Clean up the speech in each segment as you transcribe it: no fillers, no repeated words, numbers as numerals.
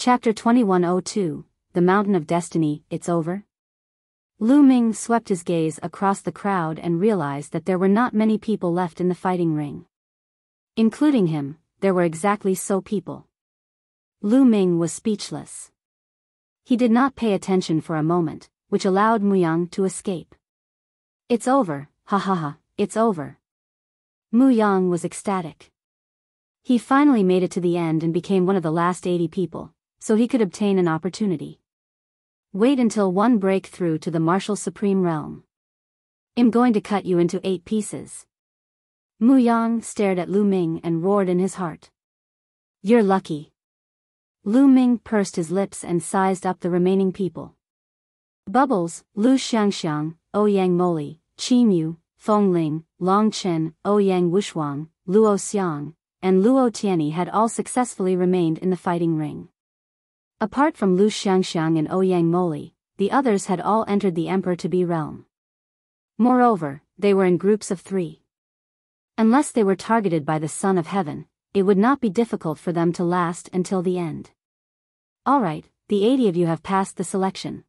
Chapter 2102, The Mountain of Destiny, It's Over? Lu Ming swept his gaze across the crowd and realized that there were not many people left in the fighting ring. Including him, there were exactly so people. Lu Ming was speechless. He did not pay attention for a moment, which allowed Muyang to escape. It's over, ha ha ha, it's over. Muyang was ecstatic. He finally made it to the end and became one of the last 80 people, so he could obtain an opportunity. Wait until one break through to the martial supreme realm. I'm going to cut you into 8 pieces. Muyang stared at Lu Ming and roared in his heart. You're lucky. Lu Ming pursed his lips and sized up the remaining people. Bubbles, Lu Xiangxiang, Ouyang Moli, Qimyu, Fengling, Long Chen, Ouyang Wushuang, Luo Xiang, and Luo Tianyi had all successfully remained in the fighting ring. Apart from Lu Xiangxiang and Ouyang Moli, the others had all entered the Emperor-to-be realm. Moreover, they were in groups of 3. Unless they were targeted by the Son of Heaven, it would not be difficult for them to last until the end. Alright, the 80 of you have passed the selection.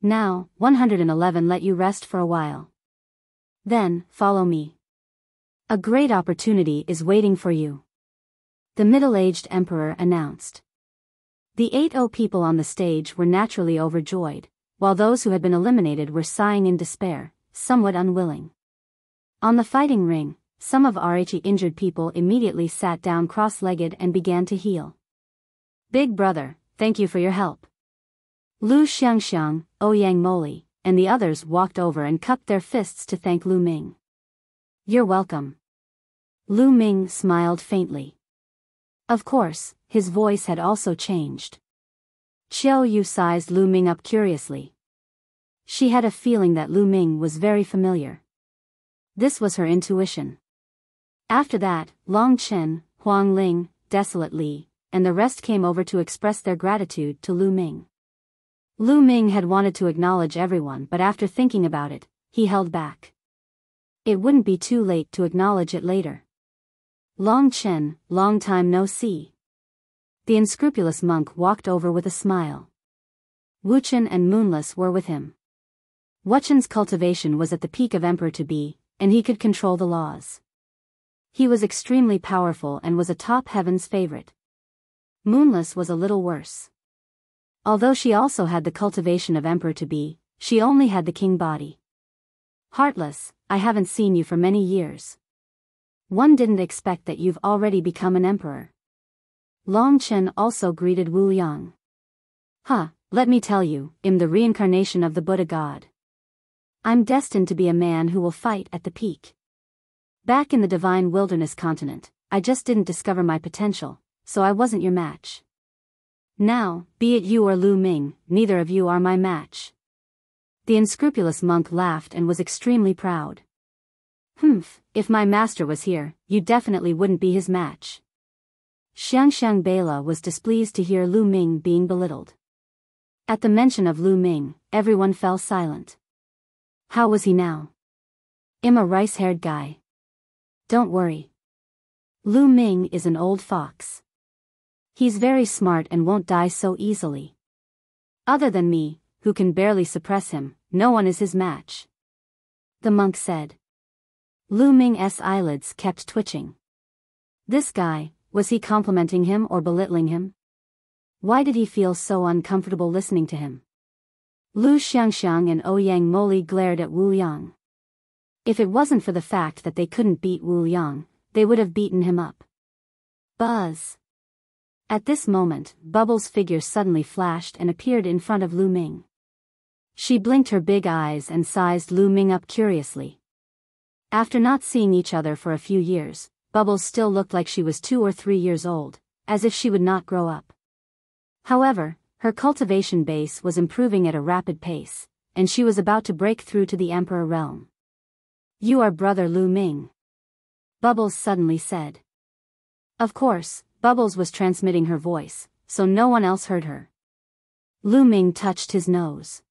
Now, 111 let you rest for a while. Then, follow me. A great opportunity is waiting for you. The middle-aged emperor announced. The 80 people on the stage were naturally overjoyed, while those who had been eliminated were sighing in despair, somewhat unwilling. On the fighting ring, some of RHE injured people immediately sat down cross-legged and began to heal. Big brother, thank you for your help. Lu Xiangxiang, Ouyang Moli, and the others walked over and cupped their fists to thank Lu Ming. You're welcome. Lu Ming smiled faintly. Of course, his voice had also changed. Xiao Yu sized Lu Ming up curiously. She had a feeling that Lu Ming was very familiar. This was her intuition. After that, Long Chen, Huang Ling, Desolate Li, and the rest came over to express their gratitude to Lu Ming. Lu Ming had wanted to acknowledge everyone, but after thinking about it, he held back. It wouldn't be too late to acknowledge it later. Long Chen, long time no see. The unscrupulous monk walked over with a smile. Wuchen and Moonless were with him. Wuchen's cultivation was at the peak of Emperor-to-be, and he could control the laws. He was extremely powerful and was a top heaven's favorite. Moonless was a little worse. Although she also had the cultivation of Emperor-to-be, she only had the king body. Heartless, I haven't seen you for many years. One didn't expect that you've already become an emperor. Long Chen also greeted Wu Yang. Let me tell you, I'm the reincarnation of the Buddha god. I'm destined to be a man who will fight at the peak. Back in the divine wilderness continent, I just didn't discover my potential, so I wasn't your match. Now, be it you or Lu Ming, neither of you are my match. The unscrupulous monk laughed and was extremely proud. If my master was here, you definitely wouldn't be his match. Xiangxiang Bela was displeased to hear Lu Ming being belittled. At the mention of Lu Ming, everyone fell silent. How was he now? I'm a rice-haired guy. Don't worry. Lu Ming is an old fox. He's very smart and won't die so easily. Other than me, who can barely suppress him, no one is his match. The monk said. Lu Ming's eyelids kept twitching. This guy, was he complimenting him or belittling him? Why did he feel so uncomfortable listening to him? Lu Xiangxiang and Ouyang Moli glared at Wu Yang. If it wasn't for the fact that they couldn't beat Wu Yang, they would have beaten him up. Buzz. At this moment, Bubbles' figure suddenly flashed and appeared in front of Lu Ming. She blinked her big eyes and sized Lu Ming up curiously. After not seeing each other for a few years, Bubbles still looked like she was 2 or 3 years old, as if she would not grow up. However, her cultivation base was improving at a rapid pace, and she was about to break through to the Emperor realm. You are brother Lu Ming. Bubbles suddenly said. Of course, Bubbles was transmitting her voice, so no one else heard her. Lu Ming touched his nose.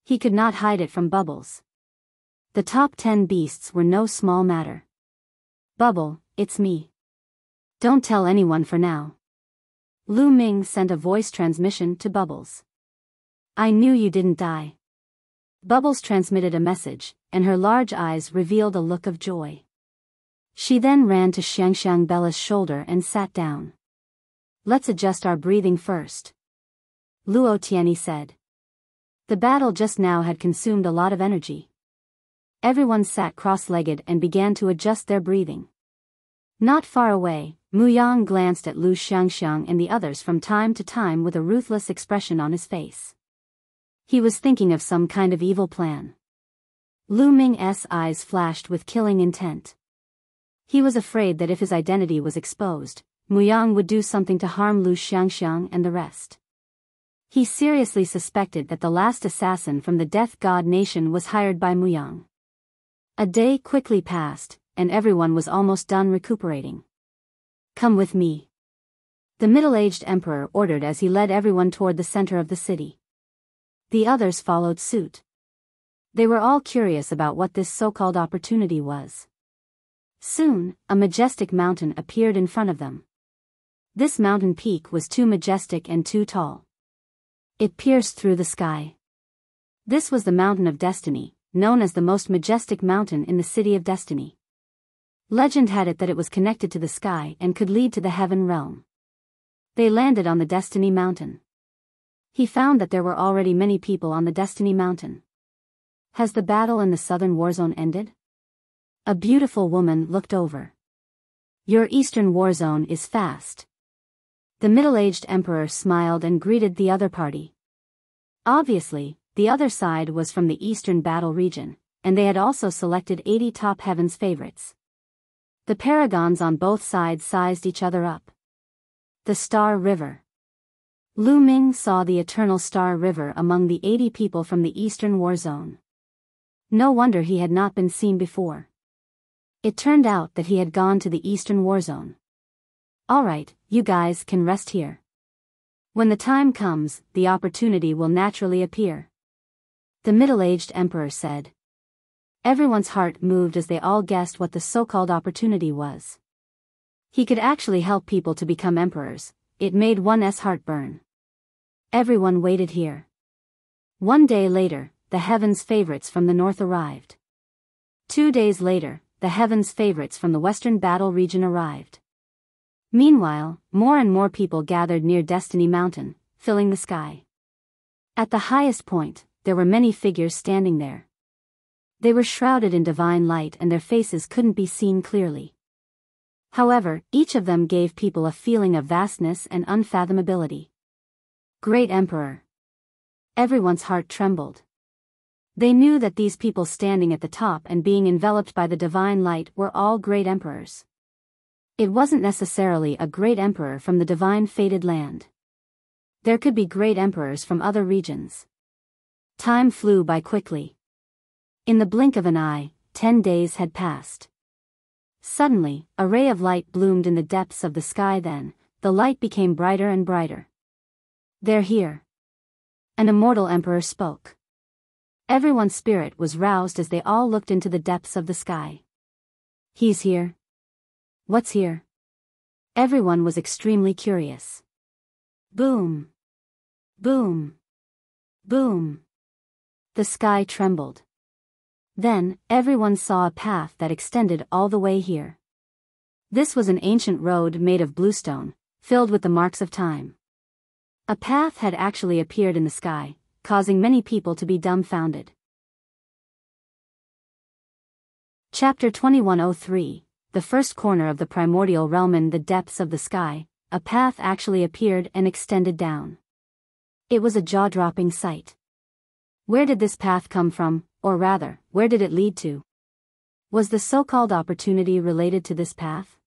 He could not hide it from Bubbles. The top 10 beasts were no small matter. Bubble, it's me. Don't tell anyone for now. Lu Ming sent a voice transmission to Bubbles. I knew you didn't die. Bubbles transmitted a message, and her large eyes revealed a look of joy. She then ran to Xiangxiang Bella's shoulder and sat down. Let's adjust our breathing first, Luo Tianyi said. The battle just now had consumed a lot of energy. Everyone sat cross-legged and began to adjust their breathing. Not far away, Muyang glanced at Lu Xiangxiang and the others from time to time with a ruthless expression on his face. He was thinking of some kind of evil plan. Lu Ming's eyes flashed with killing intent. He was afraid that if his identity was exposed, Muyang would do something to harm Lu Xiangxiang and the rest. He seriously suspected that the last assassin from the Death God Nation was hired by Muyang. A day quickly passed, and everyone was almost done recuperating. Come with me, the middle-aged emperor ordered as he led everyone toward the center of the city. The others followed suit. They were all curious about what this so-called opportunity was. Soon, a majestic mountain appeared in front of them. This mountain peak was too majestic and too tall. It pierced through the sky. This was the Mountain of Destiny, known as the most majestic mountain in the City of Destiny. Legend had it that it was connected to the sky and could lead to the heaven realm. They landed on the Destiny Mountain. He found that there were already many people on the Destiny Mountain. Has the battle in the southern war zone ended? A beautiful woman looked over. Your eastern war zone is fast. The middle-aged emperor smiled and greeted the other party. Obviously, the other side was from the eastern battle region, and they had also selected 80 top heavens favorites. The paragons on both sides sized each other up. The Star River. Lu Ming saw the eternal Star River among the 80 people from the eastern war zone. No wonder he had not been seen before. It turned out that he had gone to the eastern war zone. Alright, you guys can rest here. When the time comes, the opportunity will naturally appear, the middle-aged emperor said. Everyone's heart moved as they all guessed what the so-called opportunity was. He could actually help people to become emperors. It made one's heart burn. Everyone waited here. One day later, the heavens favorites from the north arrived. 2 days later, the heavens favorites from the western battle region arrived. Meanwhile, more and more people gathered near Destiny Mountain, filling the sky. At the highest point, there were many figures standing there. They were shrouded in divine light and their faces couldn't be seen clearly. However, each of them gave people a feeling of vastness and unfathomability. Great Emperor. Everyone's heart trembled. They knew that these people standing at the top and being enveloped by the divine light were all great emperors. It wasn't necessarily a great emperor from the divine fated land. There could be great emperors from other regions. Time flew by quickly. In the blink of an eye, 10 days had passed. Suddenly, a ray of light bloomed in the depths of the sky. Then, the light became brighter and brighter. They're here. An immortal emperor spoke. Everyone's spirit was roused as they all looked into the depths of the sky. He's here. What's here? Everyone was extremely curious. Boom. Boom. Boom. The sky trembled. Then, everyone saw a path that extended all the way here. This was an ancient road made of bluestone, filled with the marks of time. A path had actually appeared in the sky, causing many people to be dumbfounded. Chapter 2103. The first corner of the primordial realm. In the depths of the sky, a path actually appeared and extended down. It was a jaw-dropping sight. Where did this path come from, or rather, where did it lead to? Was the so-called opportunity related to this path?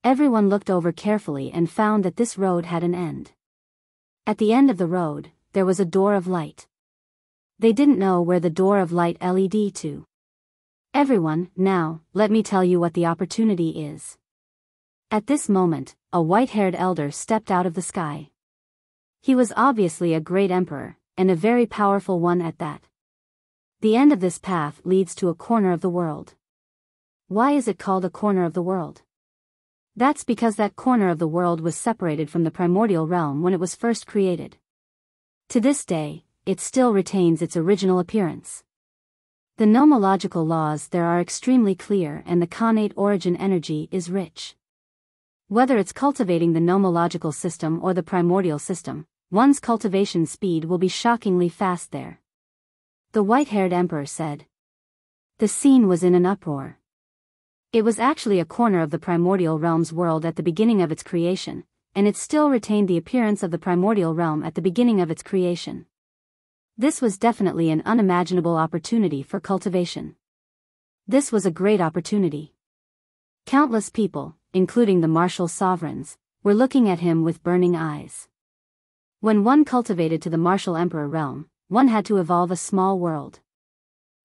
Everyone looked over carefully and found that this road had an end. At the end of the road, there was a door of light. They didn't know where the door of light led to. Everyone, now, let me tell you what the opportunity is. At this moment, a white-haired elder stepped out of the sky. He was obviously a great emperor, and a very powerful one at that. The end of this path leads to a corner of the world. Why is it called a corner of the world? That's because that corner of the world was separated from the primordial realm when it was first created. To this day, it still retains its original appearance. The nomological laws there are extremely clear and the connate origin energy is rich. Whether it's cultivating the nomological system or the primordial system, one's cultivation speed will be shockingly fast there. The white-haired emperor said. The scene was in an uproar. It was actually a corner of the primordial realm's world at the beginning of its creation, and it still retained the appearance of the primordial realm at the beginning of its creation. This was definitely an unimaginable opportunity for cultivation. This was a great opportunity. Countless people, including the martial sovereigns, were looking at him with burning eyes. When one cultivated to the martial emperor realm, one had to evolve a small world.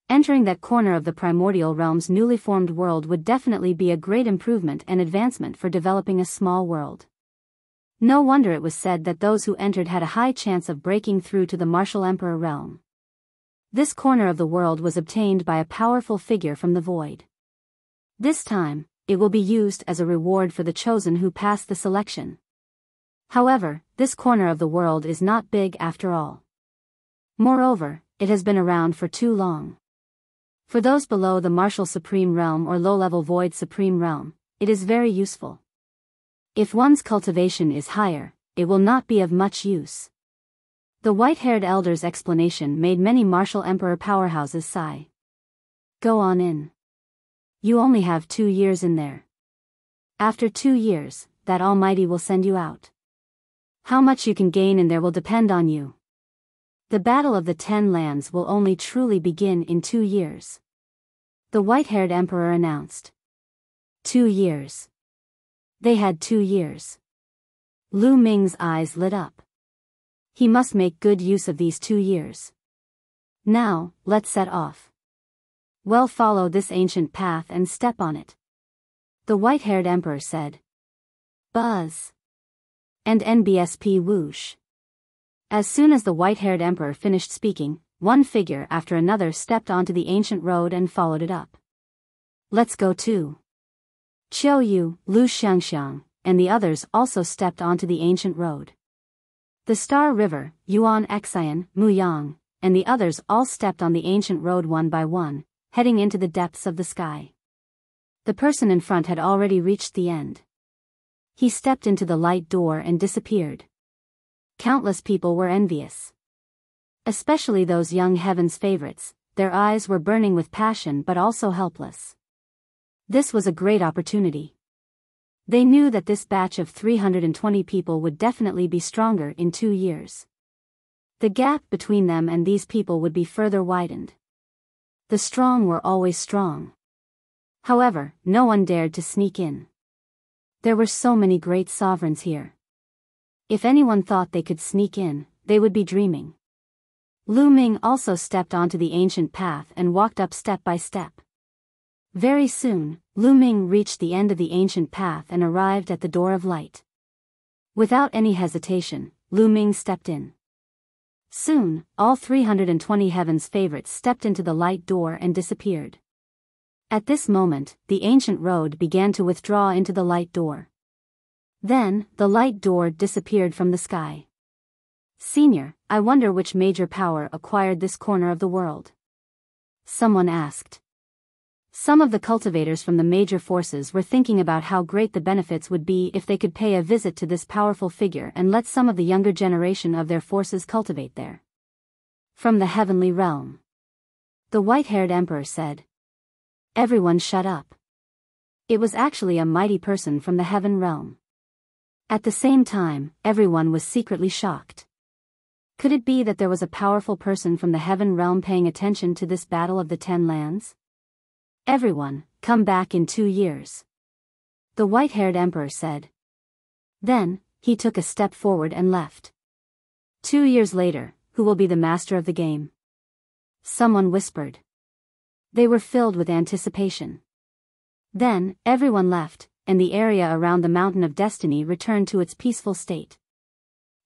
Entering that corner of the primordial realm's newly formed world would definitely be a great improvement and advancement for developing a small world. No wonder it was said that those who entered had a high chance of breaking through to the martial emperor realm. This corner of the world was obtained by a powerful figure from the void. This time, it will be used as a reward for the chosen who pass the selection. However, this corner of the world is not big after all. Moreover, it has been around for too long. For those below the martial supreme realm or low-level void supreme realm, it is very useful. If one's cultivation is higher, it will not be of much use. The white-haired elder's explanation made many martial emperor powerhouses sigh. Go on in. You only have 2 years in there. After 2 years, that Almighty will send you out. How much you can gain in there will depend on you. The battle of the 10 lands will only truly begin in 2 years. The white-haired emperor announced. 2 years. They had 2 years. Lu Ming's eyes lit up. He must make good use of these 2 years. Now, let's set off. Well, follow this ancient path and step on it. The white-haired emperor said. Buzz. And NBSP whoosh. As soon as the white-haired emperor finished speaking, one figure after another stepped onto the ancient road and followed it up. Let's go too. Qiu Yu, Lu Xiangxiang, and the others also stepped onto the ancient road. The Star River, Yuan Xian, Muyang, and the others all stepped on the ancient road one by one, heading into the depths of the sky. The person in front had already reached the end. He stepped into the light door and disappeared. Countless people were envious. Especially those young heaven's favorites, their eyes were burning with passion but also helpless. This was a great opportunity. They knew that this batch of 320 people would definitely be stronger in 2 years. The gap between them and these people would be further widened. The strong were always strong. However, no one dared to sneak in. There were so many great sovereigns here. If anyone thought they could sneak in, they would be dreaming. Lu Ming also stepped onto the ancient path and walked up step by step. Very soon, Lu Ming reached the end of the ancient path and arrived at the door of light. Without any hesitation, Lu Ming stepped in. Soon, all 320 heaven's favorites stepped into the light door and disappeared. At this moment, the ancient road began to withdraw into the light door. Then, the light door disappeared from the sky. Senior, I wonder which major power acquired this corner of the world. Someone asked. Some of the cultivators from the major forces were thinking about how great the benefits would be if they could pay a visit to this powerful figure and let some of the younger generation of their forces cultivate there. From the heavenly realm. The white-haired emperor said. Everyone shut up. It was actually a mighty person from the heaven realm. At the same time, everyone was secretly shocked. Could it be that there was a powerful person from the heaven realm paying attention to this battle of the 10 lands? Everyone, come back in 2 years. The white-haired emperor said. Then, he took a step forward and left. 2 years later, who will be the master of the game? Someone whispered. They were filled with anticipation. Then, everyone left, and the area around the Mountain of Destiny returned to its peaceful state.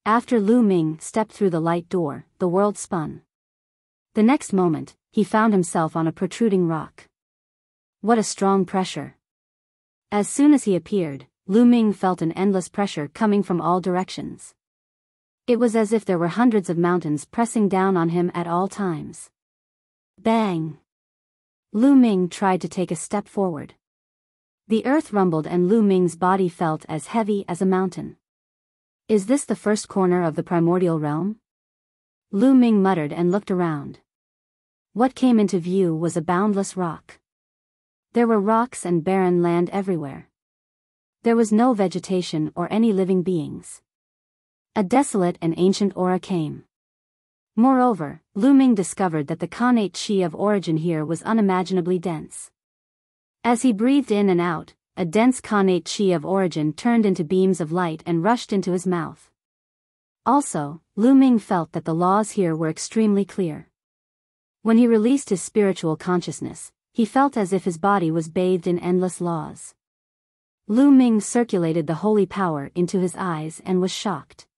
After Lu Ming stepped through the light door, the world spun. The next moment, he found himself on a protruding rock. What a strong pressure. As soon as he appeared, Lu Ming felt an endless pressure coming from all directions. It was as if there were hundreds of mountains pressing down on him at all times. Bang! Lu Ming tried to take a step forward. The earth rumbled and Lu Ming's body felt as heavy as a mountain. Is this the first corner of the primordial realm? Lu Ming muttered and looked around. What came into view was a boundless rock. There were rocks and barren land everywhere. There was no vegetation or any living beings. A desolate and ancient aura came. Moreover, Lu Ming discovered that the connate qi of origin here was unimaginably dense. As he breathed in and out, a dense connate qi of origin turned into beams of light and rushed into his mouth. Also, Lu Ming felt that the laws here were extremely clear. When he released his spiritual consciousness, he felt as if his body was bathed in endless laws. Lu Ming circulated the holy power into his eyes and was shocked.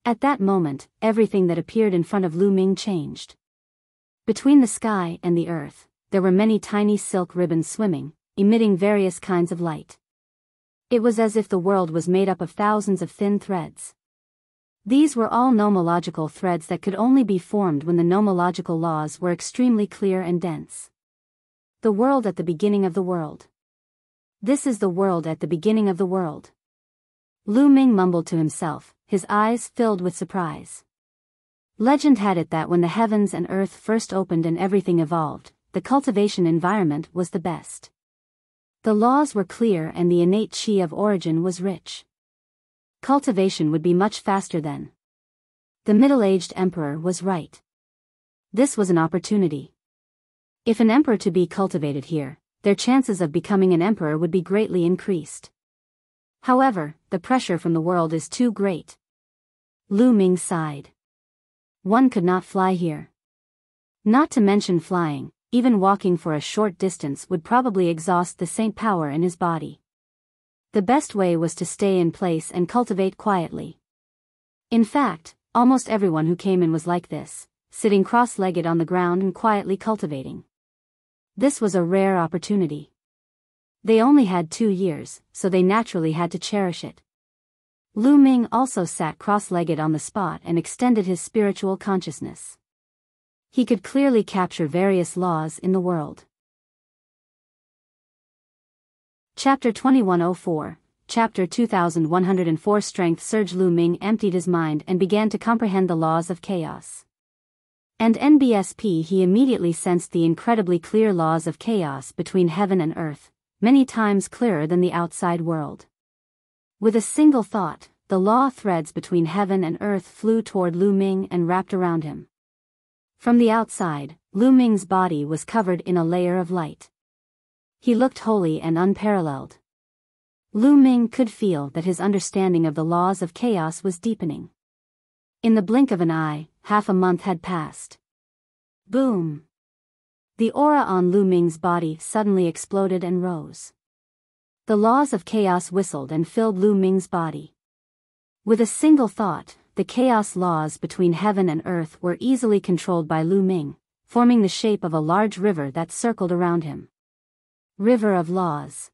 At that moment, everything that appeared in front of Lu Ming changed. Between the sky and the earth, there were many tiny silk ribbons swimming, emitting various kinds of light. It was as if the world was made up of thousands of thin threads. These were all nomological threads that could only be formed when the nomological laws were extremely clear and dense. The world at the beginning of the world. This is the world at the beginning of the world. Lu Ming mumbled to himself, his eyes filled with surprise. Legend had it that when the heavens and earth first opened and everything evolved, the cultivation environment was the best. The laws were clear and the innate qi of origin was rich. Cultivation would be much faster then. The middle-aged emperor was right. This was an opportunity. If an emperor to be cultivated here, their chances of becoming an emperor would be greatly increased. However, the pressure from the world is too great. Lu Ming sighed. One could not fly here. Not to mention flying, even walking for a short distance would probably exhaust the saint power in his body. The best way was to stay in place and cultivate quietly. In fact, almost everyone who came in was like this, sitting cross-legged on the ground and quietly cultivating. This was a rare opportunity. They only had 2 years, so they naturally had to cherish it. Lu Ming also sat cross-legged on the spot and extended his spiritual consciousness. He could clearly capture various laws in the world. Chapter 2104, Chapter 2104 Strength Surge. Lu Ming emptied his mind and began to comprehend the laws of chaos. And NBSP he immediately sensed the incredibly clear laws of chaos between heaven and earth, many times clearer than the outside world. With a single thought, the law threads between heaven and earth flew toward Lu Ming and wrapped around him. From the outside, Lu Ming's body was covered in a layer of light. He looked holy and unparalleled. Lu Ming could feel that his understanding of the laws of chaos was deepening. In the blink of an eye, half a month had passed. Boom! The aura on Lu Ming's body suddenly exploded and rose. The laws of chaos whistled and filled Lu Ming's body. With a single thought, the chaos laws between heaven and earth were easily controlled by Lu Ming, forming the shape of a large river that circled around him. River of Laws.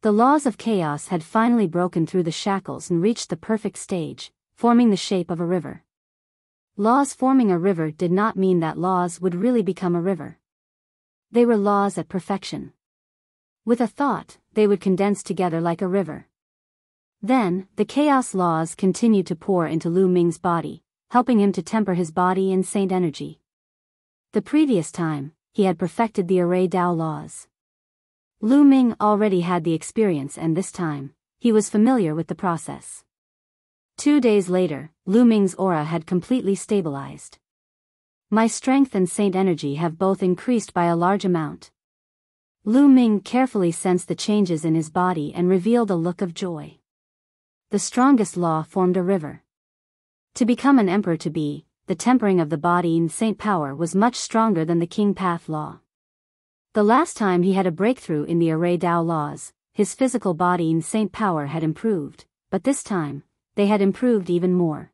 The laws of chaos had finally broken through the shackles and reached the perfect stage, forming the shape of a river. Laws forming a river did not mean that laws would really become a river. They were laws at perfection. With a thought, they would condense together like a river. Then, the chaos laws continued to pour into Lu Ming's body, helping him to temper his body in saint energy. The previous time, he had perfected the array Dao laws. Lu Ming already had the experience and this time, he was familiar with the process. 2 days later, Lu Ming's aura had completely stabilized. My strength and saint energy have both increased by a large amount. Lu Ming carefully sensed the changes in his body and revealed a look of joy. The strongest law formed a river. To become an emperor the tempering of the body in saint power was much stronger than the king path law. The last time he had a breakthrough in the array Dao laws, his physical body in saint power had improved, but this time, they had improved even more.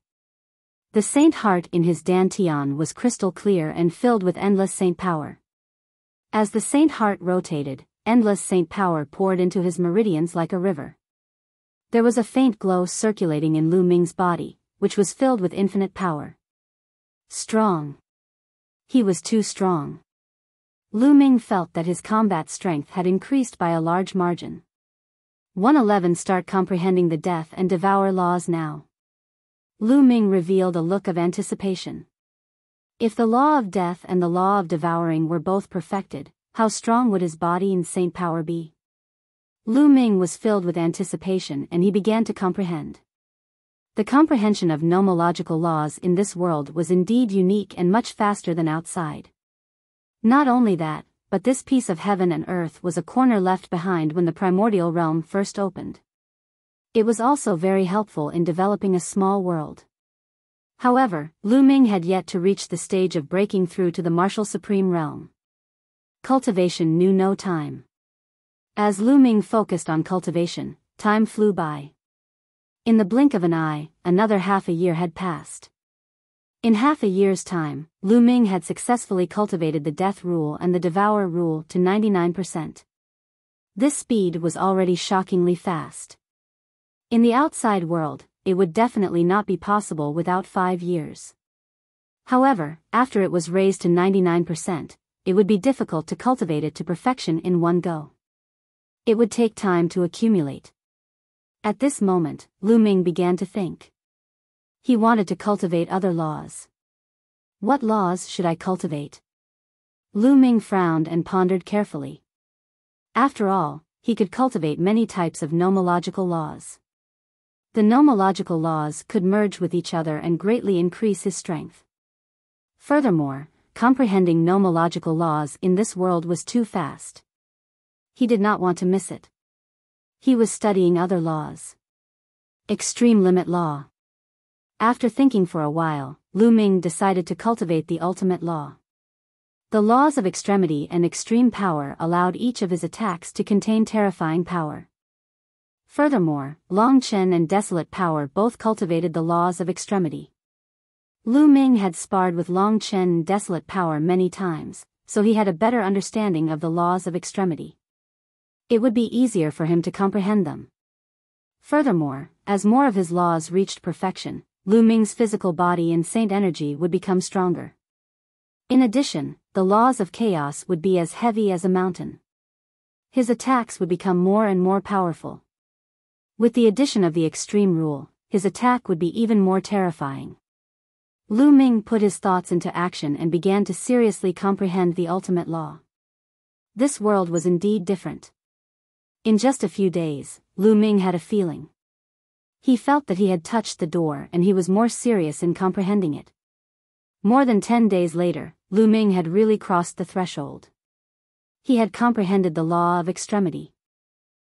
The saint heart in his dantian was crystal clear and filled with endless saint power. As the saint heart rotated, endless saint power poured into his meridians like a river. There was a faint glow circulating in Lu Ming's body, which was filled with infinite power. Strong. He was too strong. Lu Ming felt that his combat strength had increased by a large margin. 111 Start comprehending the death and devour laws now. Lu Ming revealed a look of anticipation. If the law of death and the law of devouring were both perfected, how strong would his body and saint power be? Lu Ming was filled with anticipation and he began to comprehend. The comprehension of nomological laws in this world was indeed unique and much faster than outside. Not only that, but this piece of heaven and earth was a corner left behind when the primordial realm first opened. It was also very helpful in developing a small world. However, Lu Ming had yet to reach the stage of breaking through to the martial supreme realm. Cultivation knew no time. As Lu Ming focused on cultivation, time flew by. In the blink of an eye, another half a year had passed. In half a year's time, Lu Ming had successfully cultivated the death rule and the devour rule to 99%. This speed was already shockingly fast. In the outside world, it would definitely not be possible without 5 years. However, after it was raised to 99%, it would be difficult to cultivate it to perfection in one go. It would take time to accumulate. At this moment, Lu Ming began to think. He wanted to cultivate other laws. What laws should I cultivate? Lu Ming frowned and pondered carefully. After all, he could cultivate many types of nomological laws. The nomological laws could merge with each other and greatly increase his strength. Furthermore, comprehending nomological laws in this world was too fast. He did not want to miss it. He was studying other laws. Extreme limit law. After thinking for a while, Lu Ming decided to cultivate the ultimate law. The laws of extremity and extreme power allowed each of his attacks to contain terrifying power. Furthermore, Long Chen and Desolate Power both cultivated the laws of extremity. Lu Ming had sparred with Long Chen and Desolate Power many times, so he had a better understanding of the laws of extremity. It would be easier for him to comprehend them. Furthermore, as more of his laws reached perfection, Lu Ming's physical body and saint energy would become stronger. In addition, the laws of chaos would be as heavy as a mountain. His attacks would become more and more powerful. With the addition of the extreme rule, his attack would be even more terrifying. Lu Ming put his thoughts into action and began to seriously comprehend the ultimate law. This world was indeed different. In just a few days, Lu Ming had a feeling. He felt that he had touched the door and he was more serious in comprehending it. More than 10 days later, Lu Ming had really crossed the threshold. He had comprehended the law of extremity.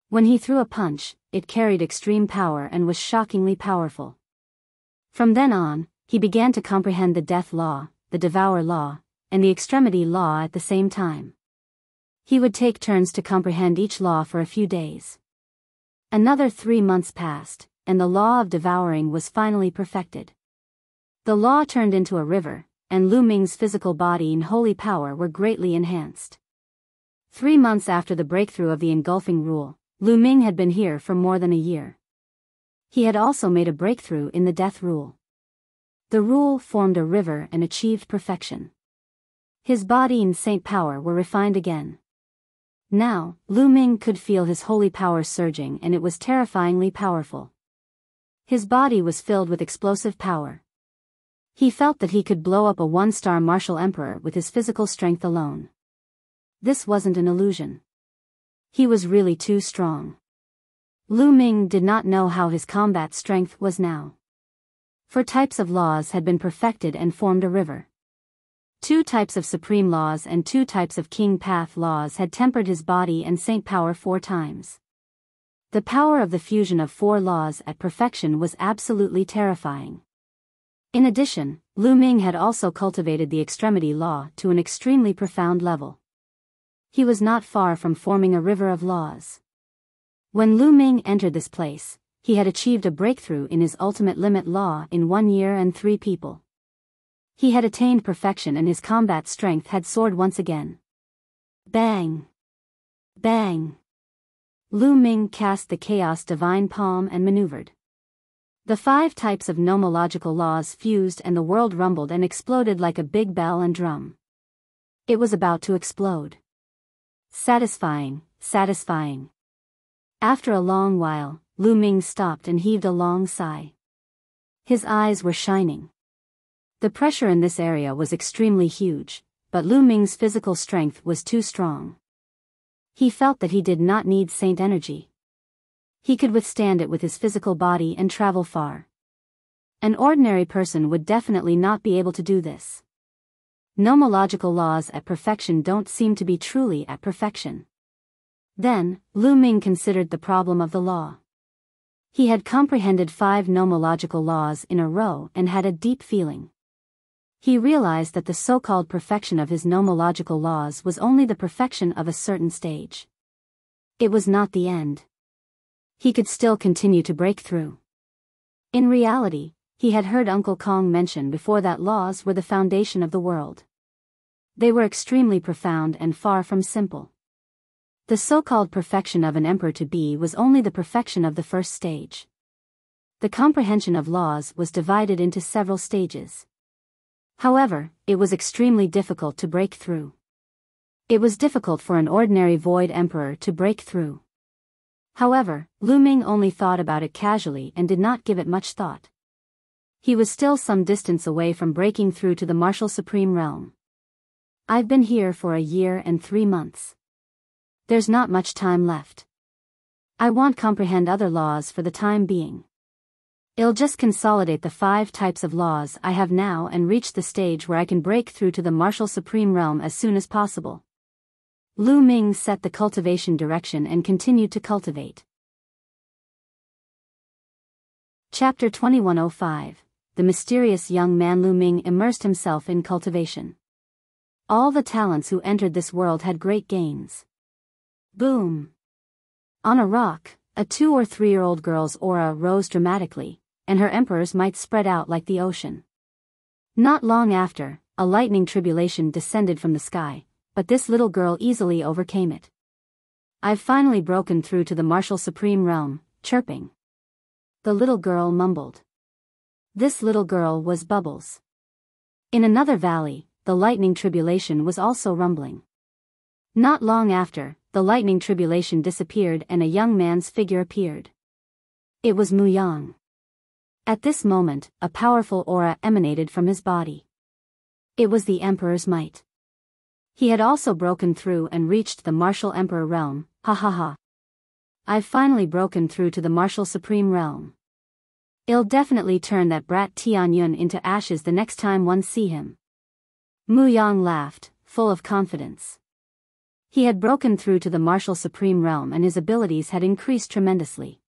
When he threw a punch, it carried extreme power and was shockingly powerful. From then on, he began to comprehend the death law, the devour law, and the extremity law at the same time. He would take turns to comprehend each law for a few days. Another 3 months passed, and the law of devouring was finally perfected. The law turned into a river, and Lu Ming's physical body and holy power were greatly enhanced. 3 months after the breakthrough of the engulfing rule, Lu Ming had been here for more than a year. He had also made a breakthrough in the death rule. The rule formed a river and achieved perfection. His body and saint power were refined again. Now, Lu Ming could feel his holy power surging and it was terrifyingly powerful. His body was filled with explosive power. He felt that he could blow up a 1-star martial emperor with his physical strength alone. This wasn't an illusion. He was really too strong. Lu Ming did not know how his combat strength was now. 4 types of laws had been perfected and formed a river. 2 types of supreme laws and 2 types of king path laws had tempered his body and saint power 4 times. The power of the fusion of 4 laws at perfection was absolutely terrifying. In addition, Lu Ming had also cultivated the extremity law to an extremely profound level. He was not far from forming a river of laws. When Lu Ming entered this place, he had achieved a breakthrough in his ultimate limit law in 1 year and 3 people. He had attained perfection and his combat strength had soared once again. Bang! Bang! Lu Ming cast the chaos divine palm and maneuvered. The 5 types of nomological laws fused and the world rumbled and exploded like a big bell and drum. It was about to explode. Satisfying, satisfying. After a long while, Lu Ming stopped and heaved a long sigh. His eyes were shining. The pressure in this area was extremely huge, but Lu Ming's physical strength was too strong. He felt that he did not need saint energy. He could withstand it with his physical body and travel far. An ordinary person would definitely not be able to do this. Nomological laws at perfection don't seem to be truly at perfection. Then, Lu Ming considered the problem of the law. He had comprehended 5 nomological laws in a row and had a deep feeling. He realized that the so-called perfection of his nomological laws was only the perfection of a certain stage. It was not the end. He could still continue to break through. In reality, he had heard Uncle Kong mention before that laws were the foundation of the world. They were extremely profound and far from simple. The so-called perfection of an emperor to be was only the perfection of the first stage. The comprehension of laws was divided into several stages. However, it was extremely difficult to break through. It was difficult for an ordinary void emperor to break through. However, Lu Ming only thought about it casually and did not give it much thought. He was still some distance away from breaking through to the martial supreme realm. I've been here for a year and 3 months. There's not much time left. I won't comprehend other laws for the time being. I'll just consolidate the 5 types of laws I have now and reach the stage where I can break through to the martial supreme realm as soon as possible. Lu Ming set the cultivation direction and continued to cultivate. Chapter 2105. The mysterious young man. Lu Ming immersed himself in cultivation. All the talents who entered this world had great gains. Boom! On a rock, a 2 or 3-year-old girl's aura rose dramatically, and her emperor's might spread out like the ocean. Not long after, a lightning tribulation descended from the sky, but this little girl easily overcame it. I've finally broken through to the martial supreme realm, chirping. The little girl mumbled. This little girl was Bubbles. In another valley, the lightning tribulation was also rumbling. Not long after, the lightning tribulation disappeared and a young man's figure appeared. It was Muyang. At this moment, a powerful aura emanated from his body. It was the Emperor's might. He had also broken through and reached the martial emperor realm, ha ha ha. I've finally broken through to the martial supreme realm. I'll definitely turn that brat Tianming into ashes the next time one see him. Muyang laughed, full of confidence. He had broken through to the martial supreme realm and his abilities had increased tremendously.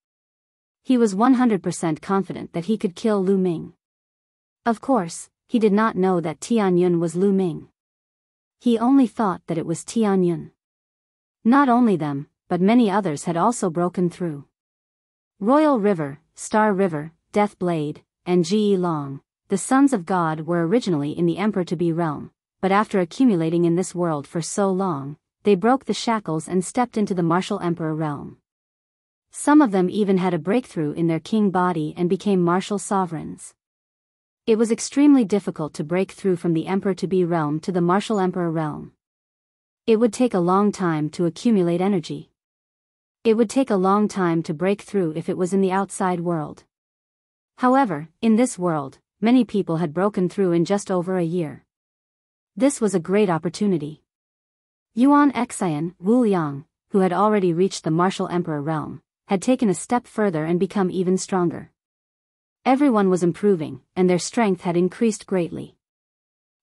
He was 100% confident that he could kill Lu Ming. Of course, he did not know that Tianming was Lu Ming. He only thought that it was Tianming. Not only them, but many others had also broken through. Royal River, Star River, Death Blade, and Ji Long, the sons of God, were originally in the Emperor-to-be realm, but after accumulating in this world for so long, they broke the shackles and stepped into the martial emperor realm. Some of them even had a breakthrough in their king body and became martial sovereigns. It was extremely difficult to break through from the Emperor-to-be realm to the martial emperor realm. It would take a long time to accumulate energy. It would take a long time to break through if it was in the outside world. However, in this world, many people had broken through in just over a year. This was a great opportunity. Yuan Xian, Wuliang, who had already reached the martial emperor realm, had taken a step further and become even stronger. Everyone was improving, and their strength had increased greatly.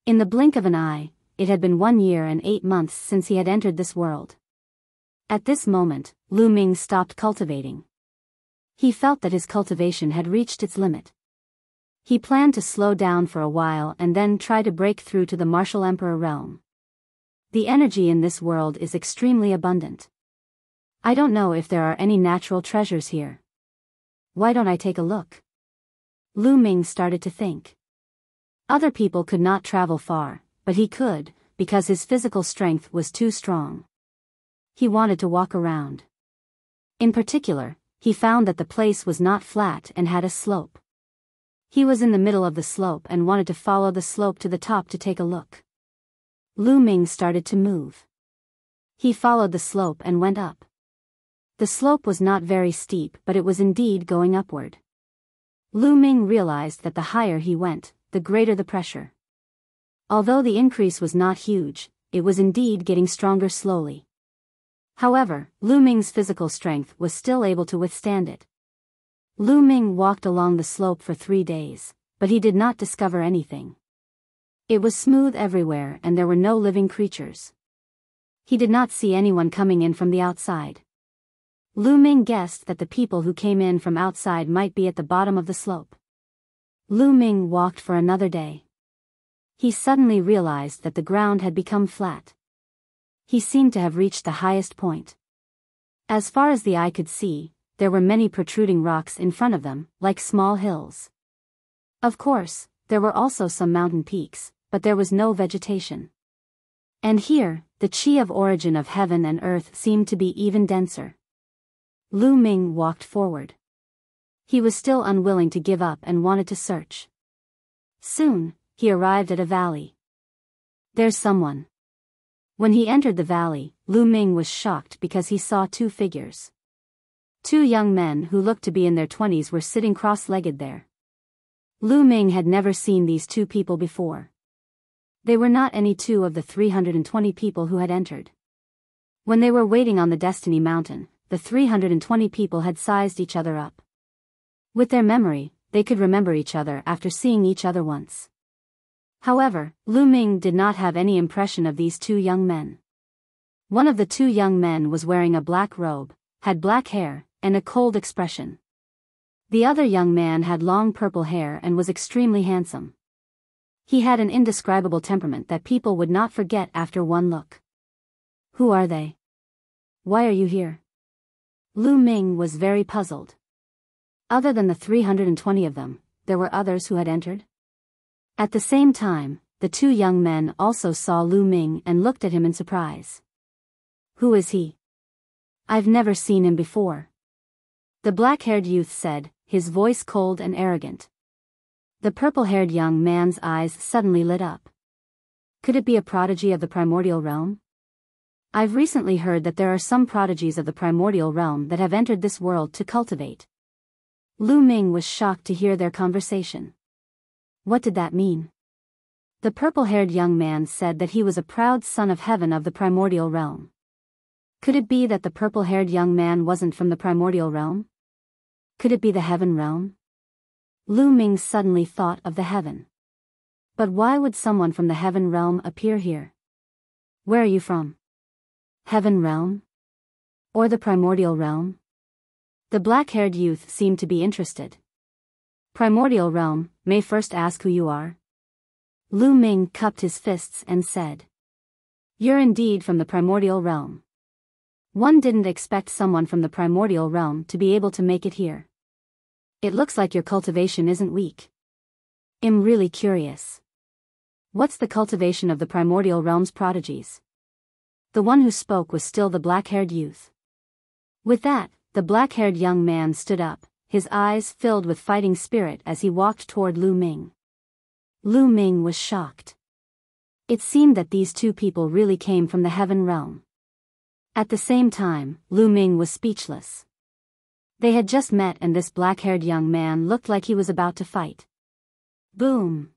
In the blink of an eye, it had been 1 year and 8 months since he had entered this world. At this moment, Lu Ming stopped cultivating. He felt that his cultivation had reached its limit. He planned to slow down for a while and then try to break through to the martial emperor realm. The energy in this world is extremely abundant. I don't know if there are any natural treasures here. Why don't I take a look? Lu Ming started to think. Other people could not travel far, but he could, because his physical strength was too strong. He wanted to walk around. In particular, he found that the place was not flat and had a slope. He was in the middle of the slope and wanted to follow the slope to the top to take a look. Ming started to move. He followed the slope and went up. The slope was not very steep, but it was indeed going upward. Ming realized that the higher he went, the greater the pressure. Although the increase was not huge, it was indeed getting stronger slowly. However, Ming's physical strength was still able to withstand it. Ming walked along the slope for 3 days, but he did not discover anything. It was smooth everywhere and there were no living creatures. He did not see anyone coming in from the outside. Ming guessed that the people who came in from outside might be at the bottom of the slope. Ming walked for another day. He suddenly realized that the ground had become flat. He seemed to have reached the highest point. As far as the eye could see, there were many protruding rocks in front of them, like small hills. Of course, there were also some mountain peaks, but there was no vegetation. And here, the chi of origin of heaven and earth seemed to be even denser. Ming walked forward. He was still unwilling to give up and wanted to search. Soon, he arrived at a valley. There's someone. When he entered the valley, Ming was shocked because he saw 2 figures. 2 young men who looked to be in their 20s were sitting cross-legged there. Ming had never seen these 2 people before. They were not any 2 of the 320 people who had entered. When they were waiting on the Destiny Mountain, the 320 people had sized each other up. With their memory, they could remember each other after seeing each other once. However, Ming did not have any impression of these 2 young men. One of the 2 young men was wearing a black robe, had black hair, and a cold expression. The other young man had long purple hair and was extremely handsome. He had an indescribable temperament that people would not forget after one look. Who are they? Why are you here? Ming was very puzzled. Other than the 320 of them, there were others who had entered. At the same time, the 2 young men also saw Ming and looked at him in surprise. Who is he? I've never seen him before. The black-haired youth said, his voice cold and arrogant. The purple-haired young man's eyes suddenly lit up. Could it be a prodigy of the primordial realm? I've recently heard that there are some prodigies of the primordial realm that have entered this world to cultivate. Ming was shocked to hear their conversation. What did that mean? The purple-haired young man said that he was a proud son of heaven of the primordial realm. Could it be that the purple-haired young man wasn't from the primordial realm? Could it be the heaven realm? Ming suddenly thought of the heaven. But why would someone from the heaven realm appear here? Where are you from? Heaven realm? Or the primordial realm? The black-haired youth seemed to be interested. Primordial realm, may first ask who you are? Ming cupped his fists and said. You're indeed from the primordial realm. One didn't expect someone from the primordial realm to be able to make it here. It looks like your cultivation isn't weak. I'm really curious. What's the cultivation of the primordial realm's prodigies? The one who spoke was still the black-haired youth. With that, the black-haired young man stood up, his eyes filled with fighting spirit as he walked toward Ming. Ming was shocked. It seemed that these 2 people really came from the heaven realm. At the same time, Ming was speechless. They had just met and this black-haired young man looked like he was about to fight. Boom!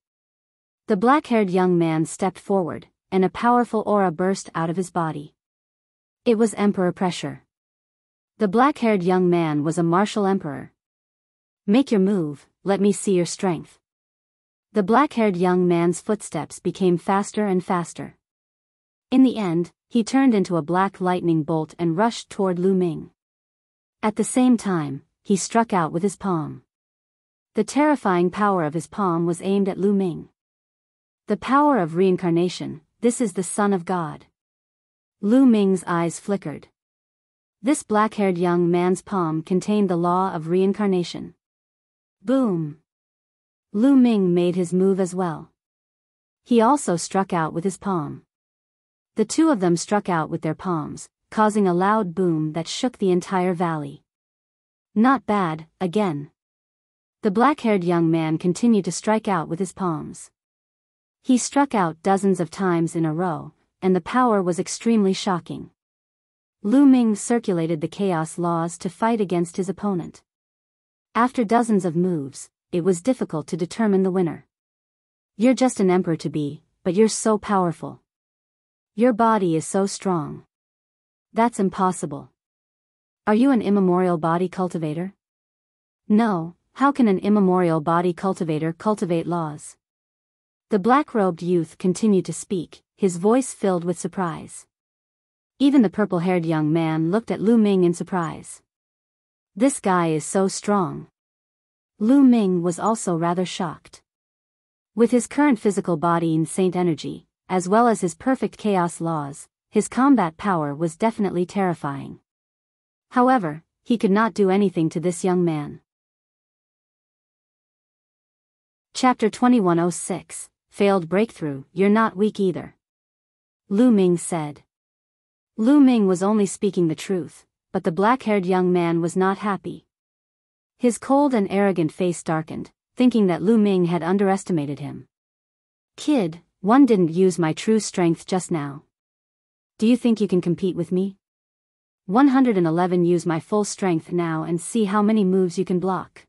The black-haired young man stepped forward, and a powerful aura burst out of his body. It was Emperor Pressure. The black-haired young man was a martial emperor. Make your move, let me see your strength. The black-haired young man's footsteps became faster and faster. In the end, he turned into a black lightning bolt and rushed toward Ming. At the same time, he struck out with his palm. The terrifying power of his palm was aimed at Ming. The power of reincarnation, this is the Son of God. Ming's eyes flickered. This black-haired young man's palm contained the law of reincarnation. Boom! Ming made his move as well. He also struck out with his palm. The 2 of them struck out with their palms, causing a loud boom that shook the entire valley. Not bad, again. The black-haired young man continued to strike out with his palms. He struck out dozens of times in a row, and the power was extremely shocking. Ming circulated the chaos laws to fight against his opponent. After dozens of moves, it was difficult to determine the winner. You're just an emperor to be, but you're so powerful. Your body is so strong. That's impossible. Are you an immemorial body cultivator? No, how can an immemorial body cultivator cultivate laws? The black-robed youth continued to speak, his voice filled with surprise. Even the purple-haired young man looked at Ming in surprise. This guy is so strong. Ming was also rather shocked. With his current physical body and saint energy, as well as his perfect chaos laws, his combat power was definitely terrifying. However, he could not do anything to this young man. Chapter 2106, Failed Breakthrough. You're not weak either. Ming said. Ming was only speaking the truth, but the black-haired young man was not happy. His cold and arrogant face darkened, thinking that Ming had underestimated him. Kid, one didn't use my true strength just now. Do you think you can compete with me? 111 Use my full strength now and see how many moves you can block.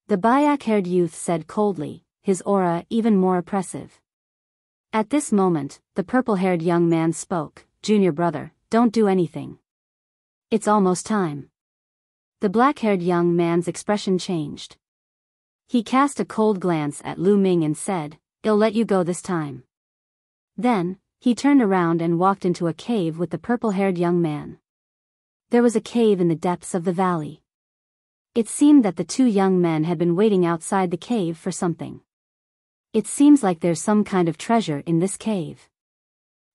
The black-haired youth said coldly, his aura even more oppressive. At this moment, the purple-haired young man spoke, Junior brother, don't do anything. It's almost time. The black-haired young man's expression changed. He cast a cold glance at Ming and said, I'll let you go this time. Then, he turned around and walked into a cave with the purple-haired young man. There was a cave in the depths of the valley. It seemed that the two young men had been waiting outside the cave for something. It seems like there's some kind of treasure in this cave.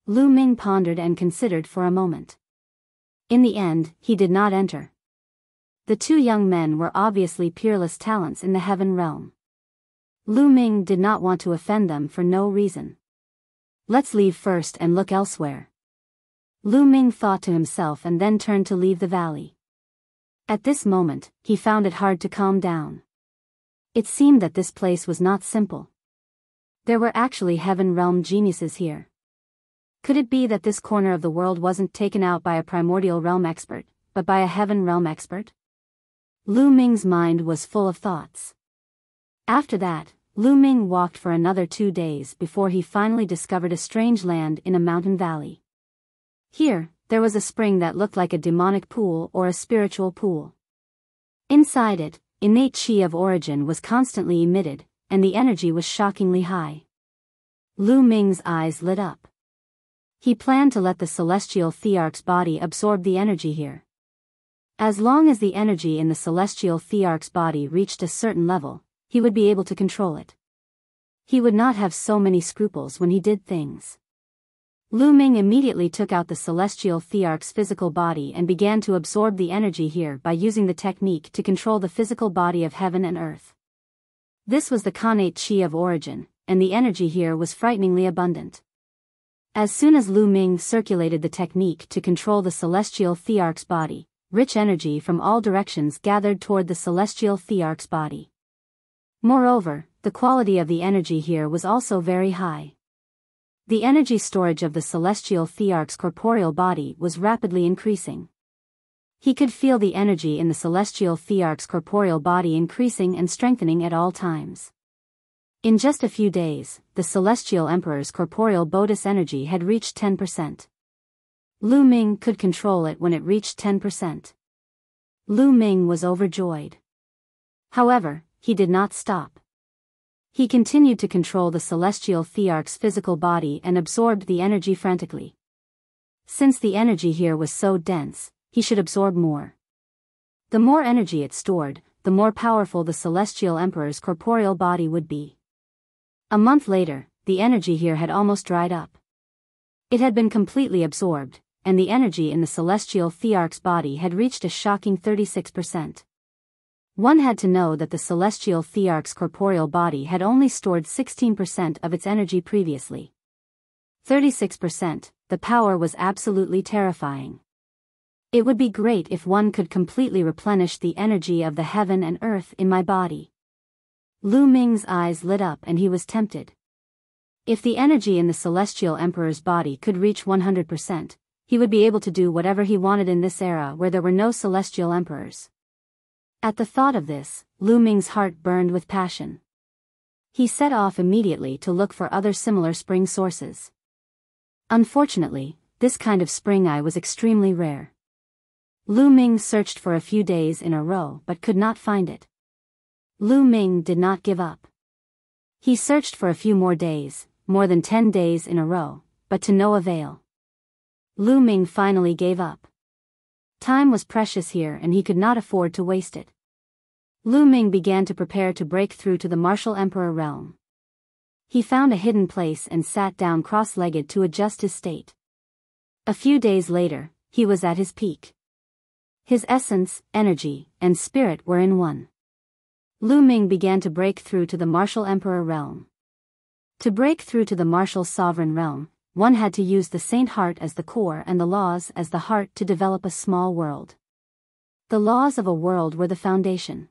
Ming pondered and considered for a moment. In the end, he did not enter. The two young men were obviously peerless talents in the heaven realm. Ming did not want to offend them for no reason. Let's leave first and look elsewhere. Ming thought to himself and then turned to leave the valley. At this moment, he found it hard to calm down. It seemed that this place was not simple. There were actually heaven realm geniuses here. Could it be that this corner of the world wasn't taken out by a primordial realm expert, but by a heaven realm expert? Ming's mind was full of thoughts. After that, Ming walked for another 2 days before he finally discovered a strange land in a mountain valley. Here, there was a spring that looked like a demonic pool or a spiritual pool. Inside it, innate chi of origin was constantly emitted, and the energy was shockingly high. Ming's eyes lit up. He planned to let the celestial thearch's body absorb the energy here. As long as the energy in the celestial thearch's body reached a certain level, he would be able to control it. He would not have so many scruples when he did things. Ming immediately took out the celestial thearch's physical body and began to absorb the energy here by using the technique to control the physical body of heaven and earth. This was the connate chi of origin, and the energy here was frighteningly abundant. As soon as Ming circulated the technique to control the celestial thearch's body, rich energy from all directions gathered toward the celestial thearch's body. Moreover, the quality of the energy here was also very high. The energy storage of the celestial thearch's corporeal body was rapidly increasing. He could feel the energy in the celestial thearch's corporeal body increasing and strengthening at all times. In just a few days, the celestial emperor's corporeal Buddhist energy had reached 10%. Ming could control it when it reached 10%. Ming was overjoyed. However, he did not stop. He continued to control the celestial thearch's physical body and absorbed the energy frantically. Since the energy here was so dense, he should absorb more. The more energy it stored, the more powerful the celestial emperor's corporeal body would be. A month later, the energy here had almost dried up. It had been completely absorbed, and the energy in the celestial thearch's body had reached a shocking 36%. One had to know that the celestial thearch's corporeal body had only stored 16% of its energy previously. 36%, the power was absolutely terrifying. It would be great if one could completely replenish the energy of the heaven and earth in my body. Lu Ming's eyes lit up and he was tempted. If the energy in the celestial emperor's body could reach 100%, he would be able to do whatever he wanted in this era where there were no celestial emperors. At the thought of this, Lu Ming's heart burned with passion. He set off immediately to look for other similar spring sources. Unfortunately, this kind of spring eye was extremely rare. Lu Ming searched for a few days in a row but could not find it. Lu Ming did not give up. He searched for a few more days, more than 10 days in a row, but to no avail. Lu Ming finally gave up. Time was precious here and he could not afford to waste it. Lu Ming began to prepare to break through to the martial emperor realm. He found a hidden place and sat down cross-legged to adjust his state. A few days later, he was at his peak. His essence, energy, and spirit were in one. Lu Ming began to break through to the martial emperor realm. To break through to the martial sovereign realm, one had to use the saint heart as the core and the laws as the heart to develop a small world. The laws of a world were the foundation.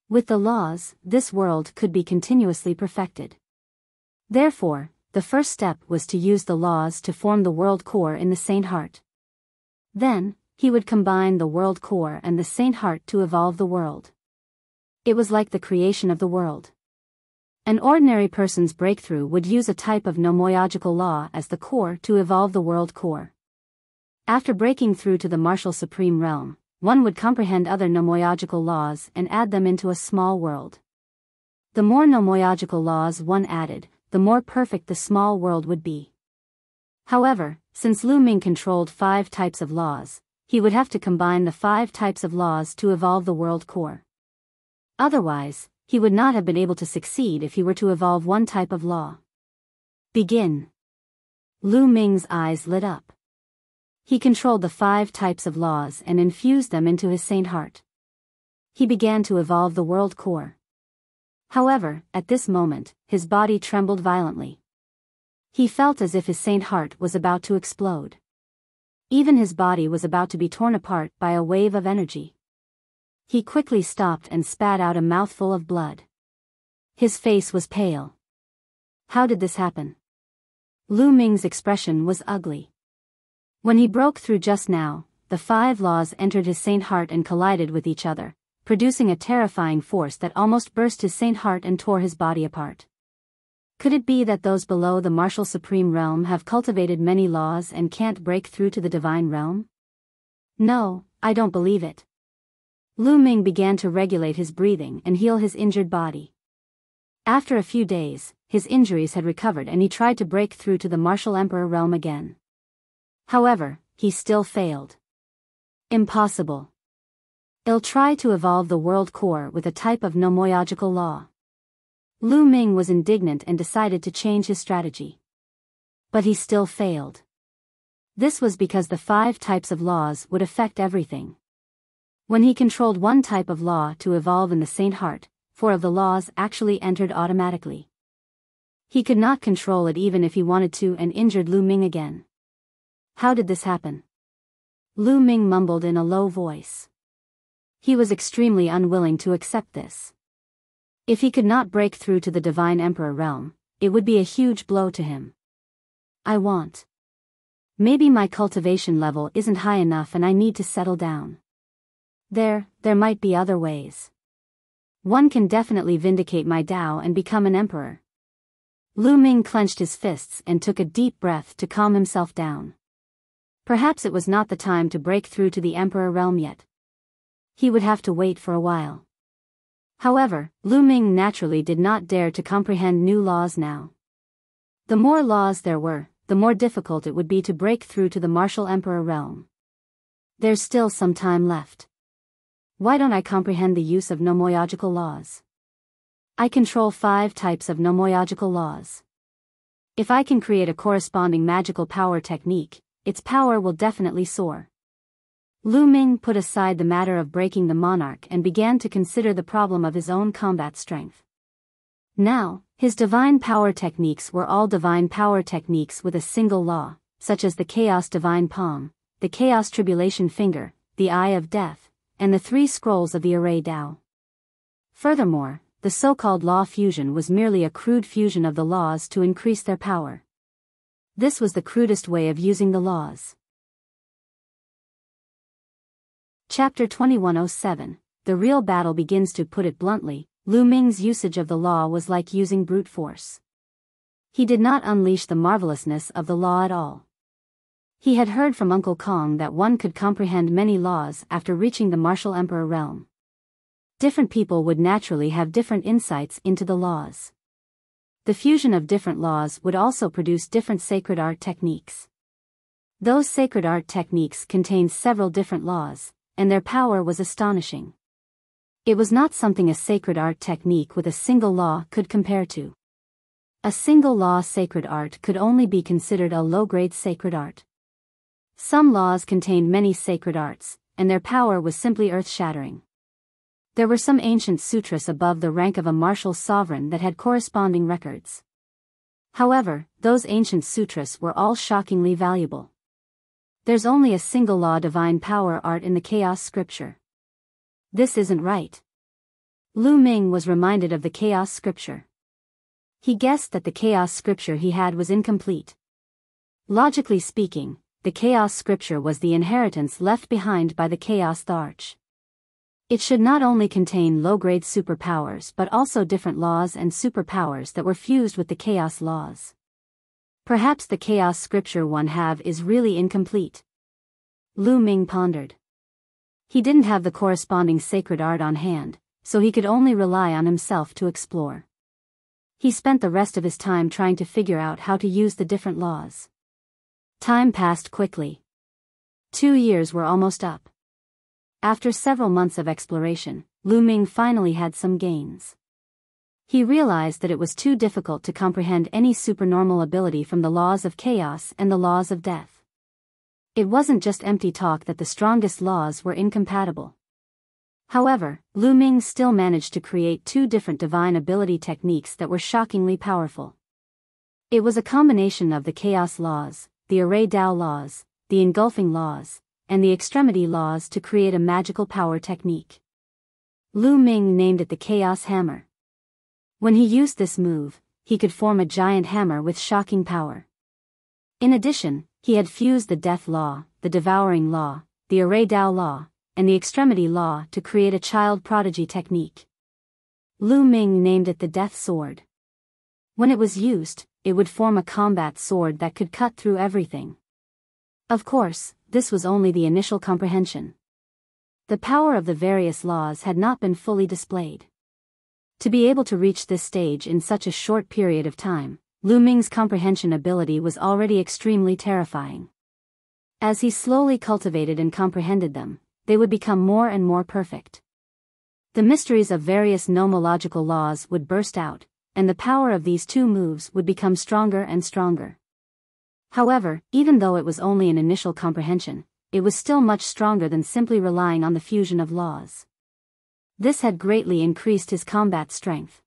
With the laws, this world could be continuously perfected. Therefore, the first step was to use the laws to form the world core in the saint heart. Then, he would combine the world core and the saint heart to evolve the world. It was like the creation of the world. An ordinary person's breakthrough would use a type of nomoyogical law as the core to evolve the world core. After breaking through to the martial supreme realm, one would comprehend other nomoyogical laws and add them into a small world. The more nomoyogical laws one added, the more perfect the small world would be. However, since Lu Ming controlled 5 types of laws, he would have to combine the 5 types of laws to evolve the world core. Otherwise, he would not have been able to succeed if he were to evolve one type of law. Begin. Lu Ming's eyes lit up. He controlled the 5 types of laws and infused them into his saint heart. He began to evolve the world core. However, at this moment, his body trembled violently. He felt as if his saint heart was about to explode. Even his body was about to be torn apart by a wave of energy. He quickly stopped and spat out a mouthful of blood. His face was pale. How did this happen? Lu Ming's expression was ugly. When he broke through just now, the 5 laws entered his saint heart and collided with each other, producing a terrifying force that almost burst his saint heart and tore his body apart. Could it be that those below the martial supreme realm have cultivated many laws and can't break through to the divine realm? No, I don't believe it. Lu Ming began to regulate his breathing and heal his injured body. After a few days, his injuries had recovered and he tried to break through to the martial emperor realm again. However, he still failed. Impossible. I'll try to evolve the world core with a type of nomoyogical law. Lu Ming was indignant and decided to change his strategy. But he still failed. This was because the 5 types of laws would affect everything. When he controlled one type of law to evolve in the saint heart, 4 of the laws actually entered automatically. He could not control it even if he wanted to and injured Lu Ming again. How did this happen? Lu Ming mumbled in a low voice. He was extremely unwilling to accept this. If he could not break through to the divine emperor realm, it would be a huge blow to him. Maybe my cultivation level isn't high enough and I need to settle down. There might be other ways. One can definitely vindicate my Tao and become an emperor. Lu Ming clenched his fists and took a deep breath to calm himself down. Perhaps it was not the time to break through to the emperor realm yet. He would have to wait for a while. However, Lu Ming naturally did not dare to comprehend new laws now. The more laws there were, the more difficult it would be to break through to the martial emperor realm. There's still some time left. Why don't I comprehend the use of nomoyogical laws? I control 5 types of nomoyogical laws. If I can create a corresponding magical power technique, its power will definitely soar. Lu Ming put aside the matter of breaking the monarch and began to consider the problem of his own combat strength. Now, his divine power techniques were all divine power techniques with a single law, such as the chaos divine palm, the Chaos Tribulation Finger, the Eye of Death, and the 3 scrolls of the Array Dao. Furthermore, the so-called law fusion was merely a crude fusion of the laws to increase their power. This was the crudest way of using the laws. Chapter 2107. The real battle begins. To put it bluntly, Lu Ming's usage of the law was like using brute force. He did not unleash the marvelousness of the law at all. He had heard from Uncle Kong that one could comprehend many laws after reaching the martial emperor realm. Different people would naturally have different insights into the laws. The fusion of different laws would also produce different sacred art techniques. Those sacred art techniques contained several different laws, and their power was astonishing. It was not something a sacred art technique with a single law could compare to. A single law sacred art could only be considered a low-grade sacred art. Some laws contained many sacred arts, and their power was simply earth-shattering. There were some ancient sutras above the rank of a martial sovereign that had corresponding records. However, those ancient sutras were all shockingly valuable. There's only a single law divine power art in the chaos scripture. This isn't right. Lu Ming was reminded of the chaos scripture. He guessed that the chaos scripture he had was incomplete. Logically speaking, the chaos scripture was the inheritance left behind by the chaos Arch. It should not only contain low-grade superpowers but also different laws and superpowers that were fused with the chaos laws. Perhaps the chaos scripture one have is really incomplete. Lu Ming pondered. He didn't have the corresponding sacred art on hand, so he could only rely on himself to explore. He spent the rest of his time trying to figure out how to use the different laws. Time passed quickly. 2 years were almost up. After several months of exploration, Lu Ming finally had some gains. He realized that it was too difficult to comprehend any supernormal ability from the laws of chaos and the laws of death. It wasn't just empty talk that the strongest laws were incompatible. However, Lu Ming still managed to create 2 different divine ability techniques that were shockingly powerful. It was a combination of the chaos laws, the Array Dao laws, the engulfing laws, and the extremity laws to create a magical power technique. Lu Ming named it the Chaos Hammer. When he used this move, he could form a giant hammer with shocking power. In addition, he had fused the Death Law, the Devouring Law, the Array Dao Law, and the Extremity Law to create a child prodigy technique. Lu Ming named it the Death Sword. When it was used, it would form a combat sword that could cut through everything. Of course, this was only the initial comprehension. The power of the various laws had not been fully displayed. To be able to reach this stage in such a short period of time, Lu Ming's comprehension ability was already extremely terrifying. As he slowly cultivated and comprehended them, they would become more and more perfect. The mysteries of various nomological laws would burst out, and the power of these 2 moves would become stronger and stronger. However, even though it was only an initial comprehension, it was still much stronger than simply relying on the fusion of laws. This had greatly increased his combat strength.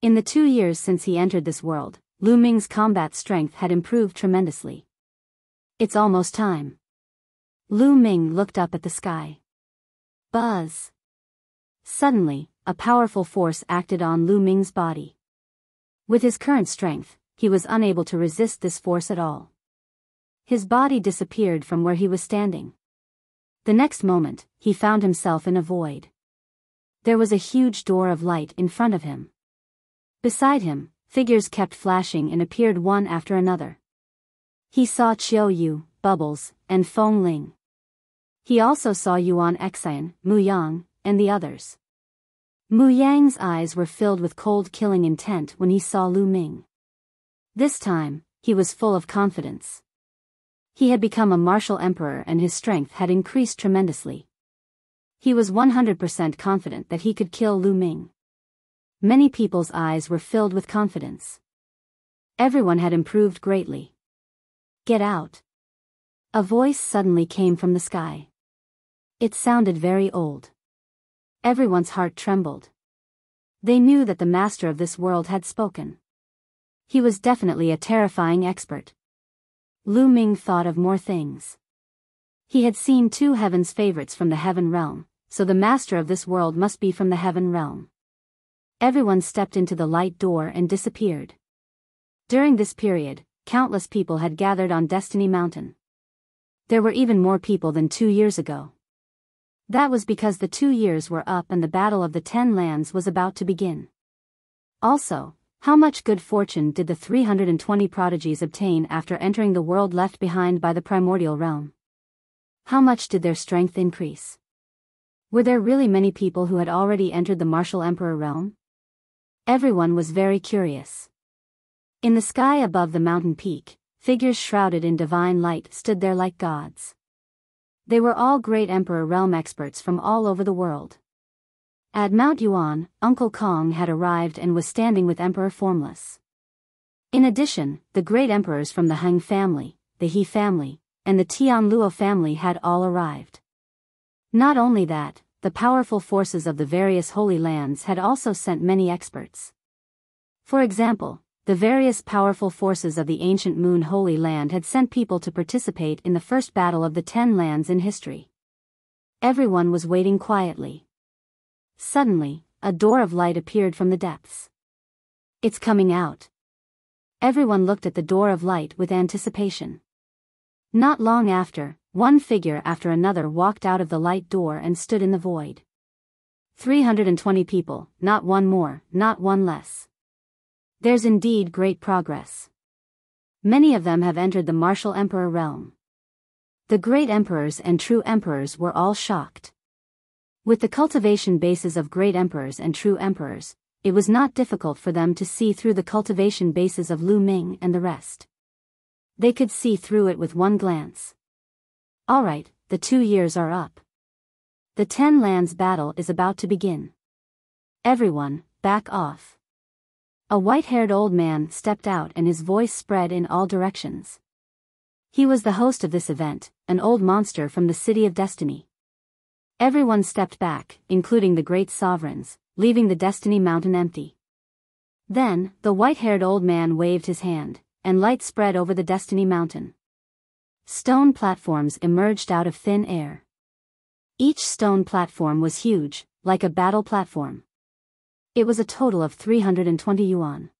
In the 2 years since he entered this world, Lu Ming's combat strength had improved tremendously. It's almost time. Lu Ming looked up at the sky. Buzz! Suddenly, a powerful force acted on Lu Ming's body. With his current strength, he was unable to resist this force at all. His body disappeared from where he was standing. The next moment, he found himself in a void. There was a huge door of light in front of him. Beside him, figures kept flashing and appeared one after another. He saw Qiu Yu, Bubbles, and Feng Ling. He also saw Yuan Xian, Muyang, and the others. Muyang's eyes were filled with cold killing intent when he saw Lu Ming. This time, he was full of confidence. He had become a martial emperor and his strength had increased tremendously. He was 100% confident that he could kill Lu Ming. Many people's eyes were filled with confidence. Everyone had improved greatly. Get out! A voice suddenly came from the sky. It sounded very old. Everyone's heart trembled. They knew that the master of this world had spoken. He was definitely a terrifying expert. Lu Ming thought of more things. He had seen two heaven's favorites from the heaven realm, so the master of this world must be from the heaven realm. Everyone stepped into the light door and disappeared. During this period, countless people had gathered on Destiny Mountain. There were even more people than 2 years ago. That was because the 2 years were up and the Battle of the 10 Lands was about to begin. Also, how much good fortune did the 320 prodigies obtain after entering the world left behind by the primordial realm? How much did their strength increase? Were there really many people who had already entered the martial emperor realm? Everyone was very curious. In the sky above the mountain peak, figures shrouded in divine light stood there like gods. They were all great emperor realm experts from all over the world. At Mount Yuan, Uncle Kong had arrived and was standing with Emperor Formless. In addition, the great emperors from the Heng family, the He family, and the Tianluo family had all arrived. Not only that, the powerful forces of the various holy lands had also sent many experts. For example, the various powerful forces of the ancient Moon Holy Land had sent people to participate in the first battle of the 10 lands in history. Everyone was waiting quietly. Suddenly, a door of light appeared from the depths. It's coming out. Everyone looked at the door of light with anticipation. Not long after, one figure after another walked out of the light door and stood in the void. 320 people, not one more, not one less. There's indeed great progress. Many of them have entered the martial emperor realm. The great emperors and true emperors were all shocked. With the cultivation bases of great emperors and true emperors, it was not difficult for them to see through the cultivation bases of Ming and the rest. They could see through it with one glance. Alright, the 2 years are up. The 10 lands battle is about to begin. Everyone, back off. A white-haired old man stepped out and his voice spread in all directions. He was the host of this event, an old monster from the City of Destiny. Everyone stepped back, including the great sovereigns, leaving the Destiny Mountain empty. Then, the white-haired old man waved his hand, and light spread over the Destiny Mountain. Stone platforms emerged out of thin air. Each stone platform was huge, like a battle platform. It was a total of 320 yuan.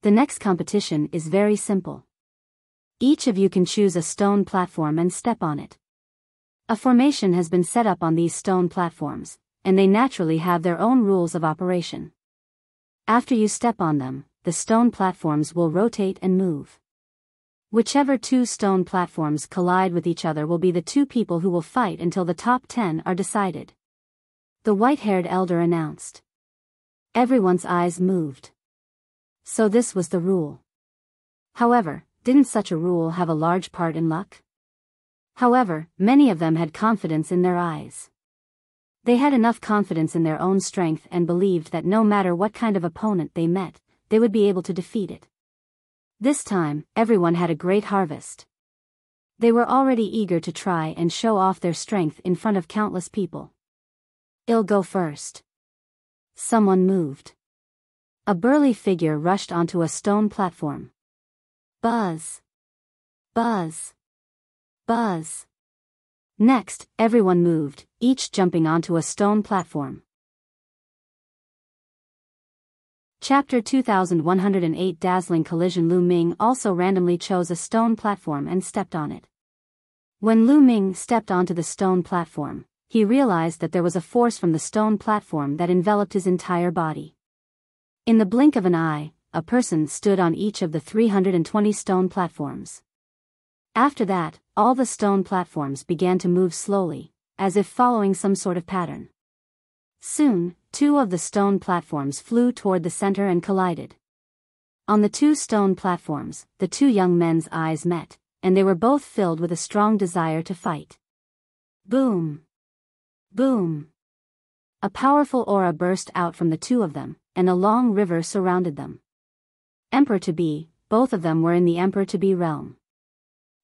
The next competition is very simple. Each of you can choose a stone platform and step on it. A formation has been set up on these stone platforms, and they naturally have their own rules of operation. After you step on them, the stone platforms will rotate and move. Whichever two stone platforms collide with each other will be the two people who will fight until the top 10 are decided. The white-haired elder announced. Everyone's eyes moved. So this was the rule. However, didn't such a rule have a large part in luck? However, many of them had confidence in their eyes. They had enough confidence in their own strength and believed that no matter what kind of opponent they met, they would be able to defeat it. This time, everyone had a great harvest. They were already eager to try and show off their strength in front of countless people. I'll go first. Someone moved. A burly figure rushed onto a stone platform. Buzz. Buzz. Buzz. Next, everyone moved, each jumping onto a stone platform. Chapter 2108 Dazzling Collision. Lu Ming also randomly chose a stone platform and stepped on it. When Lu Ming stepped onto the stone platform, he realized that there was a force from the stone platform that enveloped his entire body. In the blink of an eye, a person stood on each of the 320 stone platforms. After that, all the stone platforms began to move slowly, as if following some sort of pattern. Soon, 2 of the stone platforms flew toward the center and collided. On the 2 stone platforms, the 2 young men's eyes met, and they were both filled with a strong desire to fight. Boom! Boom! A powerful aura burst out from the 2 of them, and a long river surrounded them. Emperor-to-be, both of them were in the Emperor-to-be realm.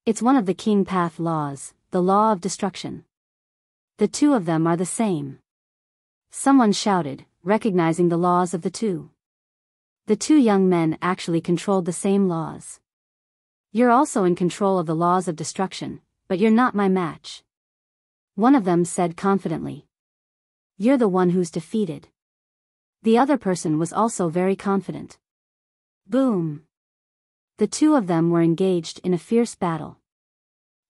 It's one of the King Path laws, the law of destruction. The 2 of them are the same. Someone shouted, recognizing the laws of the 2. The 2 young men actually controlled the same laws. You're also in control of the laws of destruction, but you're not my match. One of them said confidently. You're the one who's defeated. The other person was also very confident. Boom! The two of them were engaged in a fierce battle.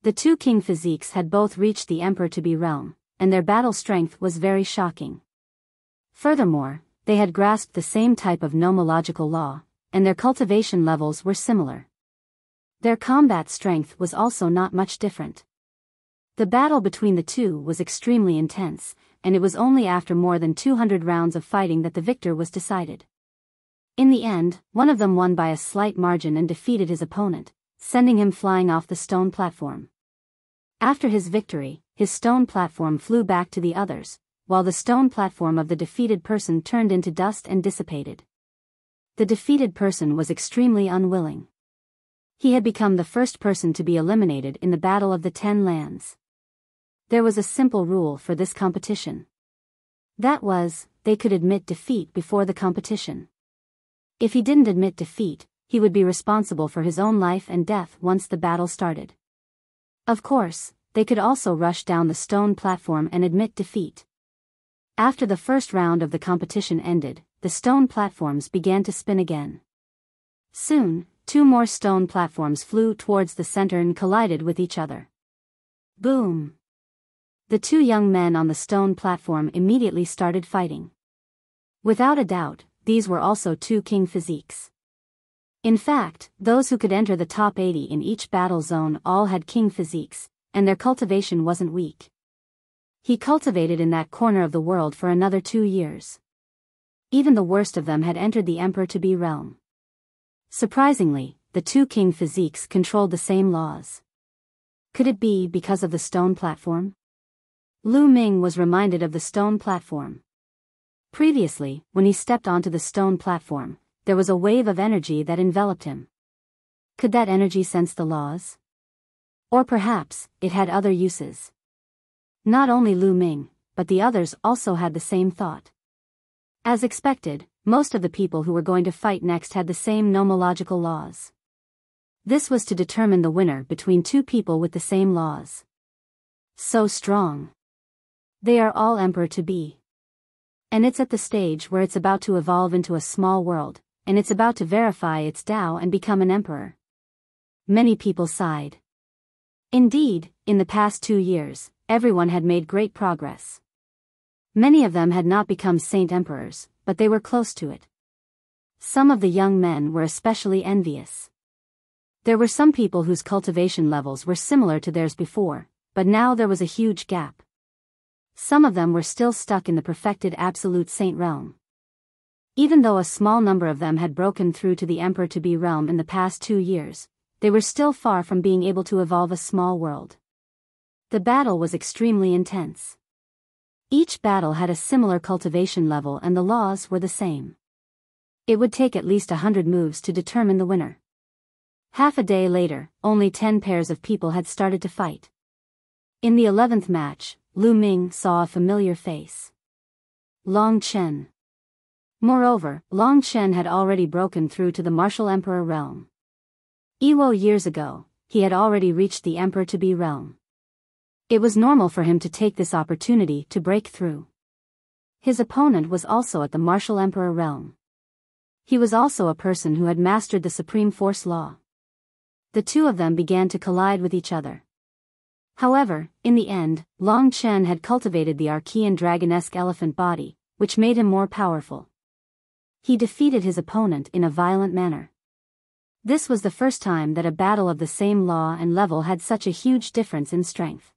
The two king physiques had both reached the emperor-to-be realm, and their battle strength was very shocking. Furthermore, they had grasped the same type of nomological law, and their cultivation levels were similar. Their combat strength was also not much different. The battle between the two was extremely intense, and it was only after more than 200 rounds of fighting that the victor was decided. In the end, one of them won by a slight margin and defeated his opponent, sending him flying off the stone platform. After his victory, his stone platform flew back to the others, while the stone platform of the defeated person turned into dust and dissipated. The defeated person was extremely unwilling. He had become the first person to be eliminated in the Battle of the 10 Lands. There was a simple rule for this competition. That was, they could admit defeat before the competition. If he didn't admit defeat, he would be responsible for his own life and death once the battle started. Of course, they could also rush down the stone platform and admit defeat. After the first round of the competition ended, the stone platforms began to spin again. Soon, 2 more stone platforms flew towards the center and collided with each other. Boom! The 2 young men on the stone platform immediately started fighting. Without a doubt, these were also 2 king physiques. In fact, those who could enter the top 80 in each battle zone all had king physiques, and their cultivation wasn't weak. He cultivated in that corner of the world for another 2 years. Even the worst of them had entered the emperor-to-be realm. Surprisingly, the 2 king physiques controlled the same laws. Could it be because of the stone platform? Ming was reminded of the stone platform. Previously, when he stepped onto the stone platform, there was a wave of energy that enveloped him. Could that energy sense the laws? Or perhaps, it had other uses. Not only Ming, but the others also had the same thought. As expected, most of the people who were going to fight next had the same nomological laws. This was to determine the winner between 2 people with the same laws. So strong. They are all emperor-to-be. And it's at the stage where it's about to evolve into a small world, and it's about to verify its Tao and become an emperor. Many people sighed. Indeed, in the past 2 years, everyone had made great progress. Many of them had not become saint emperors, but they were close to it. Some of the young men were especially envious. There were some people whose cultivation levels were similar to theirs before, but now there was a huge gap. Some of them were still stuck in the perfected absolute saint realm. Even though a small number of them had broken through to the emperor-to-be realm in the past 2 years, they were still far from being able to evolve a small world. The battle was extremely intense. Each battle had a similar cultivation level and the laws were the same. It would take at least 100 moves to determine the winner. Half a day later, only 10 pairs of people had started to fight. In the 11th match, Ming saw a familiar face. Long Chen. Moreover, Long Chen had already broken through to the martial emperor realm. Years ago, he had already reached the emperor-to-be realm. It was normal for him to take this opportunity to break through. His opponent was also at the martial emperor realm. He was also a person who had mastered the supreme force law. The 2 of them began to collide with each other. However, in the end, Long Chen had cultivated the Archean dragonesque elephant body, which made him more powerful. He defeated his opponent in a violent manner. This was the first time that a battle of the same law and level had such a huge difference in strength.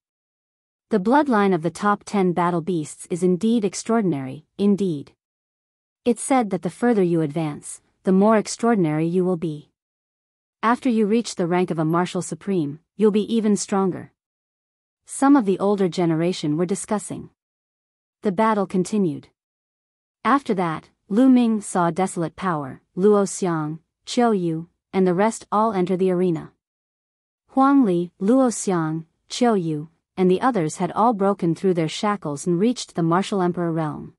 The bloodline of the top 10 battle beasts is indeed extraordinary, indeed. It's said that the further you advance, the more extraordinary you will be. After you reach the rank of a martial supreme, you'll be even stronger. Some of the older generation were discussing. The battle continued. After that, Ming saw desolate power, Luo Xiang, Qiu Yu, and the rest all enter the arena. Huang Li, Luo Xiang, Qiu Yu, and the others had all broken through their shackles and reached the martial emperor realm.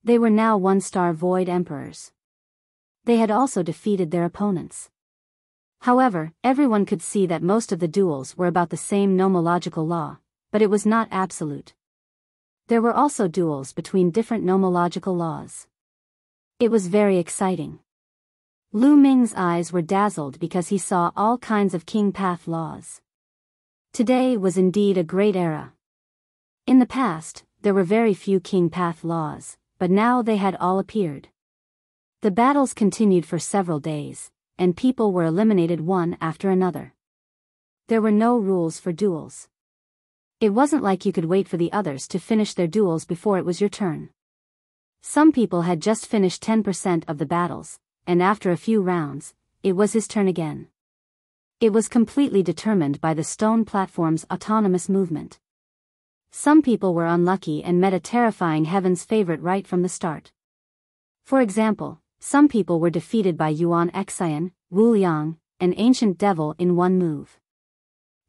They were now 1-star void emperors. They had also defeated their opponents. However, everyone could see that most of the duels were about the same nomological law, but it was not absolute. There were also duels between different nomological laws. It was very exciting. Lu Ming's eyes were dazzled because he saw all kinds of king path laws. Today was indeed a great era. In the past, there were very few king path laws, but now they had all appeared. The battles continued for several days, and people were eliminated one after another. There were no rules for duels. It wasn't like you could wait for the others to finish their duels before it was your turn. Some people had just finished 10% of the battles, and after a few rounds, it was his turn again. It was completely determined by the stone platform's autonomous movement. Some people were unlucky and met a terrifying heaven's favorite right from the start. For example, some people were defeated by Yuan Xian, Wuyang, an ancient devil in one move.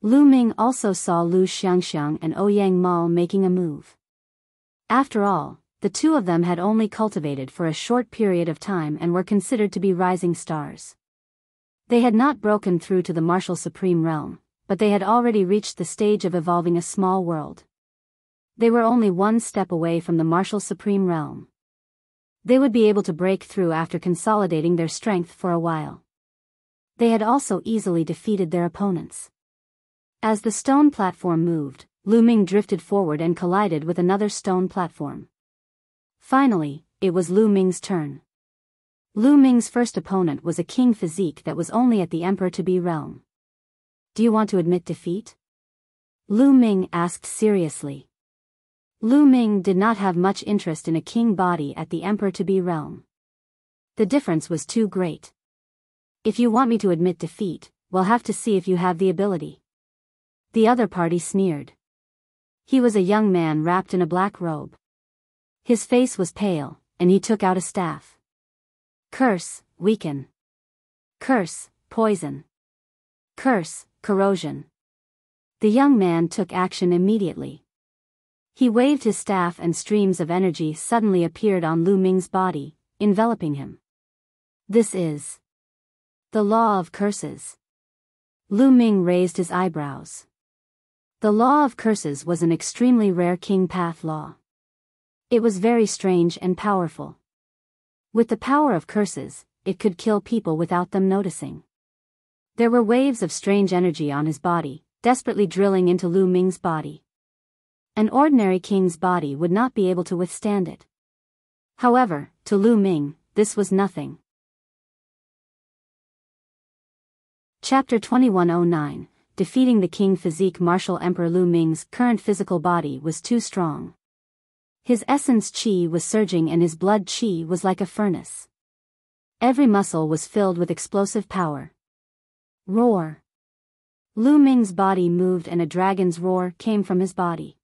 Lu Ming also saw Lu Xiangxiang and Ouyang Mao making a move. After all, the two of them had only cultivated for a short period of time and were considered to be rising stars. They had not broken through to the martial supreme realm, but they had already reached the stage of evolving a small world. They were only one step away from the martial supreme realm. They would be able to break through after consolidating their strength for a while. They had also easily defeated their opponents. As the stone platform moved, Lu Ming drifted forward and collided with another stone platform. Finally, it was Lu Ming's turn. Lu Ming's first opponent was a king physique that was only at the emperor-to-be realm. "Do you want to admit defeat?" Lu Ming asked seriously. Lu Ming did not have much interest in a king body at the emperor-to-be realm. The difference was too great. "If you want me to admit defeat, we'll have to see if you have the ability." The other party sneered. He was a young man wrapped in a black robe. His face was pale, and he took out a staff. "Curse, weaken. Curse, poison. Curse, corrosion." The young man took action immediately. He waved his staff and streams of energy suddenly appeared on Lu Ming's body, enveloping him. "This is the law of curses." Lu Ming raised his eyebrows. The law of curses was an extremely rare king path law. It was very strange and powerful. With the power of curses, it could kill people without them noticing. There were waves of strange energy on his body, desperately drilling into Lu Ming's body. An ordinary king's body would not be able to withstand it. However, to Lu Ming, this was nothing. Chapter 2109, Defeating the King Physique. Martial Emperor Lu Ming's current physical body was too strong. His essence qi was surging and his blood qi was like a furnace. Every muscle was filled with explosive power. Roar. Lu Ming's body moved and a dragon's roar came from his body.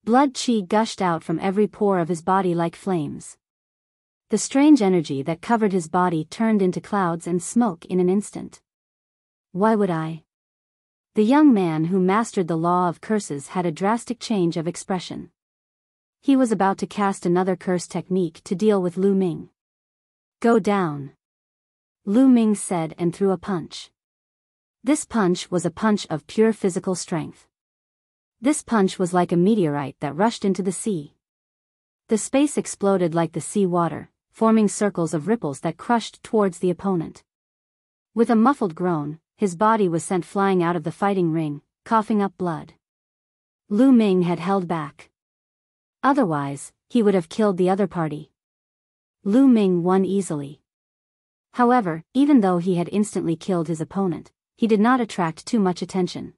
Blood qi gushed out from every pore of his body like flames. The strange energy that covered his body turned into clouds and smoke in an instant. "Why would I?" The young man who mastered the law of curses had a drastic change of expression. He was about to cast another curse technique to deal with Lu Ming. "Go down," Lu Ming said and threw a punch. This punch was a punch of pure physical strength. This punch was like a meteorite that rushed into the sea. The space exploded like the sea water, forming circles of ripples that crushed towards the opponent. With a muffled groan, his body was sent flying out of the fighting ring, coughing up blood. Lu Ming had held back. Otherwise, he would have killed the other party. Lu Ming won easily. However, even though he had instantly killed his opponent, he did not attract too much attention.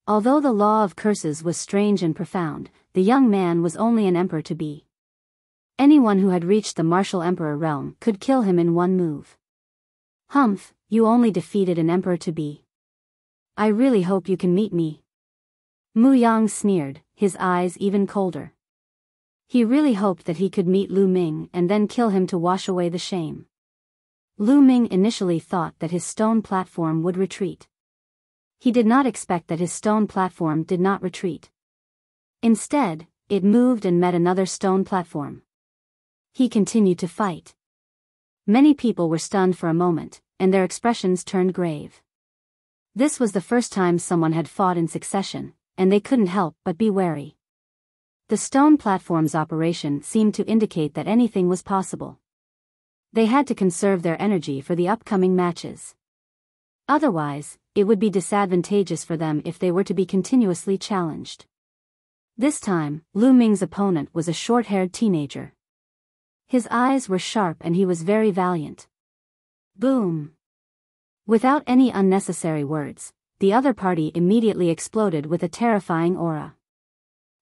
Although the law of curses was strange and profound, the young man was only an emperor-to-be. Anyone who had reached the martial emperor realm could kill him in one move. "Humph, you only defeated an emperor-to-be. I really hope you can meet me." Muyang sneered, his eyes even colder. He really hoped that he could meet Lu Ming and then kill him to wash away the shame. Lu Ming initially thought that his stone platform would retreat. He did not expect that his stone platform did not retreat. Instead, it moved and met another stone platform. He continued to fight. Many people were stunned for a moment, and their expressions turned grave. This was the first time someone had fought in succession, and they couldn't help but be wary. The stone platform's operation seemed to indicate that anything was possible. They had to conserve their energy for the upcoming matches. Otherwise, it would be disadvantageous for them if they were to be continuously challenged. This time, Lu Ming's opponent was a short-haired teenager. His eyes were sharp and he was very valiant. Boom! Without any unnecessary words, the other party immediately exploded with a terrifying aura.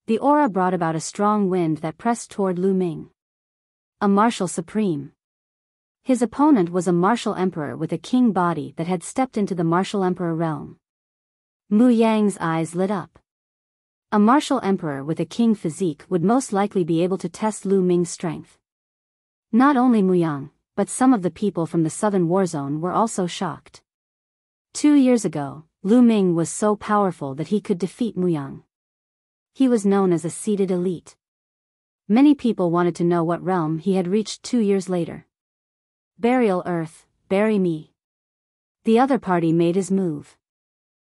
The aura brought about a strong wind that pressed toward Lu Ming. A martial supreme. His opponent was a martial emperor with a king body that had stepped into the martial emperor realm. Muyang's eyes lit up. A martial emperor with a king physique would most likely be able to test Lu Ming's strength. Not only Muyang, but some of the people from the southern war zone were also shocked. 2 years ago, Lu Ming was so powerful that he could defeat Muyang. He was known as a seated elite. Many people wanted to know what realm he had reached 2 years later. Burial earth, bury me. The other party made his move.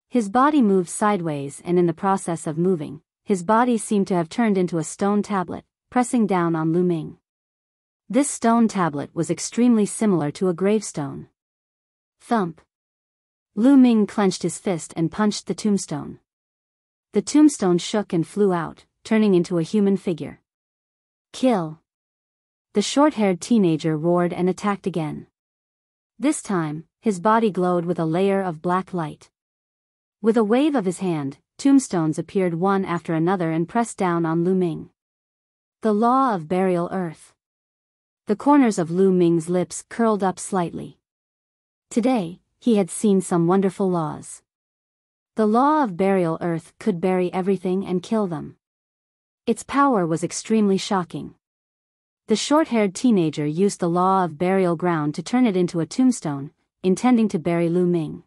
His body moved sideways, and in the process of moving, his body seemed to have turned into a stone tablet, pressing down on Lu Ming. This stone tablet was extremely similar to a gravestone. Thump. Lu Ming clenched his fist and punched the tombstone. The tombstone shook and flew out, turning into a human figure. Kill. The short-haired teenager roared and attacked again. This time, his body glowed with a layer of black light. With a wave of his hand, tombstones appeared one after another and pressed down on Lu Ming. The law of burial earth. The corners of Lu Ming's lips curled up slightly. Today, he had seen some wonderful laws. The law of burial earth could bury everything and kill them. Its power was extremely shocking. The short-haired teenager used the law of burial ground to turn it into a tombstone, intending to bury Lu Ming.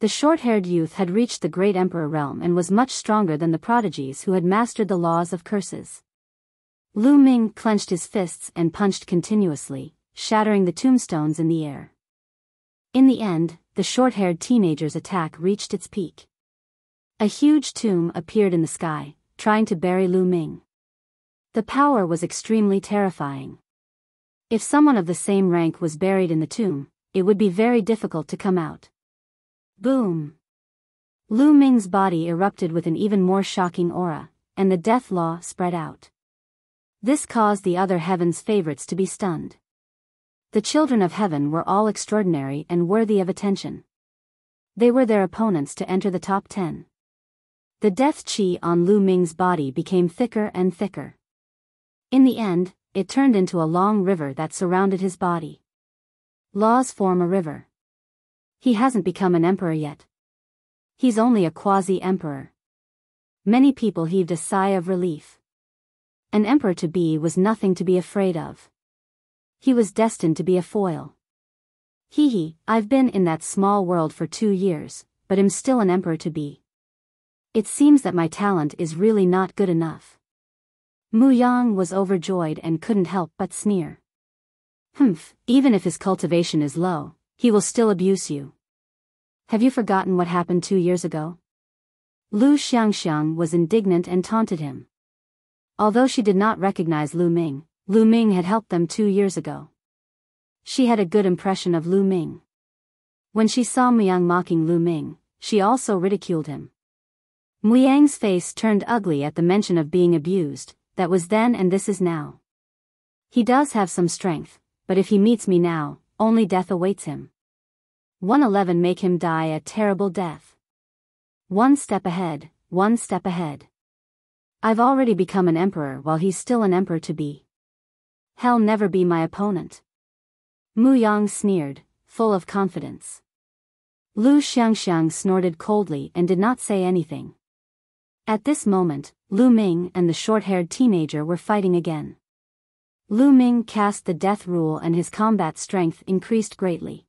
The short-haired youth had reached the great emperor realm and was much stronger than the prodigies who had mastered the laws of curses. Lu Ming clenched his fists and punched continuously, shattering the tombstones in the air. In the end, the short-haired teenager's attack reached its peak. A huge tomb appeared in the sky, trying to bury Lu Ming. The power was extremely terrifying. If someone of the same rank was buried in the tomb, it would be very difficult to come out. Boom! Lu Ming's body erupted with an even more shocking aura, and the death law spread out. This caused the other heaven's favorites to be stunned. The children of heaven were all extraordinary and worthy of attention. They were their opponents to enter the top 10. The death chi on Lu Ming's body became thicker and thicker. In the end, it turned into a long river that surrounded his body. Laws form a river. He hasn't become an emperor yet. He's only a quasi-emperor. Many people heaved a sigh of relief. An emperor-to-be was nothing to be afraid of. He was destined to be a foil. Hee, I've been in that small world for 2 years, but am still an emperor-to-be. It seems that my talent is really not good enough. Muyang was overjoyed and couldn't help but sneer. Even if his cultivation is low, he will still abuse you. Have you forgotten what happened 2 years ago? Lu Xiangxiang was indignant and taunted him. Although she did not recognize Lu Ming had helped them 2 years ago. She had a good impression of Lu Ming. When she saw Muyang mocking Lu Ming, she also ridiculed him. Muyang's face turned ugly at the mention of being abused. That was then and this is now. He does have some strength, but if he meets me now, only death awaits him. 111 make him die a terrible death. One step ahead, one step ahead. I've already become an emperor while he's still an emperor-to-be. He'll never be my opponent. Muyang sneered, full of confidence. Lu Xiangxiang snorted coldly and did not say anything. At this moment, Lu Ming and the short-haired teenager were fighting again. Lu Ming cast the death rule and his combat strength increased greatly.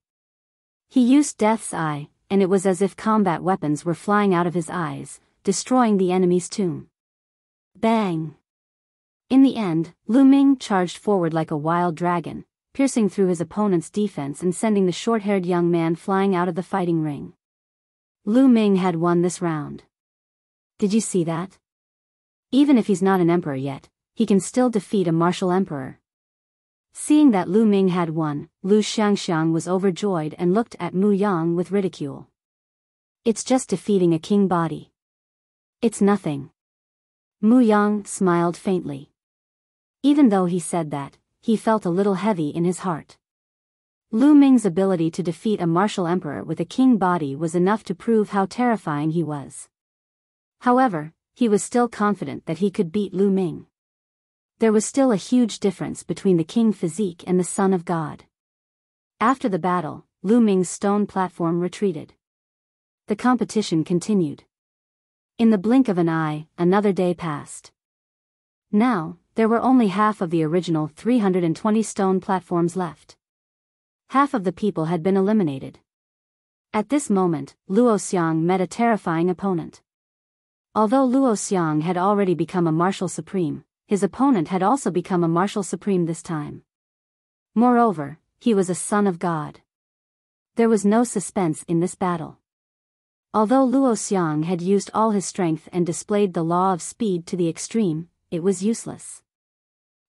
He used Death's Eye, and it was as if combat weapons were flying out of his eyes, destroying the enemy's tomb. Bang! In the end, Lu Ming charged forward like a wild dragon, piercing through his opponent's defense and sending the short-haired young man flying out of the fighting ring. Lu Ming had won this round. Did you see that? Even if he's not an emperor yet, he can still defeat a martial emperor. Seeing that Lu Ming had won, Lu Xiangxiang was overjoyed and looked at Muyang with ridicule. It's just defeating a king body. It's nothing. Muyang smiled faintly. Even though he said that, he felt a little heavy in his heart. Lu Ming's ability to defeat a martial emperor with a king body was enough to prove how terrifying he was. However, he was still confident that he could beat Lu Ming. There was still a huge difference between the king physique and the son of God. After the battle, Lu Ming's stone platform retreated. The competition continued. In the blink of an eye, another day passed. Now, there were only half of the original 320 stone platforms left. Half of the people had been eliminated. At this moment, Luo Xiang met a terrifying opponent. Although Luo Xiang had already become a martial supreme, his opponent had also become a martial supreme this time. Moreover, he was a son of God. There was no suspense in this battle. Although Luo Xiang had used all his strength and displayed the law of speed to the extreme, it was useless.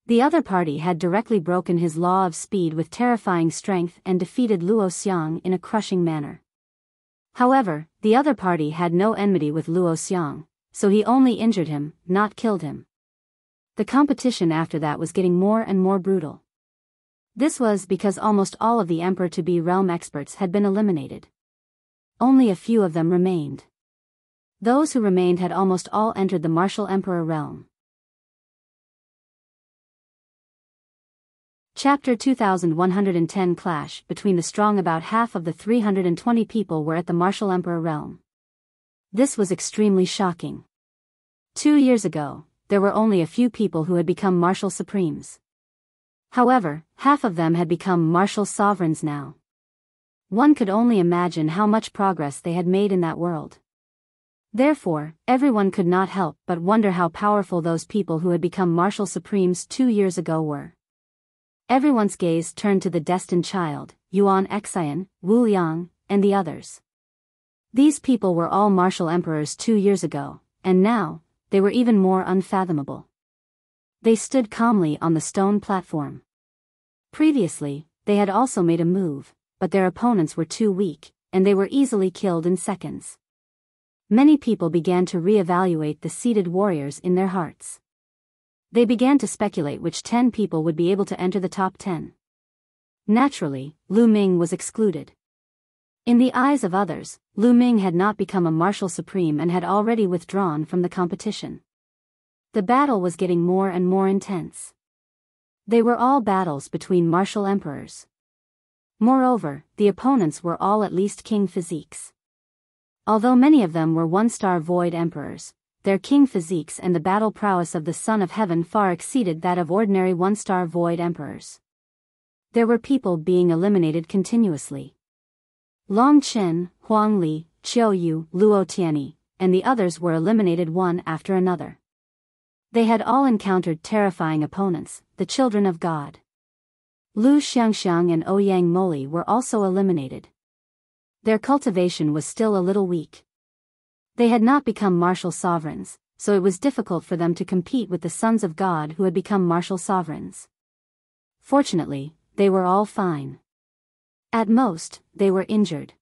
The other party had directly broken his law of speed with terrifying strength and defeated Luo Xiang in a crushing manner. However, the other party had no enmity with Luo Xiang, so he only injured him, not killed him. The competition after that was getting more and more brutal. This was because almost all of the Emperor-to-be realm experts had been eliminated. Only a few of them remained. Those who remained had almost all entered the martial emperor realm. Chapter 2110 Clash between the strong. About half of the 320 people were at the martial emperor realm. This was extremely shocking. 2 years ago, there were only a few people who had become martial supremes. However, half of them had become martial sovereigns now. One could only imagine how much progress they had made in that world. Therefore, everyone could not help but wonder how powerful those people who had become martial supremes 2 years ago were. Everyone's gaze turned to the destined child, Yuan Xian, Wu Liang, and the others. These people were all martial emperors 2 years ago, and now, they were even more unfathomable. They stood calmly on the stone platform. Previously, they had also made a move, but their opponents were too weak, and they were easily killed in seconds. Many people began to re-evaluate the seated warriors in their hearts. They began to speculate which 10 people would be able to enter the top 10. Naturally, Lu Ming was excluded. In the eyes of others, Lu Ming had not become a martial supreme and had already withdrawn from the competition. The battle was getting more and more intense. They were all battles between martial emperors. Moreover, the opponents were all at least king physiques. Although many of them were one-star void emperors, their king physiques and the battle prowess of the Son of Heaven far exceeded that of ordinary one-star void emperors. There were people being eliminated continuously. Long Chen, Huang Li, Qiu Yu, Luo Tianyi, and the others were eliminated one after another. They had all encountered terrifying opponents, the children of God. Lu Xiangxiang and Ouyang Moli were also eliminated. Their cultivation was still a little weak. They had not become martial sovereigns, so it was difficult for them to compete with the sons of God who had become martial sovereigns. Fortunately, they were all fine. At most, they were injured.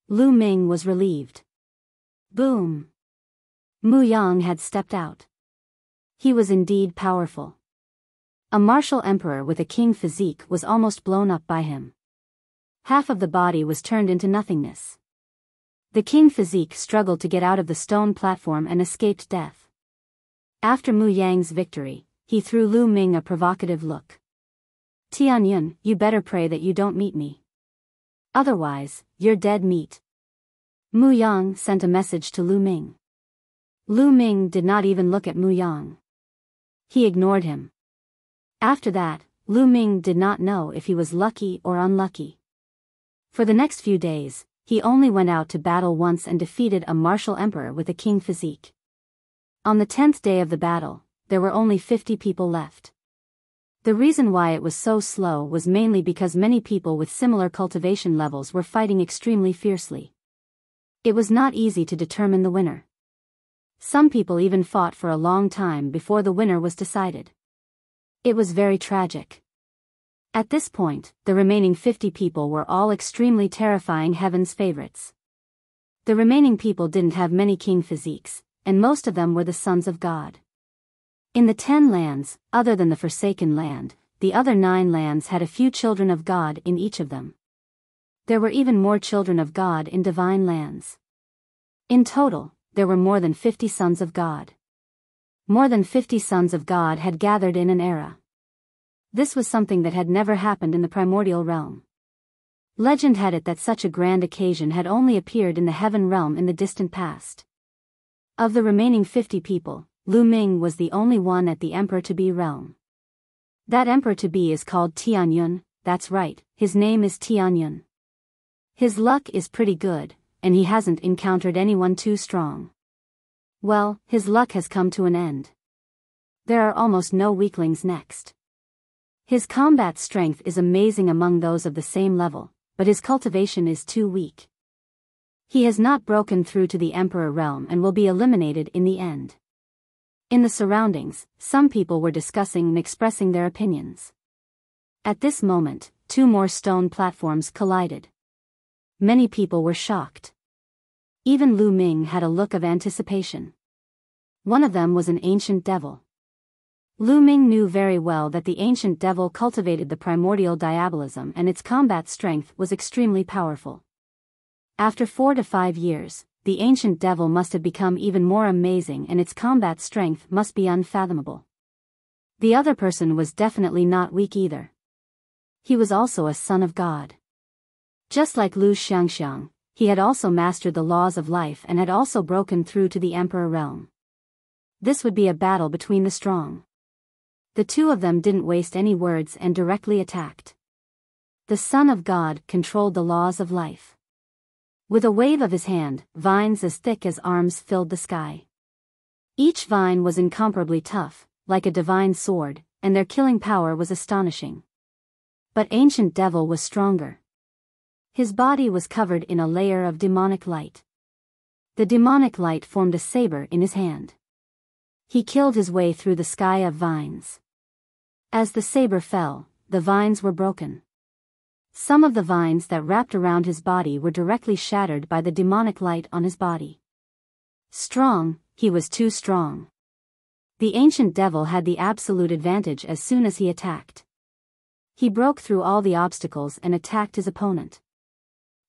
Lu Ming was relieved. Boom! Muyang had stepped out. He was indeed powerful. A martial emperor with a king physique was almost blown up by him. Half of the body was turned into nothingness. The king physique struggled to get out of the stone platform and escaped death. After Muyang's victory, he threw Lu Ming a provocative look. Tianyun, you better pray that you don't meet me. Otherwise, you're dead meat. Muyang sent a message to Lu Ming. Lu Ming did not even look at Muyang. He ignored him. After that, Lu Ming did not know if he was lucky or unlucky. For the next few days, he only went out to battle once and defeated a martial emperor with a king physique. On the 10th day of the battle, there were only 50 people left. The reason why it was so slow was mainly because many people with similar cultivation levels were fighting extremely fiercely. It was not easy to determine the winner. Some people even fought for a long time before the winner was decided. It was very tragic. At this point, the remaining 50 people were all extremely terrifying heaven's favorites. The remaining people didn't have many king physiques, and most of them were the sons of God. In the 10 lands, other than the Forsaken Land, the other 9 lands had a few children of God in each of them. There were even more children of God in divine lands. In total, there were more than 50 sons of God. More than 50 sons of God had gathered in an era. This was something that had never happened in the primordial realm. Legend had it that such a grand occasion had only appeared in the heaven realm in the distant past. Of the remaining 50 people, Ming was the only one at the emperor-to-be realm. That emperor-to-be is called Tianming, that's right, his name is Tianming. His luck is pretty good, and he hasn't encountered anyone too strong. Well, his luck has come to an end. There are almost no weaklings next. His combat strength is amazing among those of the same level, but his cultivation is too weak. He has not broken through to the emperor realm and will be eliminated in the end. In the surroundings, some people were discussing and expressing their opinions. At this moment, 2 more stone platforms collided. Many people were shocked. Even Ming had a look of anticipation. One of them was an ancient devil. Ming knew very well that the ancient devil cultivated the primordial diabolism and its combat strength was extremely powerful. After 4 to 5 years, the ancient devil must have become even more amazing and its combat strength must be unfathomable. The other person was definitely not weak either. He was also a son of God. Just like Lu Xiangxiang, he had also mastered the laws of life and had also broken through to the emperor realm. This would be a battle between the strong. The 2 of them didn't waste any words and directly attacked. The Son of God controlled the laws of life. With a wave of his hand, vines as thick as arms filled the sky. Each vine was incomparably tough, like a divine sword, and their killing power was astonishing. But Ancient Devil was stronger. His body was covered in a layer of demonic light. The demonic light formed a saber in his hand. He killed his way through the sky of vines. As the saber fell, the vines were broken. Some of the vines that wrapped around his body were directly shattered by the demonic light on his body. Strong, he was too strong. The ancient devil had the absolute advantage as soon as he attacked. He broke through all the obstacles and attacked his opponent.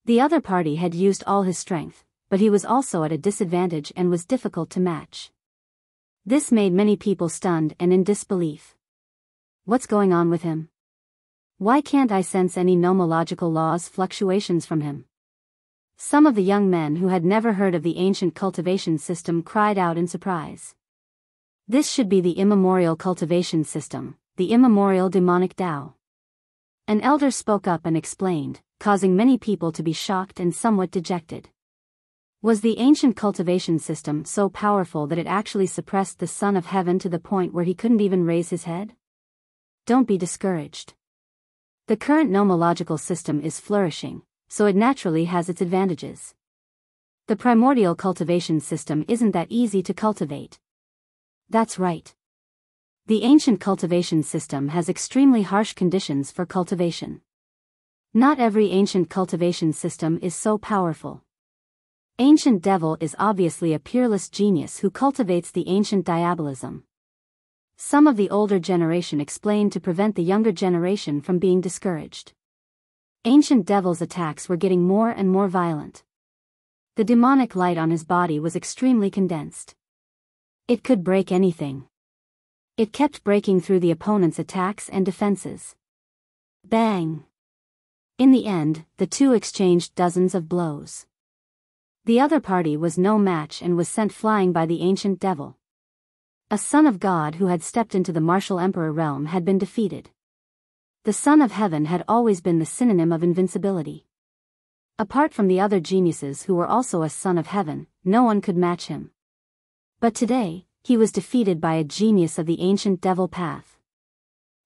The other party had used all his strength, but he was also at a disadvantage and was difficult to match. This made many people stunned and in disbelief. What's going on with him? Why can't I sense any nomological laws fluctuations from him? Some of the young men who had never heard of the ancient cultivation system cried out in surprise. This should be the immemorial cultivation system, the immemorial demonic Tao. An elder spoke up and explained, causing many people to be shocked and somewhat dejected. Was the ancient cultivation system so powerful that it actually suppressed the Son of Heaven to the point where he couldn't even raise his head? Don't be discouraged. The current nomological system is flourishing, so it naturally has its advantages. The primordial cultivation system isn't that easy to cultivate. That's right. The ancient cultivation system has extremely harsh conditions for cultivation. Not every ancient cultivation system is so powerful. Ancient Devil is obviously a peerless genius who cultivates the ancient diabolism. Some of the older generation explained to prevent the younger generation from being discouraged. Ancient Devil's attacks were getting more and more violent. The demonic light on his body was extremely condensed. It could break anything. It kept breaking through the opponent's attacks and defenses. Bang! In the end, the 2 exchanged dozens of blows. The other party was no match and was sent flying by the ancient devil. A son of God who had stepped into the martial emperor realm had been defeated. The Son of Heaven had always been the synonym of invincibility. Apart from the other geniuses who were also a son of heaven, no one could match him. But today, he was defeated by a genius of the ancient devil path.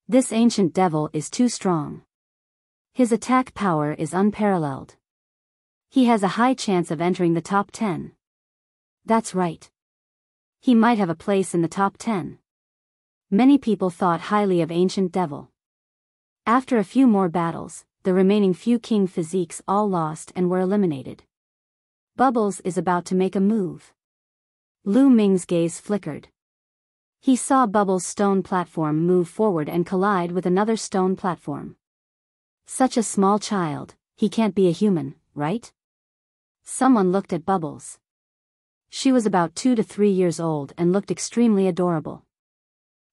This ancient devil is too strong. His attack power is unparalleled. He has a high chance of entering the top 10. That's right. He might have a place in the top 10. Many people thought highly of ancient devil. After a few more battles, the remaining few king physiques all lost and were eliminated. Bubbles is about to make a move. Lu Ming's gaze flickered. He saw Bubbles' stone platform move forward and collide with another stone platform. Such a small child, he can't be a human, right? Someone looked at Bubbles. She was about 2 to 3 years old and looked extremely adorable.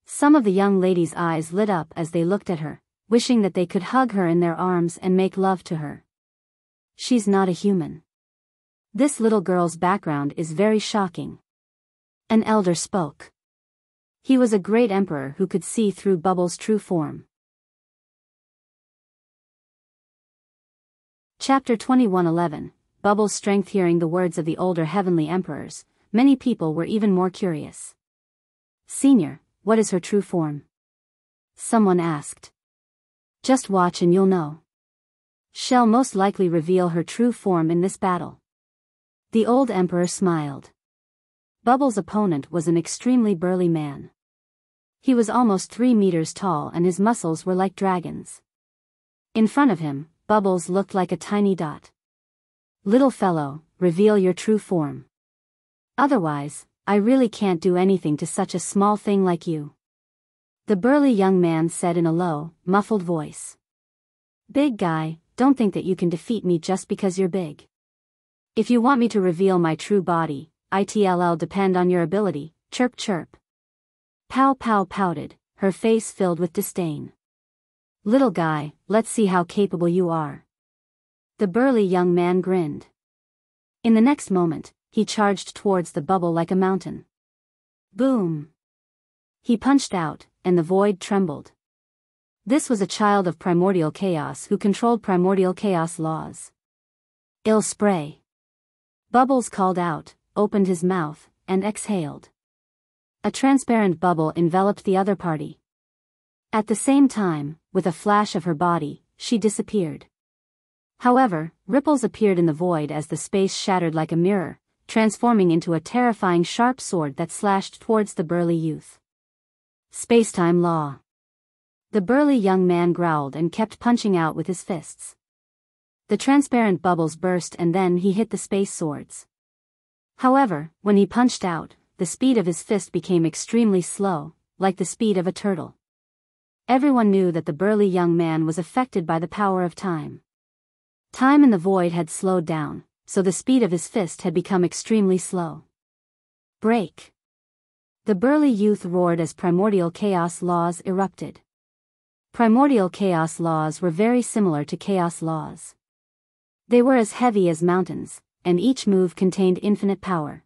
Some of the young ladies' eyes lit up as they looked at her, wishing that they could hug her in their arms and make love to her. She's not a human. This little girl's background is very shocking. An elder spoke. He was a great emperor who could see through Bubbles' true form. Chapter 21:11. Bubbles' strength. Hearing the words of the older heavenly emperors, many people were even more curious. Senior, what is her true form? Someone asked. Just watch and you'll know. She'll most likely reveal her true form in this battle. The old emperor smiled. Bubbles' opponent was an extremely burly man. He was almost 3 meters tall and his muscles were like dragons. In front of him, Bubbles looked like a tiny dot. Little fellow, reveal your true form. Otherwise, I really can't do anything to such a small thing like you. The burly young man said in a low, muffled voice. Big guy, don't think that you can defeat me just because you're big. If you want me to reveal my true body, it'll depend on your ability, chirp chirp. Pow Pow pouted, her face filled with disdain. Little guy, let's see how capable you are. The burly young man grinned. In the next moment, he charged towards the bubble like a mountain. Boom! He punched out, and the void trembled. This was a child of primordial chaos who controlled primordial chaos laws. Ill spray. Bubbles called out, opened his mouth, and exhaled. A transparent bubble enveloped the other party. At the same time, with a flash of her body, she disappeared. However, ripples appeared in the void as the space shattered like a mirror, transforming into a terrifying sharp sword that slashed towards the burly youth. Spacetime law. The burly young man growled and kept punching out with his fists. The transparent bubbles burst and then he hit the space swords. However, when he punched out, the speed of his fist became extremely slow, like the speed of a turtle. Everyone knew that the burly young man was affected by the power of time. Time in the void had slowed down, so the speed of his fist had become extremely slow. Break! The burly youth roared as primordial chaos laws erupted. Primordial chaos laws were very similar to chaos laws. They were as heavy as mountains, and each move contained infinite power.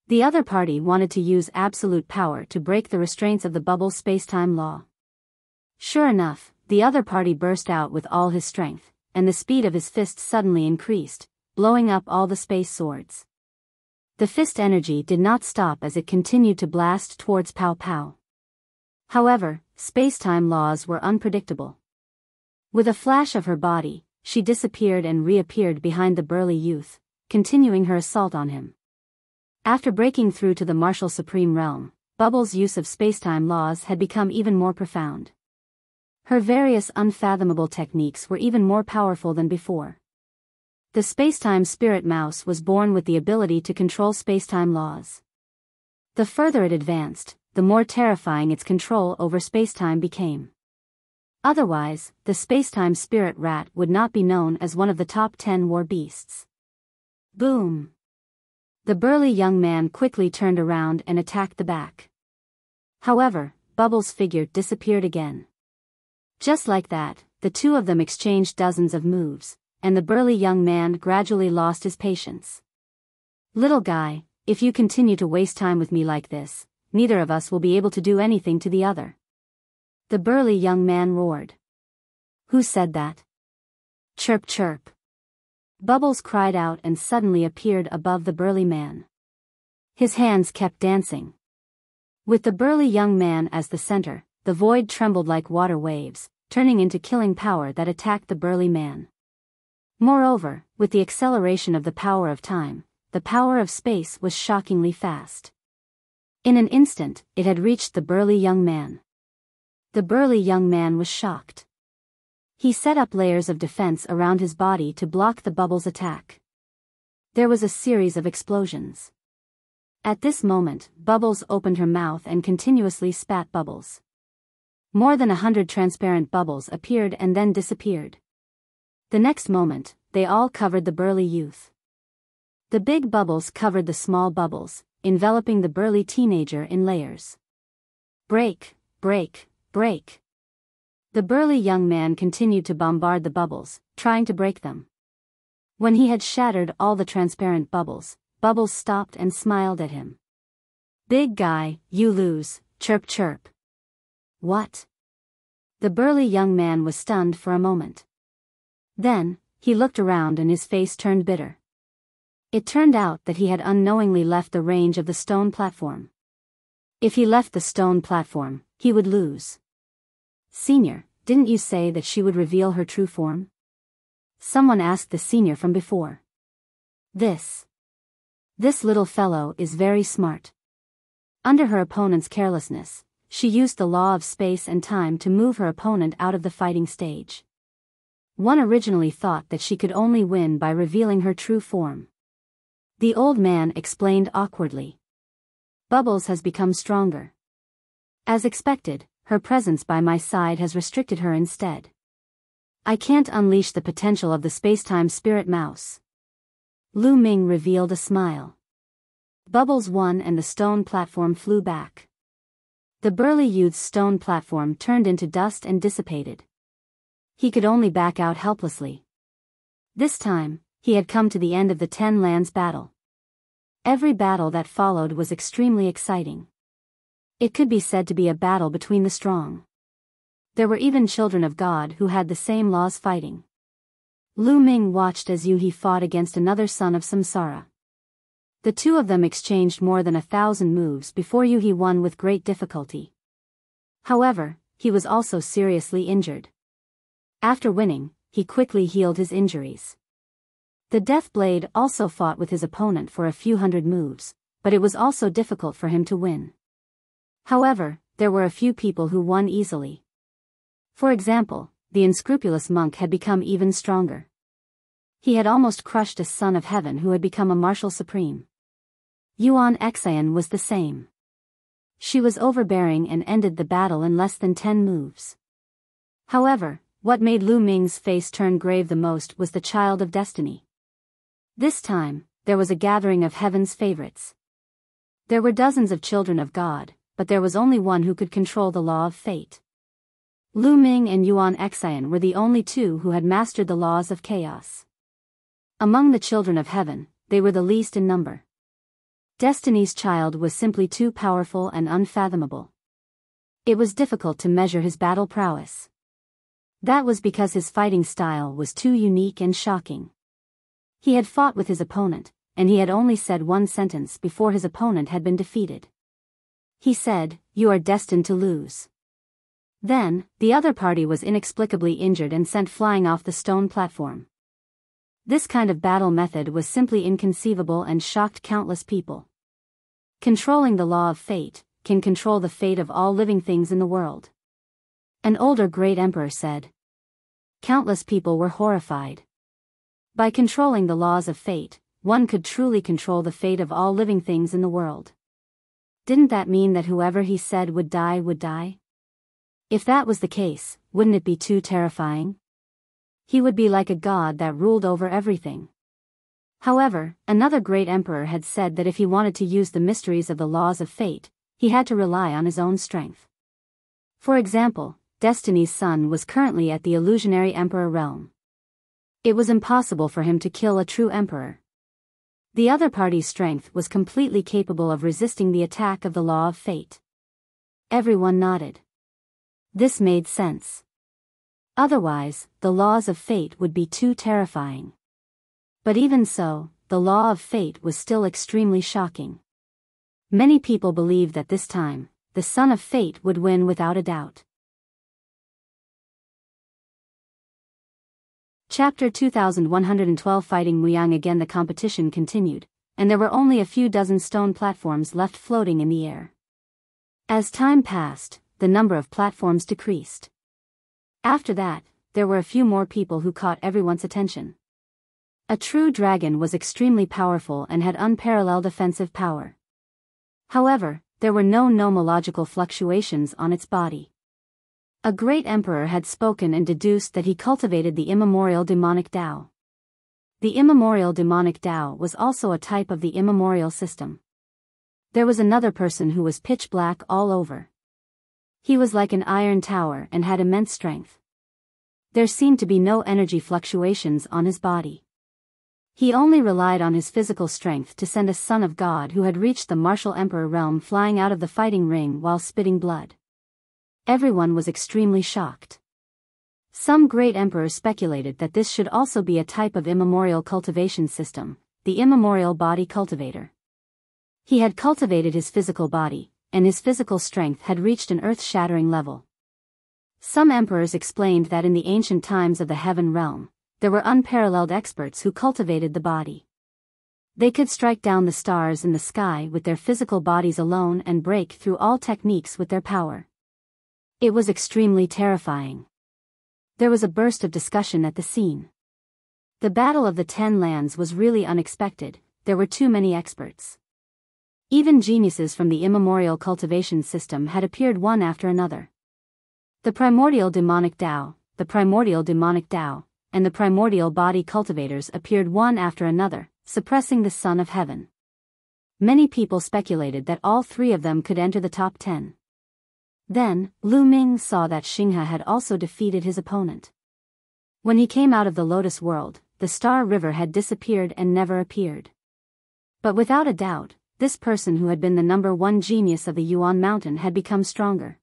The other party wanted to use absolute power to break the restraints of the bubble spacetime law. Sure enough, the other party burst out with all his strength, and the speed of his fist suddenly increased, blowing up all the space swords. The fist energy did not stop as it continued to blast towards Pow Pow. However, spacetime laws were unpredictable. With a flash of her body, she disappeared and reappeared behind the burly youth, continuing her assault on him. After breaking through to the martial supreme realm, Bubbles' use of spacetime laws had become even more profound. Her various unfathomable techniques were even more powerful than before. The spacetime spirit mouse was born with the ability to control spacetime laws. The further it advanced, the more terrifying its control over spacetime became. Otherwise, the spacetime spirit rat would not be known as one of the top 10 war beasts. Boom! The burly young man quickly turned around and attacked the back. However, Bubbles' figure disappeared again. Just like that, the two of them exchanged dozens of moves, and the burly young man gradually lost his patience. Little guy, if you continue to waste time with me like this, neither of us will be able to do anything to the other. The burly young man roared. Who said that? Chirp chirp. Bubbles cried out and suddenly appeared above the burly man. His hands kept dancing. With the burly young man as the center, the void trembled like water waves, turning into killing power that attacked the burly man. Moreover, with the acceleration of the power of time, the power of space was shockingly fast. In an instant, it had reached the burly young man. The burly young man was shocked. He set up layers of defense around his body to block the bubble's attack. There was a series of explosions. At this moment, Bubbles opened her mouth and continuously spat bubbles. More than 100 transparent bubbles appeared and then disappeared. The next moment, they all covered the burly youth. The big bubbles covered the small bubbles, enveloping the burly teenager in layers. Break, break, break. The burly young man continued to bombard the bubbles, trying to break them. When he had shattered all the transparent bubbles, Bubbles stopped and smiled at him. Big guy, you lose, chirp chirp. What? The burly young man was stunned for a moment. Then, he looked around and his face turned bitter. It turned out that he had unknowingly left the range of the stone platform. If he left the stone platform, he would lose. Senior, didn't you say that she would reveal her true form? Someone asked the senior from before. This little fellow is very smart. Under her opponent's carelessness, she used the law of space and time to move her opponent out of the fighting stage. One originally thought that she could only win by revealing her true form. The old man explained awkwardly. Bubbles has become stronger. As expected, her presence by my side has restricted her instead. I can't unleash the potential of the space-time spirit mouse. Ming revealed a smile. Bubbles won and the stone platform flew back. The burly youth's stone platform turned into dust and dissipated. He could only back out helplessly. This time, he had come to the end of the 10 lands battle. Every battle that followed was extremely exciting. It could be said to be a battle between the strong. There were even children of God who had the same laws fighting. Ming watched as Yuhi fought against another son of Samsara. The two of them exchanged more than 1,000 moves before Yuhi won with great difficulty. However, he was also seriously injured. After winning, he quickly healed his injuries. The Death Blade also fought with his opponent for a few hundred moves, but it was also difficult for him to win. However, there were a few people who won easily. For example, the unscrupulous monk had become even stronger. He had almost crushed a son of heaven who had become a martial supreme. Yuan Xian was the same. She was overbearing and ended the battle in less than 10 moves. However, what made Ming's face turn grave the most was the child of destiny. This time, there was a gathering of heaven's favorites. There were dozens of children of God, but there was only one who could control the law of fate. Ming and Yuan Xian were the only two who had mastered the laws of chaos. Among the children of heaven, they were the least in number. Destiny's child was simply too powerful and unfathomable. It was difficult to measure his battle prowess. That was because his fighting style was too unique and shocking. He had fought with his opponent, and he had only said one sentence before his opponent had been defeated. He said, "You are destined to lose." Then, the other party was inexplicably injured and sent flying off the stone platform. This kind of battle method was simply inconceivable and shocked countless people. Controlling the law of fate can control the fate of all living things in the world. An older great emperor said. Countless people were horrified. By controlling the laws of fate, one could truly control the fate of all living things in the world. Didn't that mean that whoever he said would die would die? If that was the case, wouldn't it be too terrifying? He would be like a god that ruled over everything. However, another great emperor had said that if he wanted to use the mysteries of the laws of fate, he had to rely on his own strength. For example, Destiny's son was currently at the illusionary emperor realm. It was impossible for him to kill a true emperor. The other party's strength was completely capable of resisting the attack of the law of fate. Everyone nodded. This made sense. Otherwise, the laws of fate would be too terrifying. But even so, the law of fate was still extremely shocking. Many people believed that this time, the son of fate would win without a doubt. Chapter 2112 Fighting Muyang again. The competition continued, and there were only a few dozen stone platforms left floating in the air. As time passed, the number of platforms decreased. After that, there were a few more people who caught everyone's attention. A true dragon was extremely powerful and had unparalleled offensive power. However, there were no nomological fluctuations on its body. A great emperor had spoken and deduced that he cultivated the immemorial demonic Tao. The immemorial demonic Tao was also a type of the immemorial system. There was another person who was pitch black all over. He was like an iron tower and had immense strength. There seemed to be no energy fluctuations on his body. He only relied on his physical strength to send a son of God who had reached the martial emperor realm flying out of the fighting ring while spitting blood. Everyone was extremely shocked. Some great emperors speculated that this should also be a type of immemorial cultivation system, the immemorial body cultivator. He had cultivated his physical body, and his physical strength had reached an earth-shattering level. Some emperors explained that in the ancient times of the heaven realm, there were unparalleled experts who cultivated the body. They could strike down the stars in the sky with their physical bodies alone and break through all techniques with their power. It was extremely terrifying. There was a burst of discussion at the scene. The Battle of the 10 Lands was really unexpected, there were too many experts. Even geniuses from the immemorial cultivation system had appeared one after another. The primordial demonic Tao, the primordial demonic Tao, and the primordial body cultivators appeared one after another, suppressing the Son of Heaven. Many people speculated that all three of them could enter the top 10. Then, Ming saw that Xinghe had also defeated his opponent. When he came out of the Lotus World, the Star River had disappeared and never appeared. But without a doubt, this person who had been the number one genius of the Yuan mountain had become stronger.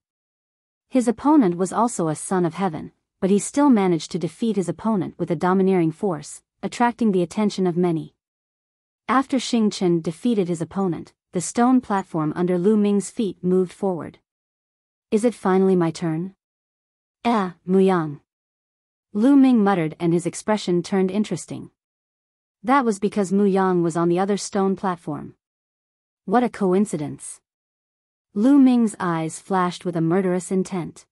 His opponent was also a son of heaven, but he still managed to defeat his opponent with a domineering force, attracting the attention of many. After Xing Chen defeated his opponent, the stone platform under Ming's feet moved forward. Is it finally my turn? Muyang. Ming muttered and his expression turned interesting. That was because Muyang was on the other stone platform. What a coincidence. Ming's eyes flashed with a murderous intent.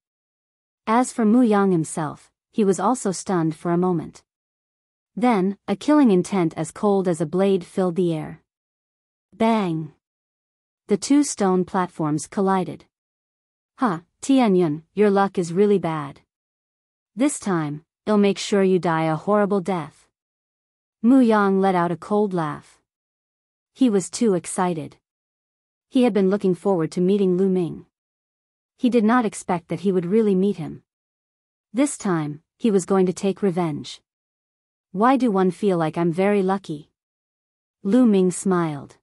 As for Muyang himself, he was also stunned for a moment. Then, a killing intent as cold as a blade filled the air. Bang! The two stone platforms collided. Tianming, your luck is really bad. This time, it'll make sure you die a horrible death. Muyang let out a cold laugh. He was too excited. He had been looking forward to meeting Ming. He did not expect that he would really meet him. This time, he was going to take revenge. Why do one feel like I'm very lucky? Ming smiled.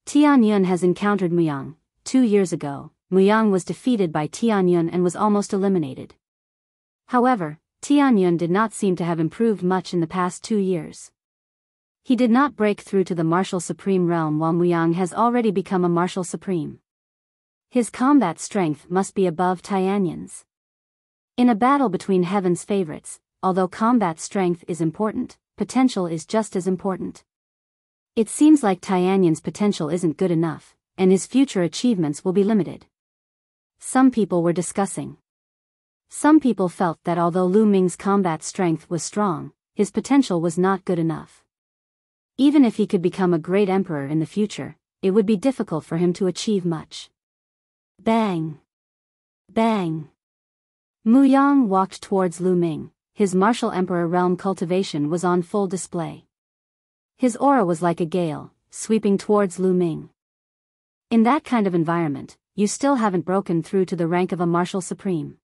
Tianming has encountered Muyang. 2 years ago, Muyang was defeated by Tianming and was almost eliminated. However, Tianming did not seem to have improved much in the past 2 years. He did not break through to the martial supreme realm while Muyang has already become a martial supreme. His combat strength must be above Tianming's. In a battle between heaven's favorites, although combat strength is important, potential is just as important. It seems like Tianming's potential isn't good enough, and his future achievements will be limited. Some people were discussing. Some people felt that although Ming's combat strength was strong, his potential was not good enough. Even if he could become a great emperor in the future, it would be difficult for him to achieve much. Bang! Bang! Muyang walked towards Ming. His martial emperor realm cultivation was on full display. His aura was like a gale, sweeping towards Ming. In that kind of environment, you still haven't broken through to the rank of a martial supreme.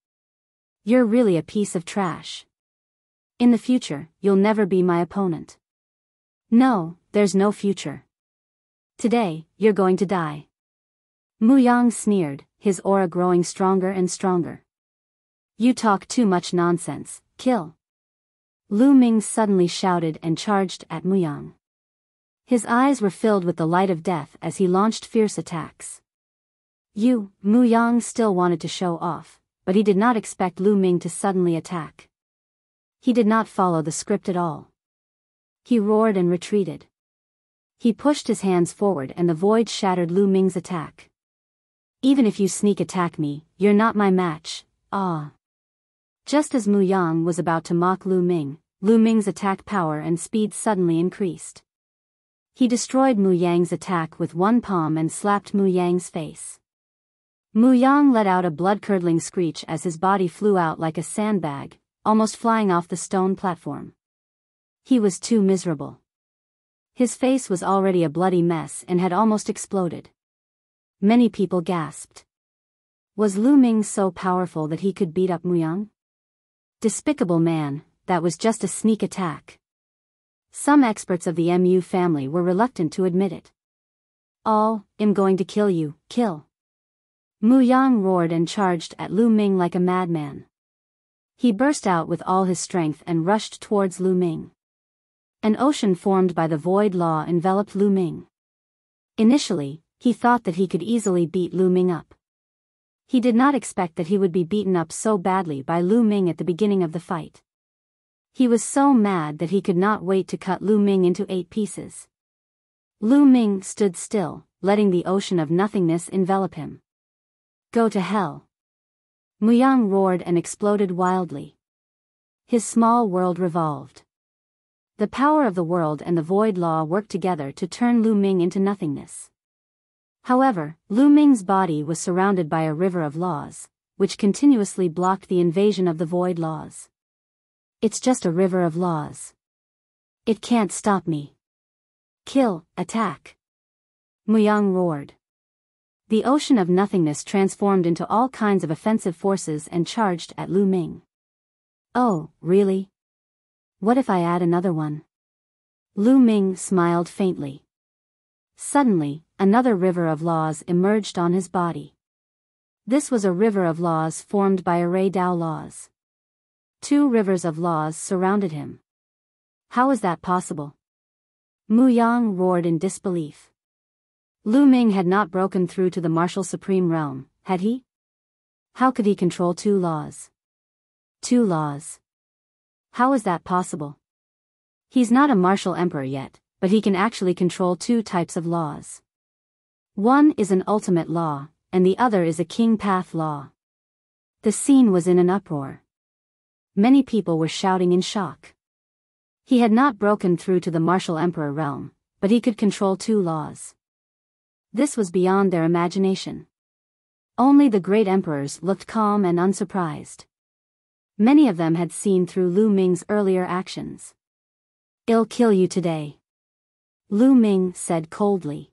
You're really a piece of trash. In the future, you'll never be my opponent. No, there's no future. Today, you're going to die. Muyang sneered, his aura growing stronger and stronger. You talk too much nonsense, kill. Ming suddenly shouted and charged at Muyang. His eyes were filled with the light of death as he launched fierce attacks. Muyang still wanted to show off, but he did not expect Lu Ming to suddenly attack. He did not follow the script at all. He roared and retreated. He pushed his hands forward and the void shattered Lu Ming's attack. Even if you sneak attack me, you're not my match, ah. Just as Muyang was about to mock Lu Ming's attack power and speed suddenly increased. He destroyed Muyang's attack with one palm and slapped Muyang's face. Muyang let out a blood-curdling screech as his body flew out like a sandbag, almost flying off the stone platform. He was too miserable. His face was already a bloody mess and had almost exploded. Many people gasped. Was Lu Ming so powerful that he could beat up Muyang? Despicable man, that was just a sneak attack. Some experts of the Mu family were reluctant to admit it. I'm going to kill you, kill. Muyang roared and charged at Lu Ming like a madman. He burst out with all his strength and rushed towards Lu Ming. An ocean formed by the void law enveloped Lu Ming. Initially, he thought that he could easily beat Lu Ming up. He did not expect that he would be beaten up so badly by Lu Ming at the beginning of the fight. He was so mad that he could not wait to cut Lu Ming into 8 pieces. Lu Ming stood still, letting the ocean of nothingness envelop him. Go to hell. Muyang roared and exploded wildly. His small world revolved. The power of the world and the void law worked together to turn Lu Ming into nothingness. However, Lu Ming's body was surrounded by a river of laws, which continuously blocked the invasion of the void laws. It's just a river of laws. It can't stop me. Kill, attack. Muyang roared. The ocean of nothingness transformed into all kinds of offensive forces and charged at Lu Ming. Oh, really? What if I add another one? Lu Ming smiled faintly. Suddenly, another river of laws emerged on his body. This was a river of laws formed by array Dao laws. 2 rivers of laws surrounded him. How is that possible? Muyang roared in disbelief. Lu Ming had not broken through to the martial supreme realm, had he? How could he control 2 laws? 2 laws. How is that possible? He's not a martial emperor yet, but he can actually control 2 types of laws. One is an ultimate law, and the other is a king path law. The scene was in an uproar. Many people were shouting in shock. He had not broken through to the martial emperor realm, but he could control 2 laws. This was beyond their imagination. Only the great emperors looked calm and unsurprised. Many of them had seen through Lu Ming's earlier actions. I'll kill you today. Lu Ming said coldly.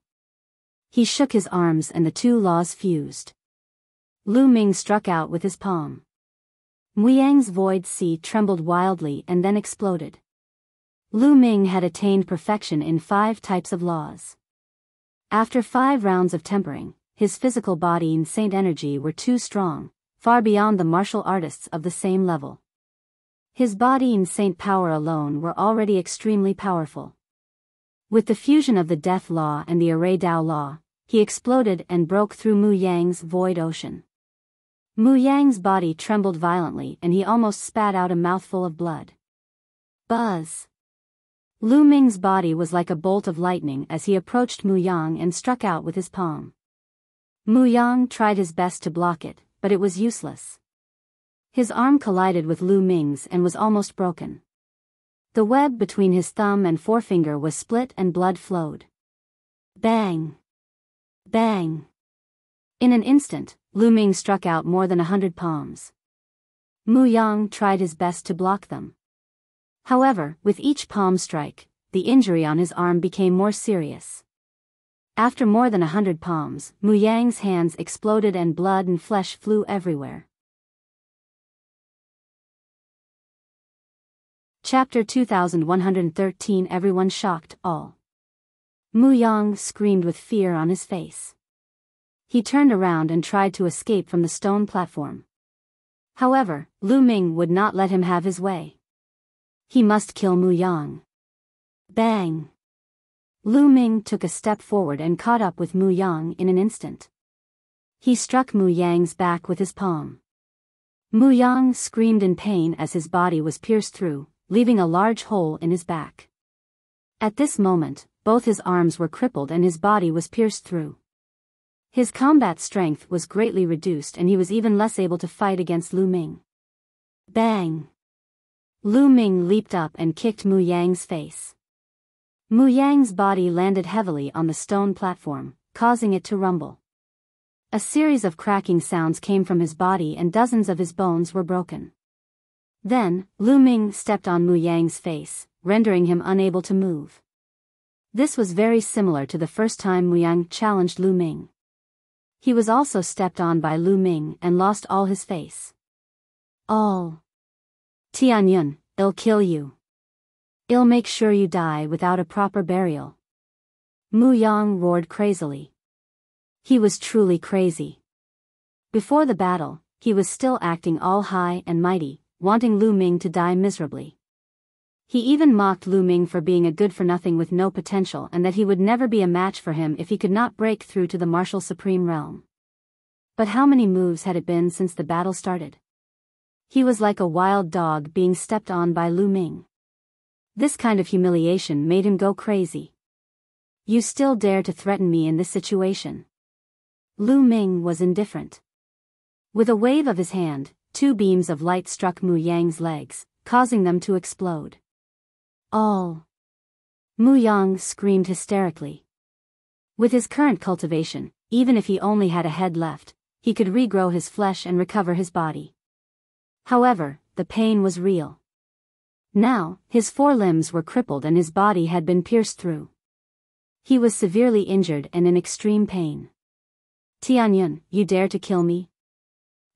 He shook his arms and the 2 laws fused. Lu Ming struck out with his palm. Muyang's void sea trembled wildly and then exploded. Lu Ming had attained perfection in 5 types of laws. After 5 rounds of tempering, his physical body and saint energy were too strong, far beyond the martial artists of the same level. His body and saint power alone were already extremely powerful. With the fusion of the death law and the array Dao law, he exploded and broke through Muyang's void ocean. Muyang's body trembled violently and he almost spat out a mouthful of blood. Buzz! Lu Ming's body was like a bolt of lightning as he approached Muyang and struck out with his palm. Muyang tried his best to block it, but it was useless. His arm collided with Lu Ming's and was almost broken. The web between his thumb and forefinger was split and blood flowed. Bang! Bang! In an instant, Lu Ming struck out more than 100 palms. Muyang tried his best to block them. However, with each palm strike, the injury on his arm became more serious. After more than 100 palms, Muyang's hands exploded and blood and flesh flew everywhere. Chapter 2113 Everyone shocked, all. Muyang screamed with fear on his face. He turned around and tried to escape from the stone platform. However, Lu Ming would not let him have his way. He must kill Muyang. Bang! Lu Ming took a step forward and caught up with Muyang in an instant. He struck Muyang's back with his palm. Muyang screamed in pain as his body was pierced through, leaving a large hole in his back. At this moment, both his arms were crippled and his body was pierced through. His combat strength was greatly reduced and he was even less able to fight against Lu Ming. Bang! Lu Ming leaped up and kicked Muyang's face. Muyang's body landed heavily on the stone platform, causing it to rumble. A series of cracking sounds came from his body and dozens of his bones were broken. Then, Lu Ming stepped on Muyang's face, rendering him unable to move. This was very similar to the first time Muyang challenged Lu Ming. He was also stepped on by Lu Ming and lost all his face. All. Tianyun, I'll kill you. I'll make sure you die without a proper burial. Muyang roared crazily. He was truly crazy. Before the battle, he was still acting all high and mighty, wanting Lu Ming to die miserably. He even mocked Lu Ming for being a good-for-nothing with no potential and that he would never be a match for him if he could not break through to the martial supreme realm. But how many moves had it been since the battle started? He was like a wild dog being stepped on by Lu Ming. This kind of humiliation made him go crazy. You still dare to threaten me in this situation? Lu Ming was indifferent. With a wave of his hand, 2 beams of light struck Muyang's legs, causing them to explode. All. Muyang screamed hysterically. With his current cultivation, even if he only had a head left, he could regrow his flesh and recover his body. However, the pain was real. Now, his 4 limbs were crippled and his body had been pierced through. He was severely injured and in extreme pain. Tianyun, you dare to kill me?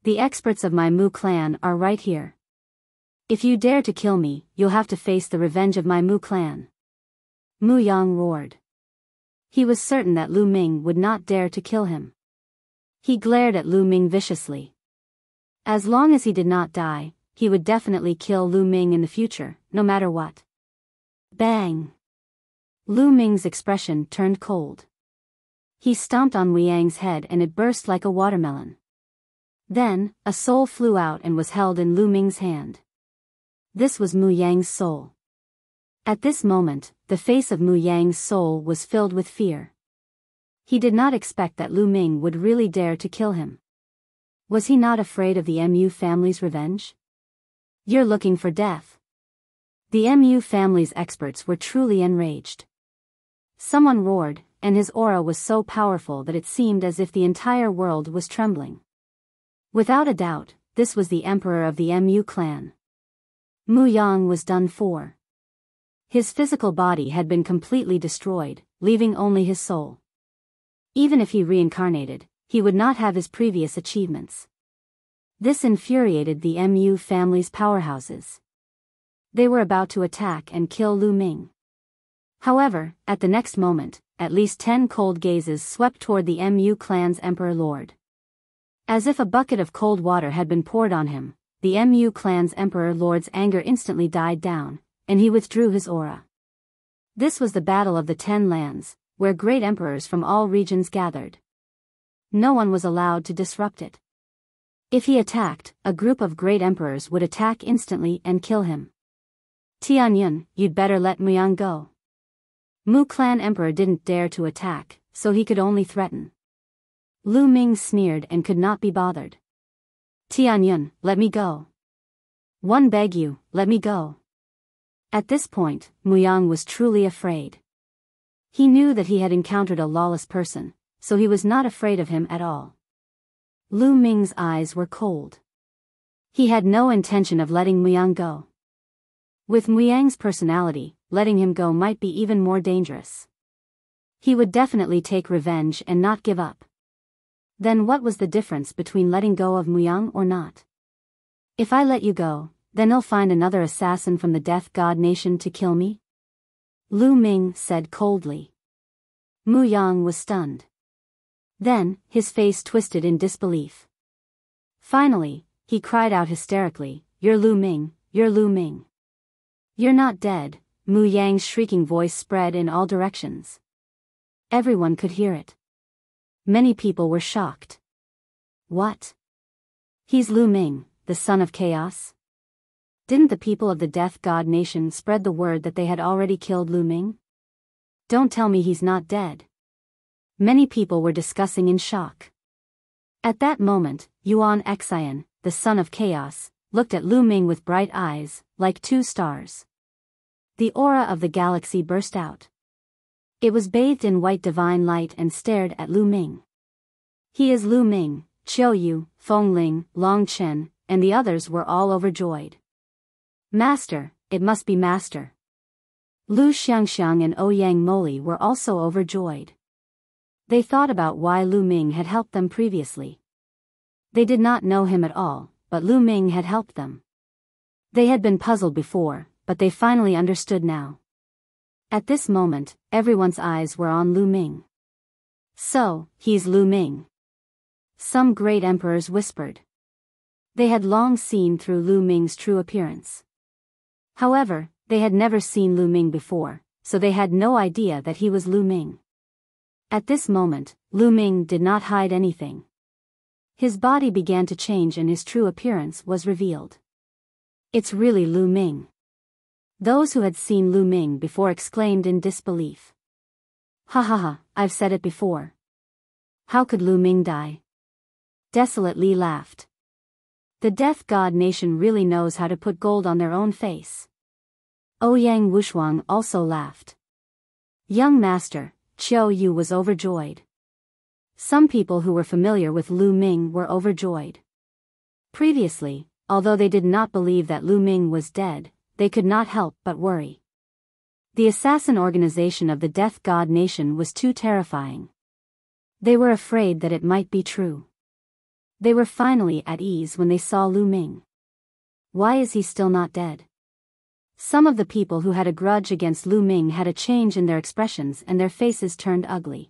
The experts of my Mu clan are right here. If you dare to kill me, you'll have to face the revenge of my Mu clan. Muyang roared. He was certain that Lu Ming would not dare to kill him. He glared at Lu Ming viciously. As long as he did not die, he would definitely kill Lu Ming in the future, no matter what. Bang! Lu Ming's expression turned cold. He stomped on Muyang's head and it burst like a watermelon. Then, a soul flew out and was held in Lu Ming's hand. This was Muyang's soul. At this moment, the face of Muyang's soul was filled with fear. He did not expect that Lu Ming would really dare to kill him. Was he not afraid of the Mu family's revenge? You're looking for death. The Mu family's experts were truly enraged. Someone roared, and his aura was so powerful that it seemed as if the entire world was trembling. Without a doubt, this was the emperor of the Mu clan. Muyang was done for. His physical body had been completely destroyed, leaving only his soul. Even if he reincarnated, he would not have his previous achievements. This infuriated the Mu family's powerhouses. They were about to attack and kill Lu Ming. However, at the next moment, at least 10 cold gazes swept toward the Mu clan's emperor lord. As if a bucket of cold water had been poured on him, the Mu clan's emperor lord's anger instantly died down, and he withdrew his aura. This was the Battle of the 10 Lands, where great emperors from all regions gathered. No one was allowed to disrupt it. If he attacked, a group of great emperors would attack instantly and kill him. Tianyun, you'd better let Muyang go. Mu clan emperor didn't dare to attack, so he could only threaten. Lu Ming sneered and could not be bothered. Tianyun, let me go. One beg you, let me go. At this point, Muyang was truly afraid. He knew that he had encountered a lawless person, so he was not afraid of him at all. Lu Ming's eyes were cold. He had no intention of letting Muyang go. With Muyang's personality, letting him go might be even more dangerous. He would definitely take revenge and not give up. Then what was the difference between letting go of Muyang or not? If I let you go, then I'll find another assassin from the Death God Nation to kill me? Lu Ming said coldly. Muyang was stunned. Then, his face twisted in disbelief. Finally, he cried out hysterically, "You're Lu Ming, you're Lu Ming. You're not dead." Muyang's shrieking voice spread in all directions. Everyone could hear it. Many people were shocked. What? He's Lu Ming, the son of chaos? Didn't the people of the Death God Nation spread the word that they had already killed Lu Ming? Don't tell me he's not dead. Many people were discussing in shock. At that moment, Yuan Xian, the son of chaos, looked at Lu Ming with bright eyes, like two stars. The aura of the galaxy burst out. It was bathed in white divine light and stared at Lu Ming. He is Lu Ming, Qiu Yu, Feng Ling, Long Chen, and the others were all overjoyed. Master, it must be Master. Lu Xiangxiang and Ouyang Moli were also overjoyed. They thought about why Lu Ming had helped them previously. They did not know him at all, but Lu Ming had helped them. They had been puzzled before, but they finally understood now. At this moment, everyone's eyes were on Lu Ming. So, he's Lu Ming. Some great emperors whispered. They had long seen through Lu Ming's true appearance. However, they had never seen Lu Ming before, so they had no idea that he was Lu Ming. At this moment, Lu Ming did not hide anything. His body began to change and his true appearance was revealed. It's really Lu Ming. Those who had seen Lu Ming before exclaimed in disbelief. Ha ha ha, I've said it before. How could Lu Ming die? Desolately laughed. The Death God Nation really knows how to put gold on their own face. Ouyang Wushuang also laughed. Young Master, Qiu Yu was overjoyed. Some people who were familiar with Lu Ming were overjoyed. Previously, although they did not believe that Lu Ming was dead, they could not help but worry. The assassin organization of the Death God Nation was too terrifying. They were afraid that it might be true. They were finally at ease when they saw Lu Ming. Why is he still not dead? Some of the people who had a grudge against Lu Ming had a change in their expressions and their faces turned ugly.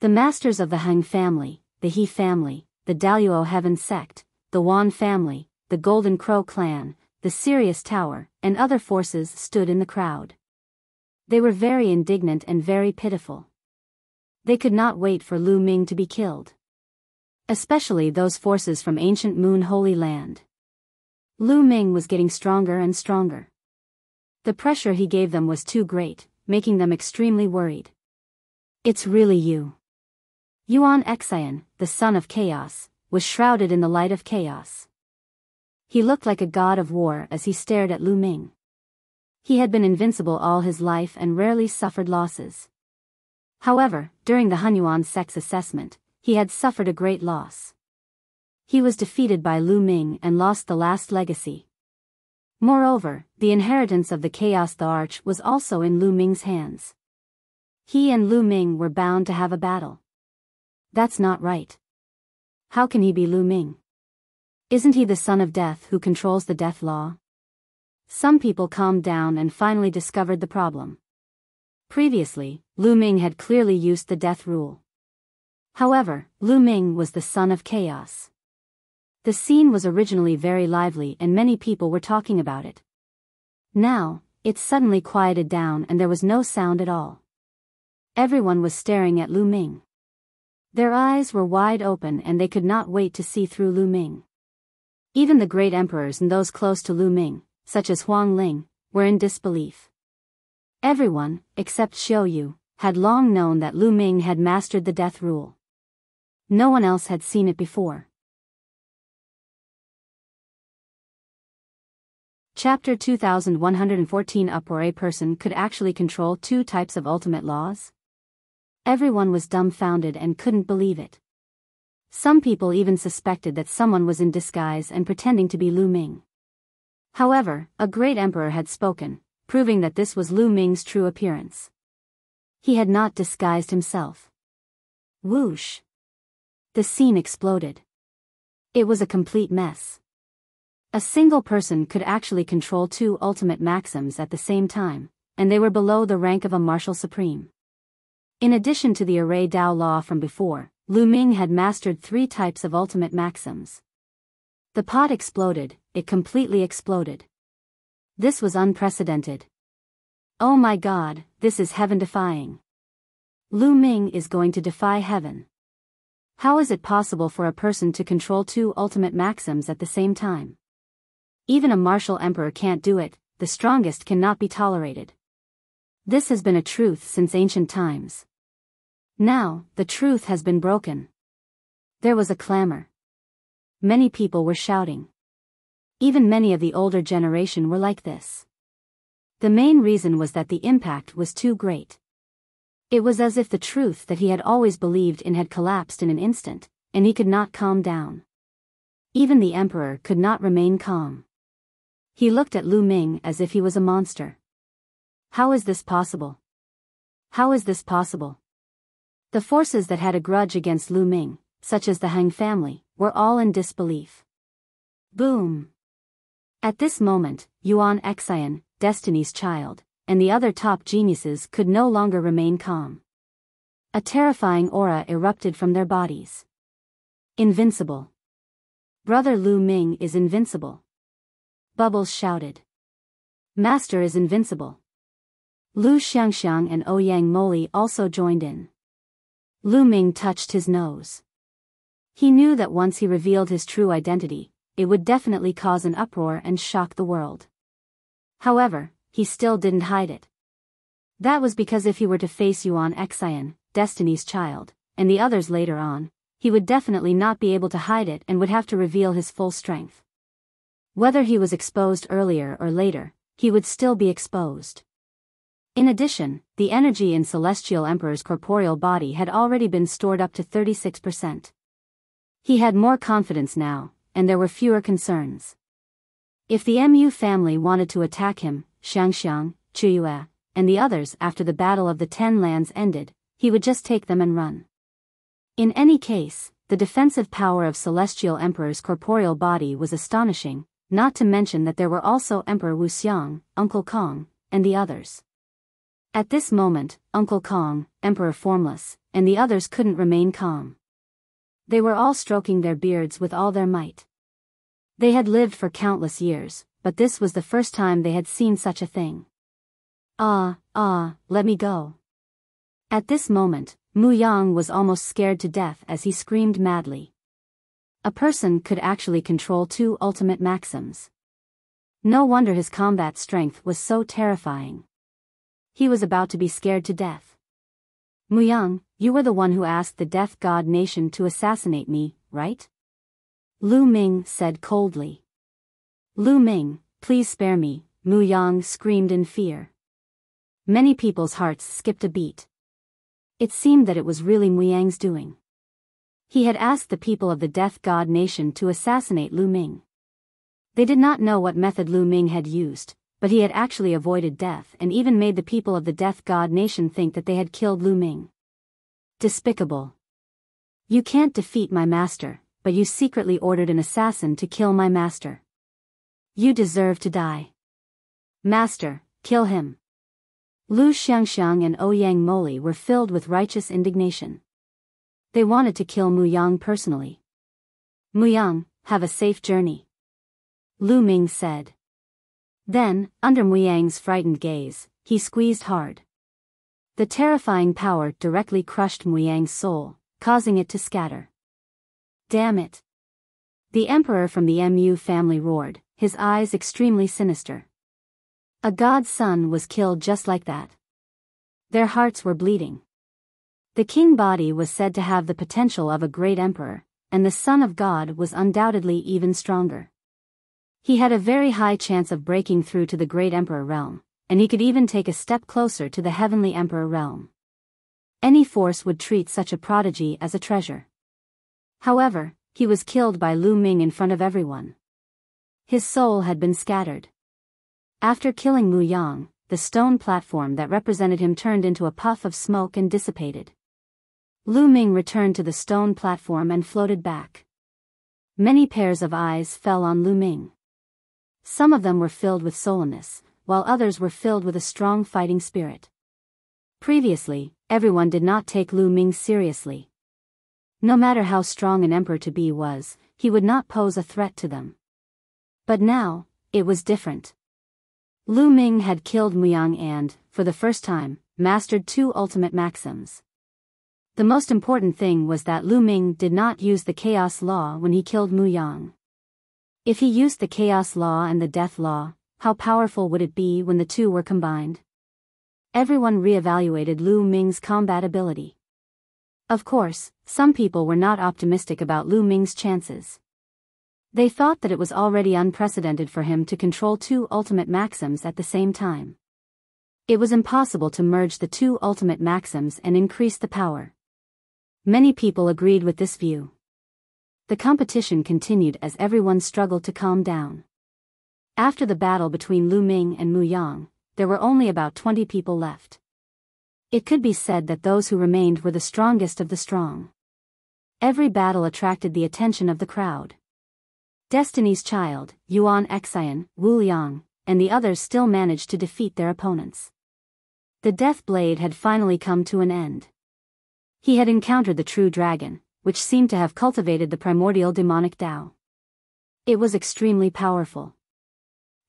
The masters of the Heng family, the He family, the Daluo Heaven sect, the Wan family, the Golden Crow clan, the Sirius Tower, and other forces stood in the crowd. They were very indignant and very pitiful. They could not wait for Lu Ming to be killed. Especially those forces from ancient Moon Holy Land. Lu Ming was getting stronger and stronger. The pressure he gave them was too great, making them extremely worried. It's really you. Yuan Xian, the son of chaos, was shrouded in the light of chaos. He looked like a god of war as he stared at Lu Ming. He had been invincible all his life and rarely suffered losses. However, during the Hunyuan sect's assessment, he had suffered a great loss. He was defeated by Lu Ming and lost the last legacy. Moreover, the inheritance of the Chaos the Arch was also in Lu Ming's hands. He and Lu Ming were bound to have a battle. That's not right. How can he be Lu Ming? Isn't he the son of death who controls the death law? Some people calmed down and finally discovered the problem. Previously, Lu Ming had clearly used the death rule. However, Lu Ming was the son of chaos. The scene was originally very lively and many people were talking about it. Now, it suddenly quieted down and there was no sound at all. Everyone was staring at Lu Ming. Their eyes were wide open and they could not wait to see through Lu Ming. Even the great emperors and those close to Lu Ming, such as Huang Ling, were in disbelief. Everyone, except Qiu Yu, had long known that Lu Ming had mastered the death rule. No one else had seen it before. Chapter 2114 Uproar. A person could actually control two types of ultimate laws? Everyone was dumbfounded and couldn't believe it. Some people even suspected that someone was in disguise and pretending to be Lu Ming. However, a great emperor had spoken, proving that this was Lu Ming's true appearance. He had not disguised himself. Whoosh! The scene exploded. It was a complete mess. A single person could actually control two ultimate maxims at the same time, and they were below the rank of a marshal supreme. In addition to the array Dao law from before, Lu Ming had mastered three types of ultimate maxims. The pot exploded, it completely exploded. This was unprecedented. Oh my God, this is heaven-defying. Lu Ming is going to defy heaven. How is it possible for a person to control two ultimate maxims at the same time? Even a martial emperor can't do it, the strongest cannot be tolerated. This has been a truth since ancient times. Now, the truth has been broken. There was a clamor. Many people were shouting. Even many of the older generation were like this. The main reason was that the impact was too great. It was as if the truth that he had always believed in had collapsed in an instant, and he could not calm down. Even the emperor could not remain calm. He looked at Lu Ming as if he was a monster. How is this possible? How is this possible? The forces that had a grudge against Lu Ming, such as the Han family, were all in disbelief. Boom! At this moment, Yuan Xian, Destiny's child, and the other top geniuses could no longer remain calm. A terrifying aura erupted from their bodies. Invincible. Brother Lu Ming is invincible. Bubbles shouted. Master is invincible. Lu Xiangxiang and Ouyang Moli also joined in. Lu Ming touched his nose. He knew that once he revealed his true identity, it would definitely cause an uproar and shock the world. However, he still didn't hide it. That was because if he were to face Yuan Xian, Destiny's child, and the others later on, he would definitely not be able to hide it and would have to reveal his full strength. Whether he was exposed earlier or later, he would still be exposed. In addition, the energy in Celestial Emperor's corporeal body had already been stored up to 36%. He had more confidence now, and there were fewer concerns. If the Mu family wanted to attack him, Xiangxiang, Chuyue, and the others after the Battle of the Ten Lands ended, he would just take them and run. In any case, the defensive power of Celestial Emperor's corporeal body was astonishing, not to mention that there were also Emperor Wuxiang, Uncle Kong, and the others. At this moment, Uncle Kong, Emperor Formless, and the others couldn't remain calm. They were all stroking their beards with all their might. They had lived for countless years, but this was the first time they had seen such a thing. Let me go. At this moment, Muyang was almost scared to death as he screamed madly. A person could actually control two ultimate maxims. No wonder his combat strength was so terrifying. He was about to be scared to death. Muyang, you were the one who asked the Death God Nation to assassinate me, right? Lu Ming said coldly. Lu Ming, please spare me, Muyang screamed in fear. Many people's hearts skipped a beat. It seemed that it was really Muyang's doing. He had asked the people of the Death God Nation to assassinate Lu Ming. They did not know what method Lu Ming had used, but he had actually avoided death and even made the people of the Death God Nation think that they had killed Lu Ming. Despicable. You can't defeat my master, but you secretly ordered an assassin to kill my master. You deserve to die. Master, kill him. Lu Xiangxiang and Ouyang Moli were filled with righteous indignation. They wanted to kill Muyang personally. Muyang, have a safe journey. Lu Ming said. Then, under Muyang's frightened gaze, he squeezed hard. The terrifying power directly crushed Muyang's soul, causing it to scatter. Damn it! The emperor from the Mu family roared, his eyes extremely sinister. A god's son was killed just like that. Their hearts were bleeding. The king body was said to have the potential of a great emperor, and the son of God was undoubtedly even stronger. He had a very high chance of breaking through to the great emperor realm, and he could even take a step closer to the heavenly emperor realm. Any force would treat such a prodigy as a treasure. However, he was killed by Lu Ming in front of everyone. His soul had been scattered. After killing Muyang, the stone platform that represented him turned into a puff of smoke and dissipated. Lu Ming returned to the stone platform and floated back. Many pairs of eyes fell on Lu Ming. Some of them were filled with solemnness, while others were filled with a strong fighting spirit. Previously, everyone did not take Lu Ming seriously. No matter how strong an emperor to be was, he would not pose a threat to them. But now, it was different. Lu Ming had killed Muyang and, for the first time, mastered two ultimate maxims. The most important thing was that Lu Ming did not use the chaos law when he killed Muyang. If he used the chaos law and the death law, how powerful would it be when the two were combined? Everyone reevaluated Lu Ming's combat ability. Of course, some people were not optimistic about Lu Ming's chances. They thought that it was already unprecedented for him to control two ultimate maxims at the same time. It was impossible to merge the two ultimate maxims and increase the power. Many people agreed with this view. The competition continued as everyone struggled to calm down. After the battle between Lu Ming and Muyang, there were only about 20 people left. It could be said that those who remained were the strongest of the strong. Every battle attracted the attention of the crowd. Destiny's Child, Yuan Xian, Wu Liang, and the others still managed to defeat their opponents. The Death Blade had finally come to an end. He had encountered the true dragon, which seemed to have cultivated the primordial demonic Tao. It was extremely powerful.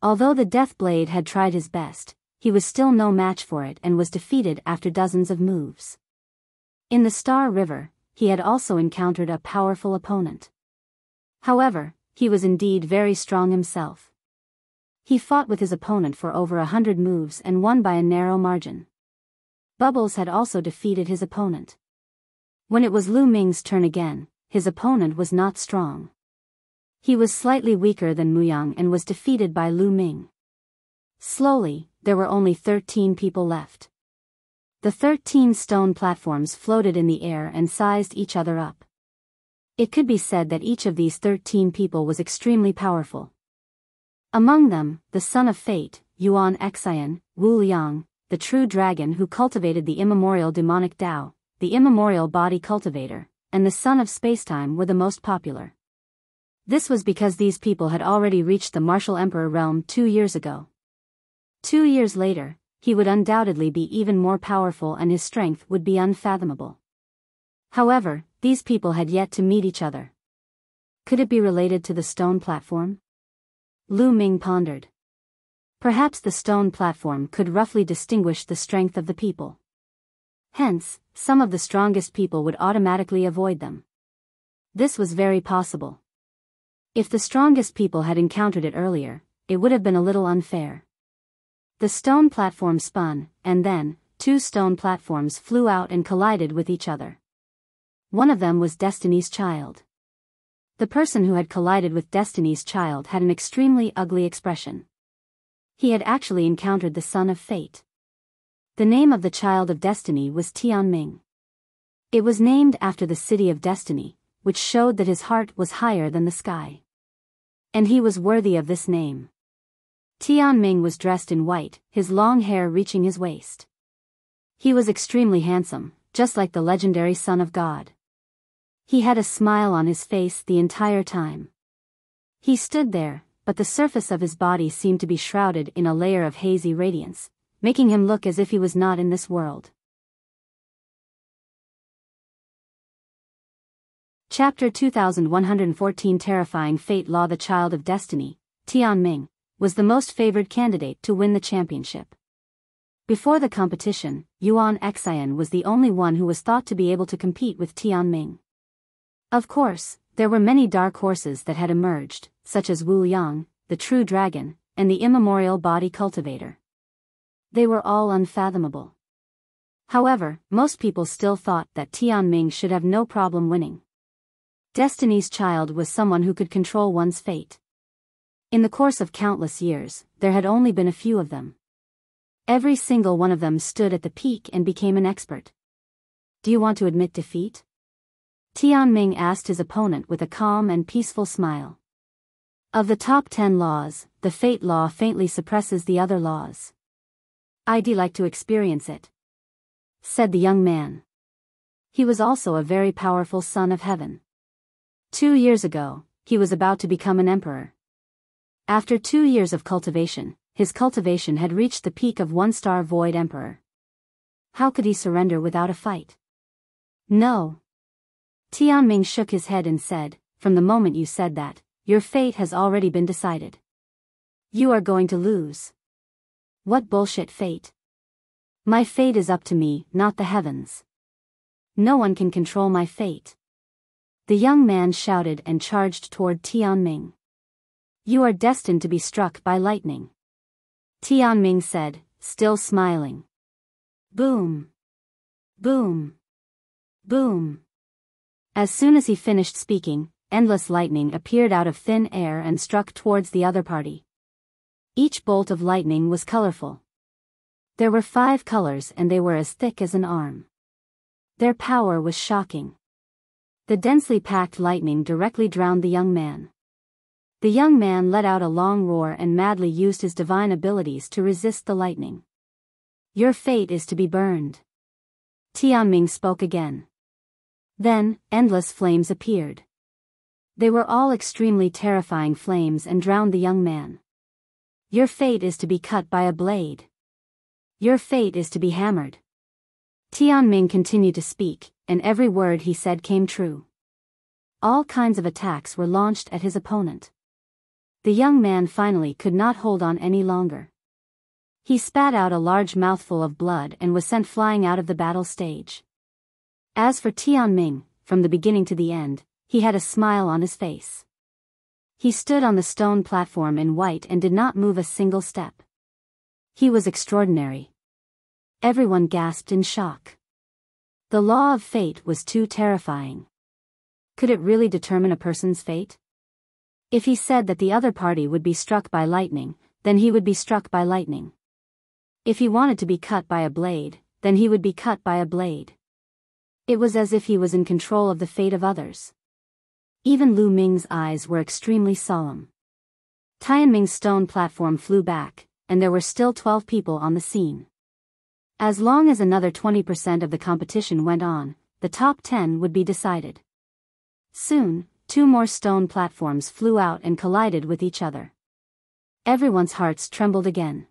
Although the Death Blade had tried his best, he was still no match for it and was defeated after dozens of moves. In the Star River, he had also encountered a powerful opponent. However, he was indeed very strong himself. He fought with his opponent for over 100 moves and won by a narrow margin. Bubbles had also defeated his opponent. When it was Lu Ming's turn again, his opponent was not strong. He was slightly weaker than Muyang and was defeated by Lu Ming. Slowly, there were only 13 people left. The 13 stone platforms floated in the air and sized each other up. It could be said that each of these 13 people was extremely powerful. Among them, the Son of Fate, Yuan Xian, Wu Liang, the true dragon who cultivated the immemorial demonic Tao, the immemorial body cultivator, and the Son of Spacetime were the most popular. This was because these people had already reached the martial emperor realm 2 years ago. 2 years later, he would undoubtedly be even more powerful and his strength would be unfathomable. However, these people had yet to meet each other. Could it be related to the stone platform? Lu Ming pondered. Perhaps the stone platform could roughly distinguish the strength of the people. Hence, some of the strongest people would automatically avoid them. This was very possible. If the strongest people had encountered it earlier, it would have been a little unfair. The stone platform spun, and then, 2 stone platforms flew out and collided with each other. One of them was Destiny's Child. The person who had collided with Destiny's Child had an extremely ugly expression. He had actually encountered the Son of Fate. The name of the Child of Destiny was Tianming. It was named after the City of Destiny, which showed that his heart was higher than the sky. And he was worthy of this name. Tianming was dressed in white, his long hair reaching his waist. He was extremely handsome, just like the legendary Son of God. He had a smile on his face the entire time. He stood there, but the surface of his body seemed to be shrouded in a layer of hazy radiance, making him look as if he was not in this world. Chapter 2114 Terrifying Fate Law. The Child of Destiny, Tianming, was the most favored candidate to win the championship. Before the competition, Yuan Xian was the only one who was thought to be able to compete with Tianming. Of course, there were many dark horses that had emerged, such as Wu Liang, the true dragon, and the immemorial body cultivator. They were all unfathomable. However, most people still thought that Tianming should have no problem winning. Destiny's Child was someone who could control one's fate. In the course of countless years, there had only been a few of them. Every single one of them stood at the peak and became an expert. Do you want to admit defeat? Tianming asked his opponent with a calm and peaceful smile. Of the top 10 laws, the fate law faintly suppresses the other laws. I'd like to experience it, said the young man. He was also a very powerful son of heaven. 2 years ago, he was about to become an emperor. After 2 years of cultivation, his cultivation had reached the peak of 1-star void emperor. How could he surrender without a fight? No. Tianming shook his head and said, "From the moment you said that, your fate has already been decided. You are going to lose." What bullshit fate? My fate is up to me, not the heavens. No one can control my fate. The young man shouted and charged toward Tianming. You are destined to be struck by lightning. Tianming said, still smiling. Boom. Boom. Boom. As soon as he finished speaking, endless lightning appeared out of thin air and struck towards the other party. Each bolt of lightning was colorful. There were 5 colors and they were as thick as an arm. Their power was shocking. The densely packed lightning directly drowned the young man. The young man let out a long roar and madly used his divine abilities to resist the lightning. Your fate is to be burned. Tianming spoke again. Then, endless flames appeared. They were all extremely terrifying flames and drowned the young man. Your fate is to be cut by a blade. Your fate is to be hammered. Tianming continued to speak, and every word he said came true. All kinds of attacks were launched at his opponent. The young man finally could not hold on any longer. He spat out a large mouthful of blood and was sent flying out of the battle stage. As for Tianming, from the beginning to the end, he had a smile on his face. He stood on the stone platform in white and did not move a single step. He was extraordinary. Everyone gasped in shock. The law of fate was too terrifying. Could it really determine a person's fate? If he said that the other party would be struck by lightning, then he would be struck by lightning. If he wanted to be cut by a blade, then he would be cut by a blade. It was as if he was in control of the fate of others. Even Lu Ming's eyes were extremely solemn. Tianming's stone platform flew back, and there were still 12 people on the scene. As long as another 20% of the competition went on, the top 10 would be decided. Soon, 2 more stone platforms flew out and collided with each other. Everyone's hearts trembled again.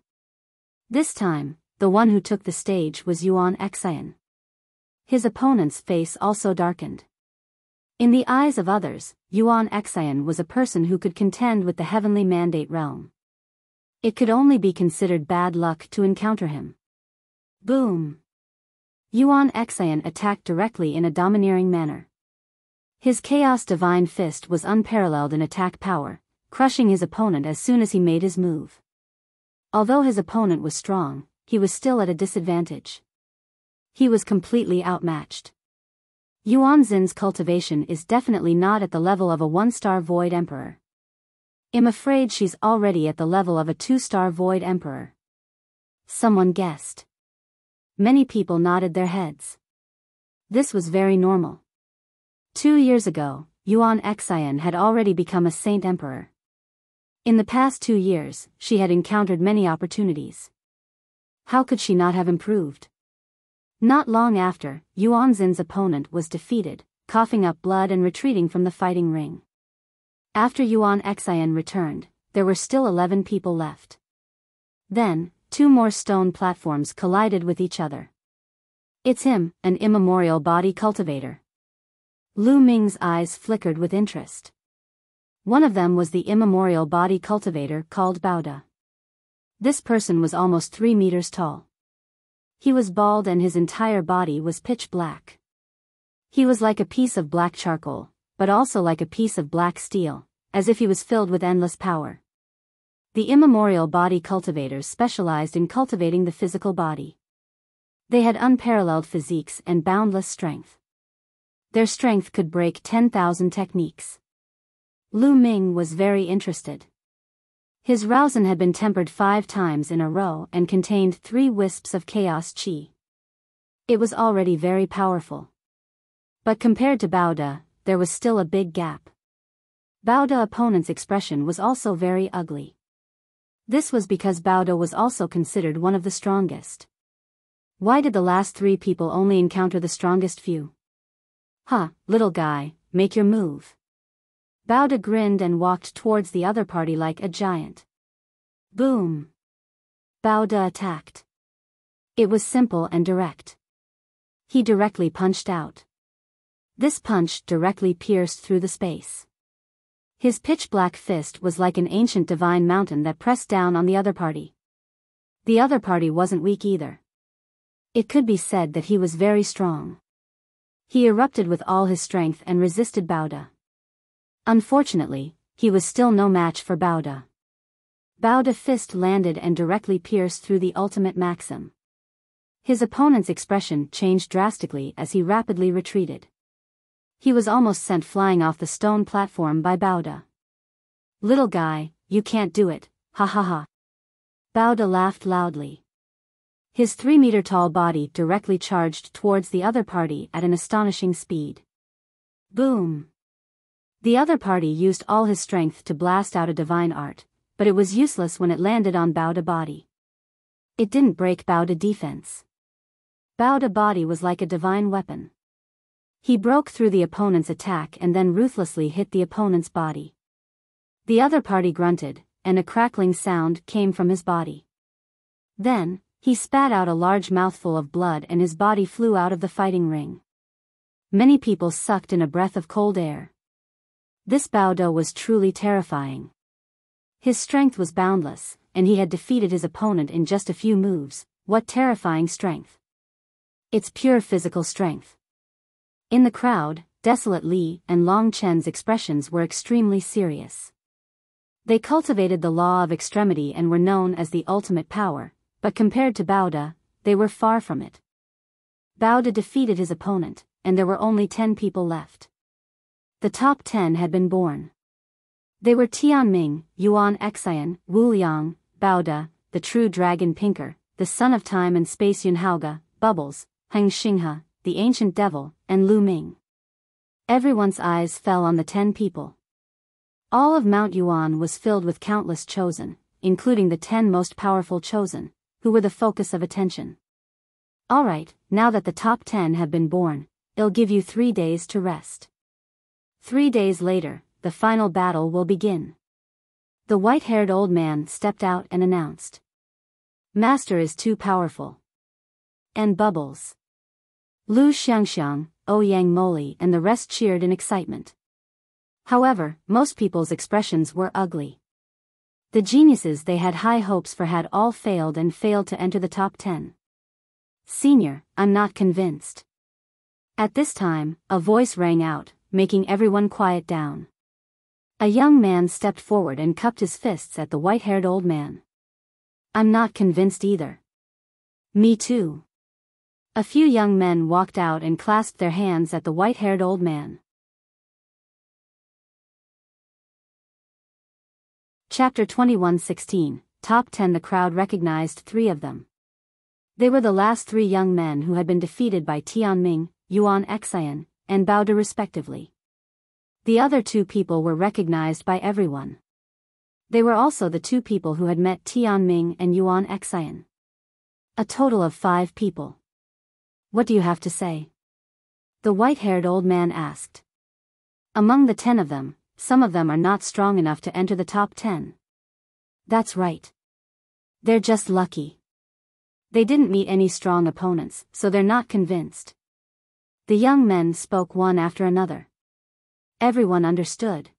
This time, the one who took the stage was Yuan. His opponent's face also darkened. In the eyes of others, Yuan was a person who could contend with the heavenly mandate realm. It could only be considered bad luck to encounter him. Boom! Yuan attacked directly in a domineering manner. His chaos divine fist was unparalleled in attack power, crushing his opponent as soon as he made his move. Although his opponent was strong, he was still at a disadvantage. He was completely outmatched. Yuan's cultivation is definitely not at the level of a 1-star Void Emperor. I'm afraid she's already at the level of a 2-star Void Emperor. Someone guessed. Many people nodded their heads. This was very normal. 2 years ago, Yuan had already become a Saint Emperor. In the past 2 years, she had encountered many opportunities. How could she not have improved? Not long after, Yuan's opponent was defeated, coughing up blood and retreating from the fighting ring. After Yuan returned, there were still 11 people left. Then, 2 more stone platforms collided with each other. It's him, an immemorial body cultivator. Lu Ming's eyes flickered with interest. One of them was the immemorial body cultivator called Biyao. This person was almost 3 meters tall. He was bald and his entire body was pitch black. He was like a piece of black charcoal, but also like a piece of black steel, as if he was filled with endless power. The immemorial body cultivators specialized in cultivating the physical body. They had unparalleled physiques and boundless strength. Their strength could break 10,000 techniques. Lu Ming was very interested. His Raozen had been tempered 5 times in a row and contained 3 wisps of chaos qi. It was already very powerful. But compared to Biyao, there was still a big gap. Biyao's opponent's expression was also very ugly. This was because Biyao was also considered one of the strongest. Why did the last 3 people only encounter the strongest few? Little guy, make your move. Biyao grinned and walked towards the other party like a giant. Boom! Biyao attacked. It was simple and direct. He directly punched out. This punch directly pierced through the space. His pitch-black fist was like an ancient divine mountain that pressed down on the other party. The other party wasn't weak either. It could be said that he was very strong. He erupted with all his strength and resisted Baoda. Unfortunately, he was still no match for Baoda. Baoda's fist landed and directly pierced through the ultimate maxim. His opponent's expression changed drastically as he rapidly retreated. He was almost sent flying off the stone platform by Baoda. "Little guy, you can't do it, ha ha ha." Baoda laughed loudly. His 3-meter-tall body directly charged towards the other party at an astonishing speed. Boom! The other party used all his strength to blast out a divine art, but it was useless when it landed on Baoda's body. It didn't break Baoda's defense. Baoda's body was like a divine weapon. He broke through the opponent's attack and then ruthlessly hit the opponent's body. The other party grunted, and a crackling sound came from his body. Then, he spat out a large mouthful of blood and his body flew out of the fighting ring. Many people sucked in a breath of cold air. This Baoda was truly terrifying. His strength was boundless, and he had defeated his opponent in just a few moves. What terrifying strength! It's pure physical strength. In the crowd, Desolate Li and Long Chen's expressions were extremely serious. They cultivated the law of extremity and were known as the ultimate power, but compared to Baoda, they were far from it. Baoda defeated his opponent, and there were only 10 people left. The top 10 had been born. They were Tianming, Yuan Xian, Wuliang, Baoda, the true dragon Pinker, the son of time and space Yun Haoge, Bubbles, Heng Xinghe, the ancient devil, and Lu Ming. Everyone's eyes fell on the 10 people. All of Mount Yuan was filled with countless chosen, including the 10 most powerful chosen, who were the focus of attention. Alright, now that the top 10 have been born, it'll give you 3 days to rest. 3 days later, the final battle will begin. The white-haired old man stepped out and announced. Master is too powerful. And Bubbles, Lu Xiangxiang, Ouyang Moli and the rest cheered in excitement. However, most people's expressions were ugly. The geniuses they had high hopes for had all failed and failed to enter the top 10. Senior, I'm not convinced. At this time, a voice rang out, making everyone quiet down. A young man stepped forward and cupped his fists at the white-haired old man. I'm not convinced either. Me too. A few young men walked out and clasped their hands at the white-haired old man. Chapter 21:16, Top 10. The crowd recognized 3 of them. They were the last 3 young men who had been defeated by Tianming, Yuan Xian, and Baoda respectively. The other 2 people were recognized by everyone. They were also the 2 people who had met Tianming and Yuan Xian. A total of 5 people. What do you have to say? The white-haired old man asked. Among the 10 of them, some of them are not strong enough to enter the top 10. That's right. They're just lucky. They didn't meet any strong opponents, so they're not convinced. The young men spoke one after another. Everyone understood.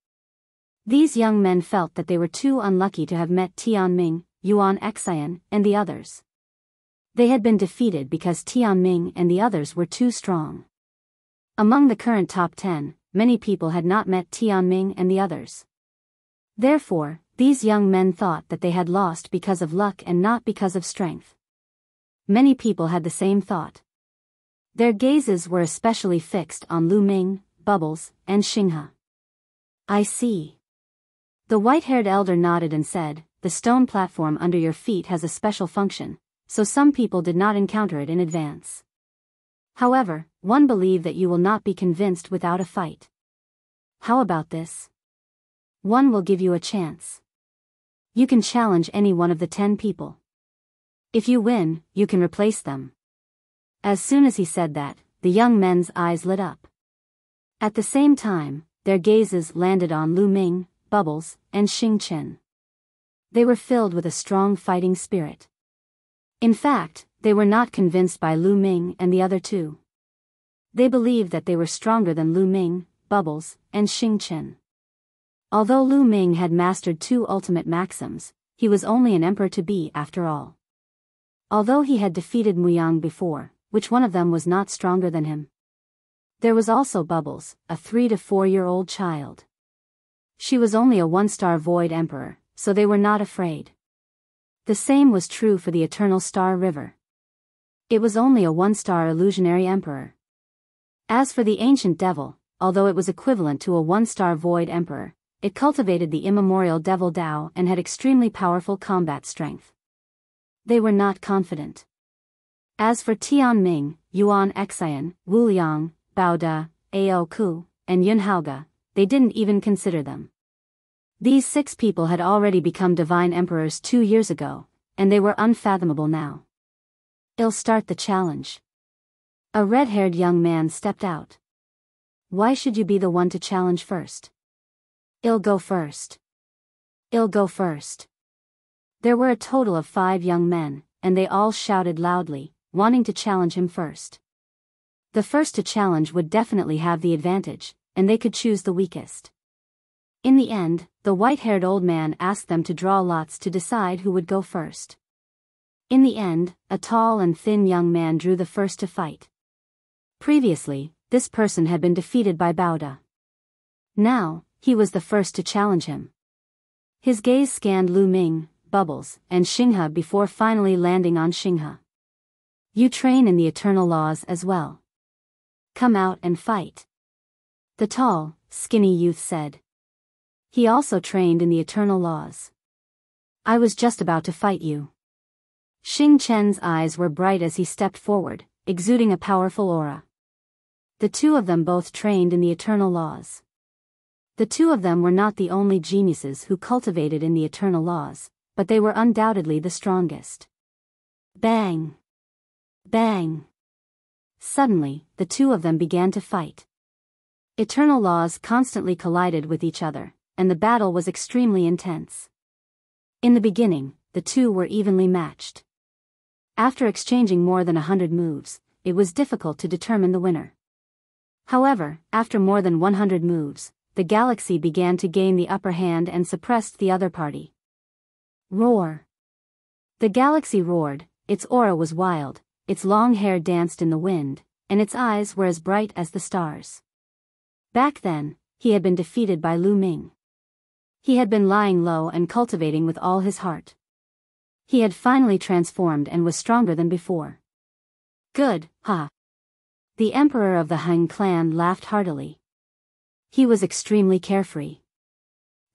These young men felt that they were too unlucky to have met Tianming, Yuan Xian, and the others. They had been defeated because Tianming and the others were too strong. Among the current top 10, many people had not met Tianming and the others. Therefore, these young men thought that they had lost because of luck and not because of strength. Many people had the same thought. Their gazes were especially fixed on Lu Ming, Bubbles, and Xinghe. I see. The white-haired elder nodded and said, the stone platform under your feet has a special function, so some people did not encounter it in advance. However, one believed that you will not be convinced without a fight. How about this? One will give you a chance. You can challenge any one of the 10 people. If you win, you can replace them. As soon as he said that, the young men's eyes lit up. At the same time, their gazes landed on Lu Ming, Bubbles, and Xing Chen. They were filled with a strong fighting spirit. In fact, they were not convinced by Lu Ming and the other 2. They believed that they were stronger than Lu Ming, Bubbles, and Xing Chen. Although Lu Ming had mastered 2 ultimate maxims, he was only an emperor to be after all. Although he had defeated Muyang before, which one of them was not stronger than him? There was also Bubbles, a 3 to 4-year-old child. She was only a 1-star void emperor, so they were not afraid. The same was true for the Eternal Star River. It was only a 1-star illusionary emperor. As for the ancient devil, although it was equivalent to a 1-star void emperor, it cultivated the immemorial devil Dao and had extremely powerful combat strength. They were not confident. As for Tianming, Yuan Xian, Wuliang, Baoda, Ao Ku, and Yun Haoge, they didn't even consider them. These 6 people had already become divine emperors 2 years ago, and they were unfathomable now. "I'll start the challenge." A red-haired young man stepped out. "Why should you be the one to challenge first?" "I'll go first." "I'll go first." There were a total of 5 young men, and they all shouted loudly, wanting to challenge him first. The first to challenge would definitely have the advantage, and they could choose the weakest. In the end, the white-haired old man asked them to draw lots to decide who would go first. In the end, a tall and thin young man drew the first to fight. Previously, this person had been defeated by Baoda. Now, he was the first to challenge him. His gaze scanned Lu Ming, Bubbles, and Xinghe before finally landing on Xinghe. "You train in the eternal laws as well. Come out and fight." The tall, skinny youth said. He also trained in the eternal laws. "I was just about to fight you." Xing Chen's eyes were bright as he stepped forward, exuding a powerful aura. The 2 of them both trained in the eternal laws. The 2 of them were not the only geniuses who cultivated in the eternal laws, but they were undoubtedly the strongest. Bang! Bang! Suddenly, the 2 of them began to fight. Eternal laws constantly collided with each other, and the battle was extremely intense. In the beginning, the 2 were evenly matched. After exchanging more than 100 moves, it was difficult to determine the winner. However, after more than 100 moves, the galaxy began to gain the upper hand and suppressed the other party. Roar! The galaxy roared, its aura was wild, its long hair danced in the wind, and its eyes were as bright as the stars. Back then, he had been defeated by Lu Ming. He had been lying low and cultivating with all his heart. He had finally transformed and was stronger than before. "Good, ha!" The emperor of the Han clan laughed heartily. He was extremely carefree.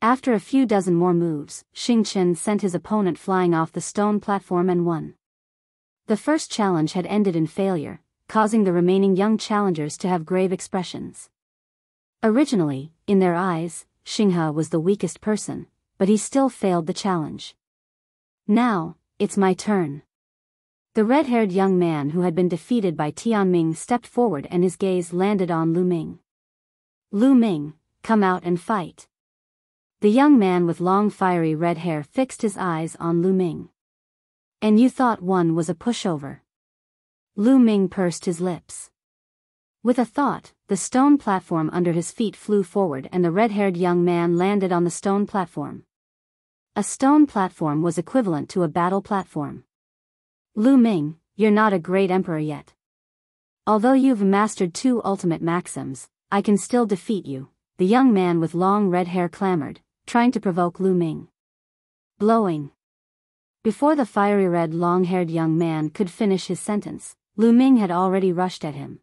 After a few dozen more moves, Xing Chen sent his opponent flying off the stone platform and won. The first challenge had ended in failure, causing the remaining young challengers to have grave expressions. Originally, in their eyes, Xinghe was the weakest person, but he still failed the challenge. "Now, it's my turn." The red-haired young man who had been defeated by Tianming stepped forward and his gaze landed on Lu Ming. "Lu Ming, come out and fight." The young man with long fiery red hair fixed his eyes on Lu Ming. "And you thought one was a pushover?" Lu Ming pursed his lips. With a thought, the stone platform under his feet flew forward and the red-haired young man landed on the stone platform. A stone platform was equivalent to a battle platform. "Lu Ming, you're not a great emperor yet. Although you've mastered 2 ultimate maxims, I can still defeat you," the young man with long red hair clamored, trying to provoke Lu Ming. Blowing. Before the fiery red long-haired young man could finish his sentence, Lu Ming had already rushed at him.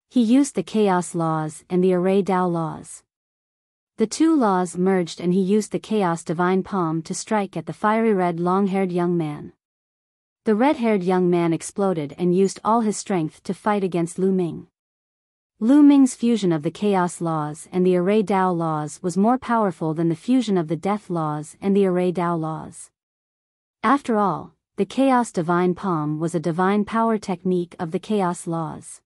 He used the Chaos Laws and the Array Dao Laws. The 2 laws merged and he used the Chaos Divine Palm to strike at the fiery red long-haired young man. The red-haired young man exploded and used all his strength to fight against Lu Ming. Lu Ming's fusion of the Chaos Laws and the Array Dao Laws was more powerful than the fusion of the Death Laws and the Array Dao Laws. After all, the Chaos Divine Palm was a divine power technique of the Chaos Laws.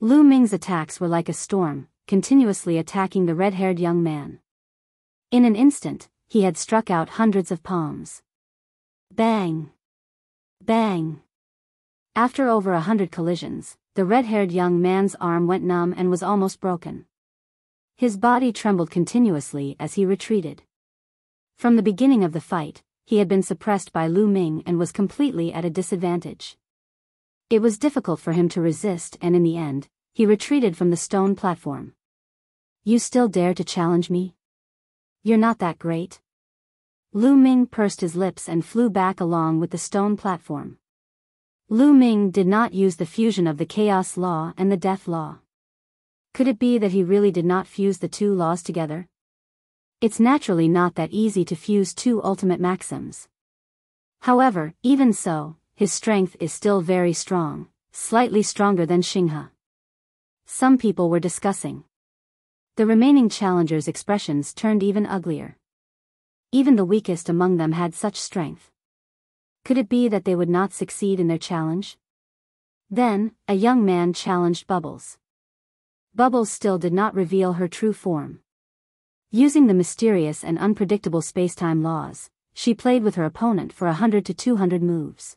Lu Ming's attacks were like a storm, continuously attacking the red-haired young man. In an instant, he had struck out hundreds of palms. Bang! Bang! After over 100 collisions, the red-haired young man's arm went numb and was almost broken. His body trembled continuously as he retreated. From the beginning of the fight, he had been suppressed by Lu Ming and was completely at a disadvantage. It was difficult for him to resist and in the end, he retreated from the stone platform. You still dare to challenge me? You're not that great. Lu Ming pursed his lips and flew back along with the stone platform. Lu Ming did not use the fusion of the chaos law and the death law. Could it be that he really did not fuse the two laws together? It's naturally not that easy to fuse two ultimate maxims. However, even so, his strength is still very strong, slightly stronger than Xinghe. Some people were discussing. The remaining challengers' expressions turned even uglier. Even the weakest among them had such strength. Could it be that they would not succeed in their challenge? Then, a young man challenged Bubbles. Bubbles still did not reveal her true form. Using the mysterious and unpredictable spacetime laws, she played with her opponent for 100 to 200 moves.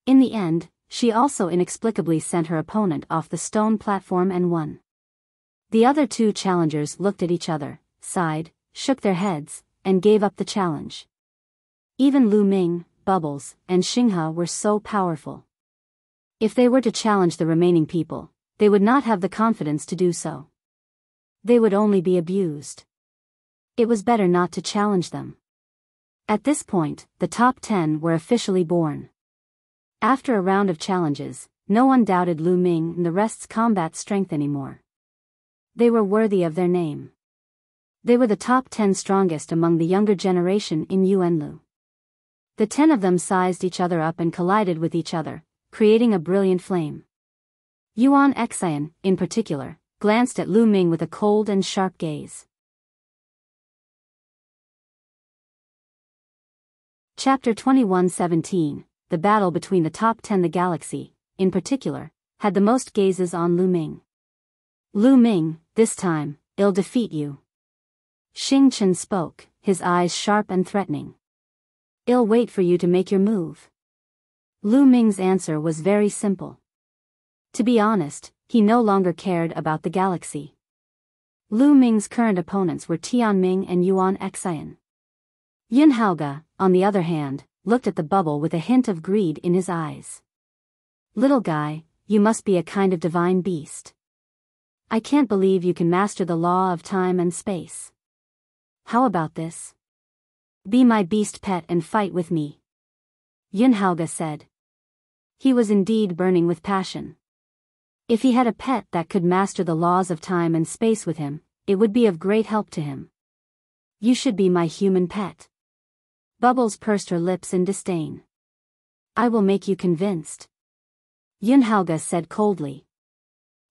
In the end, she also inexplicably sent her opponent off the stone platform and won. The other two challengers looked at each other, sighed, shook their heads, and gave up the challenge. Even Lu Ming, Bubbles, and Xinghe were so powerful. If they were to challenge the remaining people, they would not have the confidence to do so. They would only be abused. It was better not to challenge them. At this point, the top 10 were officially born. After a round of challenges, no one doubted Lu Ming and the rest's combat strength anymore. They were worthy of their name. They were the top 10 strongest among the younger generation in Yuanlu. The 10 of them sized each other up and collided with each other, creating a brilliant flame. Yuan Xian, in particular, glanced at Lu Ming with a cold and sharp gaze. Chapter 21:17, The battle between the top 10. The galaxy, in particular, had the most gazes on Lu Ming. Lu Ming, this time, I'll defeat you. Xing Chen spoke, his eyes sharp and threatening. I'll wait for you to make your move. Lu Ming's answer was very simple. To be honest, he no longer cared about the galaxy. Lu Ming's current opponents were Tianming and Yuan Xian. Haoge, on the other hand, looked at the bubble with a hint of greed in his eyes. Little guy, you must be a kind of divine beast. I can't believe you can master the law of time and space. How about this? Be my beast pet and fight with me. Haoge said. He was indeed burning with passion. If he had a pet that could master the laws of time and space with him, it would be of great help to him. You should be my human pet. Bubbles pursed her lips in disdain. I will make you convinced. Haoge said coldly.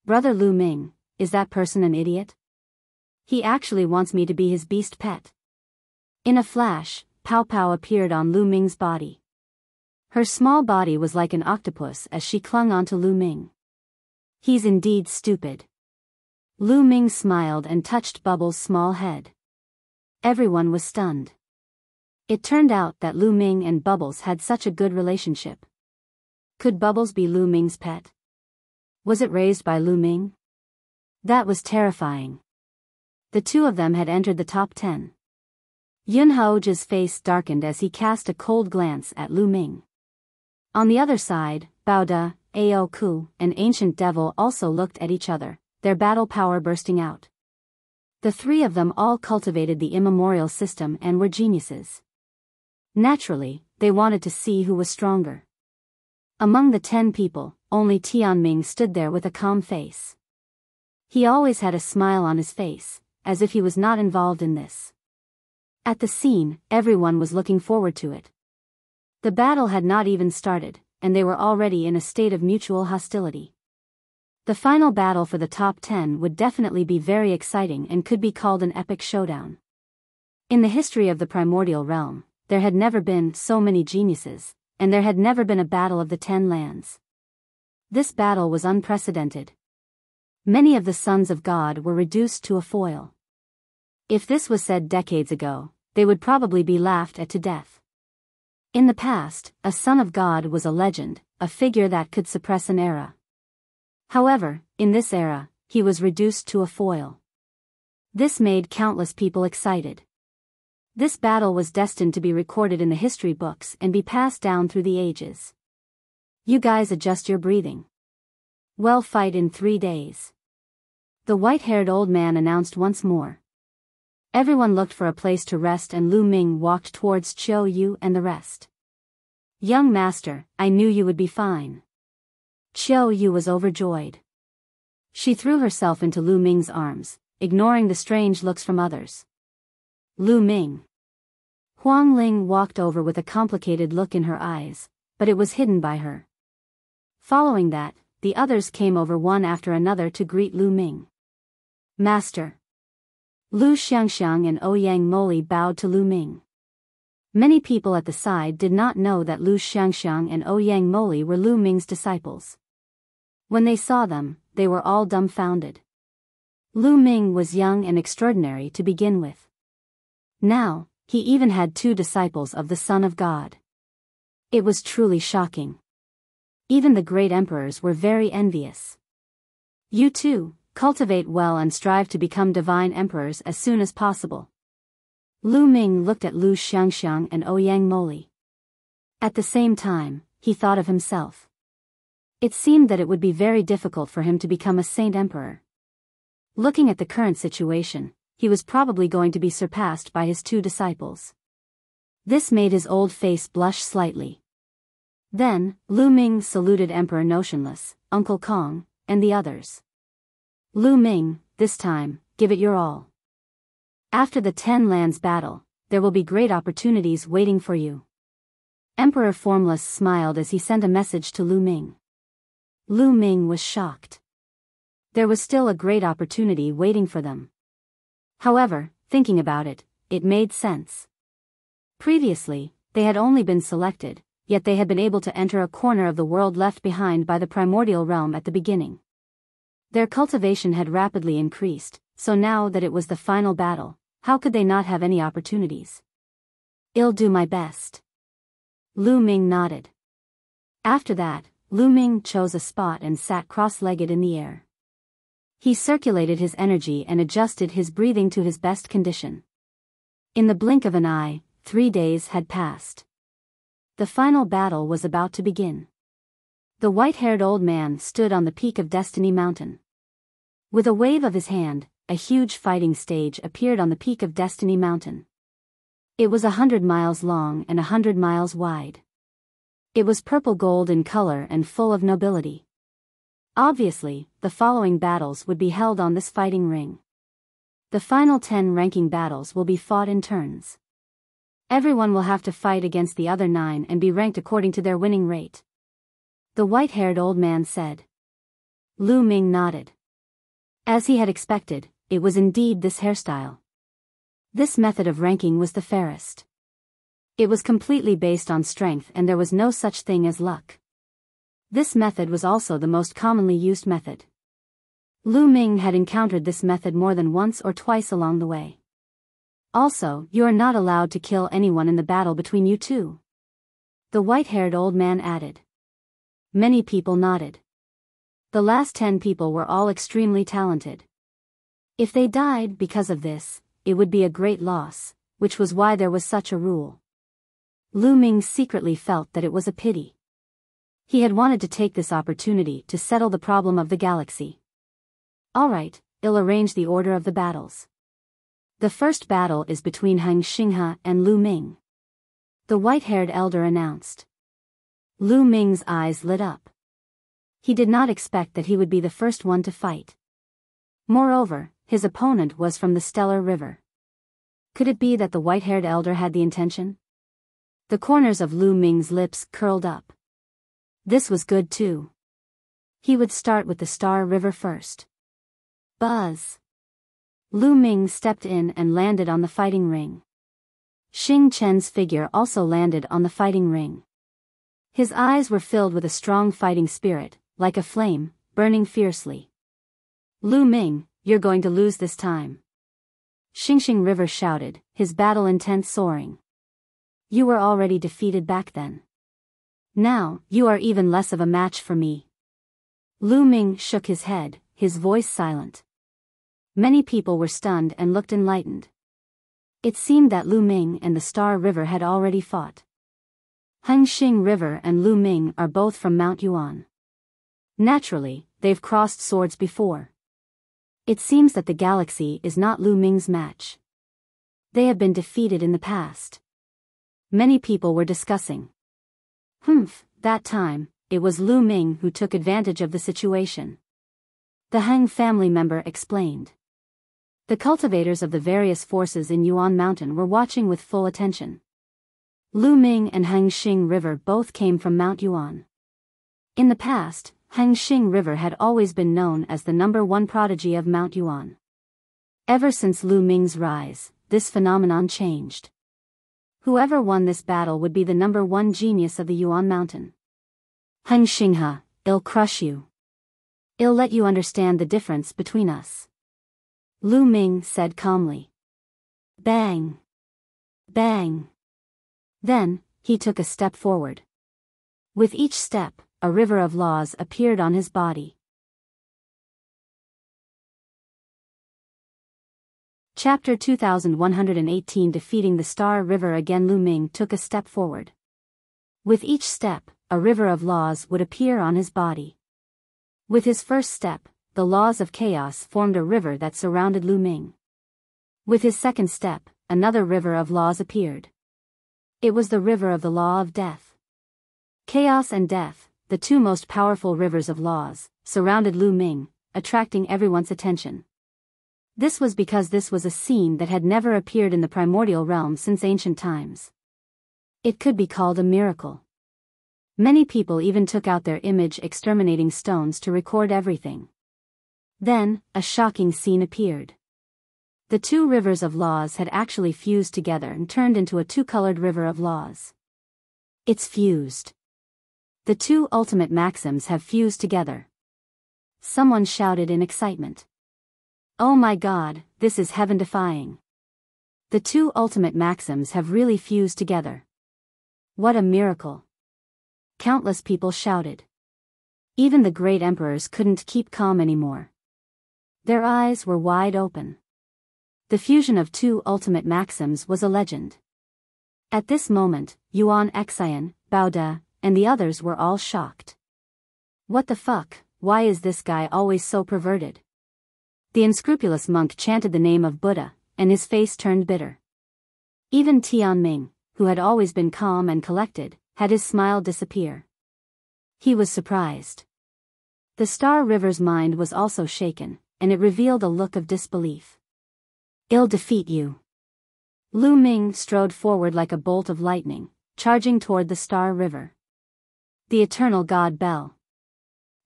Brother Lu Ming, is that person an idiot? He actually wants me to be his beast pet. In a flash, Pow Pow appeared on Lu Ming's body. Her small body was like an octopus as she clung onto Lu Ming. He's indeed stupid. Lu Ming smiled and touched Bubbles' small head. Everyone was stunned. It turned out that Lu Ming and Bubbles had such a good relationship. Could Bubbles be Lu Ming's pet? Was it raised by Lu Ming? That was terrifying. The two of them had entered the top 10. Haoge's face darkened as he cast a cold glance at Lu Ming. On the other side, Baoda, Ao Ku, and Ancient Devil also looked at each other, their battle power bursting out. The three of them all cultivated the immemorial system and were geniuses. Naturally, they wanted to see who was stronger. Among the 10 people, only Tianming stood there with a calm face. He always had a smile on his face, as if he was not involved in this. At the scene, everyone was looking forward to it. The battle had not even started, and they were already in a state of mutual hostility. The final battle for the top 10 would definitely be very exciting and could be called an epic showdown. In the history of the primordial realm, there had never been so many geniuses, and there had never been a battle of the 10 lands. This battle was unprecedented. Many of the sons of God were reduced to a foil. If this was said decades ago, they would probably be laughed at to death. In the past, a son of God was a legend, a figure that could suppress an era. However, in this era, he was reduced to a foil. This made countless people excited. This battle was destined to be recorded in the history books and be passed down through the ages. You guys adjust your breathing. We'll fight in 3 days. The white-haired old man announced once more. Everyone looked for a place to rest and Lu Ming walked towards Qiu Yu and the rest. Young master, I knew you would be fine. Qiu Yu was overjoyed. She threw herself into Lu Ming's arms, ignoring the strange looks from others. Lu Ming. Huang Ling walked over with a complicated look in her eyes, but it was hidden by her. Following that, the others came over one after another to greet Lu Ming. Master. Lu Xiangxiang and Ouyang Moli bowed to Lu Ming. Many people at the side did not know that Lu Xiangxiang and Ouyang Moli were Lu Ming's disciples. When they saw them, they were all dumbfounded. Lu Ming was young and extraordinary to begin with. Now, he even had 2 disciples of the Son of God. It was truly shocking. Even the great emperors were very envious. You too, cultivate well and strive to become divine emperors as soon as possible. Lu Ming looked at Lu Xiangxiang and Ouyang Moli. At the same time, he thought of himself. It seemed that it would be very difficult for him to become a saint emperor. Looking at the current situation, he was probably going to be surpassed by his 2 disciples. This made his old face blush slightly. Then, Lu Ming saluted Emperor Notionless, Uncle Kong, and the others. Lu Ming, this time, give it your all. After the 10 lands battle, there will be great opportunities waiting for you. Emperor Formless smiled as he sent a message to Lu Ming. Lu Ming was shocked. There was still a great opportunity waiting for them. However, thinking about it, it made sense. Previously, they had only been selected, yet they had been able to enter a corner of the world left behind by the primordial realm at the beginning. Their cultivation had rapidly increased, so now that it was the final battle, how could they not have any opportunities? I'll do my best. Lu Ming nodded. After that, Lu Ming chose a spot and sat cross-legged in the air. He circulated his energy and adjusted his breathing to his best condition. In the blink of an eye, 3 days had passed. The final battle was about to begin. The white-haired old man stood on the peak of Destiny Mountain. With a wave of his hand, a huge fighting stage appeared on the peak of Destiny Mountain. It was 100 miles long and 100 miles wide. It was purple gold in color and full of nobility. Obviously, the following battles would be held on this fighting ring. The final 10 ranking battles will be fought in turns. Everyone will have to fight against the other 9 and be ranked according to their winning rate. The white-haired old man said. Lu Ming nodded. As he had expected, it was indeed this hairstyle. This method of ranking was the fairest. It was completely based on strength and there was no such thing as luck. This method was also the most commonly used method. Lu Ming had encountered this method more than once or twice along the way. Also, you are not allowed to kill anyone in the battle between you 2. The white-haired old man added. Many people nodded. The last 10 people were all extremely talented. If they died because of this, it would be a great loss, which was why there was such a rule. Lu Ming secretly felt that it was a pity. He had wanted to take this opportunity to settle the problem of the galaxy. Alright, I'll arrange the order of the battles. The first battle is between Heng Xinghe and Lu Ming. The white-haired elder announced. Lu Ming's eyes lit up. He did not expect that he would be the first one to fight. Moreover, his opponent was from the Stellar River. Could it be that the white-haired elder had the intention? The corners of Lu Ming's lips curled up. This was good too. He would start with the Star River first. Buzz. Lu Ming stepped in and landed on the fighting ring. Xing Chen's figure also landed on the fighting ring. His eyes were filled with a strong fighting spirit, like a flame, burning fiercely. Lu Ming, you're going to lose this time. Xingxing River shouted, his battle intent soaring. You were already defeated back then. Now, you are even less of a match for me. Lu Ming shook his head, his voice silent. Many people were stunned and looked enlightened. It seemed that Lu Ming and the Star River had already fought. Hengxing River and Lu Ming are both from Mount Yuan. Naturally, they've crossed swords before. It seems that the galaxy is not Lu Ming's match. They have been defeated in the past. Many people were discussing. That time, it was Lu Ming who took advantage of the situation. The Heng family member explained. The cultivators of the various forces in Yuan Mountain were watching with full attention. Lu Ming and Hengxing River both came from Mount Yuan. In the past, Hengxing River had always been known as the #1 prodigy of Mount Yuan. Ever since Lu Ming's rise, this phenomenon changed. Whoever won this battle would be the #1 genius of the Yuan Mountain. Hengxinghe, I'll crush you. I'll let you understand the difference between us. Lu Ming said calmly. Bang! Bang! Then, he took a step forward. With each step, a river of laws appeared on his body. Chapter 2118 Defeating the Star River. Again Lu Ming took a step forward. With each step, a river of laws would appear on his body. With his first step, the laws of chaos formed a river that surrounded Lu Ming. With his second step, another river of laws appeared. It was the river of the law of death. Chaos and death, the two most powerful rivers of laws, surrounded Lu Ming, attracting everyone's attention. This was because this was a scene that had never appeared in the primordial realm since ancient times. It could be called a miracle. Many people even took out their image-exterminating stones to record everything. Then, a shocking scene appeared. The two rivers of laws had actually fused together and turned into a two-colored river of laws. It's fused. The two ultimate maxims have fused together. Someone shouted in excitement. Oh my God, this is heaven-defying. The two ultimate maxims have really fused together. What a miracle. Countless people shouted. Even the great emperors couldn't keep calm anymore. Their eyes were wide open. The fusion of two ultimate maxims was a legend. At this moment, Yuan Xian, Bao De, and the others were all shocked. What the fuck, why is this guy always so perverted? The unscrupulous monk chanted the name of Buddha, and his face turned bitter. Even Tianming, who had always been calm and collected, had his smile disappear. He was surprised. The Star River's mind was also shaken, and it revealed a look of disbelief. I'll defeat you. Lu Ming strode forward like a bolt of lightning, charging toward the Star River. The Eternal God Bell.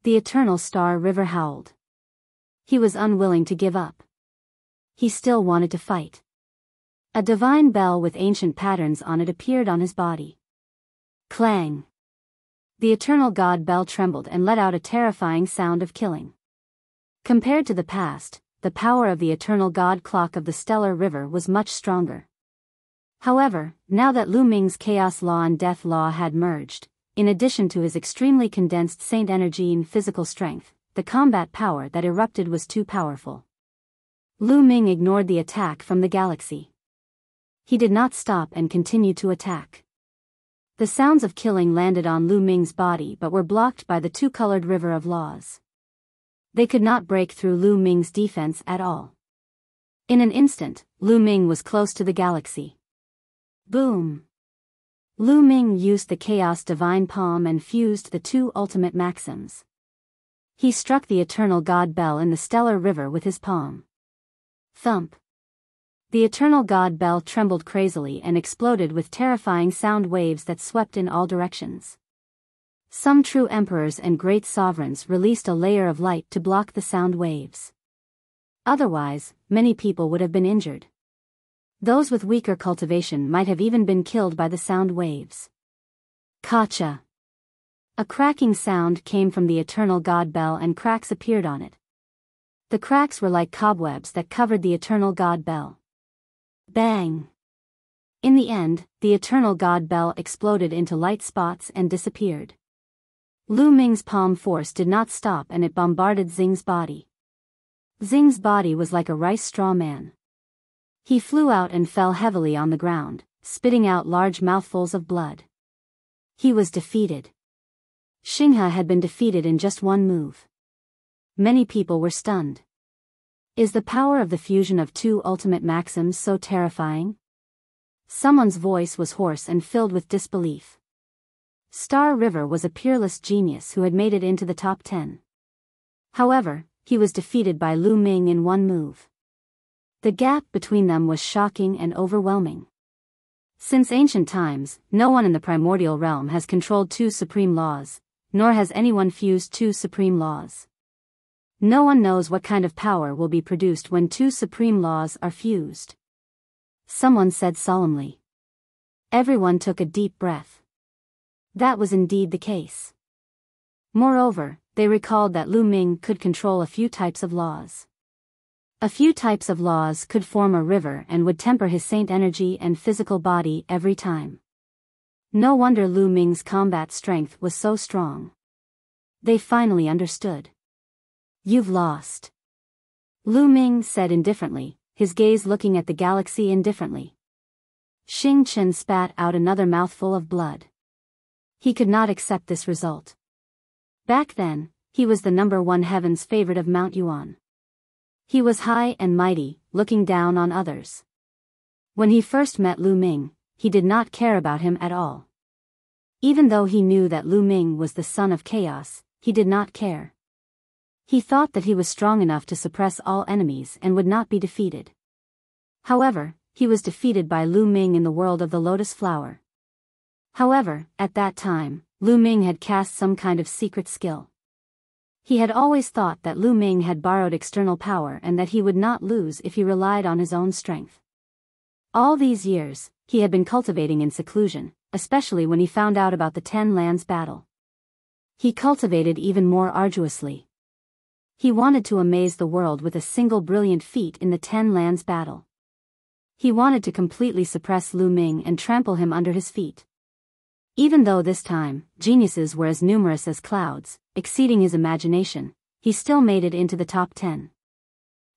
The Eternal Star River howled. He was unwilling to give up. He still wanted to fight. A divine bell with ancient patterns on it appeared on his body. Clang! The Eternal God Bell trembled and let out a terrifying sound of killing. Compared to the past, the power of the Eternal God Clock of the Stellar River was much stronger. However, now that Lu Ming's Chaos Law and Death Law had merged, in addition to his extremely condensed Saint energy and physical strength, the combat power that erupted was too powerful. Lu Ming ignored the attack from the galaxy. He did not stop and continued to attack. The sounds of killing landed on Lu Ming's body but were blocked by the two-colored river of laws. They could not break through Lu Ming's defense at all. In an instant, Lu Ming was close to the galaxy. Boom! Lu Ming used the Chaos Divine Palm and fused the two ultimate maxims. He struck the Eternal God Bell in the Stellar River with his palm. Thump! The Eternal God Bell trembled crazily and exploded with terrifying sound waves that swept in all directions. Some true emperors and great sovereigns released a layer of light to block the sound waves. Otherwise, many people would have been injured. Those with weaker cultivation might have even been killed by the sound waves. Kacha! A cracking sound came from the Eternal God Bell and cracks appeared on it. The cracks were like cobwebs that covered the Eternal God Bell. Bang! In the end, the Eternal God Bell exploded into light spots and disappeared. Lu Ming's palm force did not stop and it bombarded Xing's body. Xing's body was like a rice straw man. He flew out and fell heavily on the ground, spitting out large mouthfuls of blood. He was defeated. Xinghe had been defeated in just one move. Many people were stunned. Is the power of the fusion of two ultimate maxims so terrifying? Someone's voice was hoarse and filled with disbelief. Star River was a peerless genius who had made it into the top 10. However, he was defeated by Lu Ming in one move. The gap between them was shocking and overwhelming. Since ancient times, no one in the primordial realm has controlled two supreme laws, nor has anyone fused two supreme laws. No one knows what kind of power will be produced when two supreme laws are fused. Someone said solemnly. Everyone took a deep breath. That was indeed the case. Moreover, they recalled that Lu Ming could control a few types of laws. A few types of laws could form a river and would temper his saint energy and physical body every time. No wonder Lu Ming's combat strength was so strong. They finally understood. You've lost. Lu Ming said indifferently, his gaze looking at the galaxy indifferently. Xing Chen spat out another mouthful of blood. He could not accept this result. Back then, he was the number one heaven's favorite of Mount Yuan. He was high and mighty, looking down on others. When he first met Lu Ming, he did not care about him at all. Even though he knew that Lu Ming was the son of chaos, he did not care. He thought that he was strong enough to suppress all enemies and would not be defeated. However, he was defeated by Lu Ming in the world of the lotus flower. However, at that time, Lu Ming had cast some kind of secret skill. He had always thought that Lu Ming had borrowed external power and that he would not lose if he relied on his own strength. All these years, he had been cultivating in seclusion, especially when he found out about the 10 lands battle. He cultivated even more arduously. He wanted to amaze the world with a single brilliant feat in the 10 lands battle. He wanted to completely suppress Lu Ming and trample him under his feet. Even though this time, geniuses were as numerous as clouds, exceeding his imagination, he still made it into the top 10.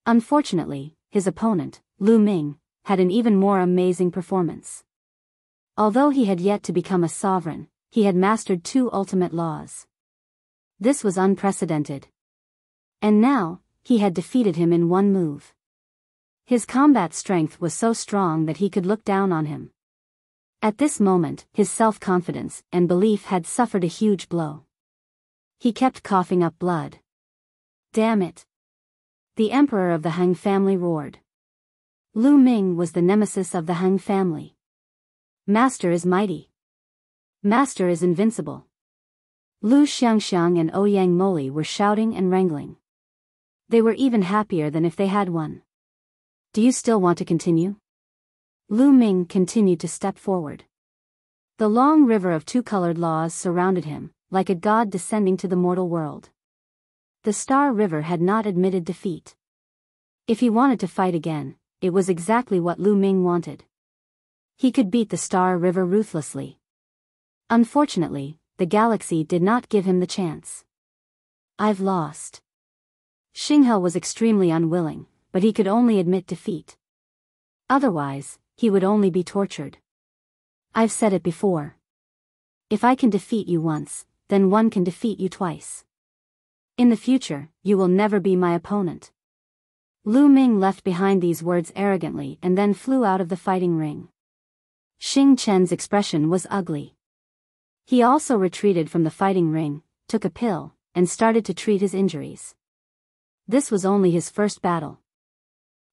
Unfortunately, his opponent, Lu Ming, had an even more amazing performance. Although he had yet to become a sovereign, he had mastered 2 ultimate laws. This was unprecedented. And now, he had defeated him in one move. His combat strength was so strong that he could look down on him. At this moment, his self-confidence and belief had suffered a huge blow. He kept coughing up blood. Damn it! The emperor of the Han family roared. Lu Ming was the nemesis of the Han family. Master is mighty. Master is invincible. Lu Xiangxiang and Ouyang Moli were shouting and wrangling. They were even happier than if they had won. Do you still want to continue? Lu Ming continued to step forward. The long river of 2-colored laws surrounded him, like a god descending to the mortal world. The Star River had not admitted defeat. If he wanted to fight again, it was exactly what Lu Ming wanted. He could beat the Star River ruthlessly. Unfortunately, the galaxy did not give him the chance. I've lost. Xinghe was extremely unwilling, but he could only admit defeat. Otherwise, he would only be tortured. I've said it before. If I can defeat you once, then one can defeat you twice. In the future, you will never be my opponent. Lu Ming left behind these words arrogantly and then flew out of the fighting ring. Xing Chen's expression was ugly. He also retreated from the fighting ring, took a pill, and started to treat his injuries. This was only his first battle.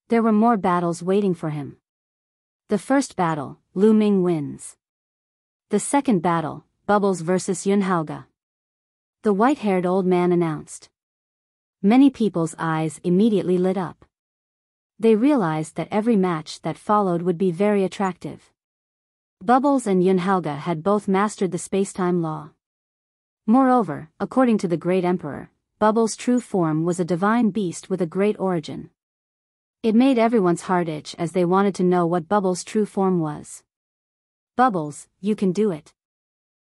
There were more battles waiting for him. The first battle, Lu Ming wins. The second battle, Bubbles versus Yun Haoge. The white-haired old man announced. Many people's eyes immediately lit up. They realized that every match that followed would be very attractive. Bubbles and Yun Haoge had both mastered the space-time law. Moreover, according to the great emperor, Bubbles' true form was a divine beast with a great origin. It made everyone's heart itch as they wanted to know what Bubbles' true form was. Bubbles, you can do it.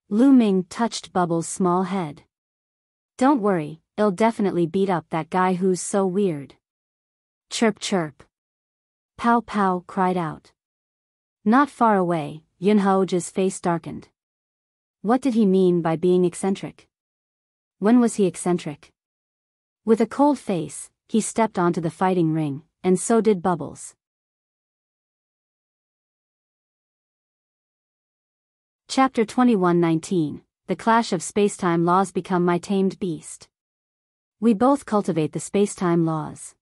Lu Ming touched Bubbles' small head. Don't worry, I'll definitely beat up that guy who's so weird. Chirp chirp. Pow pow cried out. Not far away, Yun Haoge's face darkened. What did he mean by being eccentric? When was he eccentric? With a cold face, he stepped onto the fighting ring, and so did Bubbles. Chapter 21:19. The clash of spacetime laws become my tamed beast. We both cultivate the spacetime laws.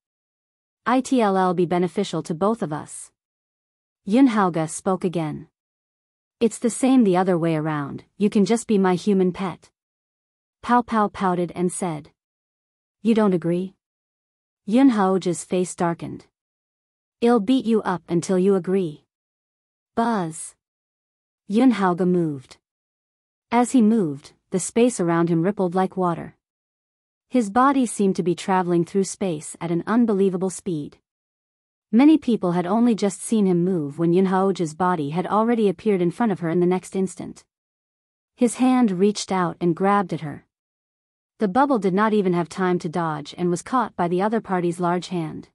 It'll be beneficial to both of us. Haoge spoke again. It's the same the other way around, you can just be my human pet. Pao Pao pouted and said. You don't agree? Haoge's face darkened. I'll beat you up until you agree. Buzz. Haoge moved. As he moved, the space around him rippled like water. His body seemed to be traveling through space at an unbelievable speed. Many people had only just seen him move when Haoge's body had already appeared in front of her in the next instant. His hand reached out and grabbed at her. The bubble did not even have time to dodge and was caught by the other party's large hand.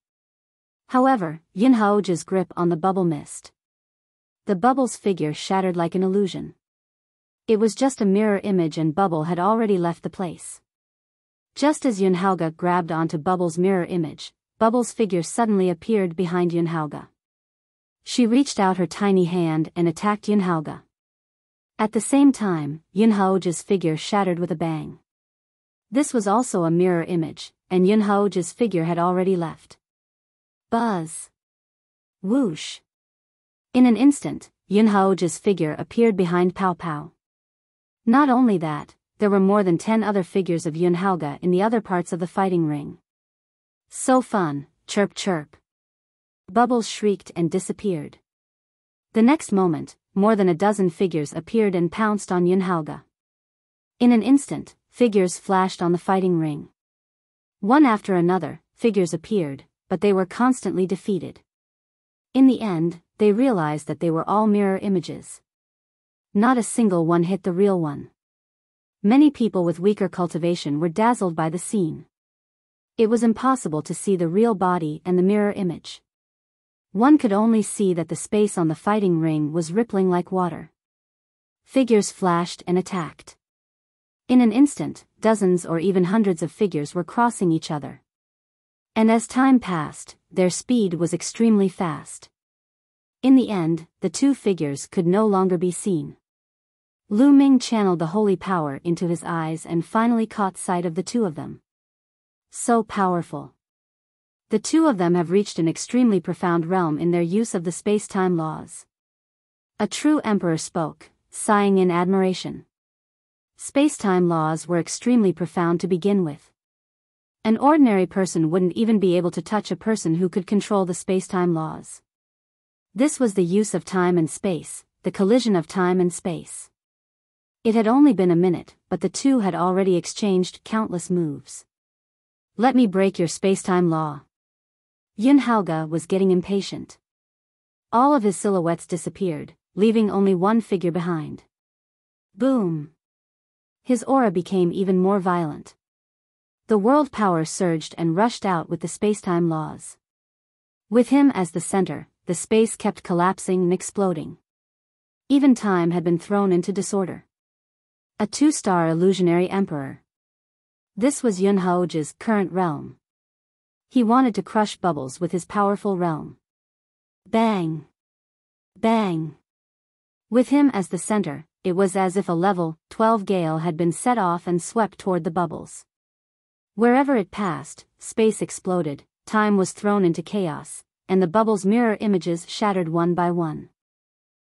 However, Haoge's grip on the bubble missed. The bubble's figure shattered like an illusion. It was just a mirror image and Bubble had already left the place. Just as Haoge grabbed onto Bubble's mirror image, Bubble's figure suddenly appeared behind Haoge. She reached out her tiny hand and attacked Haoge. At the same time, Haoge's figure shattered with a bang. This was also a mirror image, and Haoge's figure had already left. Buzz. Whoosh. In an instant, Haoge's figure appeared behind Pao Pao. Not only that, there were more than 10 other figures of Haoge in the other parts of the fighting ring. So fun, chirp chirp. Bubbles shrieked and disappeared. The next moment, more than a dozen figures appeared and pounced on Haoge. In an instant, figures flashed on the fighting ring. One after another, figures appeared, but they were constantly defeated. In the end, they realized that they were all mirror images. Not a single one hit the real one. Many people with weaker cultivation were dazzled by the scene. It was impossible to see the real body and the mirror image. One could only see that the space on the fighting ring was rippling like water. Figures flashed and attacked. In an instant, dozens or even hundreds of figures were crossing each other. And as time passed, their speed was extremely fast. In the end, the two figures could no longer be seen. Ming channeled the holy power into his eyes and finally caught sight of the two of them. So powerful. The two of them have reached an extremely profound realm in their use of the space-time laws. A true emperor spoke, sighing in admiration. Space-time laws were extremely profound to begin with. An ordinary person wouldn't even be able to touch a person who could control the space-time laws. This was the use of time and space, the collision of time and space. It had only been a minute, but the two had already exchanged countless moves. Let me break your space-time law. Haoge was getting impatient. All of his silhouettes disappeared, leaving only one figure behind. Boom! His aura became even more violent. The world power surged and rushed out with the space-time laws. With him as the center, the space kept collapsing and exploding. Even time had been thrown into disorder. A two-star illusionary emperor. This was Haoge's current realm. He wanted to crush Bubbles with his powerful realm. Bang! Bang! With him as the center, it was as if a level 12 gale had been set off and swept toward the Bubbles. Wherever it passed, space exploded, time was thrown into chaos, and the Bubbles' mirror images shattered one by one.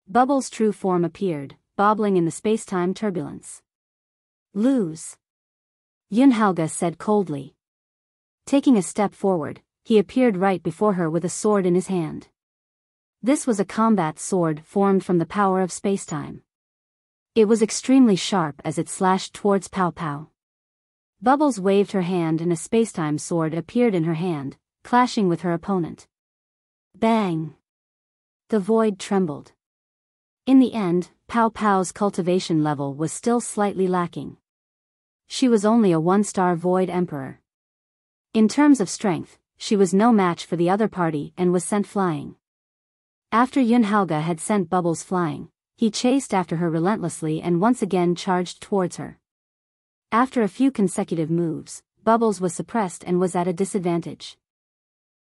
Bubbles' true form appeared, bobbling in the space-time turbulence. Lose. Haoge said coldly. Taking a step forward, he appeared right before her with a sword in his hand. This was a combat sword formed from the power of space-time. It was extremely sharp as it slashed towards Pao Pao. Bubbles waved her hand and a space-time sword appeared in her hand, clashing with her opponent. Bang! The void trembled. In the end, Pao Pao's cultivation level was still slightly lacking. She was only a one-star void emperor. In terms of strength, she was no match for the other party and was sent flying. After Haoge had sent Bubbles flying, he chased after her relentlessly and once again charged towards her. After a few consecutive moves, Bubbles was suppressed and was at a disadvantage.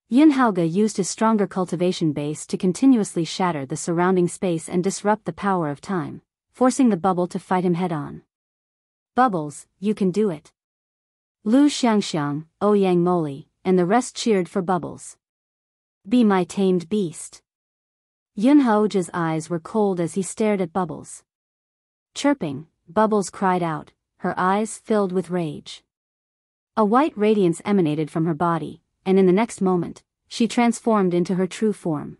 Yun Haoge used his stronger cultivation base to continuously shatter the surrounding space and disrupt the power of time, forcing the bubble to fight him head-on. Bubbles, you can do it. Lu Xiangxiang, Ouyang Moli, and the rest cheered for Bubbles. Be my tamed beast. Yun Haoge's eyes were cold as he stared at Bubbles. Chirping, Bubbles cried out, her eyes filled with rage. A white radiance emanated from her body, and in the next moment, she transformed into her true form.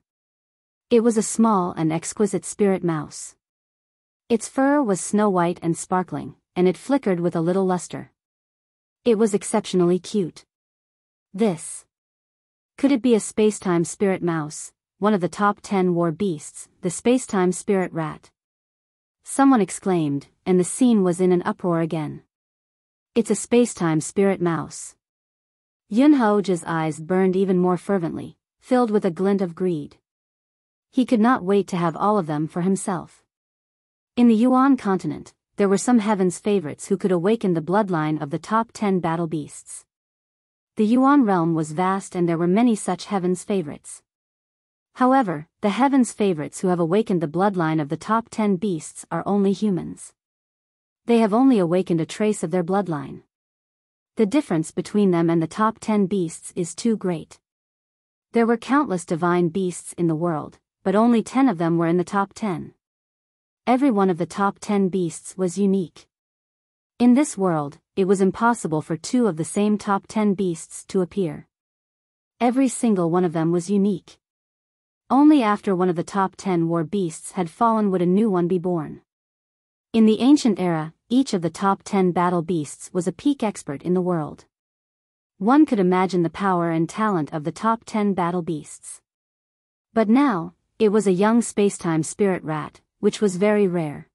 It was a small and exquisite spirit mouse. Its fur was snow-white and sparkling, and it flickered with a little luster. It was exceptionally cute. Could it be a space-time spirit mouse, one of the top 10 war beasts, the space-time spirit rat? Someone exclaimed, and the scene was in an uproar again. It's a space-time spirit mouse. Yun Haoge's eyes burned even more fervently, filled with a glint of greed. He could not wait to have all of them for himself. In the Yuan continent, there were some heaven's favorites who could awaken the bloodline of the top 10 battle beasts. The Yuan realm was vast and there were many such heaven's favorites. However, the heaven's favorites who have awakened the bloodline of the top 10 beasts are only humans. They have only awakened a trace of their bloodline. The difference between them and the top 10 beasts is too great. There were countless divine beasts in the world, but only 10 of them were in the top 10. Every one of the top 10 beasts was unique. In this world, it was impossible for 2 of the same top 10 beasts to appear. Every single one of them was unique. Only after one of the top 10 war beasts had fallen would a new one be born. In the ancient era, each of the top 10 battle beasts was a peak expert in the world. One could imagine the power and talent of the top 10 battle beasts. But now, it was a young spacetime spirit rat, which was very rare.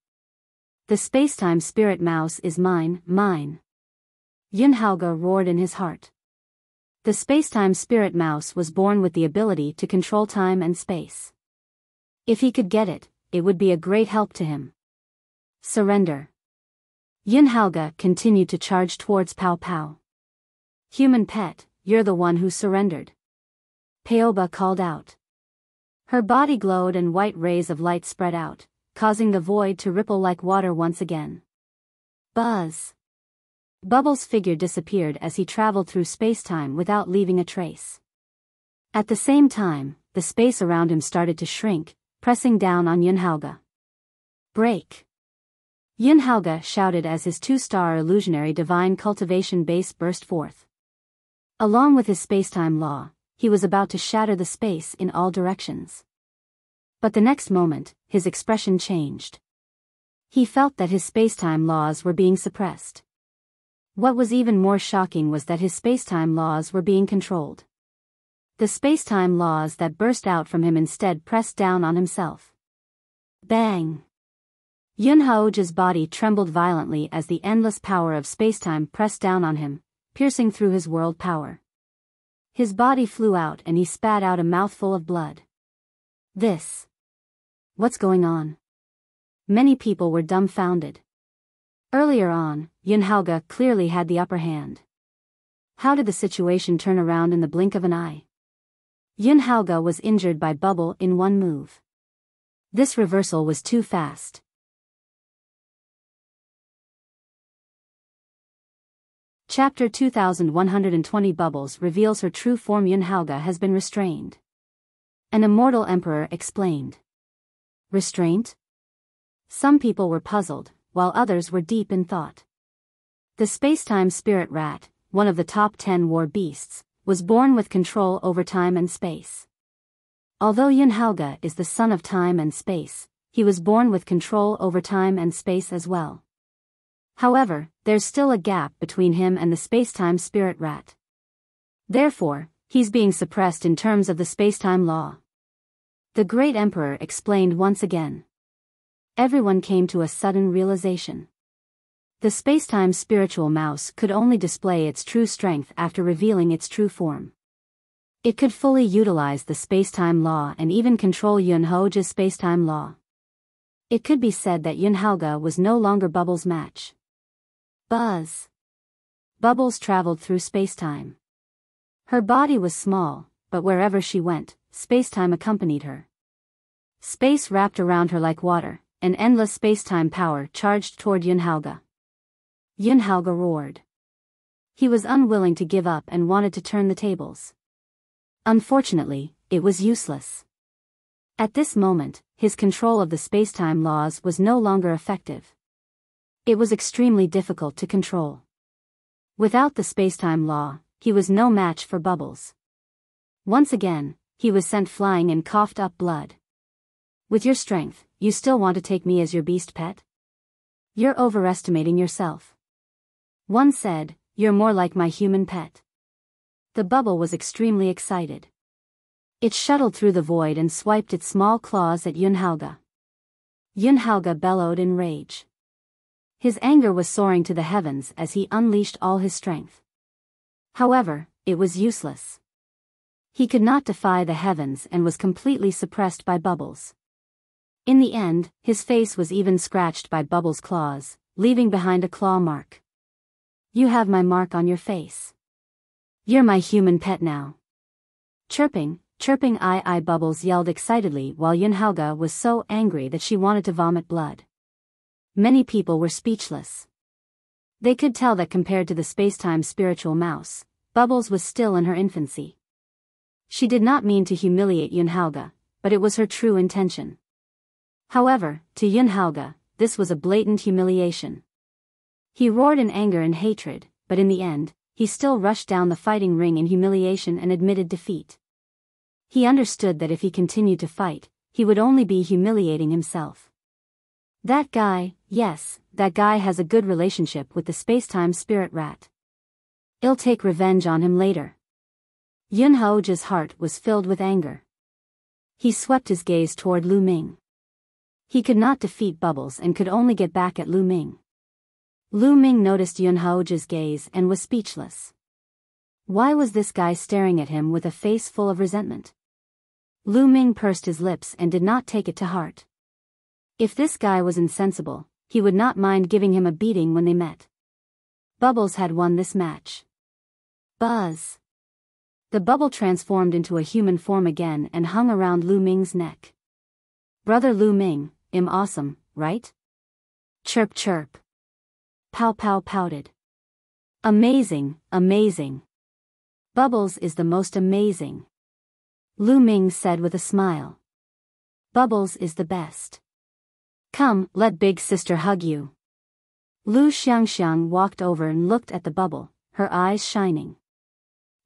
The spacetime spirit mouse is mine, mine. Yun Haoge roared in his heart. The spacetime spirit mouse was born with the ability to control time and space. If he could get it, it would be a great help to him. Surrender. Yun Haoge continued to charge towards Pao Pao. Human pet, you're the one who surrendered. Paoba called out. Her body glowed and white rays of light spread out, causing the void to ripple like water once again. Buzz. Bubbles' figure disappeared as he traveled through space-time without leaving a trace. At the same time, the space around him started to shrink, pressing down on Yun Haoge. Break! Yun Haoge shouted as his 2-star illusionary divine cultivation base burst forth. Along with his space-time law, he was about to shatter the space in all directions. But the next moment, his expression changed. He felt that his space-time laws were being suppressed. What was even more shocking was that his space-time laws were being controlled. The space-time laws that burst out from him instead pressed down on himself. Bang! Yun Haoge's body trembled violently as the endless power of space-time pressed down on him, piercing through his world power. His body flew out and he spat out a mouthful of blood. What's going on? Many people were dumbfounded. Earlier on, Yun Haoge clearly had the upper hand. How did the situation turn around in the blink of an eye? Yun Haoge was injured by Bubble in one move. This reversal was too fast. Chapter 2120 Bubbles reveals her true form. Yun Haoge has been restrained. An immortal emperor explained. Restraint? Some people were puzzled, while others were deep in thought. The spacetime spirit rat, one of the top 10 war beasts, was born with control over time and space. Although Yun Haoge is the son of time and space, he was born with control over time and space as well. However, there's still a gap between him and the spacetime spirit rat. Therefore, he's being suppressed in terms of the spacetime law. The great emperor explained once again. Everyone came to a sudden realization. The spacetime spiritual mouse could only display its true strength after revealing its true form. It could fully utilize the spacetime law and even control Yun Haoge's spacetime law. It could be said that Yun Haoge was no longer Bubbles' match. Buzz! Bubbles traveled through spacetime. Her body was small, but wherever she went, spacetime accompanied her. Space wrapped around her like water, and endless spacetime power charged toward Haoge. Haoge roared. He was unwilling to give up and wanted to turn the tables. Unfortunately, it was useless. At this moment, his control of the spacetime laws was no longer effective. It was extremely difficult to control. Without the spacetime law, he was no match for Bubbles. Once again, he was sent flying and coughed up blood. With your strength, you still want to take me as your beast pet? You're overestimating yourself. One said, you're more like my human pet. The bubble was extremely excited. It shuttled through the void and swiped its small claws at Haoge. Haoge bellowed in rage. His anger was soaring to the heavens as he unleashed all his strength. However, it was useless. He could not defy the heavens and was completely suppressed by Bubbles. In the end, his face was even scratched by Bubbles' claws, leaving behind a claw mark. You have my mark on your face. You're my human pet now. Chirping, I Bubbles yelled excitedly while Haoge was so angry that she wanted to vomit blood. Many people were speechless. They could tell that compared to the spacetime spiritual mouse, Bubbles was still in her infancy. She did not mean to humiliate Haoge, but it was her true intention. However, to Haoge, this was a blatant humiliation. He roared in anger and hatred, but in the end, he still rushed down the fighting ring in humiliation and admitted defeat. He understood that if he continued to fight, he would only be humiliating himself. That guy, yes, that guy has a good relationship with the spacetime spirit rat. I'll take revenge on him later. Haoge's heart was filled with anger. He swept his gaze toward Lu Ming. He could not defeat Bubbles and could only get back at Lu Ming. Lu Ming noticed Haoge's gaze and was speechless. Why was this guy staring at him with a face full of resentment? Lu Ming pursed his lips and did not take it to heart. If this guy was insensible, he would not mind giving him a beating when they met. Bubbles had won this match. Buzz. The bubble transformed into a human form again and hung around Lu Ming's neck. Brother Lu Ming, I'm awesome, right? Chirp chirp. Pow pow pouted. Amazing, amazing. Bubbles is the most amazing. Lu Ming said with a smile. Bubbles is the best. Come, let big sister hug you. Lu Xiangxiang walked over and looked at the bubble, her eyes shining.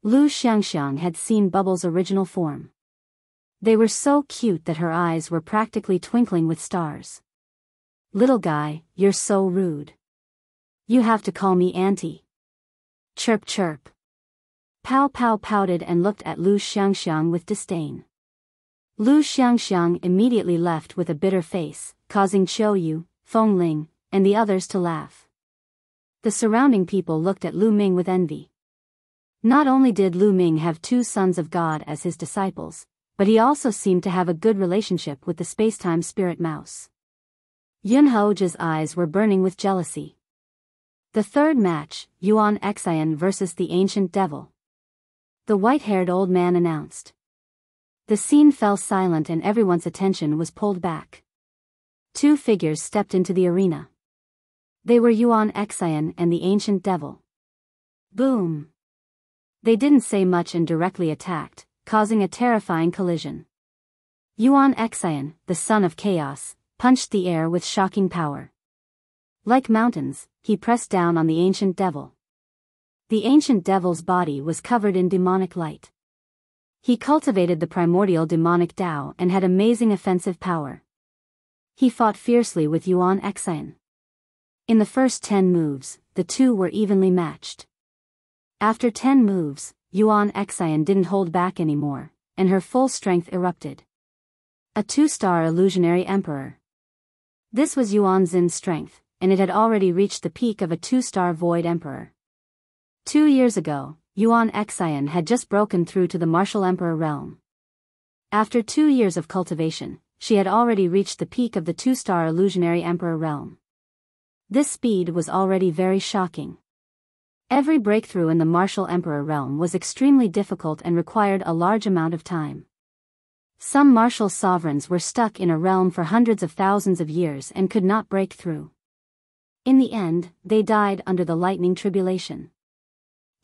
Lu Xiangxiang had seen Bubbles' original form. They were so cute that her eyes were practically twinkling with stars. Little guy, you're so rude. You have to call me auntie. Chirp chirp. Pow pow pouted and looked at Lu Xiangxiang with disdain. Lu Xiangxiang immediately left with a bitter face, causing Qiu Yu, Feng Ling, and the others to laugh. The surrounding people looked at Lu Ming with envy. Not only did Lu Ming have two sons of God as his disciples, but he also seemed to have a good relationship with the spacetime spirit mouse. Haoge's eyes were burning with jealousy. The third match, Yuan Xian versus the Ancient Devil. The white-haired old man announced. The scene fell silent and everyone's attention was pulled back. Two figures stepped into the arena. They were Yuan Xian and the Ancient Devil. Boom! They didn't say much and directly attacked, causing a terrifying collision. Yuan Xian, the son of chaos, punched the air with shocking power. Like mountains, he pressed down on the Ancient Devil. The Ancient Devil's body was covered in demonic light. He cultivated the primordial demonic Tao and had amazing offensive power. He fought fiercely with Yuan Xian. In the first 10 moves, the two were evenly matched. After 10 moves, Yuan Xian didn't hold back anymore, and her full strength erupted. A 2-star illusionary emperor. This was Yuan Xin's strength, and it had already reached the peak of a 2-star void emperor. 2 years ago, Yuan Xian had just broken through to the martial emperor realm. After 2 years of cultivation, she had already reached the peak of the 2-star illusionary emperor realm. This speed was already very shocking. Every breakthrough in the martial emperor realm was extremely difficult and required a large amount of time. Some martial sovereigns were stuck in a realm for hundreds of thousands of years and could not break through. In the end, they died under the lightning tribulation.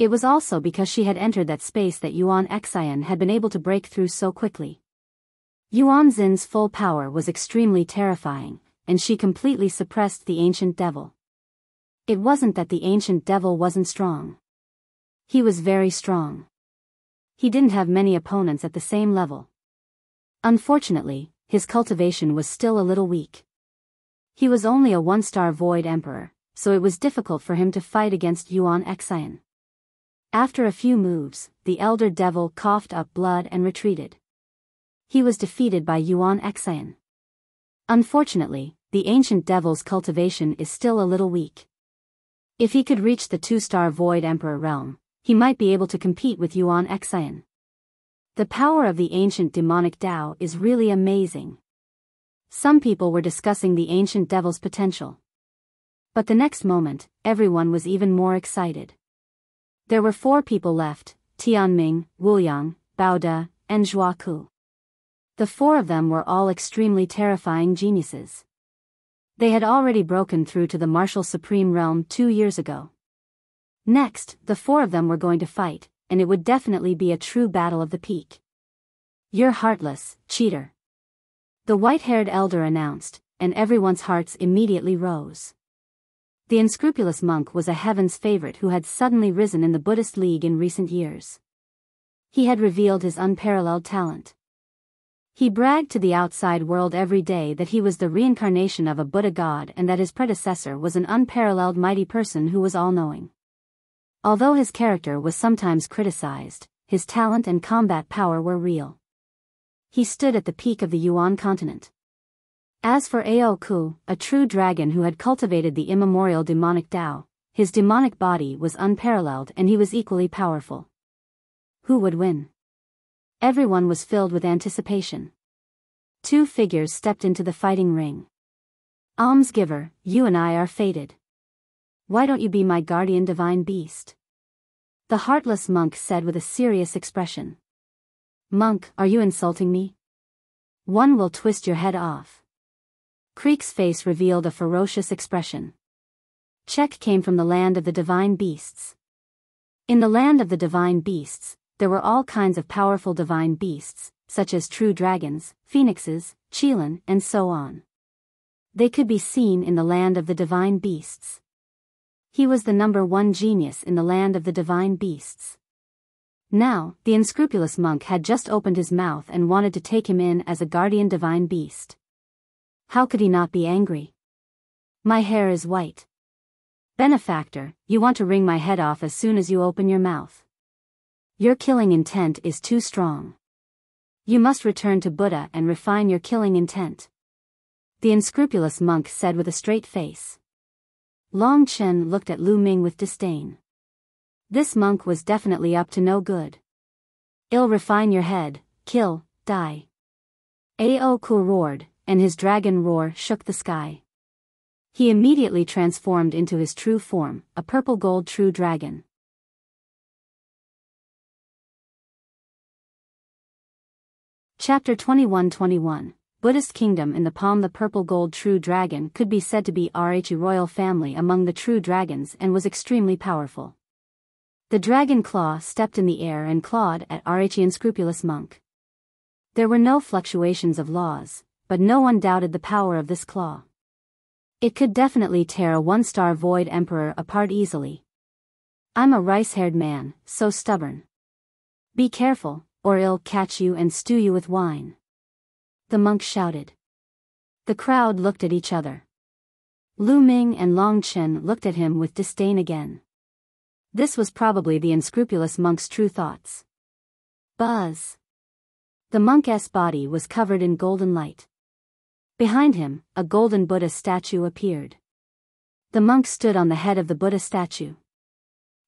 It was also because she had entered that space that Yuan Xian had been able to break through so quickly. Yuan Xin's full power was extremely terrifying, and she completely suppressed the ancient devil. It wasn't that the ancient devil wasn't strong. He was very strong. He didn't have many opponents at the same level. Unfortunately, his cultivation was still a little weak. He was only a one-star void emperor, so it was difficult for him to fight against Yuan Xian. After a few moves, the elder devil coughed up blood and retreated. He was defeated by Yuan Xian. Unfortunately, the ancient devil's cultivation is still a little weak. If he could reach the 2-star void emperor realm, he might be able to compete with Yuan Xian. The power of the ancient demonic Tao is really amazing. Some people were discussing the ancient devil's potential. But the next moment, everyone was even more excited. There were 4 people left: Tianming, Muyang, Baoda, and Zhuaku. The 4 of them were all extremely terrifying geniuses. They had already broken through to the martial supreme realm 2 years ago. Next, the 4 of them were going to fight, and it would definitely be a true battle of the peak. "You're heartless, cheater," the white-haired elder announced, and everyone's hearts immediately rose. The unscrupulous monk was a heaven's favorite who had suddenly risen in the Buddhist League in recent years. He had revealed his unparalleled talent. He bragged to the outside world every day that he was the reincarnation of a Buddha god and that his predecessor was an unparalleled mighty person who was all-knowing. Although his character was sometimes criticized, his talent and combat power were real. He stood at the peak of the Yuan continent. As for Haoge, a true dragon who had cultivated the immemorial demonic Tao, his demonic body was unparalleled and he was equally powerful. Who would win? Everyone was filled with anticipation. 2 figures stepped into the fighting ring. "Almsgiver, you and I are fated. Why don't you be my guardian divine beast?" The heartless monk said with a serious expression. "Monk, are you insulting me? One will twist your head off." Creek's face revealed a ferocious expression. Check came from the land of the divine beasts. In the land of the divine beasts, there were all kinds of powerful divine beasts, such as true dragons, phoenixes, qilin, and so on. They could be seen in the land of the divine beasts. He was the number 1 genius in the land of the divine beasts. Now, the unscrupulous monk had just opened his mouth and wanted to take him in as a guardian divine beast. How could he not be angry? "My hair is white. Benefactor, you want to wring my head off as soon as you open your mouth. Your killing intent is too strong. You must return to Buddha and refine your killing intent," the unscrupulous monk said with a straight face. Long Chen looked at Lu Ming with disdain. This monk was definitely up to no good. "I'll refine your head, kill, die." Haoge roared, and his dragon roar shook the sky. He immediately transformed into his true form, a purple-gold true dragon. Chapter 21-21, Buddhist Kingdom in the palm. The purple-gold true dragon could be said to be Rhe royal family among the true dragons and was extremely powerful. The dragon claw stepped in the air and clawed at Rhe unscrupulous monk. There were no fluctuations of laws, but no one doubted the power of this claw. It could definitely tear a 1-star void emperor apart easily. "I'm a rice-haired man, so stubborn. Be careful, or I'll catch you and stew you with wine," the monk shouted. The crowd looked at each other. Lu Ming and Long Chen looked at him with disdain again. This was probably the unscrupulous monk's true thoughts. Buzz! The monk's body was covered in golden light. Behind him, a golden Buddha statue appeared. The monk stood on the head of the Buddha statue.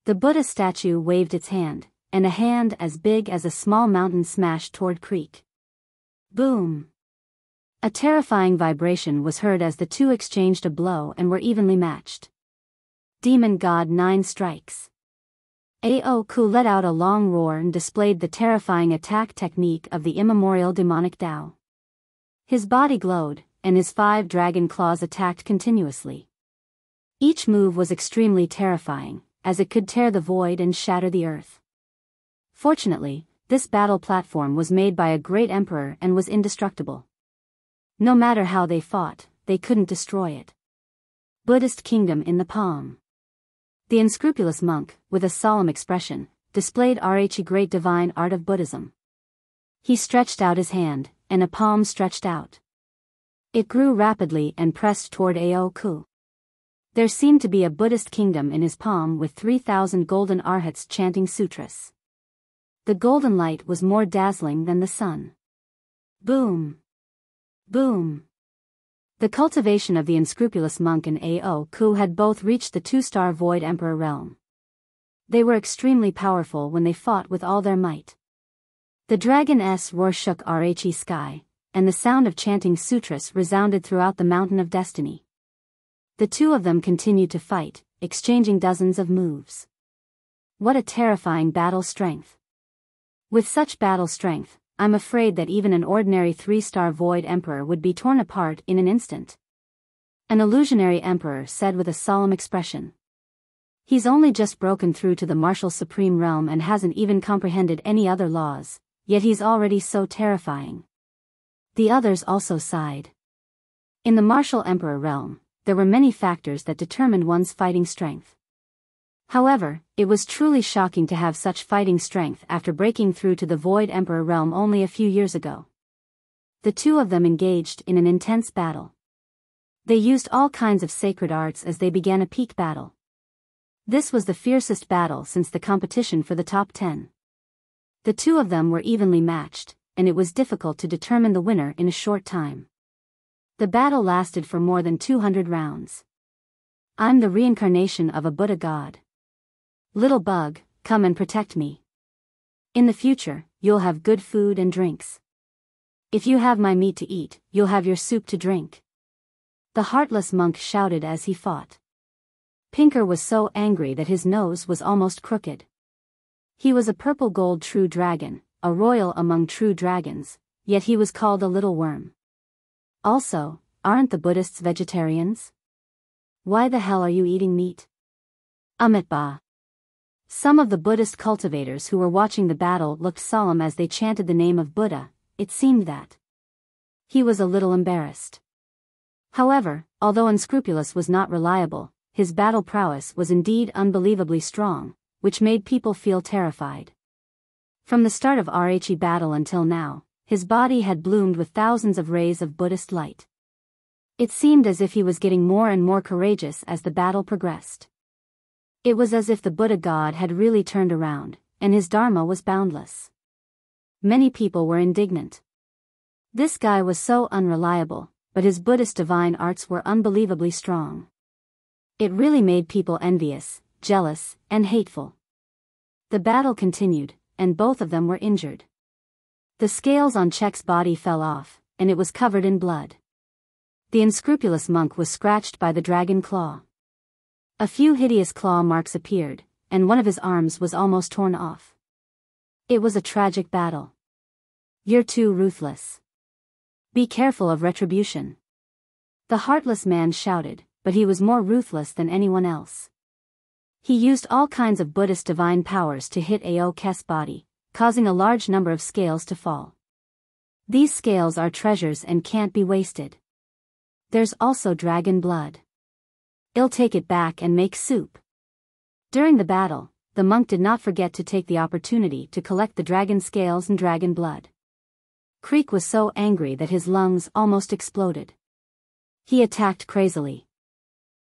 The Buddha statue waved its hand, and a hand as big as a small mountain smashed toward Creek. Boom! A terrifying vibration was heard as the 2 exchanged a blow and were evenly matched. Demon God 9 strikes. Haoge let out a long roar and displayed the terrifying attack technique of the immemorial demonic Tao. His body glowed, and his 5 dragon claws attacked continuously. Each move was extremely terrifying, as it could tear the void and shatter the earth. Fortunately, this battle platform was made by a great emperor and was indestructible. No matter how they fought, they couldn't destroy it. Buddhist Kingdom in the palm. The unscrupulous monk, with a solemn expression, displayed the great divine art of Buddhism. He stretched out his hand, and a palm stretched out. It grew rapidly and pressed toward Haoge. There seemed to be a Buddhist kingdom in his palm with 3,000 golden arhats chanting sutras. The golden light was more dazzling than the sun. Boom! Boom! The cultivation of the unscrupulous monk and Haoge had both reached the 2-star Void Emperor realm. They were extremely powerful when they fought with all their might. The dragon's roar shook the sky, and the sound of chanting sutras resounded throughout the Mountain of Destiny. The two of them continued to fight, exchanging dozens of moves. What a terrifying battle strength! With such battle strength, I'm afraid that even an ordinary 3-star Void Emperor would be torn apart in an instant. An illusionary emperor said with a solemn expression. He's only just broken through to the martial supreme realm and hasn't even comprehended any other laws, yet he's already so terrifying. The others also sighed. In the martial emperor realm, there were many factors that determined one's fighting strength. However, it was truly shocking to have such fighting strength after breaking through to the Void Emperor realm only a few years ago. The two of them engaged in an intense battle. They used all kinds of sacred arts as they began a peak battle. This was the fiercest battle since the competition for the top 10. The two of them were evenly matched, and it was difficult to determine the winner in a short time. The battle lasted for more than 200 rounds. I'm the reincarnation of a Buddha god. Little bug, come and protect me. In the future, you'll have good food and drinks. If you have my meat to eat, you'll have your soup to drink. The heartless monk shouted as he fought. Pinker was so angry that his nose was almost crooked. He was a purple gold true dragon, a royal among true dragons, yet he was called a little worm. Also, aren't the Buddhists vegetarians? Why the hell are you eating meat? Amitabha. Some of the Buddhist cultivators who were watching the battle looked solemn as they chanted the name of Buddha. It seemed that he was a little embarrassed. However, although unscrupulous was not reliable, his battle prowess was indeed unbelievably strong, which made people feel terrified. From the start of the battle until now, his body had bloomed with thousands of rays of Buddhist light. It seemed as if he was getting more and more courageous as the battle progressed. It was as if the Buddha god had really turned around, and his dharma was boundless. Many people were indignant. This guy was so unreliable, but his Buddhist divine arts were unbelievably strong. It really made people envious, jealous, and hateful. The battle continued, and both of them were injured. The scales on Chek's body fell off, and it was covered in blood. The unscrupulous monk was scratched by the dragon claw. A few hideous claw marks appeared, and one of his arms was almost torn off. It was a tragic battle. You're too ruthless. Be careful of retribution. The heartless man shouted, but he was more ruthless than anyone else. He used all kinds of Buddhist divine powers to hit Haoge's body, causing a large number of scales to fall. These scales are treasures and can't be wasted. There's also dragon blood. I'll take it back and make soup. During the battle, the monk did not forget to take the opportunity to collect the dragon scales and dragon blood. Creek was so angry that his lungs almost exploded. He attacked crazily.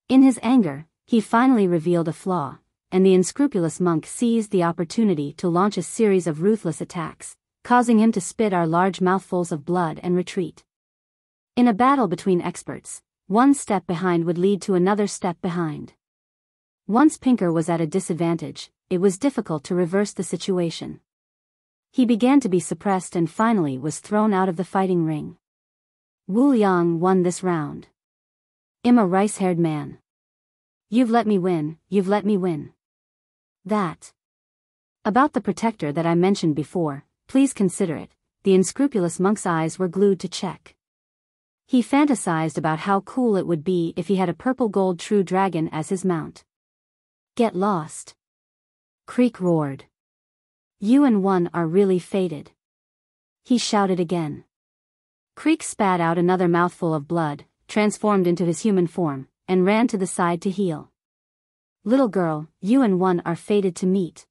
In his anger, he finally revealed a flaw, and the unscrupulous monk seized the opportunity to launch a series of ruthless attacks, causing him to spit out large mouthfuls of blood and retreat. In a battle between experts, one step behind would lead to another step behind. Once Pinker was at a disadvantage, it was difficult to reverse the situation. He began to be suppressed and finally was thrown out of the fighting ring. Muyang won this round. I'm a rice-haired man. You've let me win, you've let me win. That About the protector that I mentioned before, please consider it. The unscrupulous monk's eyes were glued to check. He fantasized about how cool it would be if he had a purple gold true dragon as his mount. Get lost. Creek roared. You and Yuan are really fated. He shouted again. Creek spat out another mouthful of blood, transformed into his human form, and ran to the side to heal. Little girl, you and Yuan are fated to meet.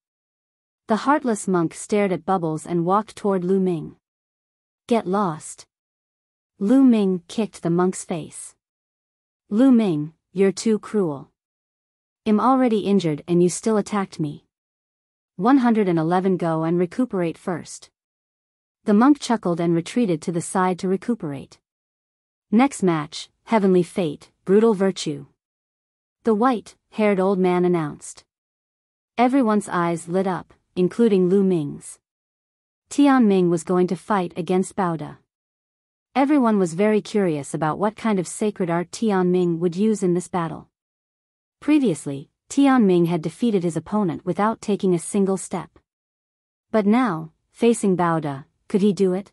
The heartless monk stared at Bubbles and walked toward Lu Ming. Get lost. Lu Ming kicked the monk's face. Lu Ming, you're too cruel. I'm already injured and you still attacked me. 111 Go and recuperate first. The monk chuckled and retreated to the side to recuperate. Next match, Heavenly Fate, Brutal Virtue. The white-haired old man announced. Everyone's eyes lit up, including Lu Ming's. Tianming was going to fight against Baoda. Everyone was very curious about what kind of sacred art Tianming would use in this battle. Previously, Tianming had defeated his opponent without taking a single step. But now, facing Baoda, could he do it?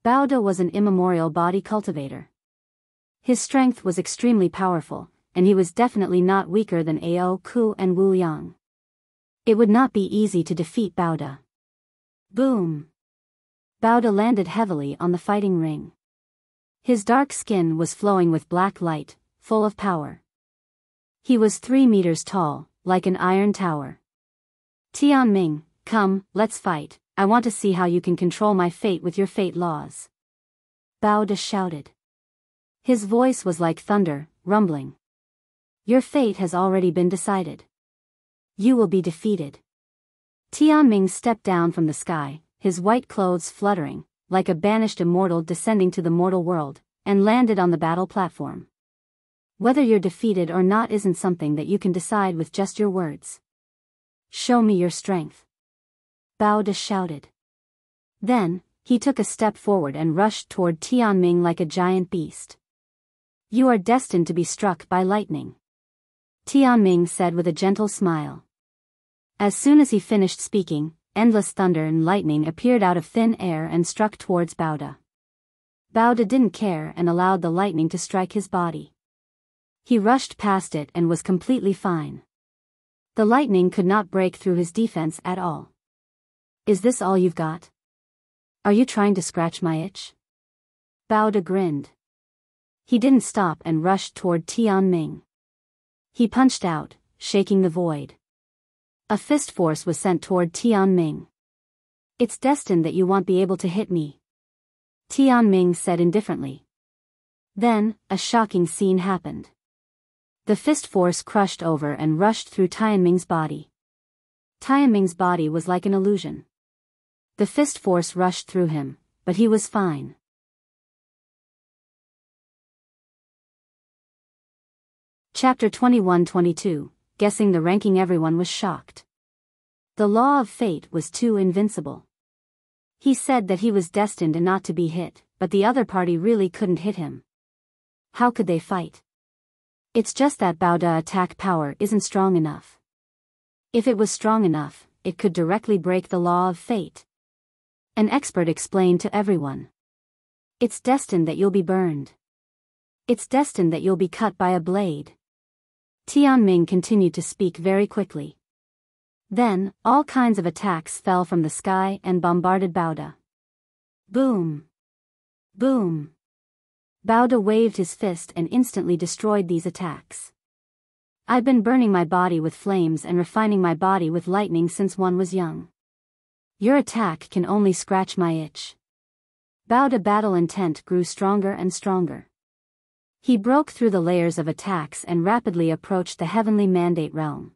Baoda was an immemorial body cultivator. His strength was extremely powerful, and he was definitely not weaker than Haoge and Muyang. It would not be easy to defeat Baoda. Boom! Baoda landed heavily on the fighting ring. His dark skin was flowing with black light, full of power. He was 3 meters tall, like an iron tower. Tianming, come, let's fight. I want to see how you can control my fate with your fate laws. Baoda shouted. His voice was like thunder, rumbling. Your fate has already been decided. You will be defeated. Tianming stepped down from the sky, his white clothes fluttering, like a banished immortal descending to the mortal world, and landed on the battle platform. Whether you're defeated or not isn't something that you can decide with just your words. Show me your strength. Baoda shouted. Then, he took a step forward and rushed toward Tianming like a giant beast. You are destined to be struck by lightning. Tianming said with a gentle smile. As soon as he finished speaking, endless thunder and lightning appeared out of thin air and struck towards Baoda. Baoda didn't care and allowed the lightning to strike his body. He rushed past it and was completely fine. The lightning could not break through his defense at all. Is this all you've got? Are you trying to scratch my itch? Baoda grinned. He didn't stop and rushed toward Tianming. He punched out, shaking the void. A fist force was sent toward Tianming. It's destined that you won't be able to hit me, Tianming said indifferently. Then, a shocking scene happened. The fist force crushed over and rushed through Tianming's body. Tianming's body was like an illusion. The fist force rushed through him, but he was fine. Chapter 21-22, Guessing the ranking. Everyone was shocked. The law of fate was too invincible. He said that he was destined not to be hit, but the other party really couldn't hit him. How could they fight? It's just that Baoda attack power isn't strong enough. If it was strong enough, it could directly break the law of fate. An expert explained to everyone. It's destined that you'll be burned. It's destined that you'll be cut by a blade. Tianming continued to speak very quickly. Then, all kinds of attacks fell from the sky and bombarded Baoda. Boom! Boom! Baoda waved his fist and instantly destroyed these attacks. I've been burning my body with flames and refining my body with lightning since one was young. Your attack can only scratch my itch. Baoda battle intent grew stronger and stronger. He broke through the layers of attacks and rapidly approached the heavenly mandate realm.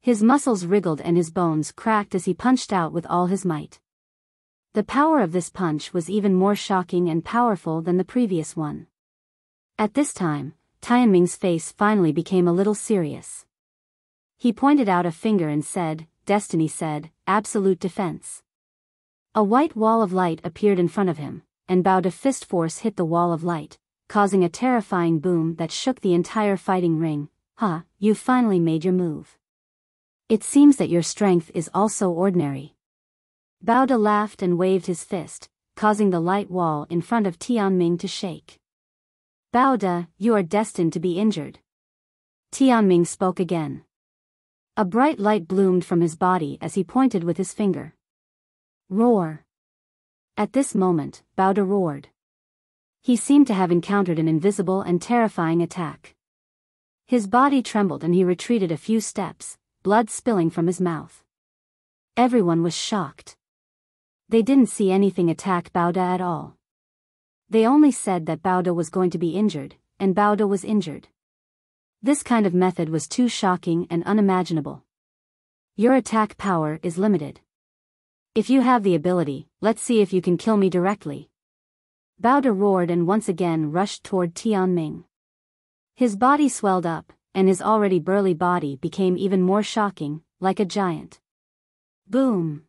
His muscles wriggled and his bones cracked as he punched out with all his might. The power of this punch was even more shocking and powerful than the previous one. At this time, Tianming's face finally became a little serious. He pointed out a finger and said, Destiny said, absolute defense. A white wall of light appeared in front of him, and Baoda fist force hit the wall of light, causing a terrifying boom that shook the entire fighting ring. You've finally made your move. It seems that your strength is also ordinary. Bao laughed and waved his fist, causing the light wall in front of Tianming to shake. Bao, you are destined to be injured. Tianming spoke again. A bright light bloomed from his body as he pointed with his finger. Roar. At this moment, Bao roared. He seemed to have encountered an invisible and terrifying attack. His body trembled and he retreated a few steps, blood spilling from his mouth. Everyone was shocked. They didn't see anything attack Bao at all. They only said that Bao was going to be injured, and Bao was injured. This kind of method was too shocking and unimaginable. Your attack power is limited. If you have the ability, let's see if you can kill me directly. Bao roared and once again rushed toward Tianming. His body swelled up, and his already burly body became even more shocking, like a giant. Boom!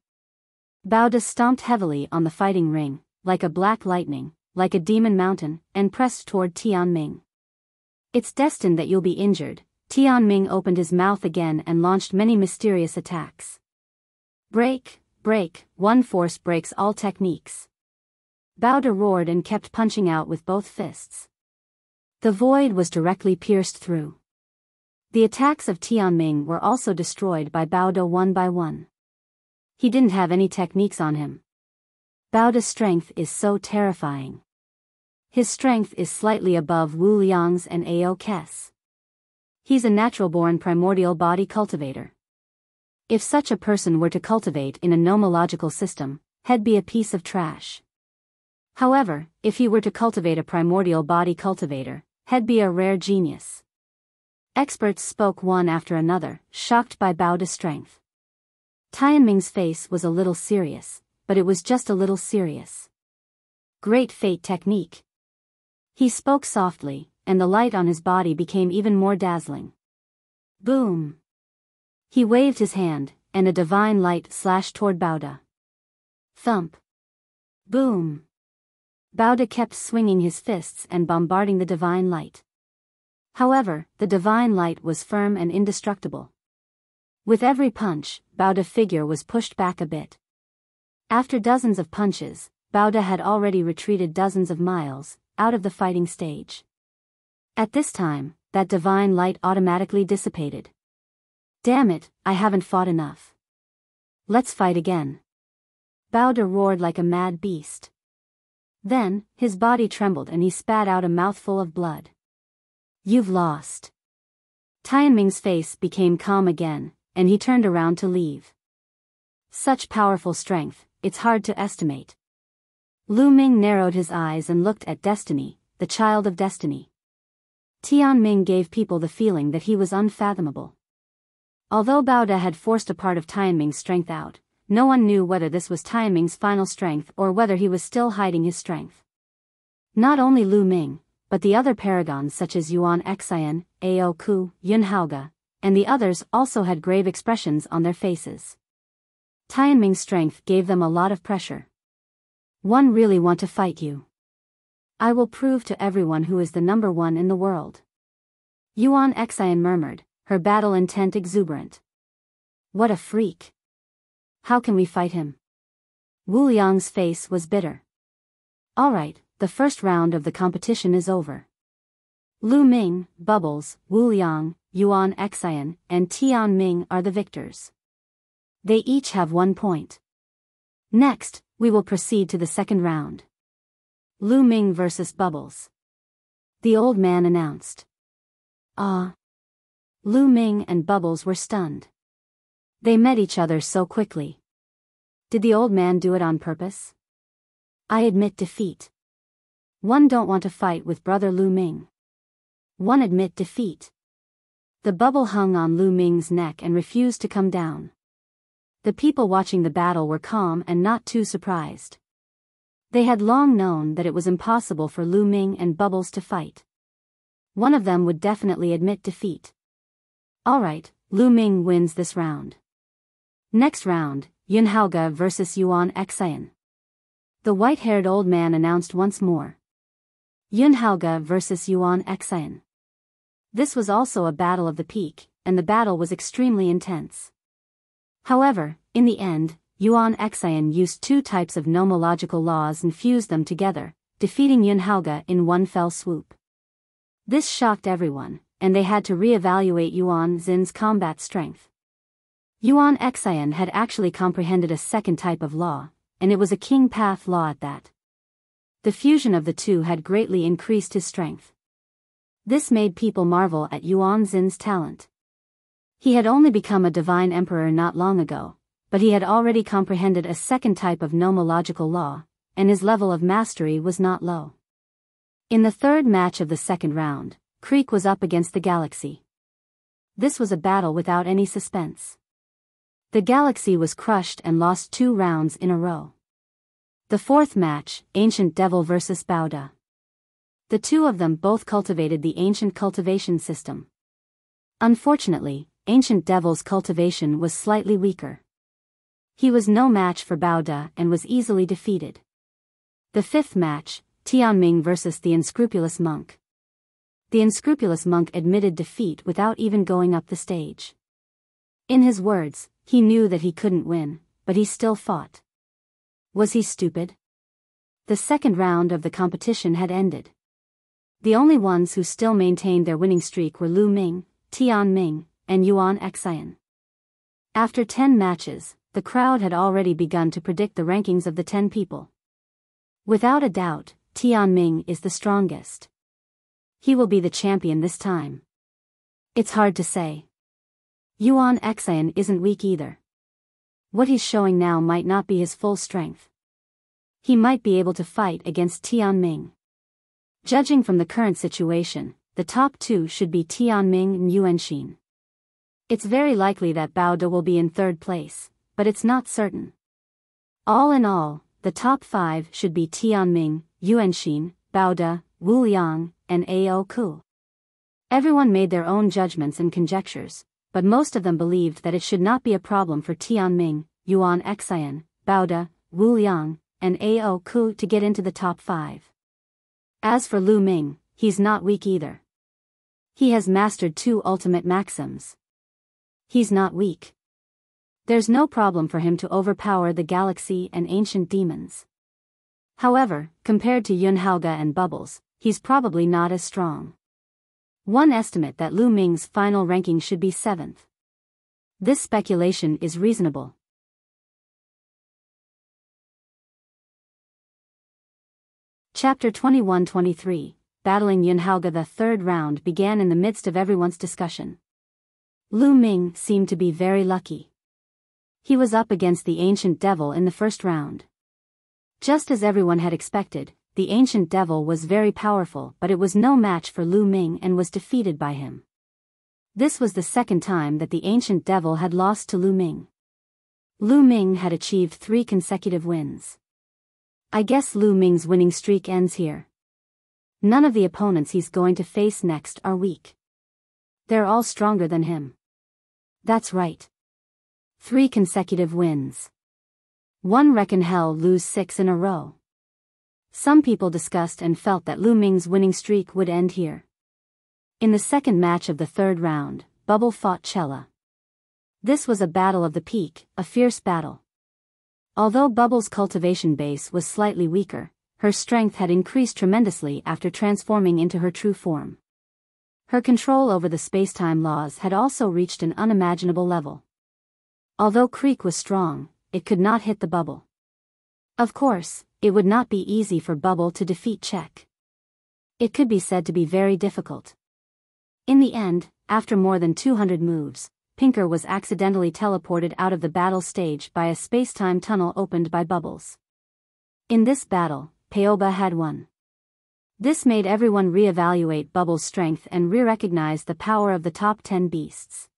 Bao stomped heavily on the fighting ring, like a black lightning, like a demon mountain, and pressed toward Tianming. It's destined that you'll be injured. Tianming opened his mouth again and launched many mysterious attacks. Break, break, one force breaks all techniques. Bao roared and kept punching out with both fists. The void was directly pierced through. The attacks of Tianming were also destroyed by Bao one by one. He didn't have any techniques on him. Bao's strength is so terrifying. His strength is slightly above Wu Liang's and Haoge's. He's a natural-born primordial body cultivator. If such a person were to cultivate in a nomological system, he'd be a piece of trash. However, if he were to cultivate a primordial body cultivator, he'd be a rare genius. Experts spoke one after another, shocked by Bao's strength. Tianming's face was a little serious, but it was just a little serious. Great fate technique. He spoke softly, and the light on his body became even more dazzling. Boom! He waved his hand, and a divine light slashed toward Bao. Thump! Boom! Bao kept swinging his fists and bombarding the divine light. However, the divine light was firm and indestructible. With every punch, Bao's figure was pushed back a bit. After dozens of punches, Bao had already retreated dozens of miles, out of the fighting stage. At this time, that divine light automatically dissipated. Damn it, I haven't fought enough. Let's fight again. Bao roared like a mad beast. Then, his body trembled and he spat out a mouthful of blood. You've lost. Tianming's face became calm again, and he turned around to leave. Such powerful strength, it's hard to estimate. Ming narrowed his eyes and looked at Destiny, the child of destiny. Tianming gave people the feeling that he was unfathomable. Although Bao had forced a part of Tianming's strength out, no one knew whether this was Tianming's final strength or whether he was still hiding his strength. Not only Ming, but the other paragons such as Yuan, Aoku, Haoge, and the others also had grave expressions on their faces. Tianming's strength gave them a lot of pressure. One really want to fight you. I will prove to everyone who is the number one in the world. Yuan murmured, her battle intent exuberant. What a freak. How can we fight him? Wu Liang's face was bitter. Alright, the first round of the competition is over. Ming, Bubbles, Wu Liang, Yuan and Tianming are the victors. They each have 1 point. Next, we will proceed to the second round. Ming versus Bubbles. The old man announced. Ming and Bubbles were stunned. They met each other so quickly. Did the old man do it on purpose? I admit defeat. One don't want to fight with brother Ming. One admit defeat. The bubble hung on Ming's neck and refused to come down. The people watching the battle were calm and not too surprised. They had long known that it was impossible for Ming and Bubbles to fight. One of them would definitely admit defeat. Alright, Ming wins this round. Next round, Haoge versus Yuan. The white-haired old man announced once more. Haoge versus Yuan. This was also a battle of the peak, and the battle was extremely intense. However, in the end, Yuan Xian used two types of nomological laws and fused them together, defeating Haoge in one fell swoop. This shocked everyone, and they had to re-evaluate Yuan Xin's combat strength. Yuan Xian had actually comprehended a second type of law, and it was a king path law at that. The fusion of the two had greatly increased his strength. This made people marvel at Yuan Xin's talent. He had only become a divine emperor not long ago, but he had already comprehended a second type of nomological law, and his level of mastery was not low. In the third match of the second round, Creek was up against the Galaxy. This was a battle without any suspense. The Galaxy was crushed and lost 2 rounds in a row. The fourth match, Ancient Devil vs. Bauda. The two of them both cultivated the ancient cultivation system. Unfortunately, Ancient Devil's cultivation was slightly weaker. He was no match for Bauda and was easily defeated. The fifth match, Tianming vs. the Unscrupulous Monk. The unscrupulous monk admitted defeat without even going up the stage. In his words, he knew that he couldn't win, but he still fought. Was he stupid? The second round of the competition had ended. The only ones who still maintained their winning streak were Lu Ming, Tianming, and Yuan Xian. After 10 matches, the crowd had already begun to predict the rankings of the 10 people. Without a doubt, Tianming is the strongest. He will be the champion this time. It's hard to say. Yuan Xian isn't weak either. What he's showing now might not be his full strength. He might be able to fight against Tianming. Judging from the current situation, the top 2 should be Tianming and Yuanxin. It's very likely that Bauda will be in third place, but it's not certain. All in all, the top 5 should be Tianming, Yuanxin, Bauda, Wuliang, and Aoku. Everyone made their own judgments and conjectures, but most of them believed that it should not be a problem for Tianming, Yuan Xian, Bauda, Wuliang, and Aoku to get into the top 5. As for Lu Ming, he's not weak either. He has mastered 2 ultimate maxims. He's not weak. There's no problem for him to overpower the Galaxy and ancient demons. However, compared to Yun Haoge and Bubbles, he's probably not as strong. One estimate that Lu Ming's final ranking should be 7th. This speculation is reasonable. Chapter 21-23, Battling Yun Haoge. The third round began in the midst of everyone's discussion. Lu Ming seemed to be very lucky. He was up against the Ancient Devil in the first round. Just as everyone had expected, the Ancient Devil was very powerful, but it was no match for Lu Ming and was defeated by him. This was the second time that the Ancient Devil had lost to Lu Ming. Lu Ming had achieved 3 consecutive wins. I guess Lu Ming's winning streak ends here. None of the opponents he's going to face next are weak. They're all stronger than him. That's right. 3 consecutive wins. One reckon he'll lose 6 in a row. Some people discussed and felt that Lu Ming's winning streak would end here. In the second match of the third round, Bubble fought Chella. This was a battle of the peak, a fierce battle. Although Bubble's cultivation base was slightly weaker, her strength had increased tremendously after transforming into her true form. Her control over the space-time laws had also reached an unimaginable level. Although Creek was strong, it could not hit the Bubble. Of course, it would not be easy for Bubble to defeat Check. It could be said to be very difficult. In the end, after more than 200 moves, Pinker was accidentally teleported out of the battle stage by a space-time tunnel opened by Bubbles. In this battle, Paoba had won. This made everyone re-evaluate Bubbles' strength and re-recognize the power of the top 10 beasts.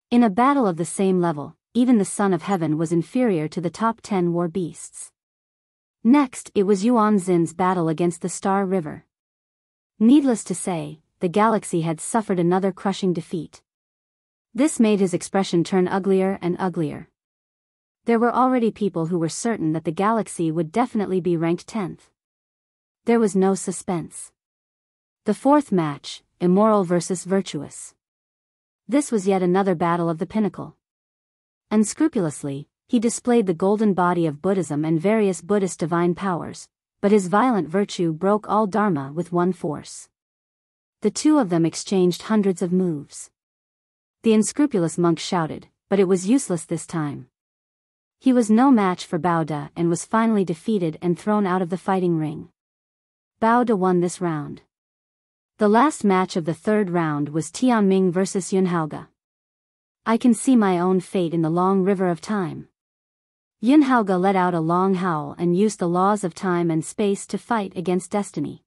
In a battle of the same level, even the Son of Heaven was inferior to the top 10 war beasts. Next, it was Yuan Xin's battle against the Star River. Needless to say, the Galaxy had suffered another crushing defeat. This made his expression turn uglier and uglier. There were already people who were certain that the Galaxy would definitely be ranked 10th. There was no suspense. The fourth match, Immoral vs. Virtuous. This was yet another battle of the pinnacle. Unscrupulously, he displayed the golden body of Buddhism and various Buddhist divine powers, but his violent virtue broke all dharma with one force. The two of them exchanged hundreds of moves. The unscrupulous monk shouted, but it was useless this time. He was no match for Bao De and was finally defeated and thrown out of the fighting ring. Bao De won this round. The last match of the third round was Tianming versus Yuan Haoge. I can see my own fate in the long river of time. Yuan Haoge let out a long howl and used the laws of time and space to fight against destiny.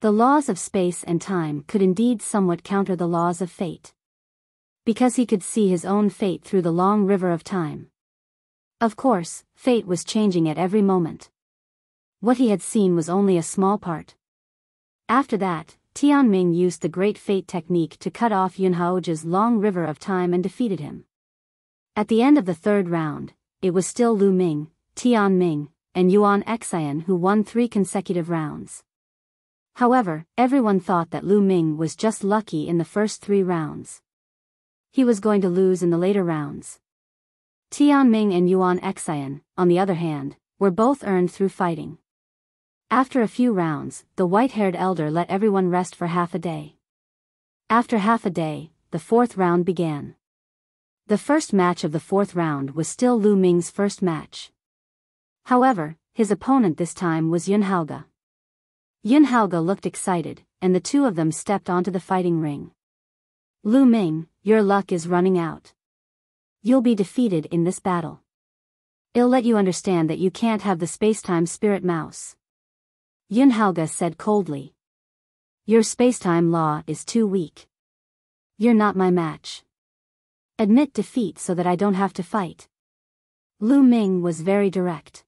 The laws of space and time could indeed somewhat counter the laws of fate. Because he could see his own fate through the long river of time. Of course, fate was changing at every moment. What he had seen was only a small part. After that, Tianming used the great fate technique to cut off Yuan Haoge's long river of time and defeated him. At the end of the third round, it was still Lu Ming, Tianming, and Yuan Xian who won 3 consecutive rounds. However, everyone thought that Lu Ming was just lucky in the first 3 rounds. He was going to lose in the later rounds. Tianming and Yuan Xian, on the other hand, were both earned through fighting. After a few rounds, the white-haired elder let everyone rest for half a day. After half a day, the 4th round began. The first match of the 4th round was still Lu Ming's first match. However, his opponent this time was Yuan Haoge. Yuan Haoge looked excited, and the two of them stepped onto the fighting ring. Lu Ming, your luck is running out. You'll be defeated in this battle. I'll let you understand that you can't have the spacetime spirit mouse. Yuan Haoge said coldly. Your spacetime law is too weak. You're not my match. Admit defeat so that I don't have to fight. Lu Ming was very direct.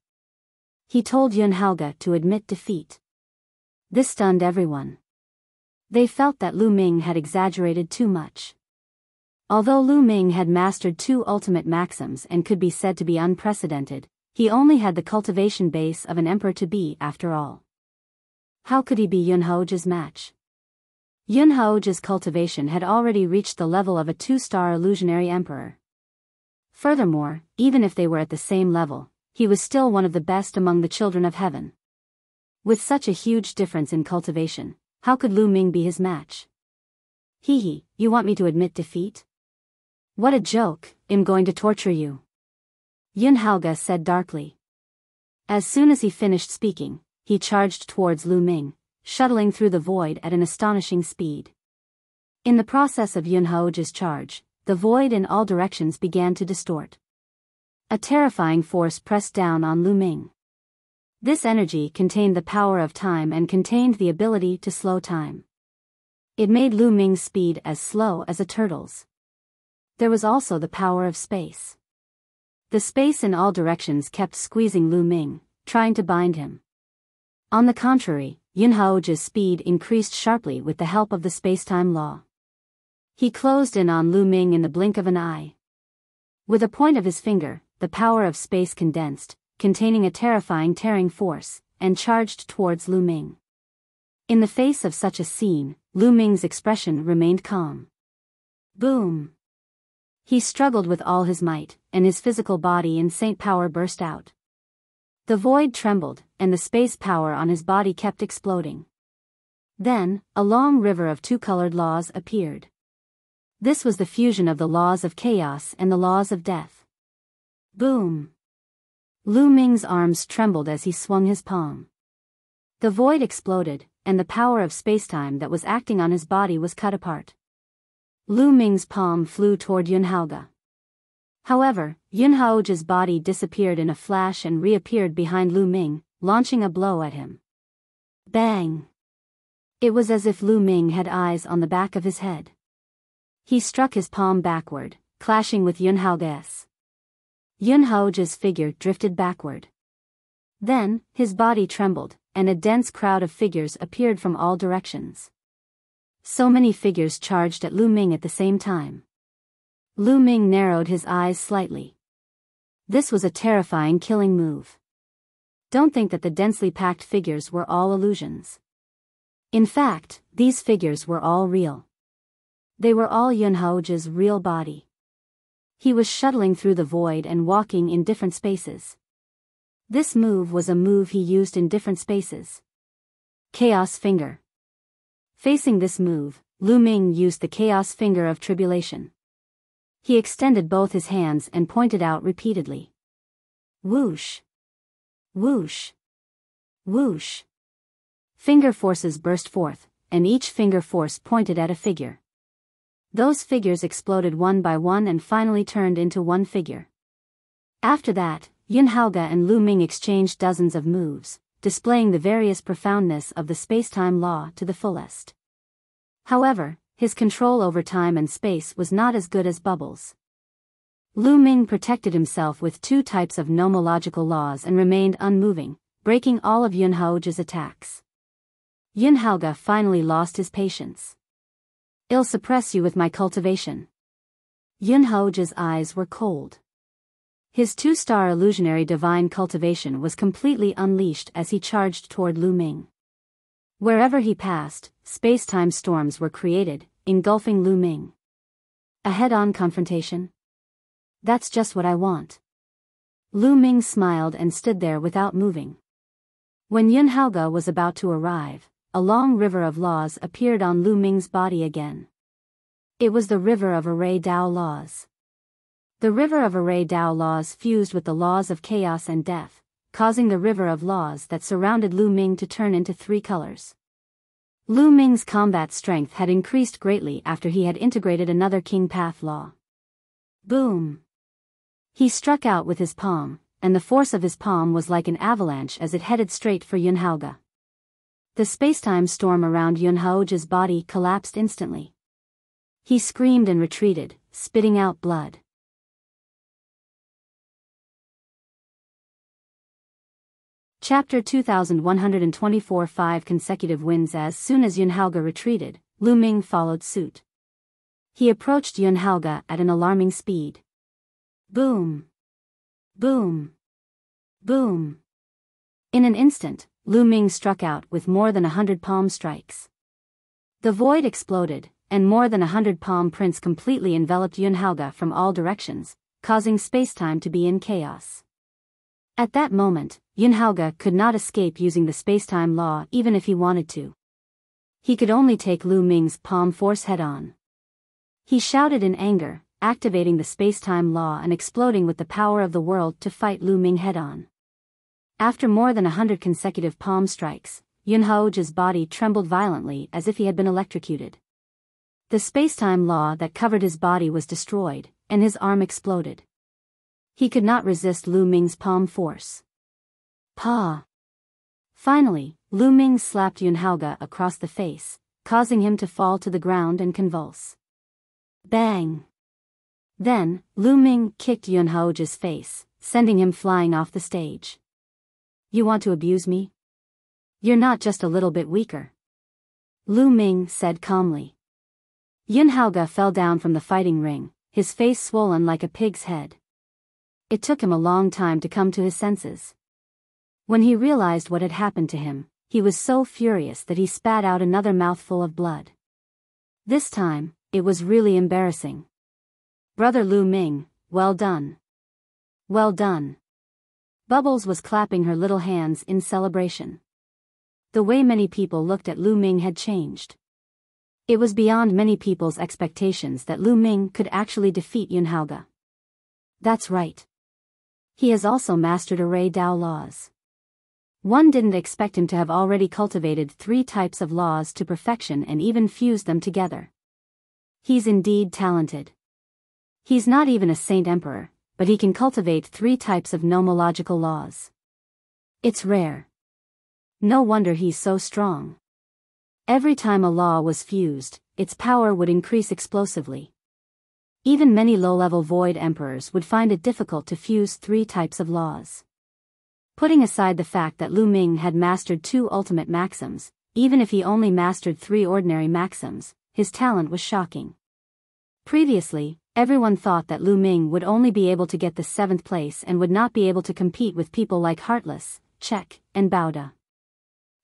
He told Yuan Haoge to admit defeat. This stunned everyone. They felt that Lu Ming had exaggerated too much. Although Lu Ming had mastered 2 ultimate maxims and could be said to be unprecedented, he only had the cultivation base of an emperor-to-be after all. How could he be Yuan Haoge's match? Yuan Haoge's cultivation had already reached the level of a 2-star illusionary emperor. Furthermore, even if they were at the same level, he was still one of the best among the children of heaven. With such a huge difference in cultivation, how could Lu Ming be his match? Hee, you want me to admit defeat? What a joke, I'm going to torture you. Yuan Haoge said darkly. As soon as he finished speaking, he charged towards Lu Ming, shuttling through the void at an astonishing speed. In the process of Yuan Haoge's charge, the void in all directions began to distort. A terrifying force pressed down on Lu Ming. This energy contained the power of time and contained the ability to slow time. It made Lu Ming's speed as slow as a turtle's. There was also the power of space. The space in all directions kept squeezing Lu Ming, trying to bind him. On the contrary, Yuan Haoge's speed increased sharply with the help of the spacetime law. He closed in on Lu Ming in the blink of an eye. With a point of his finger, the power of space condensed, containing a terrifying tearing force, and charged towards Lu Ming. In the face of such a scene, Lu Ming's expression remained calm. Boom! He struggled with all his might, and his physical body in saint power burst out. The void trembled, and the space power on his body kept exploding. Then, a long river of 2-colored laws appeared. This was the fusion of the laws of chaos and the laws of death. Boom! Lu Ming's arms trembled as he swung his palm. The void exploded, and the power of spacetime that was acting on his body was cut apart. Lu Ming's palm flew toward Yuan Haoge. However, Yuan Haoge's body disappeared in a flash and reappeared behind Lu Ming, launching a blow at him. Bang! It was as if Lu Ming had eyes on the back of his head. He struck his palm backward, clashing with Yuan Haoge's. Yuan Haoge's figure drifted backward. Then, his body trembled, and a dense crowd of figures appeared from all directions. So many figures charged at Lu Ming at the same time. Lu Ming narrowed his eyes slightly. This was a terrifying killing move. Don't think that the densely packed figures were all illusions. In fact, these figures were all real. They were all Yuan Haoge's real body. He was shuttling through the void and walking in different spaces. This move was a move he used in different spaces. Chaos Finger. Facing this move, Lu Ming used the Chaos Finger of Tribulation. He extended both his hands and pointed out repeatedly. Whoosh! Whoosh! Whoosh! Finger forces burst forth, and each finger force pointed at a figure. Those figures exploded one by one and finally turned into one figure. After that, Haoge and Lu Ming exchanged dozens of moves, displaying the various profoundness of the space-time law to the fullest. However, his control over time and space was not as good as Bubbles. Lu Ming protected himself with two types of nomological laws and remained unmoving, breaking all of Haoge's attacks. Haoge finally lost his patience. "I'll suppress you with my cultivation." Haoge's eyes were cold. His two-star illusionary divine cultivation was completely unleashed as he charged toward Lu Ming. Wherever he passed, space-time storms were created, engulfing Lu Ming. A head-on confrontation? That's just what I want. Lu Ming smiled and stood there without moving. When Haoge was about to arrive, a long river of laws appeared on Lu Ming's body again. It was the river of array Dao laws. The river of array Dao laws fused with the laws of chaos and death, causing the river of laws that surrounded Lu Ming to turn into three colors. Lu Ming's combat strength had increased greatly after he had integrated another King Path law. Boom! He struck out with his palm, and the force of his palm was like an avalanche as it headed straight for Haoge. The spacetime storm around Haoge's body collapsed instantly. He screamed and retreated, spitting out blood. Chapter 2124 5 consecutive wins. As soon as Haoge retreated, Lu Ming followed suit. He approached Haoge at an alarming speed. Boom! Boom! Boom! In an instant, Lu Ming struck out with more than 100 palm strikes. The void exploded, and more than 100 palm prints completely enveloped Haoge from all directions, causing spacetime to be in chaos. At that moment, Haoge could not escape using the spacetime law even if he wanted to. He could only take Lu Ming's palm force head-on. He shouted in anger, activating the spacetime law and exploding with the power of the world to fight Lu Ming head-on. After more than 100 consecutive palm strikes, Haoge's body trembled violently as if he had been electrocuted. The spacetime law that covered his body was destroyed, and his arm exploded. He could not resist Lu Ming's palm force. Pa! Finally, Lu Ming slapped Haoge across the face, causing him to fall to the ground and convulse. Bang! Then, Lu Ming kicked Haoge's face, sending him flying off the stage. "You want to abuse me? You're not just a little bit weaker," Lu Ming said calmly. Haoge fell down from the fighting ring, his face swollen like a pig's head. It took him a long time to come to his senses. When he realized what had happened to him, he was so furious that he spat out another mouthful of blood. This time, it was really embarrassing. "Brother Lu Ming, well done. Well done." Bubbles was clapping her little hands in celebration. The way many people looked at Lu Ming had changed. It was beyond many people's expectations that Lu Ming could actually defeat Haoge. That's right. He has also mastered array Dao laws. One didn't expect him to have already cultivated 3 types of laws to perfection and even fused them together. He's indeed talented. He's not even a saint emperor, but he can cultivate 3 types of nomological laws. It's rare. No wonder he's so strong. Every time a law was fused, its power would increase explosively. Even many low-level void emperors would find it difficult to fuse 3 types of laws. Putting aside the fact that Lu Ming had mastered 2 ultimate maxims, even if he only mastered 3 ordinary maxims, his talent was shocking. Previously, everyone thought that Lu Ming would only be able to get the 7th place and would not be able to compete with people like Heartless, Check, and Bauda.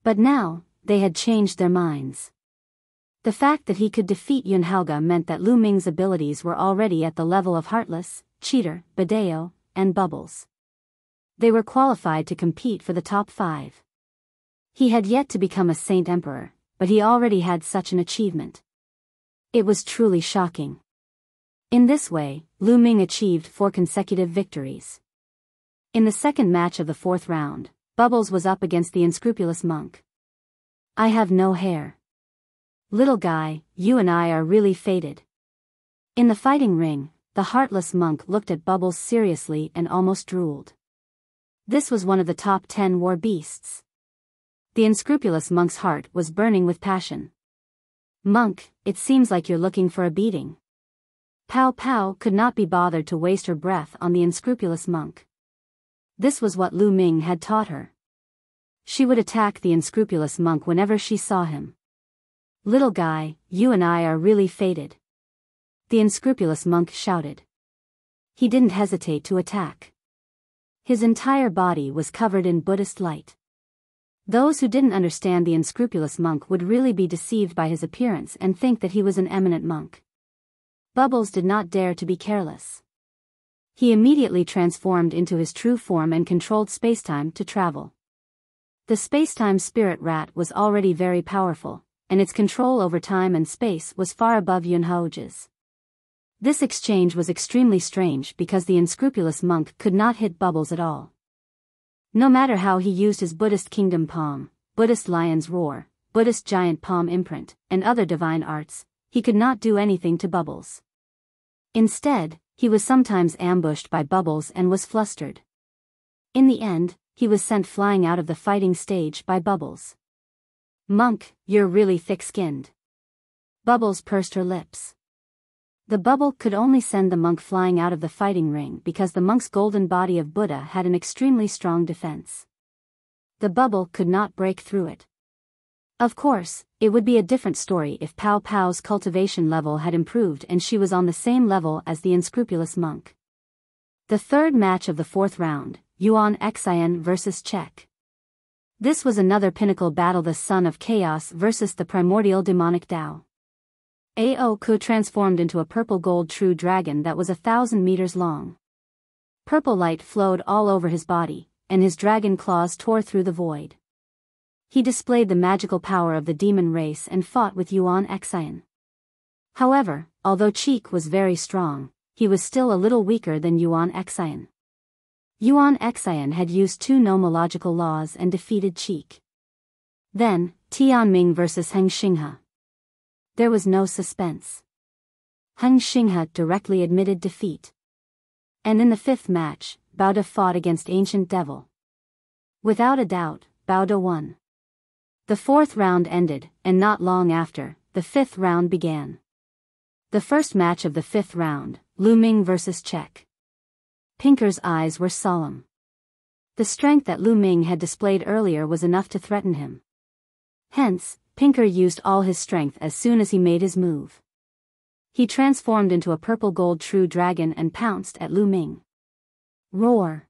But now, they had changed their minds. The fact that he could defeat Yuan Haoge meant that Lu Ming's abilities were already at the level of Heartless, Cheater, Biyao, and Bubbles. They were qualified to compete for the top 5. He had yet to become a Saint Emperor, but he already had such an achievement. It was truly shocking. In this way, Lu Ming achieved 4 consecutive victories. In the second match of the 4th round, Bubbles was up against the unscrupulous monk. I have no hair. Little guy, you and I are really fated. In the fighting ring, the heartless monk looked at Bubbles seriously and almost drooled. This was one of the top 10 war beasts. The unscrupulous monk's heart was burning with passion. Monk, it seems like you're looking for a beating. Pow Pow could not be bothered to waste her breath on the unscrupulous monk. This was what Lu Ming had taught her. She would attack the unscrupulous monk whenever she saw him. Little guy, you and I are really fated. The unscrupulous monk shouted. He didn't hesitate to attack. His entire body was covered in Buddhist light. Those who didn't understand the unscrupulous monk would really be deceived by his appearance and think that he was an eminent monk. Bubbles did not dare to be careless. He immediately transformed into his true form and controlled spacetime to travel. The spacetime spirit rat was already very powerful, and its control over time and space was far above Yuan Haoge's. This exchange was extremely strange because the unscrupulous monk could not hit Bubbles at all. No matter how he used his Buddhist Kingdom palm, Buddhist lion's roar, Buddhist giant palm imprint, and other divine arts, he could not do anything to Bubbles. Instead, he was sometimes ambushed by Bubbles and was flustered. In the end, he was sent flying out of the fighting stage by Bubbles. Monk, you're really thick-skinned. Bubbles pursed her lips. The bubble could only send the monk flying out of the fighting ring because the monk's golden body of Buddha had an extremely strong defense. The bubble could not break through it. Of course, it would be a different story if Pow Pow's cultivation level had improved and she was on the same level as the unscrupulous monk. The third match of the 4th round, Yuan Xian vs Czech. This was another pinnacle battle, the Son of Chaos versus the primordial demonic Tao. Haoge transformed into a purple gold true dragon that was 1,000 meters long. Purple light flowed all over his body, and his dragon claws tore through the void. He displayed the magical power of the demon race and fought with Yuan Xian. However, although Cheek was very strong, he was still a little weaker than Yuan Xian. Yuan Xian had used 2 nomological laws and defeated Cheek. Then, Tianming vs Heng Xinghe. There was no suspense. Heng Xinghe directly admitted defeat. And in the 5th match, Baoda fought against Ancient Devil. Without a doubt, Baoda won. The 4th round ended, and not long after, the 5th round began. The first match of the 5th round, Lu Ming vs Czech. Pinker's eyes were solemn. The strength that Lu Ming had displayed earlier was enough to threaten him. Hence, Pinker used all his strength as soon as he made his move. He transformed into a purple gold true dragon and pounced at Lu Ming. Roar!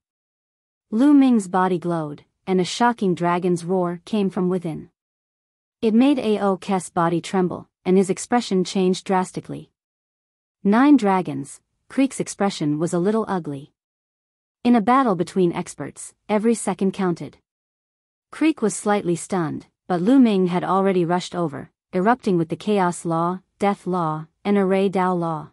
Lu Ming's body glowed, and a shocking dragon's roar came from within. It made Haoge's body tremble, and his expression changed drastically. 9 dragons, Creek's expression was a little ugly. In a battle between experts, every second counted. Creek was slightly stunned, but Lu Ming had already rushed over, erupting with the Chaos Law, Death Law, and Array Dao Law.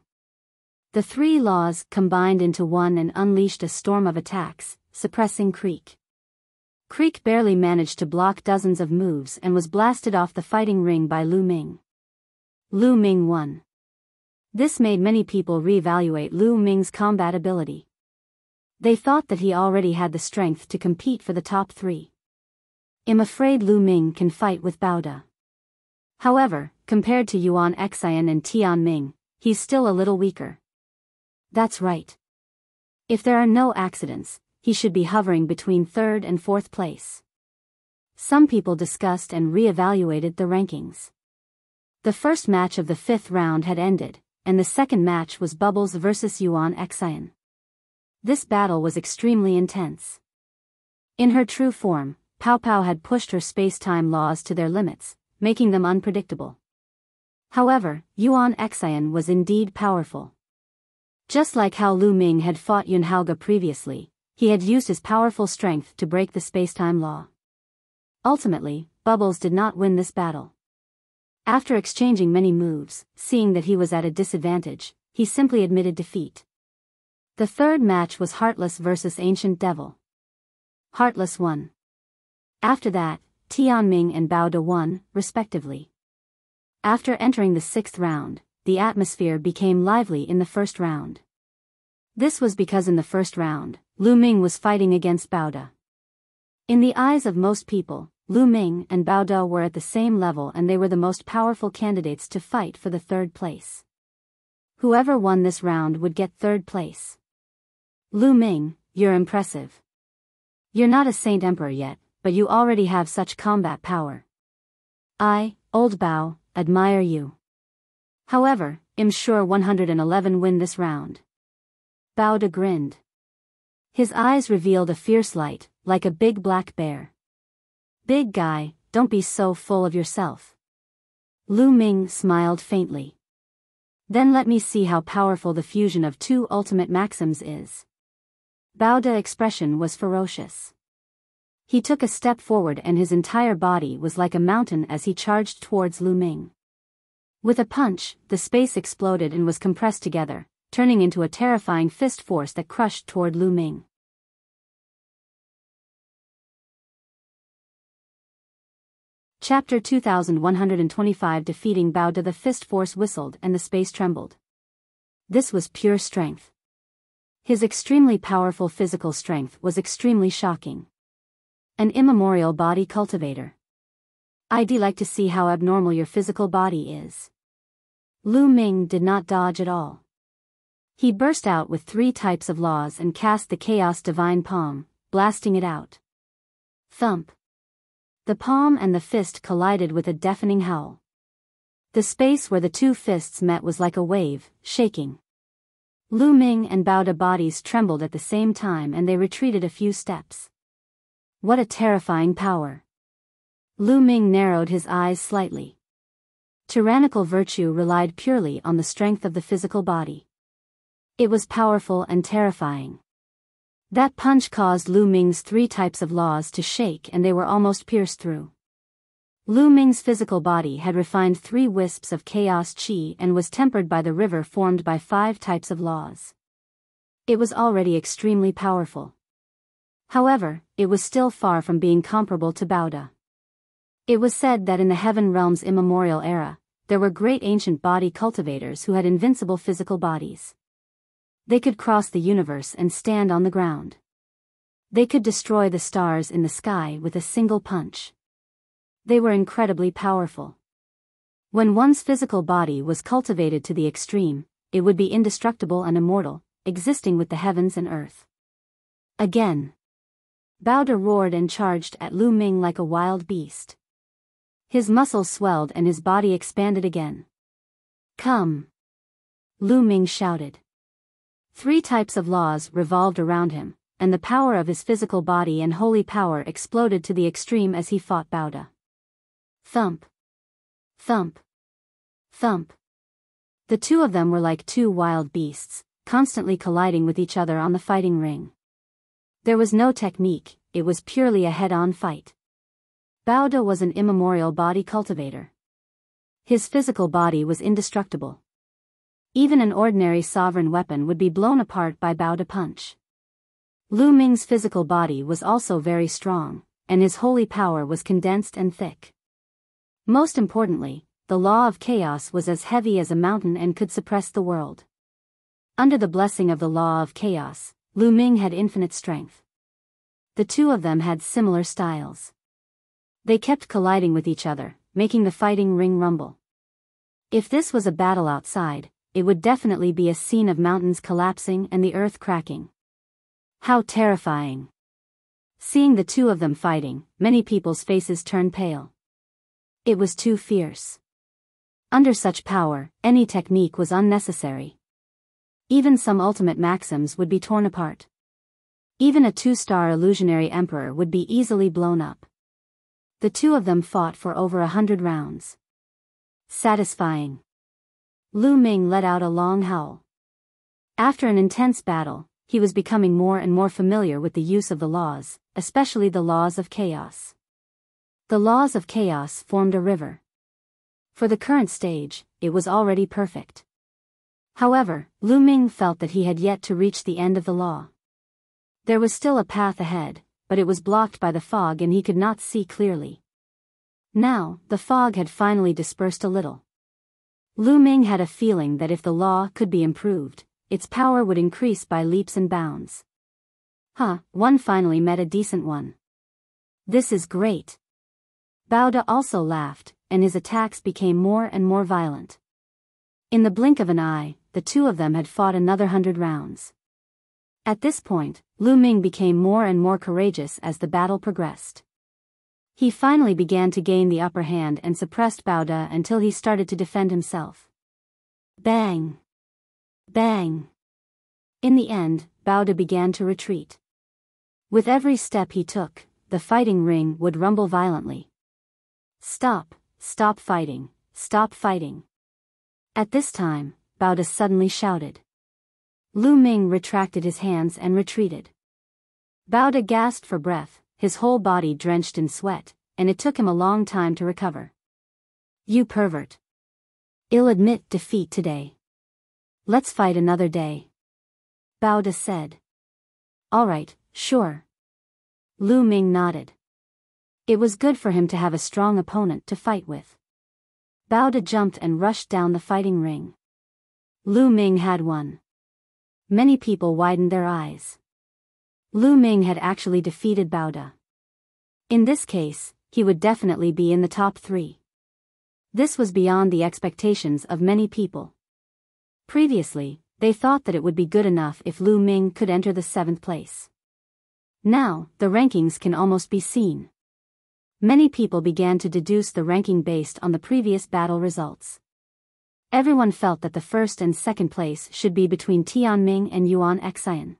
The 3 laws combined into one and unleashed a storm of attacks, suppressing Creek. Creek barely managed to block dozens of moves and was blasted off the fighting ring by Lu Ming. Lu Ming won. This made many people reevaluate Lu Ming's combat ability. They thought that he already had the strength to compete for the top 3. I'm afraid Lu Ming can fight with Baoda. However, compared to Yuan Xian and Tianming, he's still a little weaker. That's right. If there are no accidents, he should be hovering between 3rd and 4th place. Some people discussed and re-evaluated the rankings. The first match of the 5th round had ended, and the second match was Bubbles vs Yuan Xian. This battle was extremely intense. In her true form, Pow Pow had pushed her space-time laws to their limits, making them unpredictable. However, Yuan Xian was indeed powerful. Just like how Lu Ming had fought Yun Haoge previously, he had used his powerful strength to break the space-time law. Ultimately, Bubbles did not win this battle. After exchanging many moves, seeing that he was at a disadvantage, he simply admitted defeat. The third match was Heartless versus Ancient Devil. Heartless won. After that, Tianming and Baoda won, respectively. After entering the sixth round, the atmosphere became lively in the first round. This was because in the first round, Lu Ming was fighting against Baoda. In the eyes of most people, Lu Ming and Baoda were at the same level and they were the most powerful candidates to fight for the third place. Whoever won this round would get third place. Lu Ming, you're impressive. You're not a Saint Emperor yet, but you already have such combat power. I, Old Bao, admire you. However, I'm sure 111 win this round. Baoda grinned. His eyes revealed a fierce light, like a big black bear. Big guy, don't be so full of yourself. Lu Ming smiled faintly. Then let me see how powerful the fusion of two ultimate maxims is. Baoda's expression was ferocious. He took a step forward and his entire body was like a mountain as he charged towards Lu Ming. With a punch, the space exploded and was compressed together, turning into a terrifying fist force that crushed toward Lu Ming. Chapter 2125 Defeating Baoda. The fist force whistled and the space trembled. This was pure strength. His extremely powerful physical strength was extremely shocking. An immemorial body cultivator. I'd like to see how abnormal your physical body is. Lu Ming did not dodge at all. He burst out with 3 types of laws and cast the Chaos Divine Palm, blasting it out. Thump. The palm and the fist collided with a deafening howl. The space where the two fists met was like a wave, shaking. Lu Ming and Baoda bodies trembled at the same time and they retreated a few steps. What a terrifying power. Lu Ming narrowed his eyes slightly. Tyrannical virtue relied purely on the strength of the physical body. It was powerful and terrifying. That punch caused Lu Ming's 3 types of laws to shake and they were almost pierced through. Lu Ming's physical body had refined 3 wisps of chaos chi and was tempered by the river formed by 5 types of laws. It was already extremely powerful. However, it was still far from being comparable to Baoda. It was said that in the Heaven Realm's immemorial era, there were great ancient body cultivators who had invincible physical bodies. They could cross the universe and stand on the ground. They could destroy the stars in the sky with a single punch. They were incredibly powerful. When one's physical body was cultivated to the extreme, it would be indestructible and immortal, existing with the heavens and earth. Again. Baoda roared and charged at Lu Ming like a wild beast. His muscles swelled and his body expanded again. Come! Lu Ming shouted. 3 types of laws revolved around him, and the power of his physical body and holy power exploded to the extreme as he fought Baoda. Thump. Thump. Thump. The two of them were like 2 wild beasts, constantly colliding with each other on the fighting ring. There was no technique, it was purely a head-on fight. Baoda was an immemorial body cultivator. His physical body was indestructible. Even an ordinary sovereign weapon would be blown apart by Baoda punch. Lu Ming's physical body was also very strong, and his holy power was condensed and thick. Most importantly, the law of chaos was as heavy as a mountain and could suppress the world. Under the blessing of the law of chaos, Lu Ming had infinite strength. The two of them had similar styles. They kept colliding with each other, making the fighting ring rumble. If this was a battle outside, it would definitely be a scene of mountains collapsing and the earth cracking. How terrifying! Seeing the two of them fighting, many people's faces turned pale. It was too fierce. Under such power, any technique was unnecessary. Even some ultimate maxims would be torn apart. Even a 2-star illusionary emperor would be easily blown up. The two of them fought for over 100 rounds. Satisfying. Lu Ming let out a long howl. After an intense battle, he was becoming more and more familiar with the use of the laws, especially the laws of chaos. The laws of chaos formed a river. For the current stage, it was already perfect. However, Lu Ming felt that he had yet to reach the end of the law. There was still a path ahead, but it was blocked by the fog and he could not see clearly. Now, the fog had finally dispersed a little. Lu Ming had a feeling that if the law could be improved, its power would increase by leaps and bounds. One finally met a decent one. This is great. Bao also laughed, and his attacks became more and more violent. In the blink of an eye, the two of them had fought another 100 rounds. At this point, Lu Ming became more and more courageous as the battle progressed. He finally began to gain the upper hand and suppressed Bao until he started to defend himself. Bang! Bang! In the end, Bao began to retreat. With every step he took, the fighting ring would rumble violently. Stop! Stop fighting! Stop fighting! At this time, Bao suddenly shouted. Lu Ming retracted his hands and retreated. Bao gasped for breath, his whole body drenched in sweat, and it took him a long time to recover. You pervert! I'll admit defeat today. Let's fight another day. Bao said. Alright, sure. Lu Ming nodded. It was good for him to have a strong opponent to fight with. Bao jumped and rushed down the fighting ring. Lu Ming had won. Many people widened their eyes. Lu Ming had actually defeated Bao. In this case, he would definitely be in the top 3. This was beyond the expectations of many people. Previously, they thought that it would be good enough if Lu Ming could enter the 7th place. Now, the rankings can almost be seen. Many people began to deduce the ranking based on the previous battle results. Everyone felt that the 1st and 2nd place should be between Tianming and Yuan Xian.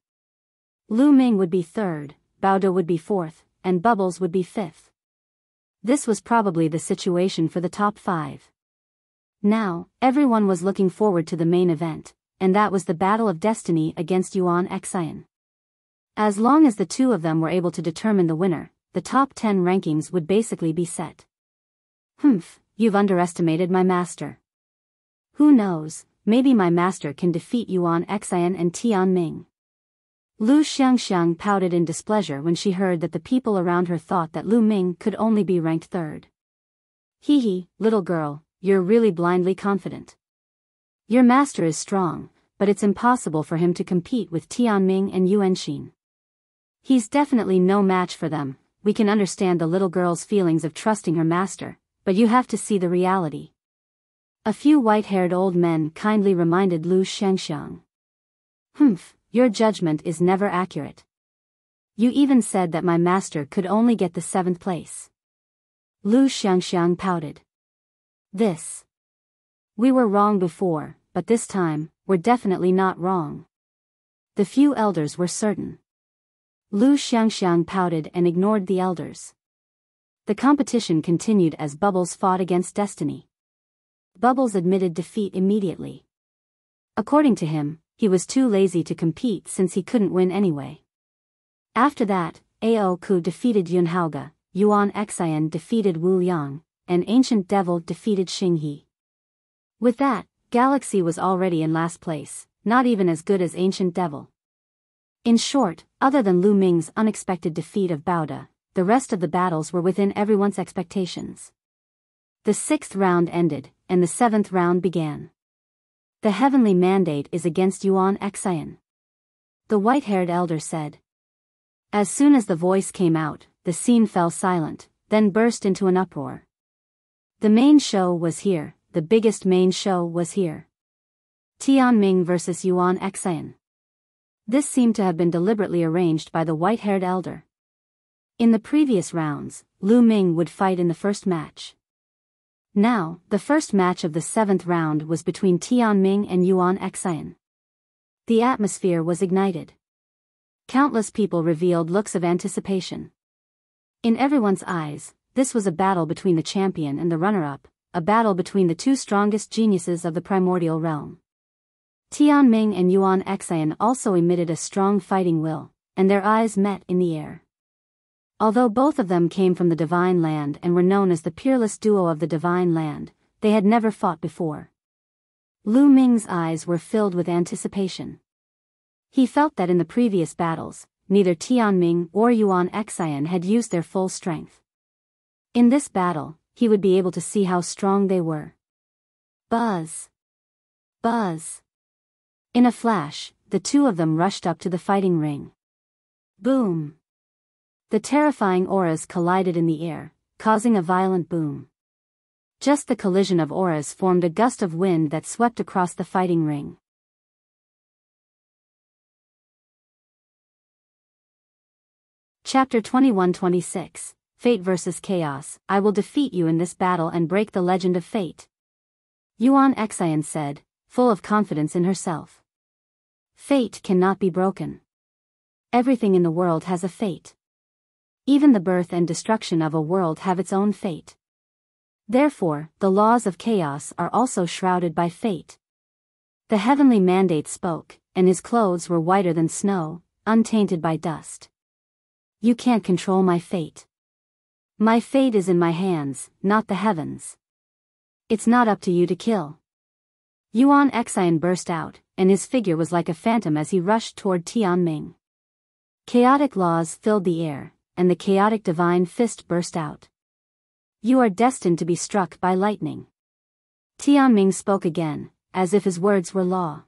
Lu Ming would be 3rd, Bao would be 4th, and Bubbles would be 5th. This was probably the situation for the top 5. Now, everyone was looking forward to the main event, and that was the Battle of Destiny against Yuan Xian. As long as the two of them were able to determine the winner, the top 10 rankings would basically be set. You've underestimated my master. Who knows, maybe my master can defeat Yuan Xian and Tianming. Lu Xiangxiang pouted in displeasure when she heard that the people around her thought that Lu Ming could only be ranked 3rd. Hee, little girl, you're really blindly confident. Your master is strong, but it's impossible for him to compete with Tianming and Yuanxin. He's definitely no match for them. We can understand the little girl's feelings of trusting her master, but you have to see the reality. A few white-haired old men kindly reminded Lu Xiangxiang. Your judgment is never accurate. You even said that my master could only get the 7th place. Lu Xiangxiang pouted. We were wrong before, but this time, we're definitely not wrong. The few elders were certain. Lu Xiangxiang pouted and ignored the elders. The competition continued as Bubbles fought against Destiny. Bubbles admitted defeat immediately. According to him, he was too lazy to compete since he couldn't win anyway. After that, Haoge defeated Haoge, Yuan Xian defeated Wu Yang, and Ancient Devil defeated Xinghe. With that, Galaxy was already in last place, not even as good as Ancient Devil. In short, other than Lu Ming's unexpected defeat of Bao, the rest of the battles were within everyone's expectations. The 6th round ended, and the 7th round began. The heavenly mandate is against Yuan Xian. The white-haired elder said. As soon as the voice came out, the scene fell silent, then burst into an uproar. The main show was here, the biggest main show was here. Tianming versus Yuan Xian. This seemed to have been deliberately arranged by the white-haired elder. In the previous rounds, Lu Ming would fight in the first match. Now, the first match of the 7th round was between Tianming and Yuan Xian. The atmosphere was ignited. Countless people revealed looks of anticipation. In everyone's eyes, this was a battle between the champion and the runner-up, a battle between the two strongest geniuses of the primordial realm. Tianming and Yuan Xian also emitted a strong fighting will, and their eyes met in the air. Although both of them came from the Divine Land and were known as the peerless duo of the Divine Land, they had never fought before. Lu Ming's eyes were filled with anticipation. He felt that in the previous battles, neither Tianming or Yuan Xian had used their full strength. In this battle, he would be able to see how strong they were. Buzz! Buzz! In a flash, the two of them rushed up to the fighting ring. Boom! The terrifying auras collided in the air, causing a violent boom. Just the collision of auras formed a gust of wind that swept across the fighting ring. Chapter 21-26, Fate vs. Chaos. I will defeat you in this battle and break the legend of fate. Yuan Xian said, full of confidence in herself. Fate cannot be broken. Everything in the world has a fate. Even the birth and destruction of a world have its own fate. Therefore, the laws of chaos are also shrouded by fate. The heavenly mandate spoke, and his clothes were whiter than snow, untainted by dust. You can't control my fate. My fate is in my hands, not the heavens. It's not up to you to kill. Yuan Xian burst out, and his figure was like a phantom as he rushed toward Tianming. Chaotic laws filled the air, and the chaotic divine fist burst out. You are destined to be struck by lightning. Tianming spoke again, as if his words were law.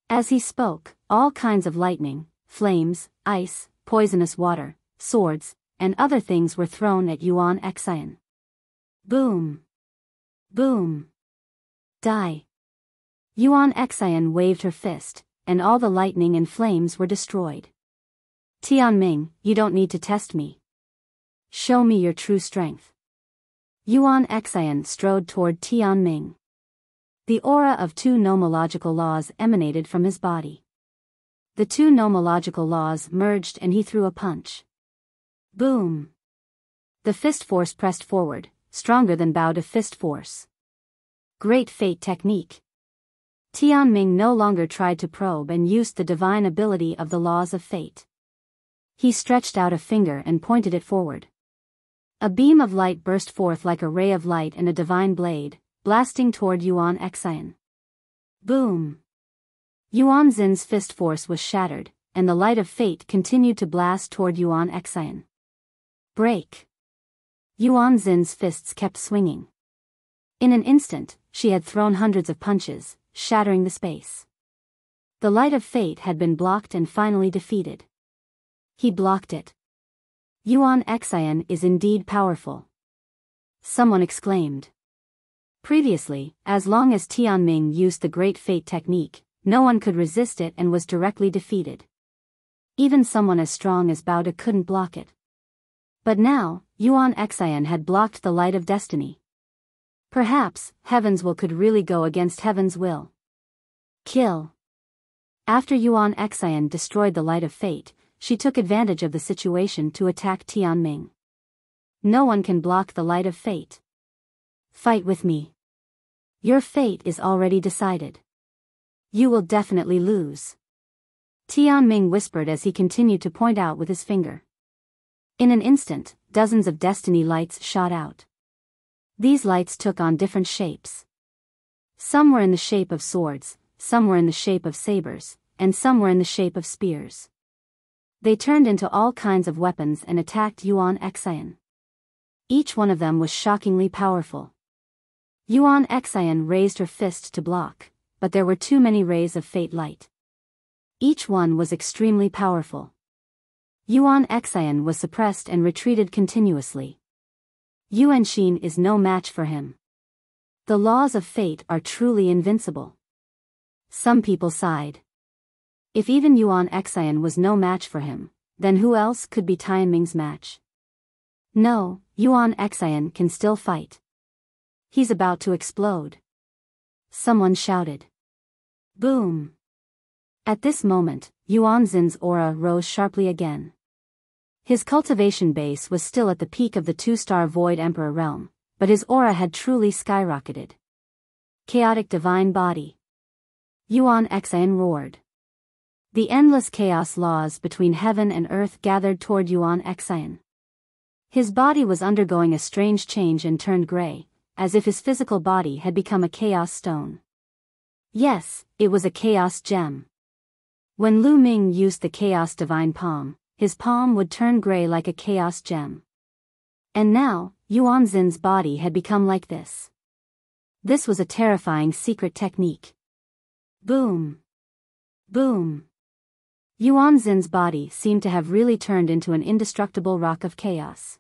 As he spoke, all kinds of lightning, flames, ice, poisonous water, swords, and other things were thrown at Yuan Xian. Boom! Boom! Die! Yuan Xian waved her fist, and all the lightning and flames were destroyed. Tianming, you don't need to test me. Show me your true strength. Yuan Xian strode toward Tianming. The aura of two nomological laws emanated from his body. The two nomological laws merged and he threw a punch. Boom! The fist force pressed forward, stronger than bow to fist force. Great fate technique. Tianming no longer tried to probe and used the divine ability of the laws of fate. He stretched out a finger and pointed it forward. A beam of light burst forth like a ray of light and a divine blade, blasting toward Yuan Xian. Boom! Yuan Xin's fist force was shattered, and the light of fate continued to blast toward Yuan Xian. Break! Yuan Xin's fists kept swinging. In an instant, she had thrown hundreds of punches, shattering the space. The light of fate had been blocked and finally defeated. He blocked it. Yuan Xian is indeed powerful. Someone exclaimed. Previously, as long as Tianming used the Great Fate technique, no one could resist it and was directly defeated. Even someone as strong as Bao couldn't block it. But now, Yuan Xian had blocked the light of destiny. Perhaps, heaven's will could really go against heaven's will. Kill. After Yuan Xian destroyed the light of fate, she took advantage of the situation to attack Tianming. No one can block the light of fate. Fight with me. Your fate is already decided. You will definitely lose. Tianming whispered as he continued to point out with his finger. In an instant, dozens of destiny lights shot out. These lights took on different shapes. Some were in the shape of swords, some were in the shape of sabers, and some were in the shape of spears. They turned into all kinds of weapons and attacked Yuan Xian. Each one of them was shockingly powerful. Yuan Xian raised her fist to block, but there were too many rays of fate light. Each one was extremely powerful. Yuan Xian was suppressed and retreated continuously. Yuan Xin is no match for him. The laws of fate are truly invincible. Some people sighed. If even Yuan Xian was no match for him, then who else could be Tianming's match? No, Yuan Xian can still fight. He's about to explode. Someone shouted. Boom! At this moment, Yuan Xin's aura rose sharply again. His cultivation base was still at the peak of the two-star Void Emperor realm, but his aura had truly skyrocketed. Chaotic divine body. Yuan Xian roared. The endless chaos laws between heaven and earth gathered toward Yuan Xian. His body was undergoing a strange change and turned gray, as if his physical body had become a chaos stone. Yes, it was a chaos gem. When Lu Ming used the chaos divine palm, his palm would turn gray like a chaos gem. And now, Yuan Xin's body had become like this. This was a terrifying secret technique. Boom. Boom. Yuan Xin's body seemed to have really turned into an indestructible rock of chaos.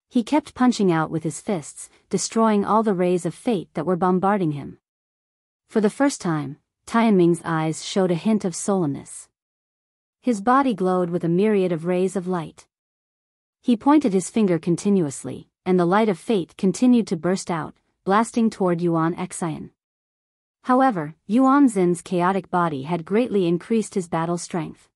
He kept punching out with his fists, destroying all the rays of fate that were bombarding him. For the first time, Tianming's eyes showed a hint of solemnness. His body glowed with a myriad of rays of light. He pointed his finger continuously, and the light of fate continued to burst out, blasting toward Yuan Xian. However, Yuan Xin's chaotic body had greatly increased his battle strength.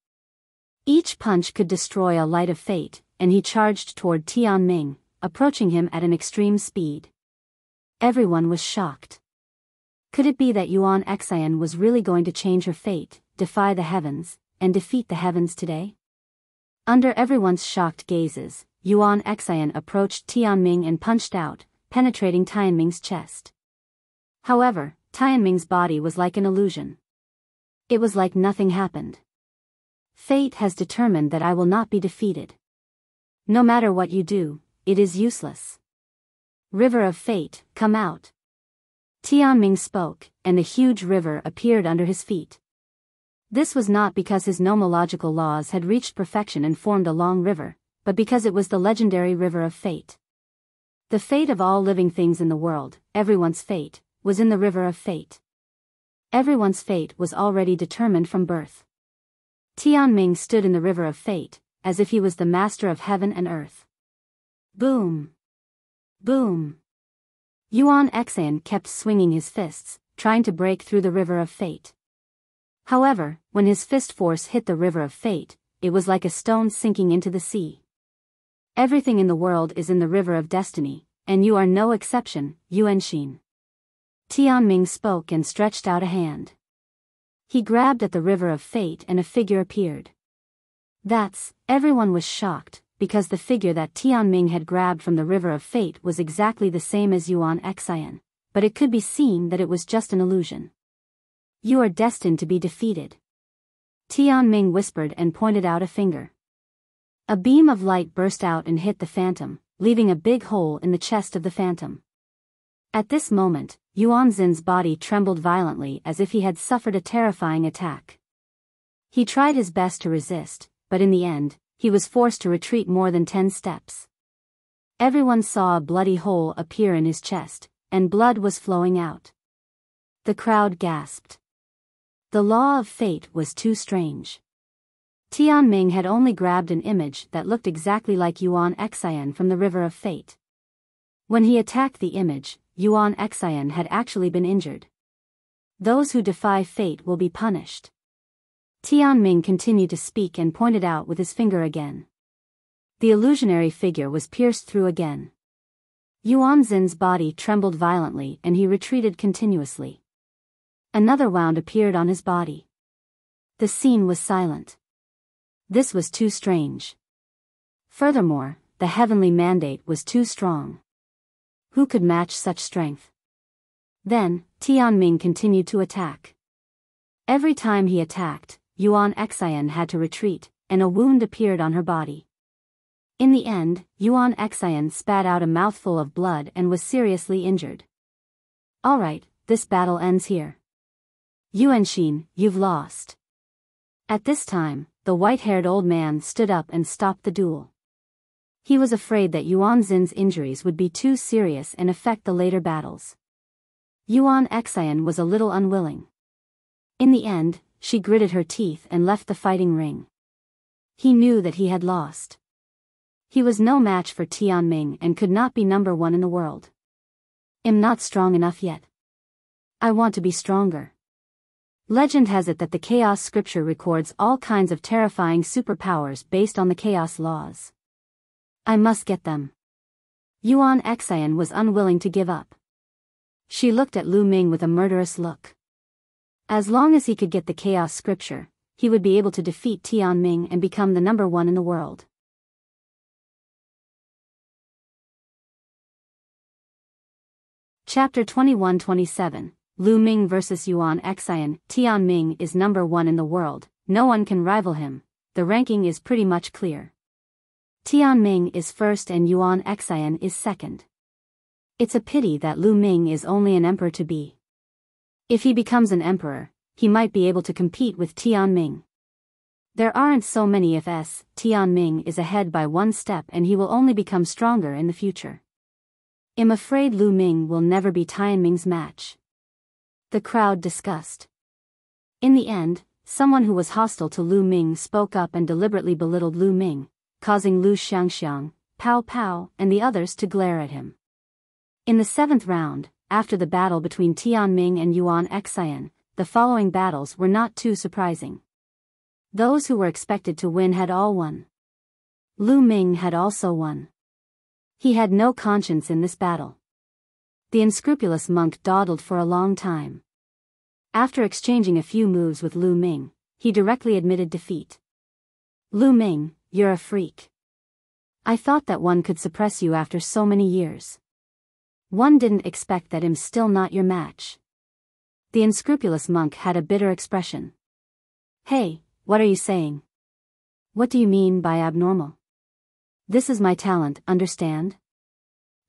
Each punch could destroy a light of fate, and he charged toward Tianming, approaching him at an extreme speed. Everyone was shocked. Could it be that Yuan Xian was really going to change her fate, defy the heavens, and defeat the heavens today? Under everyone's shocked gazes, Yuan Xian approached Tianming and punched out, penetrating Tianming's chest. However, Tianming's body was like an illusion. It was like nothing happened. Fate has determined that I will not be defeated. No matter what you do, it is useless. River of Fate, come out. Tianming spoke, and the huge river appeared under his feet. This was not because his nomological laws had reached perfection and formed a long river, but because it was the legendary river of fate. The fate of all living things in the world, everyone's fate, was in the river of fate. Everyone's fate was already determined from birth. Tianming stood in the river of fate, as if he was the master of heaven and earth. Boom! Boom! Yuan Xian kept swinging his fists, trying to break through the river of fate. However, when his fist force hit the river of fate, it was like a stone sinking into the sea. Everything in the world is in the river of destiny, and you are no exception, Yuanxin. Tianming spoke and stretched out a hand. He grabbed at the river of fate and a figure appeared. Everyone was shocked, because the figure that Tianming had grabbed from the river of fate was exactly the same as Yuan Xian, but it could be seen that it was just an illusion. You are destined to be defeated. Tianming whispered and pointed out a finger. A beam of light burst out and hit the phantom, leaving a big hole in the chest of the phantom. At this moment, Yuan Xin's body trembled violently as if he had suffered a terrifying attack. He tried his best to resist, but in the end, he was forced to retreat more than 10 steps. Everyone saw a bloody hole appear in his chest, and blood was flowing out. The crowd gasped. The law of fate was too strange. Tianming had only grabbed an image that looked exactly like Yuan Xian from the river of fate. When he attacked the image, Yuan Xian had actually been injured. Those who defy fate will be punished. Tianming continued to speak and pointed out with his finger again. The illusionary figure was pierced through again. Yuan Xin's body trembled violently and he retreated continuously. Another wound appeared on his body. The scene was silent. This was too strange. Furthermore, the heavenly mandate was too strong. Who could match such strength? Then, Tianming continued to attack. Every time he attacked, Yuan Xian had to retreat, and a wound appeared on her body. In the end, Yuan Xian spat out a mouthful of blood and was seriously injured. Alright, this battle ends here. Yuanxin, you've lost. At this time, the white-haired old man stood up and stopped the duel. He was afraid that Yuan Xin's injuries would be too serious and affect the later battles. Yuan Xian was a little unwilling. In the end, she gritted her teeth and left the fighting ring. He knew that he had lost. He was no match for Tianming and could not be number one in the world. I'm not strong enough yet. I want to be stronger. Legend has it that the Chaos Scripture records all kinds of terrifying superpowers based on the Chaos laws. I must get them. Yuan Xian was unwilling to give up. She looked at Lu Ming with a murderous look. As long as he could get the chaos scripture, he would be able to defeat Tianming and become the number one in the world. Chapter 21-27, Lu Ming vs Yuan Xian. Tianming is number one in the world, no one can rival him, the ranking is pretty much clear. Tianming is first and Yuan Xian is second. It's a pity that Lu Ming is only an emperor to be. If he becomes an emperor, he might be able to compete with Tianming. There aren't so many ifs. Tianming is ahead by one step and he will only become stronger in the future. I'm afraid Lu Ming will never be Tianming's match. The crowd discussed. In the end, someone who was hostile to Lu Ming spoke up and deliberately belittled Lu Ming, causing Lu Xiangxiang, Pao Pao, and the others to glare at him. In the 7th round, after the battle between Tianming and Yuan Xian, the following battles were not too surprising. Those who were expected to win had all won. Lu Ming had also won. He had no conscience in this battle. The unscrupulous monk dawdled for a long time. After exchanging a few moves with Lu Ming, he directly admitted defeat. Lu Ming, you're a freak. I thought that one could suppress you after so many years. One didn't expect that I'm still not your match. The unscrupulous monk had a bitter expression. Hey, what are you saying? What do you mean by abnormal? This is my talent, understand?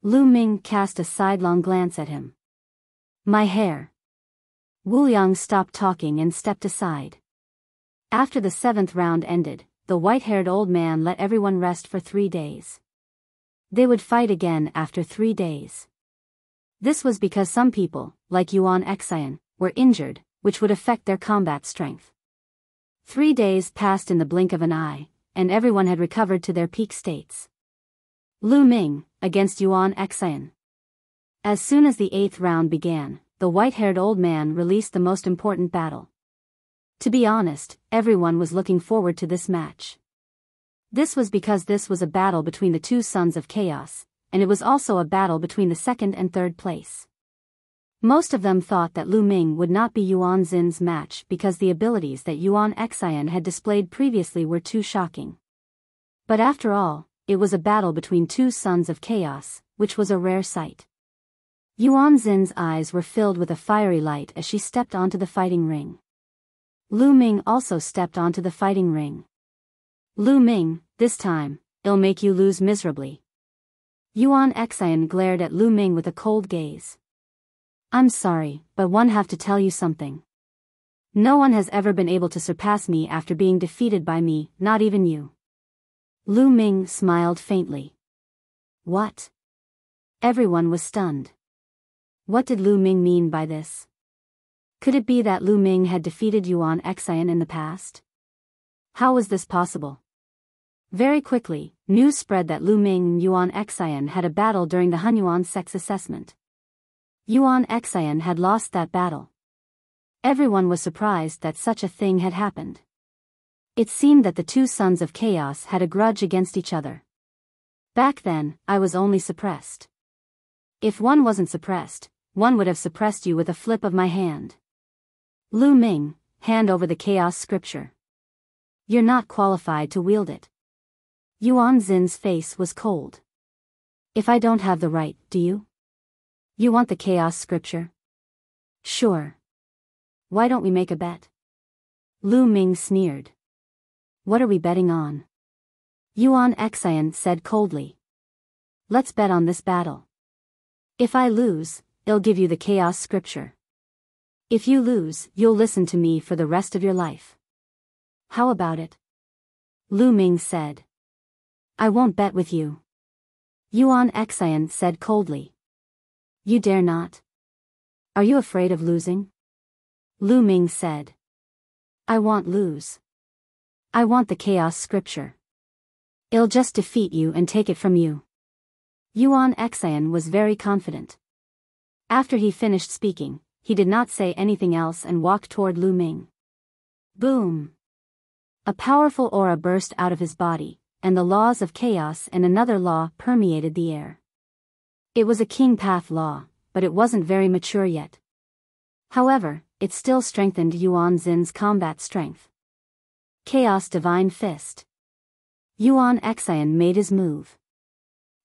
Lu Ming cast a sidelong glance at him. My hair. Muyang stopped talking and stepped aside. After the 7th round ended, the white-haired old man let everyone rest for 3 days. They would fight again after 3 days. This was because some people, like Yuan Xian, were injured, which would affect their combat strength. 3 days passed in the blink of an eye, and everyone had recovered to their peak states. Lu Ming, against Yuan Xian. As soon as the 8th round began, the white-haired old man released the most important battle. To be honest, everyone was looking forward to this match. This was because this was a battle between the two sons of chaos, and it was also a battle between the 2nd and 3rd place. Most of them thought that Lu Ming would not be Yuan Xin's match because the abilities that Yuan Xian had displayed previously were too shocking. But after all, it was a battle between two sons of chaos, which was a rare sight. Yuan Xin's eyes were filled with a fiery light as she stepped onto the fighting ring. Lu Ming also stepped onto the fighting ring. Lu Ming, this time, it'll make you lose miserably. Yuan Xian glared at Lu Ming with a cold gaze. I'm sorry, but one have to tell you something. No one has ever been able to surpass me after being defeated by me, not even you. Lu Ming smiled faintly. What? Everyone was stunned. What did Lu Ming mean by this? Could it be that Lu Ming had defeated Yuan Xian in the past? How was this possible? Very quickly, news spread that Lu Ming and Yuan Xian had a battle during the Hunyuan sex assessment. Yuan Xian had lost that battle. Everyone was surprised that such a thing had happened. It seemed that the two sons of chaos had a grudge against each other. Back then, I was only suppressed. If one wasn't suppressed, one would have suppressed you with a flip of my hand. Lu Ming, hand over the chaos scripture. You're not qualified to wield it. Yuan Xin's face was cold. If I don't have the right, do you? You want the chaos scripture? Sure. Why don't we make a bet? Lu Ming sneered. What are we betting on? Yuan Xian said coldly. Let's bet on this battle. If I lose, I'll give you the chaos scripture. If you lose, you'll listen to me for the rest of your life. How about it? Lu Ming said. I won't bet with you. Yuan Xian said coldly. You dare not? Are you afraid of losing? Lu Ming said. I won't lose. I want the chaos scripture. I'll just defeat you and take it from you. Yuan Xian was very confident. After he finished speaking, he did not say anything else and walked toward Lu Ming. Boom! A powerful aura burst out of his body, and the laws of chaos and another law permeated the air. It was a king path law, but it wasn't very mature yet. However, it still strengthened Yuan Xin's combat strength. Chaos Divine Fist. Yuan Xian made his move.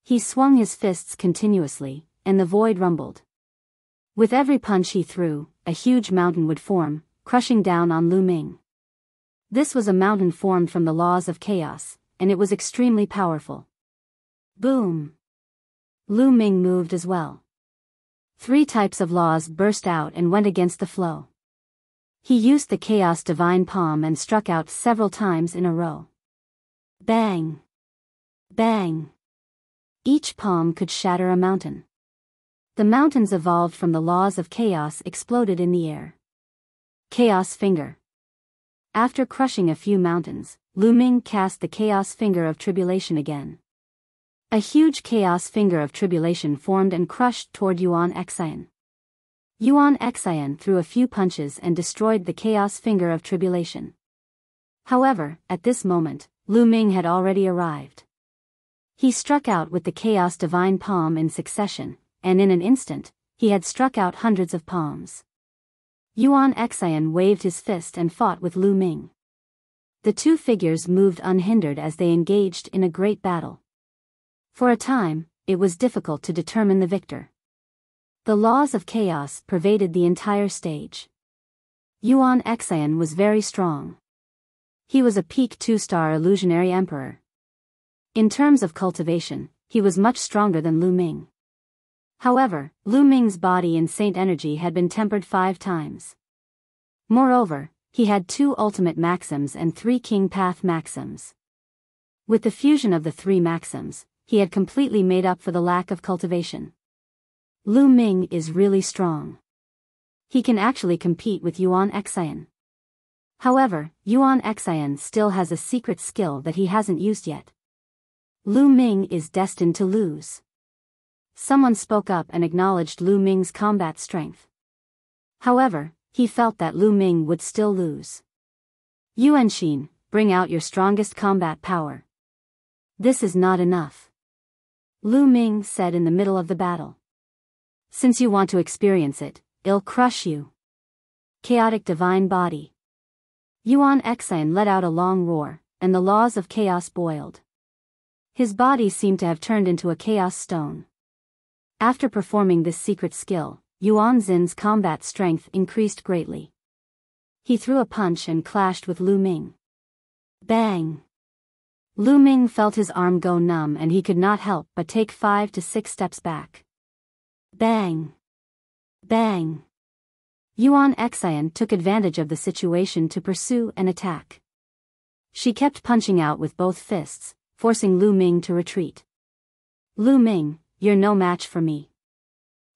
He swung his fists continuously, and the void rumbled. With every punch he threw, a huge mountain would form, crushing down on Lu Ming. This was a mountain formed from the laws of chaos, and it was extremely powerful. Boom! Lu Ming moved as well. 3 types of laws burst out and went against the flow. He used the Chaos Divine Palm and struck out several times in a row. Bang! Bang! Each palm could shatter a mountain. The mountains evolved from the laws of chaos exploded in the air. Chaos Finger. After crushing a few mountains, Lu Ming cast the Chaos Finger of Tribulation again. A huge Chaos Finger of Tribulation formed and crushed toward Yuan Xian. Yuan Xian threw a few punches and destroyed the Chaos Finger of Tribulation. However, at this moment, Lu Ming had already arrived. He struck out with the Chaos Divine Palm in succession, and in an instant, he had struck out hundreds of palms. Yuan Xian waved his fist and fought with Lu Ming. The two figures moved unhindered as they engaged in a great battle. For a time, it was difficult to determine the victor. The laws of chaos pervaded the entire stage. Yuan Xian was very strong. He was a peak 2-star illusionary emperor. In terms of cultivation, he was much stronger than Lu Ming. However, Lu Ming's body and saint energy had been tempered 5 times. Moreover, he had 2 ultimate maxims and 3 king path maxims. With the fusion of the 3 maxims, he had completely made up for the lack of cultivation. Lu Ming is really strong. He can actually compete with Yuan Xian. However, Yuan Xian still has a secret skill that he hasn't used yet. Lu Ming is destined to lose. Someone spoke up and acknowledged Lu Ming's combat strength. However, he felt that Lu Ming would still lose. Yuanxin, bring out your strongest combat power. This is not enough. Lu Ming said in the middle of the battle. Since you want to experience it, I'll crush you. Chaotic Divine Body. Yuan Xian let out a long roar, and the laws of chaos boiled. His body seemed to have turned into a chaos stone. After performing this secret skill, Yuan Xin's combat strength increased greatly. He threw a punch and clashed with Lu Ming. Bang! Lu Ming felt his arm go numb and he could not help but take 5 to 6 steps back. Bang! Bang! Yuan Xian took advantage of the situation to pursue and attack. She kept punching out with both fists, forcing Lu Ming to retreat. Lu Ming, you're no match for me.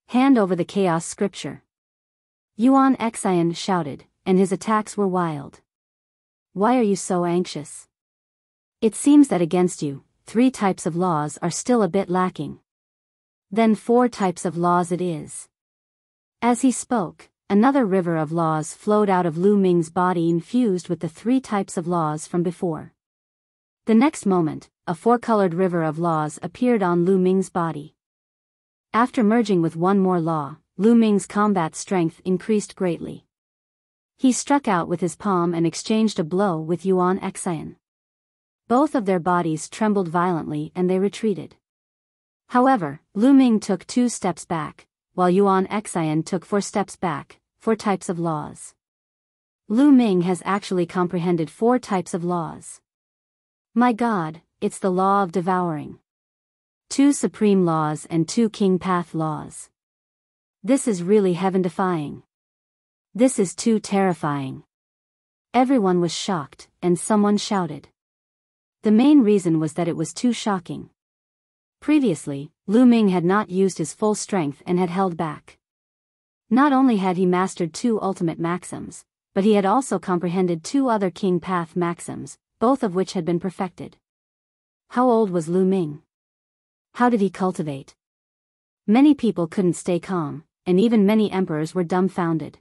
Hand over the chaos scripture. Yuan Xian shouted, and his attacks were wild. Why are you so anxious? It seems that against you, 3 types of laws are still a bit lacking. Then 4 types of laws it is. As he spoke, another river of laws flowed out of Lu Ming's body infused with the 3 types of laws from before. The next moment, a 4-colored river of laws appeared on Lu Ming's body. After merging with one more law, Lu Ming's combat strength increased greatly. He struck out with his palm and exchanged a blow with Yuan Xian. Both of their bodies trembled violently and they retreated. However, Lu Ming took 2 steps back, while Yuan Xian took 4 steps back, 4 types of laws. Lu Ming has actually comprehended 4 types of laws. My God, it's the law of devouring. 2 supreme laws and 2 king path laws. This is really heaven-defying. This is too terrifying. Everyone was shocked, and someone shouted. The main reason was that it was too shocking. Previously, Lu Ming had not used his full strength and had held back. Not only had he mastered 2 ultimate maxims, but he had also comprehended 2 other king path maxims, both of which had been perfected. How old was Lu Ming? How did he cultivate? Many people couldn't stay calm, and even many emperors were dumbfounded.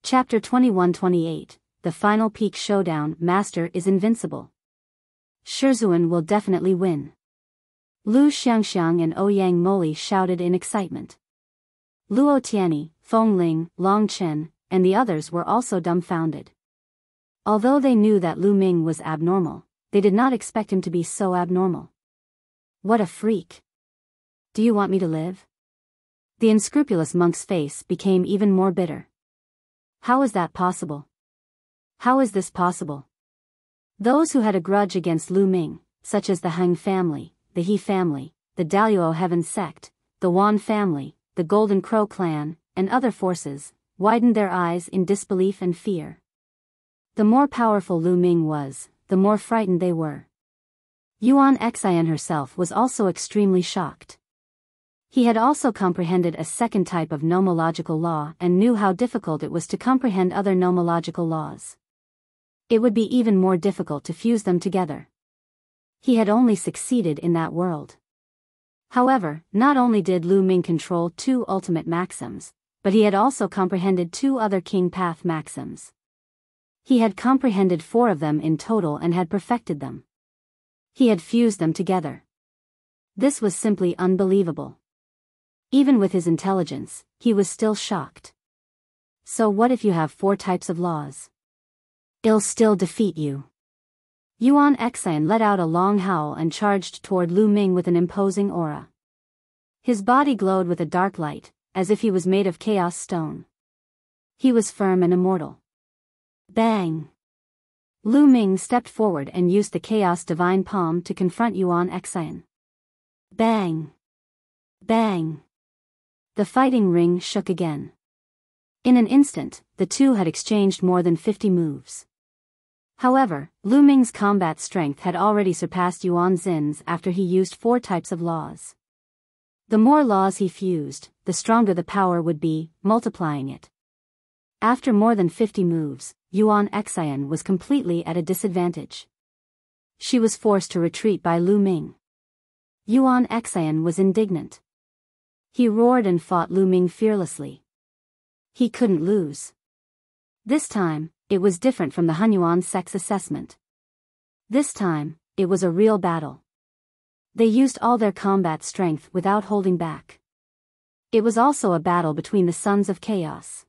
Chapter 21-28, The Final Peak Showdown. Master is invincible. Shizuan will definitely win. Lu Xiangxiang and Ouyang Moli shouted in excitement. Luo Tianyi, Fengling, Long Chen, and the others were also dumbfounded. Although they knew that Lu Ming was abnormal, they did not expect him to be so abnormal. What a freak! Do you want me to live? The unscrupulous monk's face became even more bitter. How is that possible? How is this possible? Those who had a grudge against Lu Ming, such as the Heng family, the He family, the Daluo Heaven sect, the Yuan family, the Golden Crow clan, and other forces, widened their eyes in disbelief and fear. The more powerful Lu Ming was, the more frightened they were. Yuan Xian herself was also extremely shocked. He had also comprehended a second type of nomological law and knew how difficult it was to comprehend other nomological laws. It would be even more difficult to fuse them together. He had only succeeded in that world. However, not only did Lu Ming control 2 ultimate maxims, but he had also comprehended 2 other king path maxims. He had comprehended 4 of them in total and had perfected them. He had fused them together. This was simply unbelievable. Even with his intelligence, he was still shocked. So what if you have 4 types of laws? It'll still defeat you. Yuan Xian let out a long howl and charged toward Lu Ming with an imposing aura. His body glowed with a dark light, as if he was made of chaos stone. He was firm and immortal. Bang! Lu Ming stepped forward and used the chaos divine palm to confront Yuan Xian. Bang! Bang! The fighting ring shook again. In an instant, the two had exchanged more than 50 moves. However, Lu Ming's combat strength had already surpassed Yuan Xin's after he used 4 types of laws. The more laws he fused, the stronger the power would be, multiplying it. After more than 50 moves, Yuan Xian was completely at a disadvantage. She was forced to retreat by Lu Ming. Yuan Xian was indignant. He roared and fought Lu Ming fearlessly. He couldn't lose. This time, it was different from the Hunyuan sex assessment. This time, it was a real battle. They used all their combat strength without holding back. It was also a battle between the Sons of Chaos.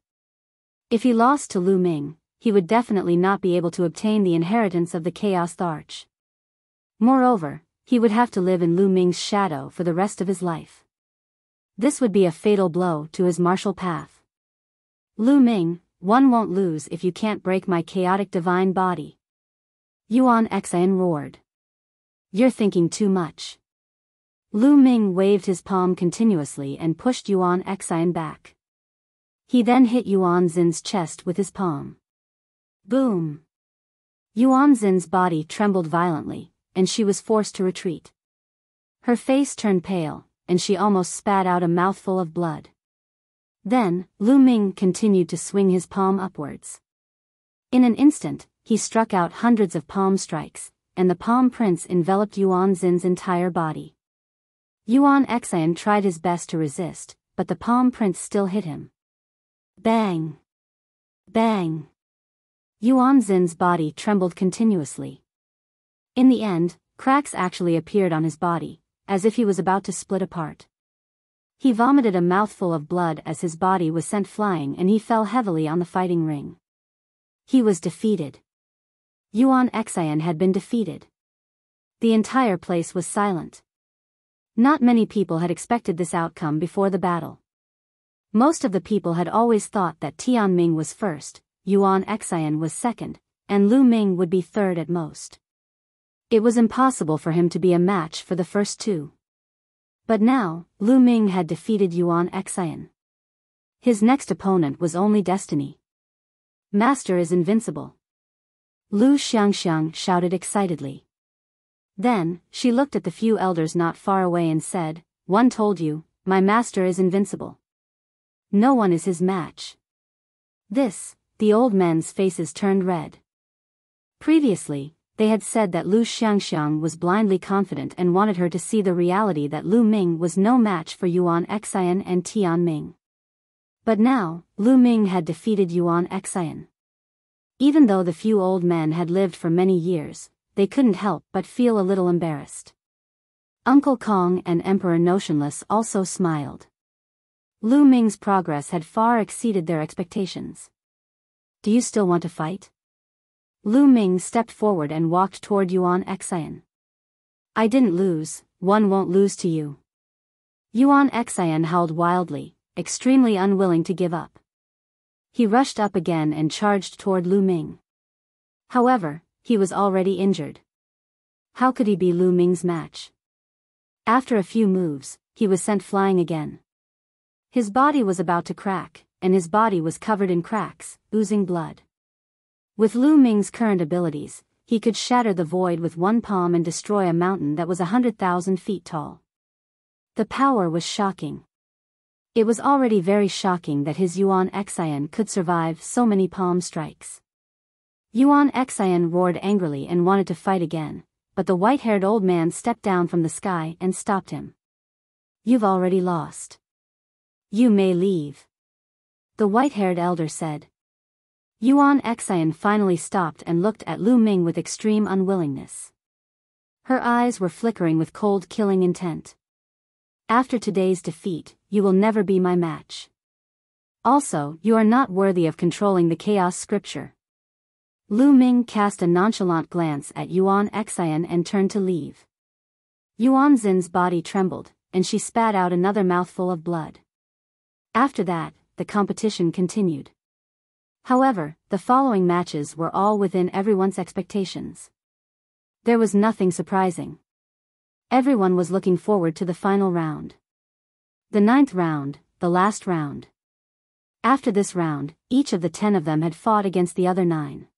If he lost to Lu Ming, he would definitely not be able to obtain the inheritance of the Chaos Arch. Moreover, he would have to live in Lu Ming's shadow for the rest of his life. This would be a fatal blow to his martial path. Lu Ming, one won't lose if you can't break my chaotic divine body. Yuan Xian roared. You're thinking too much. Lu Ming waved his palm continuously and pushed Yuan Xian back. He then hit Yuan Xin's chest with his palm. Boom! Yuan Xin's body trembled violently, and she was forced to retreat. Her face turned pale, and she almost spat out a mouthful of blood. Then, Lu Ming continued to swing his palm upwards. In an instant, he struck out hundreds of palm strikes, and the palm prints enveloped Yuan Xin's entire body. Yuan Xian tried his best to resist, but the palm prints still hit him. Bang! Bang! Yuan Xin's body trembled continuously. In the end, cracks actually appeared on his body, as if he was about to split apart. He vomited a mouthful of blood as his body was sent flying and he fell heavily on the fighting ring. He was defeated. Yuan Xian had been defeated. The entire place was silent. Not many people had expected this outcome before the battle. Most of the people had always thought that Tianming was first, Yuan Xian was second, and Lu Ming would be third at most. It was impossible for him to be a match for the first 2. But now, Lu Ming had defeated Yuan Xian. His next opponent was only destiny. Master is invincible. Lu Xiangxiang shouted excitedly. Then, she looked at the few elders not far away and said, "One told you, my master is invincible. No one is his match." The old men's faces turned red. Previously, they had said that Lu Xiangxiang was blindly confident and wanted her to see the reality that Lu Ming was no match for Yuan Xian and Tianming. But now, Lu Ming had defeated Yuan Xian. Even though the few old men had lived for many years, they couldn't help but feel a little embarrassed. Uncle Kong and Emperor Notionless also smiled. Lu Ming's progress had far exceeded their expectations. Do you still want to fight? Lu Ming stepped forward and walked toward Yuan Xian. I didn't lose, one won't lose to you. Yuan Xian howled wildly, extremely unwilling to give up. He rushed up again and charged toward Lu Ming. However, he was already injured. How could he be Lu Ming's match? After a few moves, he was sent flying again. His body was about to crack, and his body was covered in cracks, oozing blood. With Lu Ming's current abilities, he could shatter the void with one palm and destroy a mountain that was 100,000 feet tall. The power was shocking. It was already very shocking that his Yuan Xian could survive so many palm strikes. Yuan Xian roared angrily and wanted to fight again, but the white-haired old man stepped down from the sky and stopped him. You've already lost. You may leave. The white-haired elder said. Yuan Xian finally stopped and looked at Lu Ming with extreme unwillingness. Her eyes were flickering with cold killing intent. After today's defeat, you will never be my match. Also, you are not worthy of controlling the chaos scripture. Lu Ming cast a nonchalant glance at Yuan Xian and turned to leave. Yuan Xin's body trembled, and she spat out another mouthful of blood. After that, the competition continued. However, the following matches were all within everyone's expectations. There was nothing surprising. Everyone was looking forward to the final round. The 9th round, the last round. After this round, each of the 10 of them had fought against the other 9.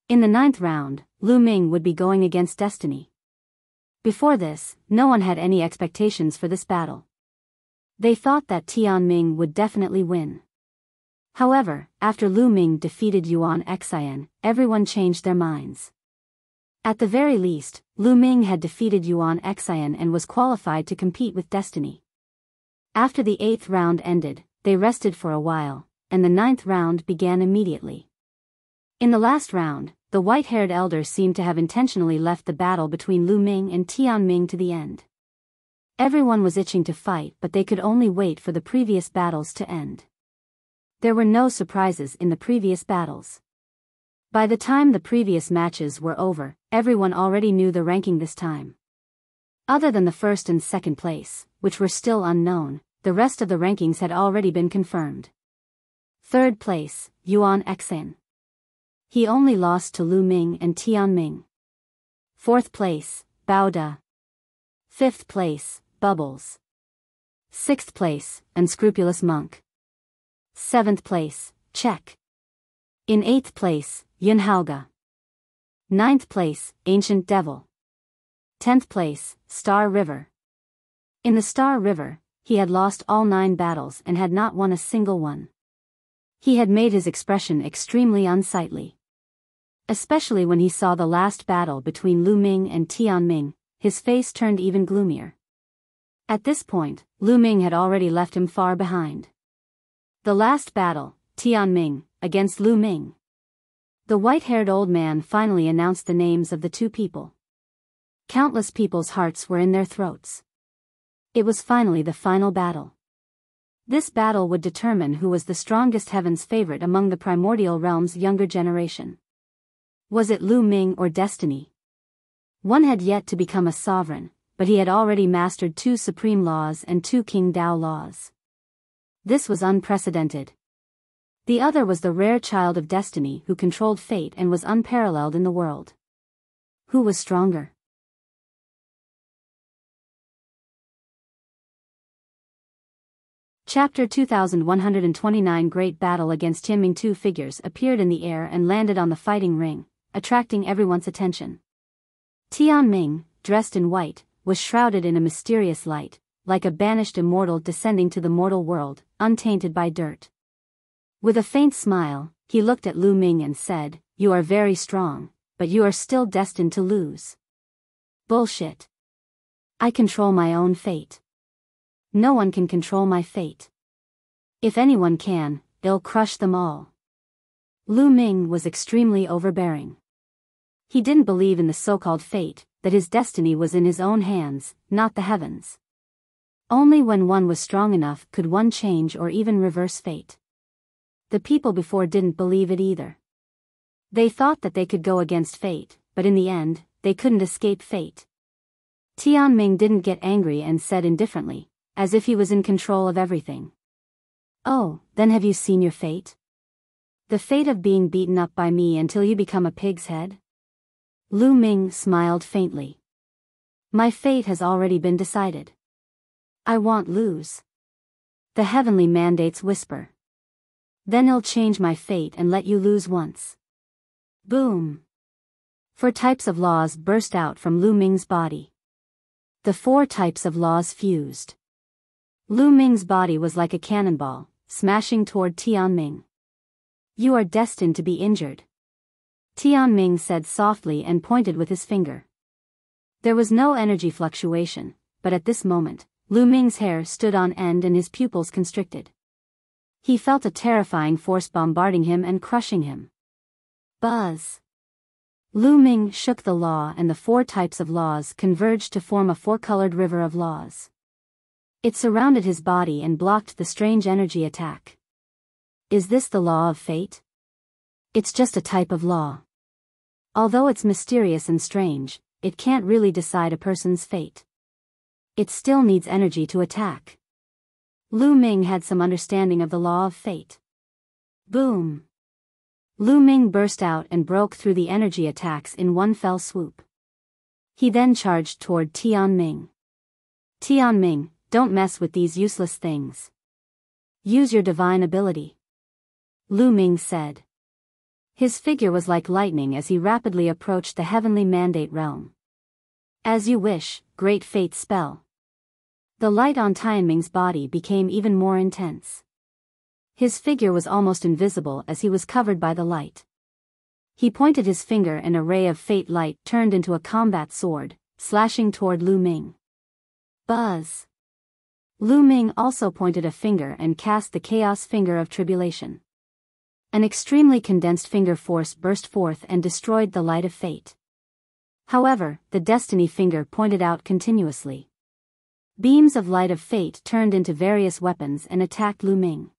In the 9th round, Lu Ming would be going against Destiny. Before this, no one had any expectations for this battle. They thought that Tianming would definitely win. However, after Lu Ming defeated Yuan Xian, everyone changed their minds. At the very least, Lu Ming had defeated Yuan Xian and was qualified to compete with Destiny. After the 8th round ended, they rested for a while, and the 9th round began immediately. In the last round, the white-haired elder seemed to have intentionally left the battle between Lu Ming and Tianming to the end. Everyone was itching to fight, but they could only wait for the previous battles to end. There were no surprises in the previous battles. By the time the previous matches were over, everyone already knew the ranking this time. Other than the 1st and 2nd place, which were still unknown, the rest of the rankings had already been confirmed. 3rd place, Yuan Xian. He only lost to Lu Ming and Tianming. 4th place, Bao Da. 5th place, Bubbles. 6th place, Unscrupulous Monk. 7th place, Check. In 8th place, Yun Haoge. 9th place, Ancient Devil. 10th place, Star River. In the Star River, he had lost all 9 battles and had not won a single one. He had made his expression extremely unsightly. Especially when he saw the last battle between Lu Ming and Tianming, his face turned even gloomier. At this point, Lu Ming had already left him far behind. The last battle, Tianming, against Lu Ming. The white-haired old man finally announced the names of the 2 people. Countless people's hearts were in their throats. It was finally the final battle. This battle would determine who was the strongest heaven's favorite among the primordial realm's younger generation. Was it Lu Ming or Destiny? One had yet to become a sovereign, but he had already mastered 2 supreme laws and 2 King Dao laws. This was unprecedented. The other was the rare child of Destiny who controlled fate and was unparalleled in the world. Who was stronger? Chapter 2129 Great Battle against Tianming. 2 figures appeared in the air and landed on the fighting ring, attracting everyone's attention. Tianming, dressed in white, was shrouded in a mysterious light, like a banished immortal descending to the mortal world, untainted by dirt. With a faint smile, he looked at Lu Ming and said, "You are very strong, but you are still destined to lose." Bullshit. I control my own fate. No one can control my fate. If anyone can, they'll crush them all. Lu Ming was extremely overbearing. He didn't believe in the so-called fate, that his destiny was in his own hands, not the heavens. Only when one was strong enough could one change or even reverse fate. The people before didn't believe it either. They thought that they could go against fate, but in the end, they couldn't escape fate. Tianming didn't get angry and said indifferently, as if he was in control of everything. "Oh, then have you seen your fate? The fate of being beaten up by me until you become a pig's head?" Lu Ming smiled faintly. "My fate has already been decided. I won't lose. The heavenly mandates whisper. Then I'll change my fate and let you lose once." Boom! 4 types of laws burst out from Lu Ming's body. The 4 types of laws fused. Lu Ming's body was like a cannonball, smashing toward Tianming. "You are destined to be injured," Tianming said softly and pointed with his finger. There was no energy fluctuation, but at this moment, Lu Ming's hair stood on end and his pupils constricted. He felt a terrifying force bombarding him and crushing him. Buzz! Lu Ming shook the law and the 4 types of laws converged to form a 4-colored river of laws. It surrounded his body and blocked the strange energy attack. Is this the law of fate? It's just a type of law. Although it's mysterious and strange, it can't really decide a person's fate. It still needs energy to attack. Lu Ming had some understanding of the law of fate. Boom! Lu Ming burst out and broke through the energy attacks in one fell swoop. He then charged toward Tianming. "Tianming, don't mess with these useless things. Use your divine ability," Lu Ming said. His figure was like lightning as he rapidly approached the heavenly mandate realm. "As you wish, great fate spell." The light on Tianming's body became even more intense. His figure was almost invisible as he was covered by the light. He pointed his finger and a ray of fate light turned into a combat sword, slashing toward Lu Ming. Buzz! Lu Ming also pointed a finger and cast the chaos finger of tribulation. An extremely condensed finger force burst forth and destroyed the light of fate. However, the destiny finger pointed out continuously. Beams of light of fate turned into various weapons and attacked Lu Ming.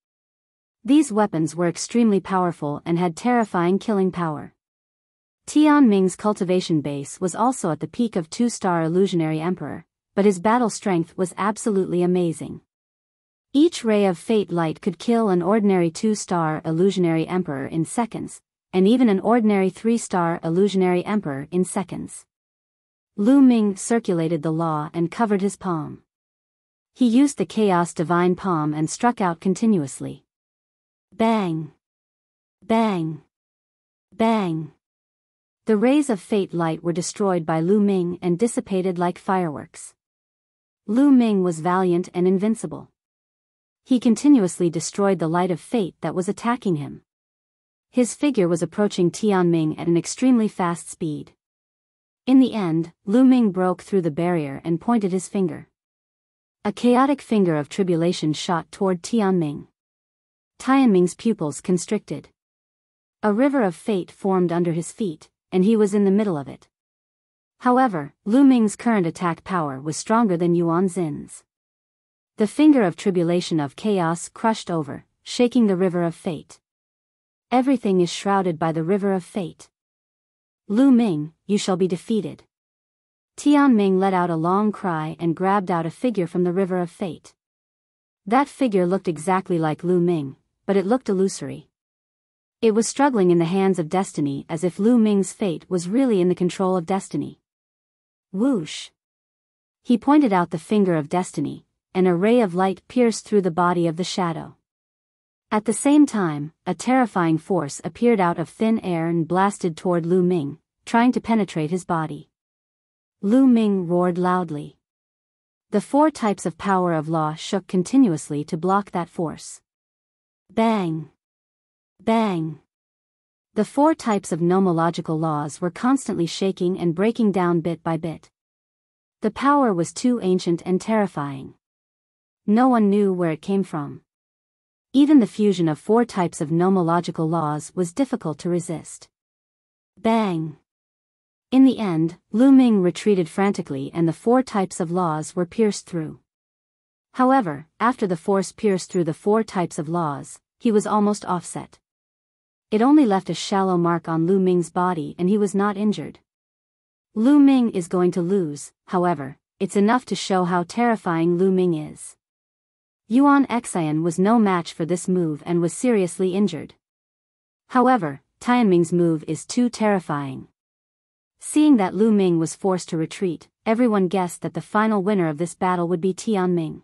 These weapons were extremely powerful and had terrifying killing power. Tianming's cultivation base was also at the peak of 2-star illusionary emperor, but his battle strength was absolutely amazing. Each ray of fate light could kill an ordinary 2-star illusionary emperor in seconds, and even an ordinary 3-star illusionary emperor in seconds. Lu Ming circulated the law and covered his palm. He used the chaos divine palm and struck out continuously. Bang! Bang! Bang! The rays of fate light were destroyed by Lu Ming and dissipated like fireworks. Lu Ming was valiant and invincible. He continuously destroyed the light of fate that was attacking him. His figure was approaching Tianming at an extremely fast speed. In the end, Lu Ming broke through the barrier and pointed his finger. A chaotic finger of tribulation shot toward Tianming. Tianming's pupils constricted. A river of fate formed under his feet, and he was in the middle of it. However, Lu Ming's current attack power was stronger than Yuan Xin's. The finger of tribulation of chaos crushed over, shaking the river of fate. Everything is shrouded by the river of fate. Lu Ming, you shall be defeated. Tianming let out a long cry and grabbed out a figure from the river of fate. That figure looked exactly like Lu Ming, but it looked illusory. It was struggling in the hands of destiny as if Lu Ming's fate was really in the control of destiny. Whoosh! He pointed out the finger of destiny, and a ray of light pierced through the body of the shadow. At the same time, a terrifying force appeared out of thin air and blasted toward Lu Ming, trying to penetrate his body. Lu Ming roared loudly. The 4 types of power of law shook continuously to block that force. Bang! Bang! The 4 types of nomological laws were constantly shaking and breaking down bit by bit. The power was too ancient and terrifying. No one knew where it came from. Even the fusion of 4 types of nomological laws was difficult to resist. Bang! In the end, Lu Ming retreated frantically and the 4 types of laws were pierced through. However, after the force pierced through the 4 types of laws, he was almost offset. It only left a shallow mark on Lu Ming's body and he was not injured. Lu Ming is going to lose, however, it's enough to show how terrifying Lu Ming is. Yuan Xian was no match for this move and was seriously injured. However, Tianming's move is too terrifying. Seeing that Lu Ming was forced to retreat, everyone guessed that the final winner of this battle would be Tianming.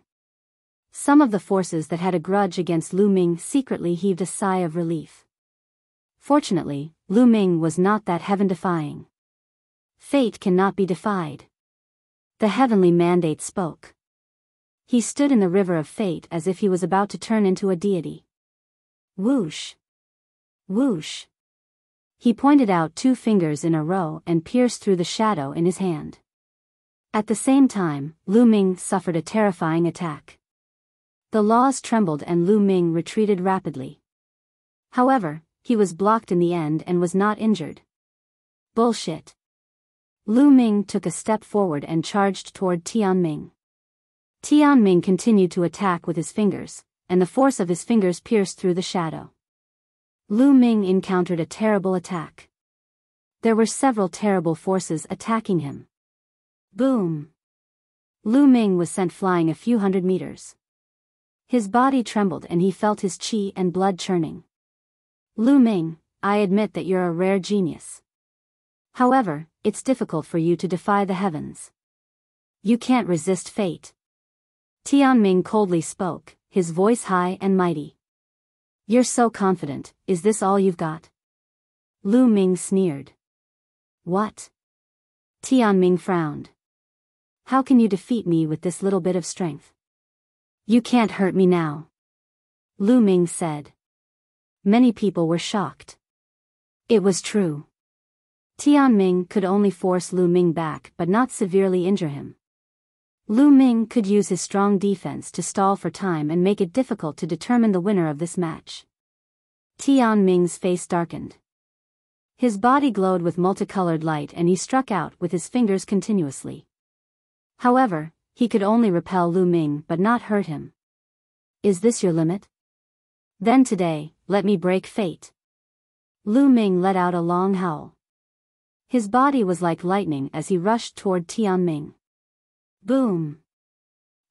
Some of the forces that had a grudge against Lu Ming secretly heaved a sigh of relief. Fortunately, Lu Ming was not that heaven-defying. Fate cannot be defied. The heavenly mandate spoke. He stood in the river of fate as if he was about to turn into a deity. Whoosh! Whoosh! He pointed out 2 fingers in a row and pierced through the shadow in his hand. At the same time, Lu Ming suffered a terrifying attack. The laws trembled and Lu Ming retreated rapidly. However, he was blocked in the end and was not injured. Bullshit. Lu Ming took a step forward and charged toward Tianming. Tianming continued to attack with his fingers, and the force of his fingers pierced through the shadow. Lu Ming encountered a terrible attack. There were several terrible forces attacking him. Boom! Lu Ming was sent flying a few hundred meters. His body trembled and he felt his qi and blood churning. Lu Ming, I admit that you're a rare genius. However, it's difficult for you to defy the heavens. You can't resist fate. Tianming coldly spoke, his voice high and mighty. You're so confident, is this all you've got? Lu Ming sneered. What? Tianming frowned. How can you defeat me with this little bit of strength? You can't hurt me now. Lu Ming said. Many people were shocked. It was true. Tianming could only force Lu Ming back but not severely injure him. Lu Ming could use his strong defense to stall for time and make it difficult to determine the winner of this match. Tianming's face darkened. His body glowed with multicolored light and he struck out with his fingers continuously. However, he could only repel Lu Ming but not hurt him. Is this your limit? Then today, let me break fate. Lu Ming let out a long howl. His body was like lightning as he rushed toward Tianming. Boom!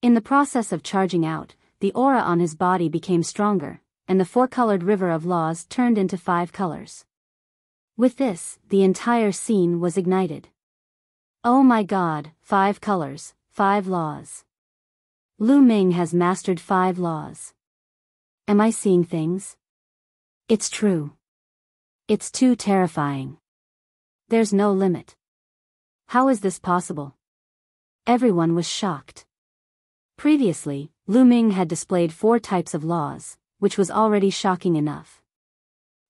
In the process of charging out, the aura on his body became stronger, and the 4-colored river of laws turned into 5 colors. With this, the entire scene was ignited. Oh my God, 5 colors, 5 laws. Lu Ming has mastered 5 laws. Am I seeing things? It's true. It's too terrifying. There's no limit. How is this possible? Everyone was shocked. Previously, Lu Ming had displayed 4 types of laws, which was already shocking enough.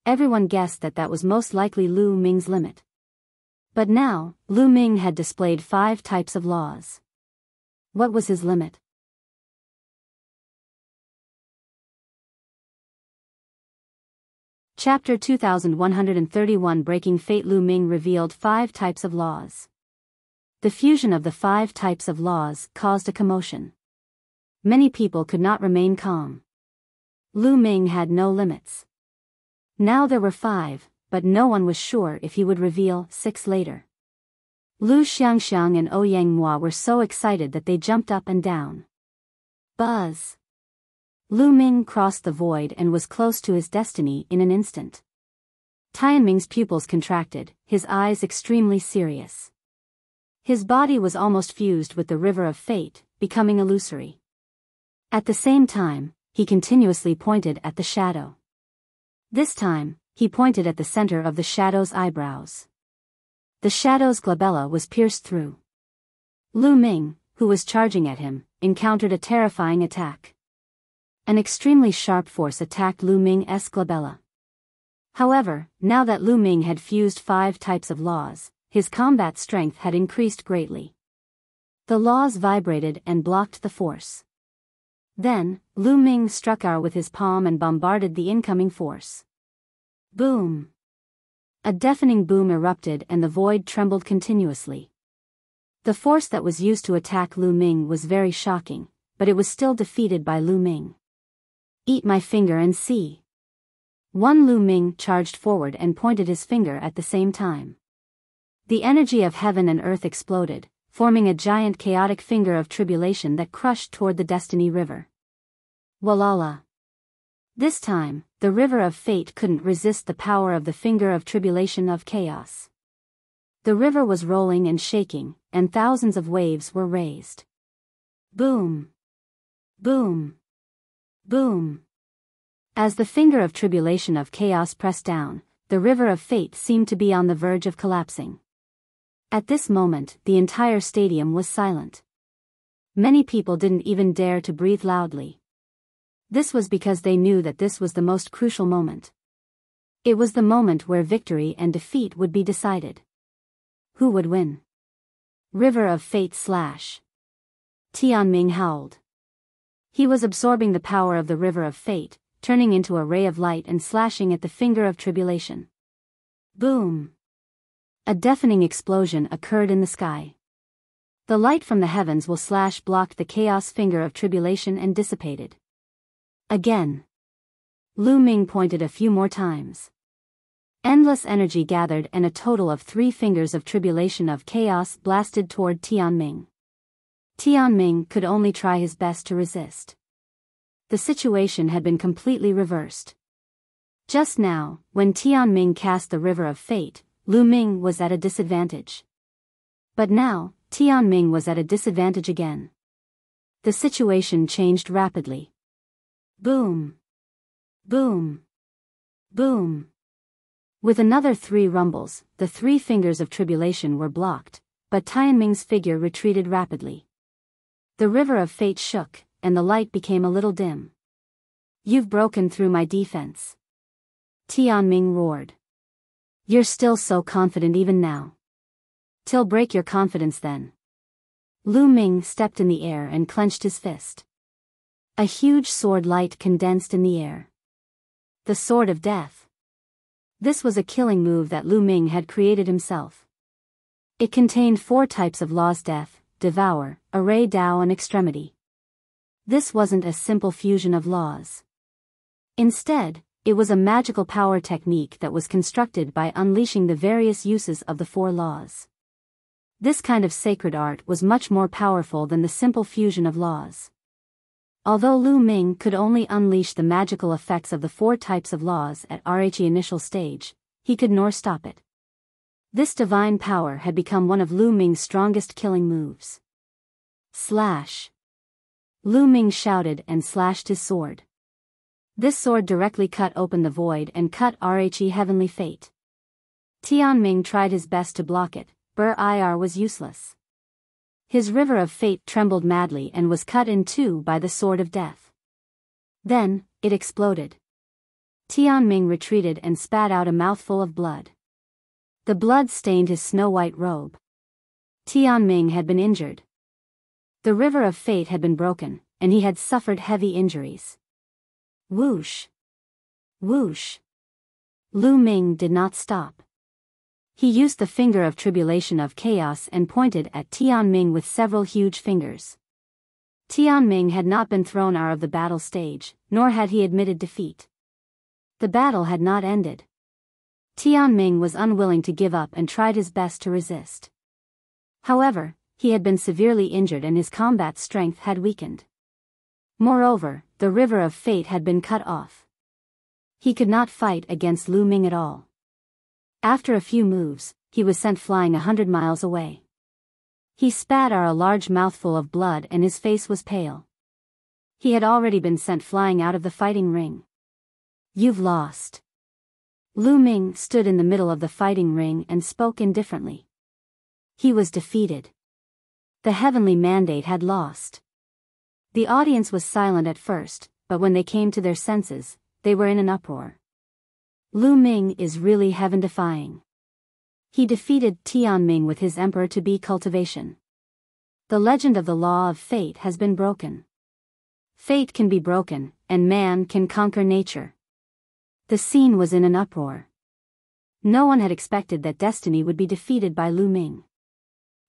Everyone guessed that that was most likely Lu Ming's limit. But now, Lu Ming had displayed 5 types of laws. What was his limit? Chapter 2131 Breaking Fate. Lu Ming revealed 5 types of laws. The fusion of the 5 types of laws caused a commotion. Many people could not remain calm. Lu Ming had no limits. Now there were 5, but no one was sure if he would reveal 6 later. Lu Xiangxiang and Ouyang Mua were so excited that they jumped up and down. Buzz! Lu Ming crossed the void and was close to his destiny in an instant. Tianming's pupils contracted, his eyes extremely serious. His body was almost fused with the river of fate, becoming illusory. At the same time, he continuously pointed at the shadow. This time, he pointed at the center of the shadow's eyebrows. The shadow's glabella was pierced through. Lu Ming, who was charging at him, encountered a terrifying attack. An extremely sharp force attacked Lu Ming's glabella. However, now that Lu Ming had fused 5 types of laws, his combat strength had increased greatly. The laws vibrated and blocked the force. Then, Lu Ming struck out with his palm and bombarded the incoming force. Boom! A deafening boom erupted and the void trembled continuously. The force that was used to attack Lu Ming was very shocking, but it was still defeated by Lu Ming. Eat my finger and see. One Lu Ming charged forward and pointed his finger at the same time. The energy of heaven and earth exploded, forming a giant chaotic finger of tribulation that crushed toward the Destiny River. Walala. This time, the river of fate couldn't resist the power of the finger of tribulation of chaos. The river was rolling and shaking, and thousands of waves were raised. Boom! Boom! Boom! As the finger of tribulation of chaos pressed down, the river of fate seemed to be on the verge of collapsing. At this moment, the entire stadium was silent. Many people didn't even dare to breathe loudly. This was because they knew that this was the most crucial moment. It was the moment where victory and defeat would be decided. Who would win? River of Fate slash. Tianming howled. He was absorbing the power of the River of Fate, turning into a ray of light and slashing at the finger of tribulation. Boom! A deafening explosion occurred in the sky. The light from the heavens will slash blocked the chaos finger of tribulation and dissipated. Again. Lu Ming pointed a few more times. Endless energy gathered and a total of 3 fingers of tribulation of chaos blasted toward Tianming. Tianming could only try his best to resist. The situation had been completely reversed. Just now, when Tianming cast the River of Fate, Lu Ming was at a disadvantage. But now, Tianming was at a disadvantage again. The situation changed rapidly. Boom! Boom! Boom! With another 3 rumbles, the 3 fingers of tribulation were blocked, but Tianming's figure retreated rapidly. The River of Fate shook, and the light became a little dim. You've broken through my defense. Tianming roared. You're still so confident even now. Till break your confidence then. Lu Ming stepped in the air and clenched his fist. A huge sword light condensed in the air. The Sword of Death. This was a killing move that Lu Ming had created himself. It contained 4 types of laws: death, devour, array, Dao, and extremity. This wasn't a simple fusion of laws. Instead, it was a magical power technique that was constructed by unleashing the various uses of the 4 laws. This kind of sacred art was much more powerful than the simple fusion of laws. Although Lu Ming could only unleash the magical effects of the 4 types of laws at RHE initial stage, he could nor stop it. This divine power had become one of Lu Ming's strongest killing moves. Slash! Lu Ming shouted and slashed his sword. This sword directly cut open the void and cut RHE heavenly fate. Tianming tried his best to block it, but it was useless. His River of Fate trembled madly and was cut in 2 by the Sword of Death. Then, it exploded. Tianming retreated and spat out a mouthful of blood. The blood stained his snow-white robe. Tianming had been injured. The River of Fate had been broken, and he had suffered heavy injuries. Whoosh! Whoosh! Lu Ming did not stop. He used the finger of tribulation of chaos and pointed at Tianming with several huge fingers. Tianming had not been thrown out of the battle stage, nor had he admitted defeat. The battle had not ended. Tianming was unwilling to give up and tried his best to resist. However, he had been severely injured and his combat strength had weakened. Moreover, the River of Fate had been cut off. He could not fight against Lu Ming at all. After a few moves, he was sent flying 100 miles away. He spat out a large mouthful of blood and his face was pale. He had already been sent flying out of the fighting ring. You've lost. Lu Ming stood in the middle of the fighting ring and spoke indifferently. He was defeated. The heavenly mandate had lost. The audience was silent at first, but when they came to their senses, they were in an uproar. Lu Ming is really heaven-defying. He defeated Tianming with his emperor-to-be cultivation. The legend of the law of fate has been broken. Fate can be broken, and man can conquer nature. The scene was in an uproar. No one had expected that destiny would be defeated by Lu Ming.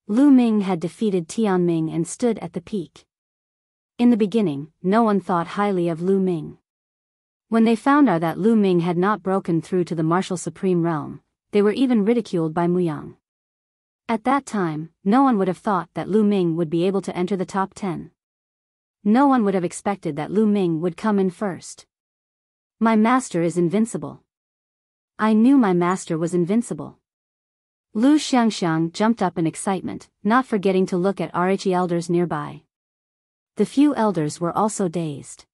Lu Ming had defeated Tianming and stood at the peak. In the beginning, no one thought highly of Lu Ming. When they found out that Lu Ming had not broken through to the martial supreme realm, they were even ridiculed by Muyang. At that time, no one would have thought that Lu Ming would be able to enter the top 10. No one would have expected that Lu Ming would come in first. My master is invincible. I knew my master was invincible. Lu Xiangxiang jumped up in excitement, not forgetting to look at Rhe elders nearby. The few elders were also dazed.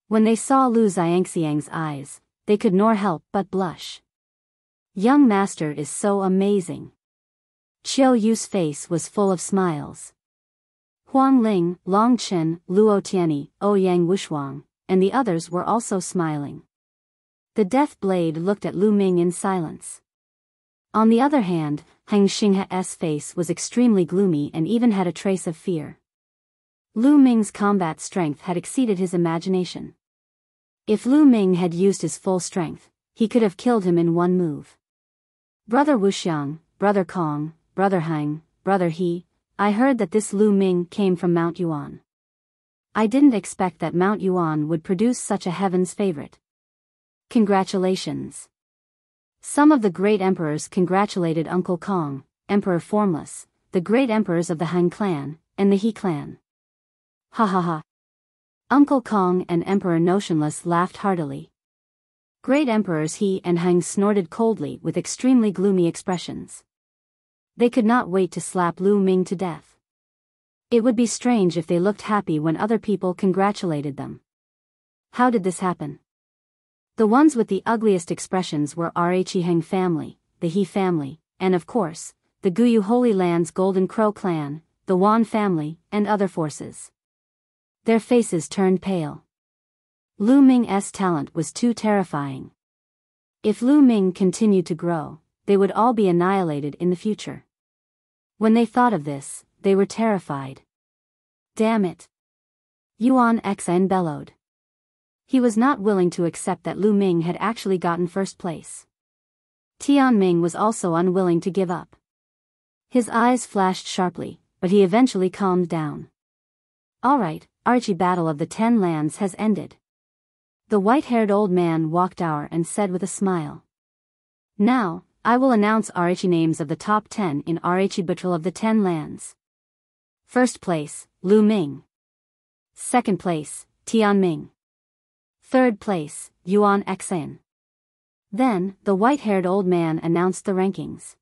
When they saw Lu Xiangxiang's eyes, they could nor help but blush. Young master is so amazing. Qiu Yu's face was full of smiles. Huang Ling, Long Chen, Luo Tianyi, Ouyang Wushuang, and the others were also smiling. The Death Blade looked at Lu Ming in silence. On the other hand, Heng Xinghe's face was extremely gloomy and even had a trace of fear. Lu Ming's combat strength had exceeded his imagination. If Lu Ming had used his full strength, he could have killed him in one move. Brother Wuxiang, Brother Kong, Brother Heng, Brother He, I heard that this Lu Ming came from Mount Yuan. I didn't expect that Mount Yuan would produce such a heaven's favorite. Congratulations. Some of the great emperors congratulated Uncle Kong, Emperor Formless, the great emperors of the Heng clan, and the He clan. Ha ha ha. Uncle Kong and Emperor Notionless laughed heartily. Great emperors He and Heng snorted coldly with extremely gloomy expressions. They could not wait to slap Lu Ming to death. It would be strange if they looked happy when other people congratulated them. How did this happen? The ones with the ugliest expressions were Rhe Heng family, the He family, and of course, the Guyu Holy Land's Golden Crow clan, the Yuan family, and other forces. Their faces turned pale. Lu Ming's talent was too terrifying. If Lu Ming continued to grow, they would all be annihilated in the future. When they thought of this, they were terrified. Damn it! Yuan Xn bellowed. He was not willing to accept that Lu Ming had actually gotten first place. Tianming was also unwilling to give up. His eyes flashed sharply, but he eventually calmed down. Alright, Archie Battle of the 10 Lands has ended. The white-haired old man walked out and said with a smile. Now, I will announce Rhe names of the top 10 in Rhe Battle of the 10 Lands. First place, Lu Ming. Second place, Tianming. Third place, Yuan Xn. Then, the white-haired old man announced the rankings.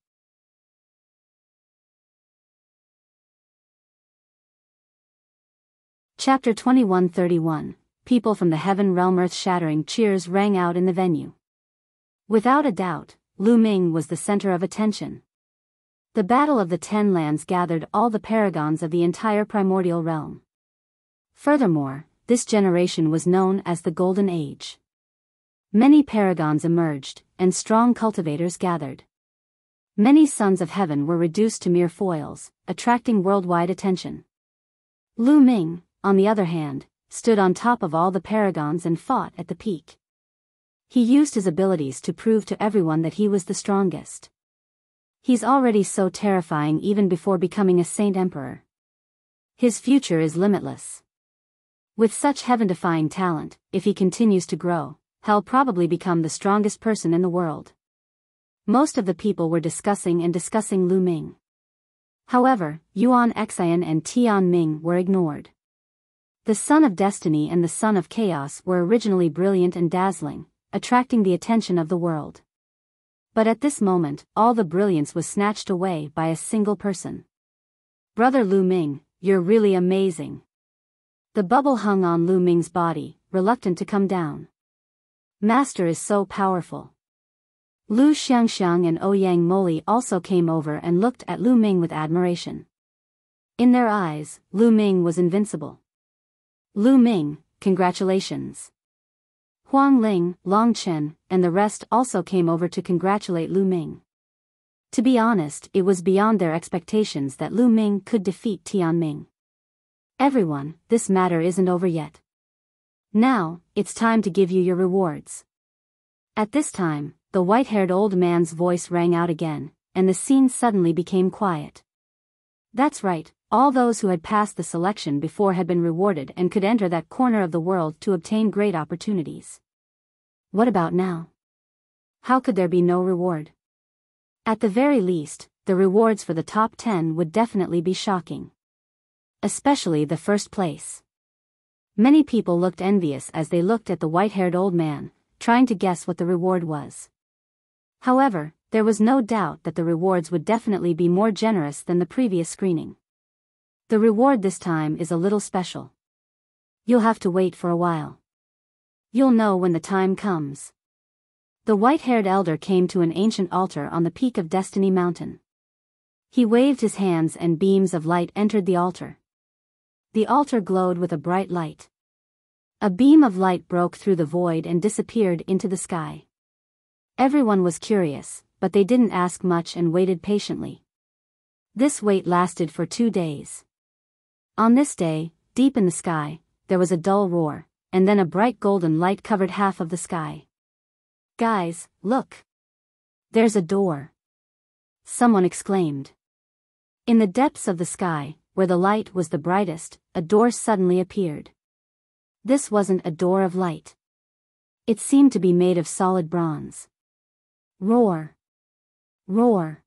Chapter 2131, People from the Heaven Realm. Earth-shattering cheers rang out in the venue. Without a doubt, Lu Ming was the center of attention. The Battle of the 10 Lands gathered all the paragons of the entire primordial realm. Furthermore, this generation was known as the Golden Age. Many paragons emerged, and strong cultivators gathered. Many sons of heaven were reduced to mere foils, attracting worldwide attention. Lu Ming, on the other hand, stood on top of all the paragons and fought at the peak. He used his abilities to prove to everyone that he was the strongest. He's already so terrifying even before becoming a Saint Emperor. His future is limitless. With such heaven-defying talent, if he continues to grow, he'll probably become the strongest person in the world. Most of the people were discussing Lu Ming. However, Yuan Xn and Tianming were ignored. The Son of Destiny and the Son of Chaos were originally brilliant and dazzling, attracting the attention of the world. But at this moment, all the brilliance was snatched away by a single person. Brother Lu Ming, you're really amazing. The bubble hung on Lu Ming's body, reluctant to come down. Master is so powerful. Lu Xiangxiang and Ouyang Moli also came over and looked at Lu Ming with admiration. In their eyes, Lu Ming was invincible. Lu Ming, congratulations. Huang Ling, Long Chen, and the rest also came over to congratulate Lu Ming. To be honest, it was beyond their expectations that Lu Ming could defeat Tianming. Everyone, this matter isn't over yet. Now, it's time to give you your rewards. At this time, the white-haired old man's voice rang out again, and the scene suddenly became quiet. That's right, all those who had passed the selection before had been rewarded and could enter that corner of the world to obtain great opportunities. What about now? How could there be no reward? At the very least, the rewards for the top 10 would definitely be shocking. Especially the first place. Many people looked envious as they looked at the white-haired old man, trying to guess what the reward was. However, there was no doubt that the rewards would definitely be more generous than the previous screening. The reward this time is a little special. You'll have to wait for a while. You'll know when the time comes. The white-haired elder came to an ancient altar on the peak of Destiny Mountain. He waved his hands and beams of light entered the altar. The altar glowed with a bright light. A beam of light broke through the void and disappeared into the sky. Everyone was curious, but they didn't ask much and waited patiently. This wait lasted for 2 days. On this day, deep in the sky, there was a dull roar, and then a bright golden light covered half of the sky. Guys, look! There's a door! Someone exclaimed. In the depths of the sky, where the light was the brightest, a door suddenly appeared. This wasn't a door of light. It seemed to be made of solid bronze. Roar! Roar!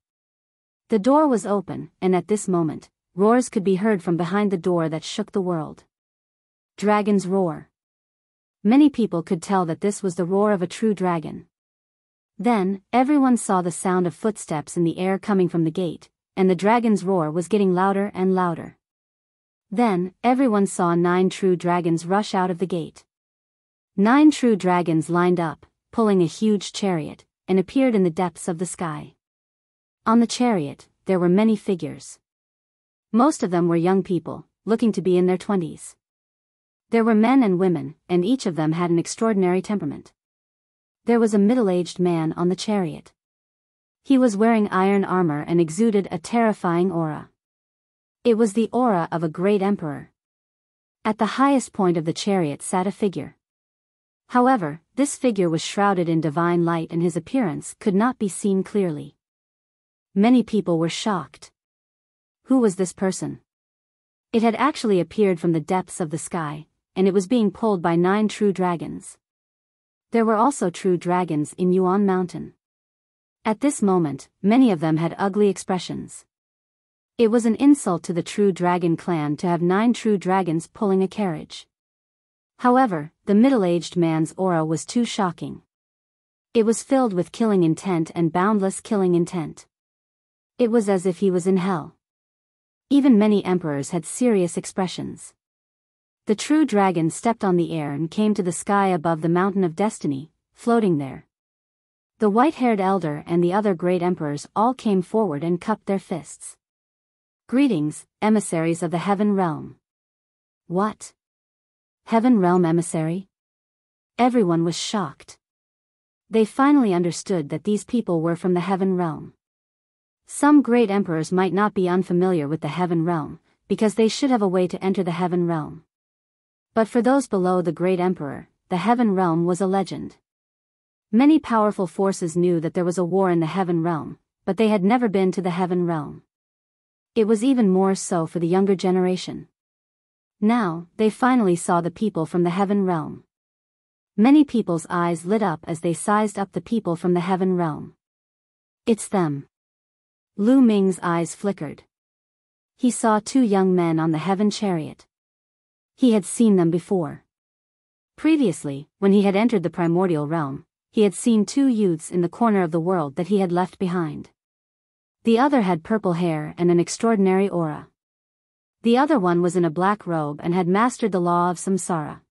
The door was open, and at this moment, roars could be heard from behind the door that shook the world. Dragon's roar. Many people could tell that this was the roar of a true dragon. Then, everyone saw the sound of footsteps in the air coming from the gate, and the dragon's roar was getting louder and louder. Then, everyone saw 9 true dragons rush out of the gate. 9 true dragons lined up, pulling a huge chariot, and appeared in the depths of the sky. On the chariot, there were many figures. Most of them were young people, looking to be in their 20s. There were men and women, and each of them had an extraordinary temperament. There was a middle-aged man on the chariot. He was wearing iron armor and exuded a terrifying aura. It was the aura of a great emperor. At the highest point of the chariot sat a figure. However, this figure was shrouded in divine light and his appearance could not be seen clearly. Many people were shocked. Who was this person? It had actually appeared from the depths of the sky, and it was being pulled by 9 true dragons. There were also true dragons in Yuan Mountain. At this moment, many of them had ugly expressions. It was an insult to the true dragon clan to have 9 true dragons pulling a carriage. However, the middle-aged man's aura was too shocking. It was filled with killing intent and boundless killing intent. It was as if he was in hell. Even many emperors had serious expressions. The true dragon stepped on the air and came to the sky above the mountain of destiny, floating there. The white-haired elder and the other great emperors all came forward and cupped their fists. Greetings, emissaries of the Heaven Realm. What? Heaven Realm emissary? Everyone was shocked. They finally understood that these people were from the Heaven Realm. Some great emperors might not be unfamiliar with the Heaven Realm, because they should have a way to enter the Heaven Realm. But for those below the great emperor, the Heaven Realm was a legend. Many powerful forces knew that there was a war in the Heaven Realm, but they had never been to the Heaven Realm. It was even more so for the younger generation. Now, they finally saw the people from the Heaven Realm. Many people's eyes lit up as they sized up the people from the Heaven Realm. It's them. Lu Ming's eyes flickered. He saw 2 young men on the Heaven Chariot. He had seen them before. Previously, when he had entered the primordial realm, he had seen 2 youths in the corner of the world that he had left behind. The other had purple hair and an extraordinary aura. The other one was in a black robe and had mastered the law of samsara.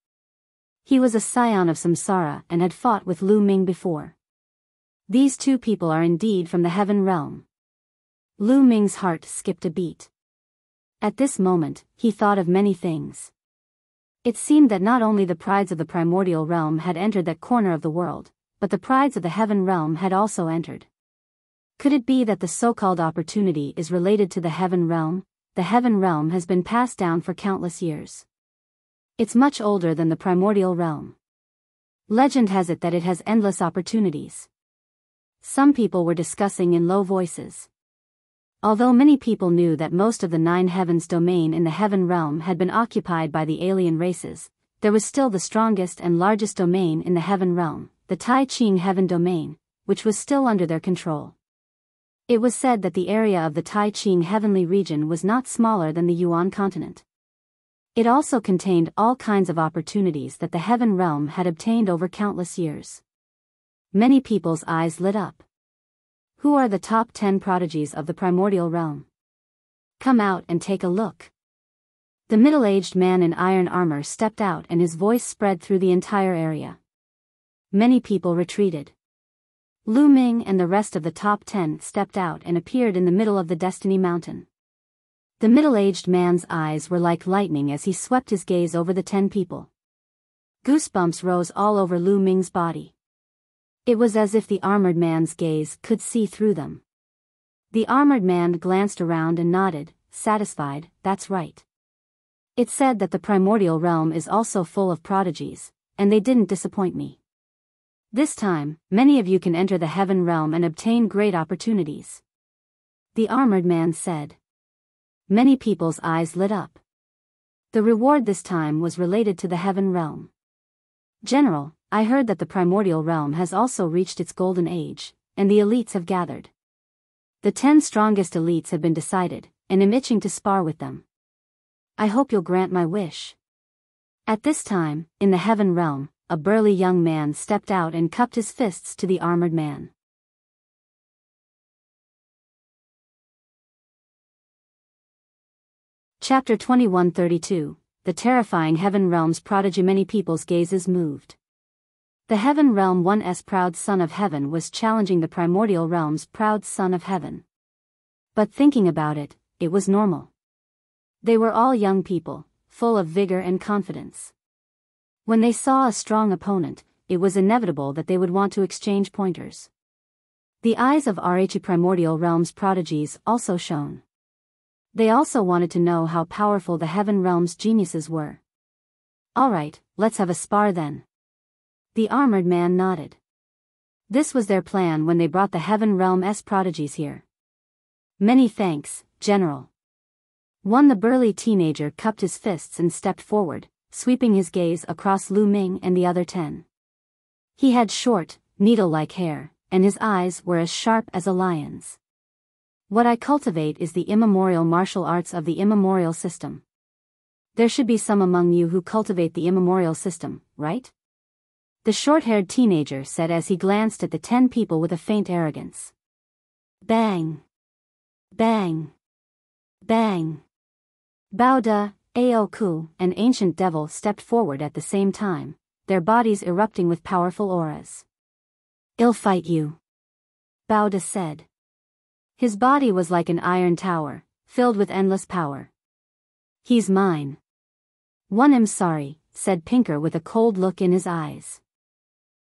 He was a scion of samsara and had fought with Lu Ming before. These 2 people are indeed from the Heaven Realm. Lu Ming's heart skipped a beat. At this moment, he thought of many things. It seemed that not only the prides of the primordial realm had entered that corner of the world, but the prides of the Heaven Realm had also entered. Could it be that the so-called opportunity is related to the Heaven Realm? The Heaven Realm has been passed down for countless years. It's much older than the primordial realm. Legend has it that it has endless opportunities. Some people were discussing in low voices. Although many people knew that most of the 9 heavens domain in the heaven realm had been occupied by the alien races, there was still the strongest and largest domain in the heaven realm, the Tai Ching heaven domain, which was still under their control. It was said that the area of the Tai Ching heavenly region was not smaller than the Yuan continent. It also contained all kinds of opportunities that the heaven realm had obtained over countless years. Many people's eyes lit up. Who are the top 10 prodigies of the primordial realm? Come out and take a look. The middle-aged man in iron armor stepped out and his voice spread through the entire area. Many people retreated. Lu Ming and the rest of the top 10 stepped out and appeared in the middle of the Destiny Mountain. The middle-aged man's eyes were like lightning as he swept his gaze over the 10 people. Goosebumps rose all over Lu Ming's body. It was as if the armored man's gaze could see through them. The armored man glanced around and nodded, satisfied. That's right. It said that the primordial realm is also full of prodigies, and they didn't disappoint me. This time, many of you can enter the heaven realm and obtain great opportunities. The armored man said. Many people's eyes lit up. The reward this time was related to the heaven realm. General, I heard that the primordial realm has also reached its golden age, and the elites have gathered. The 10 strongest elites have been decided, and am itching to spar with them. I hope you'll grant my wish. At this time, in the heaven realm, a burly young man stepped out and cupped his fists to the armored man. Chapter 2132, The Terrifying Heaven Realm's Prodigy. Many people's gazes moved. The heaven realm 1's proud son of heaven was challenging the primordial realm's proud son of heaven. But thinking about it, it was normal. They were all young people, full of vigor and confidence. When they saw a strong opponent, it was inevitable that they would want to exchange pointers. The eyes of Rhe primordial realm's prodigies also shone. They also wanted to know how powerful the heaven realm's geniuses were. Alright, let's have a spar then. The armored man nodded. This was their plan when they brought the heaven realm's prodigies here. Many thanks, General. The burly teenager cupped his fists and stepped forward, sweeping his gaze across Lu Ming and the other 10. He had short, needle-like hair, and his eyes were as sharp as a lion's. What I cultivate is the immemorial martial arts of the immemorial system. There should be some among you who cultivate the immemorial system, right? The short-haired teenager said as he glanced at the 10 people with a faint arrogance. Bang! Bang! Bang! Baoda, Aoku, an ancient devil stepped forward at the same time, their bodies erupting with powerful auras. I'll fight you. Baoda said. His body was like an iron tower, filled with endless power. He's mine. I'm sorry, said Pinker with a cold look in his eyes.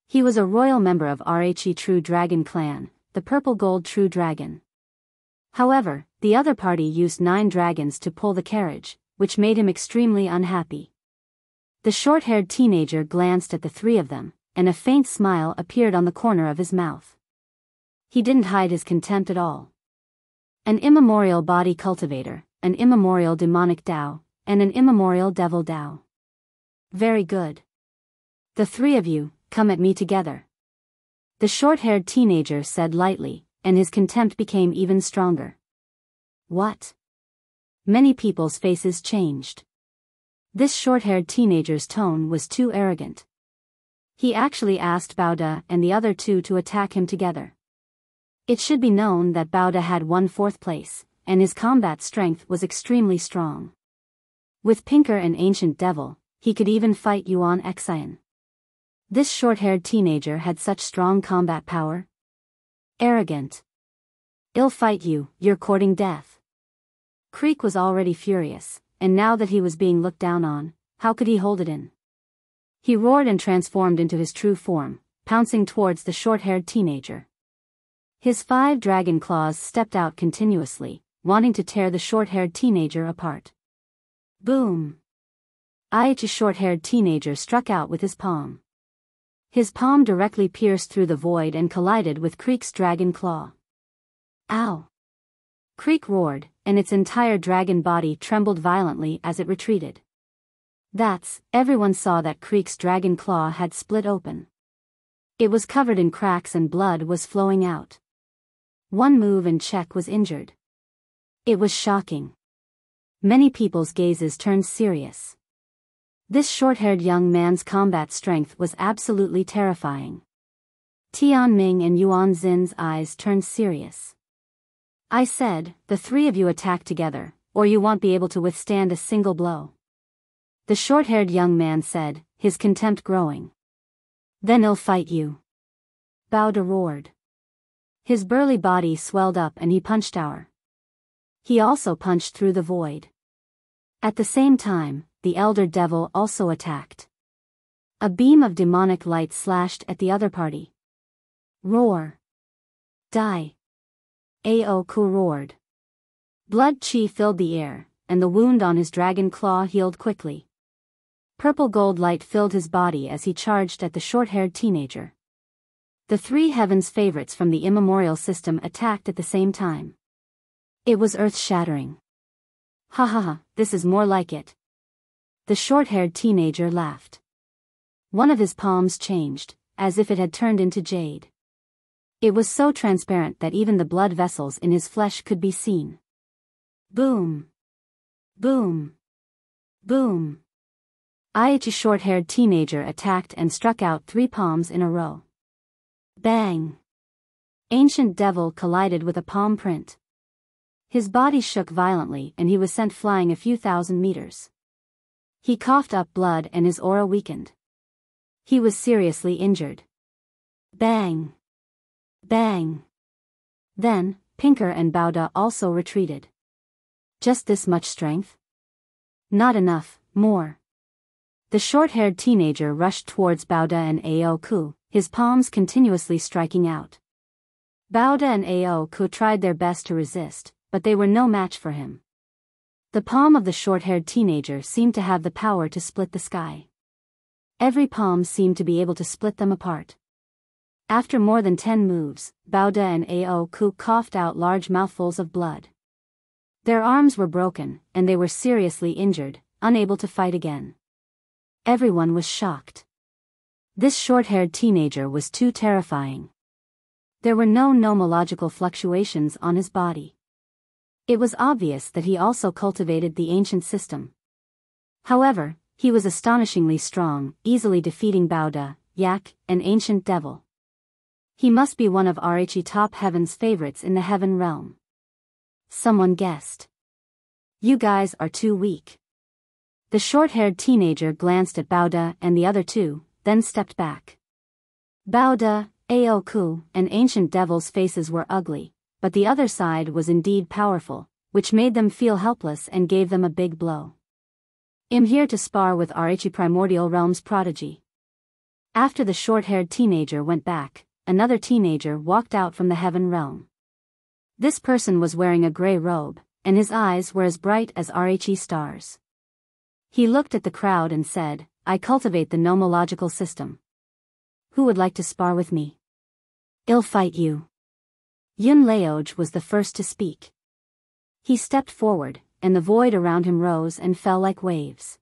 He was a royal member of Rhe True Dragon clan, the Purple Gold True Dragon. However, the other party used 9 dragons to pull the carriage, which made him extremely unhappy. The short-haired teenager glanced at the 3 of them, and a faint smile appeared on the corner of his mouth. He didn't hide his contempt at all. An immemorial body cultivator, an immemorial demonic Tao, and an immemorial devil Tao. Very good. The 3 of you, come at me together. The short-haired teenager said lightly, and his contempt became even stronger. What? Many people's faces changed. This short-haired teenager's tone was too arrogant. He actually asked Baoda and the other 2 to attack him together. It should be known that Baoda had won 4th place, and his combat strength was extremely strong. With Pinker and Ancient Devil, he could even fight Yuan Xian. This short-haired teenager had such strong combat power. Arrogant. I'll fight you, you're courting death. Creek was already furious, and now that he was being looked down on, how could he hold it in? He roared and transformed into his true form, pouncing towards the short-haired teenager. His 5 dragon claws stepped out continuously, wanting to tear the short-haired teenager apart. Boom! Aichi's short-haired teenager struck out with his palm. His palm directly pierced through the void and collided with Creek's dragon claw. Ow! Creek roared, and its entire dragon body trembled violently as it retreated. Everyone saw that Creek's dragon claw had split open. It was covered in cracks and blood was flowing out. One move and Czech was injured. It was shocking. Many people's gazes turned serious. This short-haired young man's combat strength was absolutely terrifying. Tianming and Yuan Xin's eyes turned serious. I said, the three of you attack together, or you won't be able to withstand a single blow. The short-haired young man said, his contempt growing. Then I'll fight you. Bao roared. His burly body swelled up and he punched our. He also punched through the void. At the same time, the elder devil also attacked. A beam of demonic light slashed at the other party. Roar. Die. Haoge roared. Blood chi filled the air, and the wound on his dragon claw healed quickly. Purple gold light filled his body as he charged at the short-haired teenager. The three heavens favorites from the immemorial system attacked at the same time. It was earth-shattering. Ha ha ha, this is more like it. The short-haired teenager laughed. One of his palms changed, as if it had turned into jade. It was so transparent that even the blood vessels in his flesh could be seen. Boom. Boom. Boom. A short-haired teenager attacked and struck out 3 palms in a row. Bang! Ancient devil collided with a palm print. His body shook violently and he was sent flying a few thousand meters. He coughed up blood and his aura weakened. He was seriously injured. Bang! Bang! Then, Pinker and Bao also retreated. Just this much strength? Not enough, more. The short-haired teenager rushed towards Bao and Haoge, his palms continuously striking out. Bao and Haoge tried their best to resist, but they were no match for him. The palm of the short-haired teenager seemed to have the power to split the sky. Every palm seemed to be able to split them apart. After more than 10 moves, Bao and Haoge coughed out large mouthfuls of blood. Their arms were broken, and they were seriously injured, unable to fight again. Everyone was shocked. This short-haired teenager was too terrifying. There were no nomological fluctuations on his body. It was obvious that he also cultivated the ancient system. However, he was astonishingly strong, easily defeating Bao, Yak, and Ancient Devil. He must be one of Rhe top heaven's favorites in the heaven realm. Someone guessed. You guys are too weak. The short-haired teenager glanced at Bao and the other two, then stepped back. Bao, Haoge, and Ancient Devil's faces were ugly, but the other side was indeed powerful, which made them feel helpless and gave them a big blow. I'm here to spar with Rhe primordial realm's prodigy. After the short-haired teenager went back, another teenager walked out from the heaven realm. This person was wearing a gray robe, and his eyes were as bright as Rhe stars. He looked at the crowd and said, I cultivate the nomological system. Who would like to spar with me? I'll fight you. Yun was the first to speak. He stepped forward, and the void around him rose and fell like waves.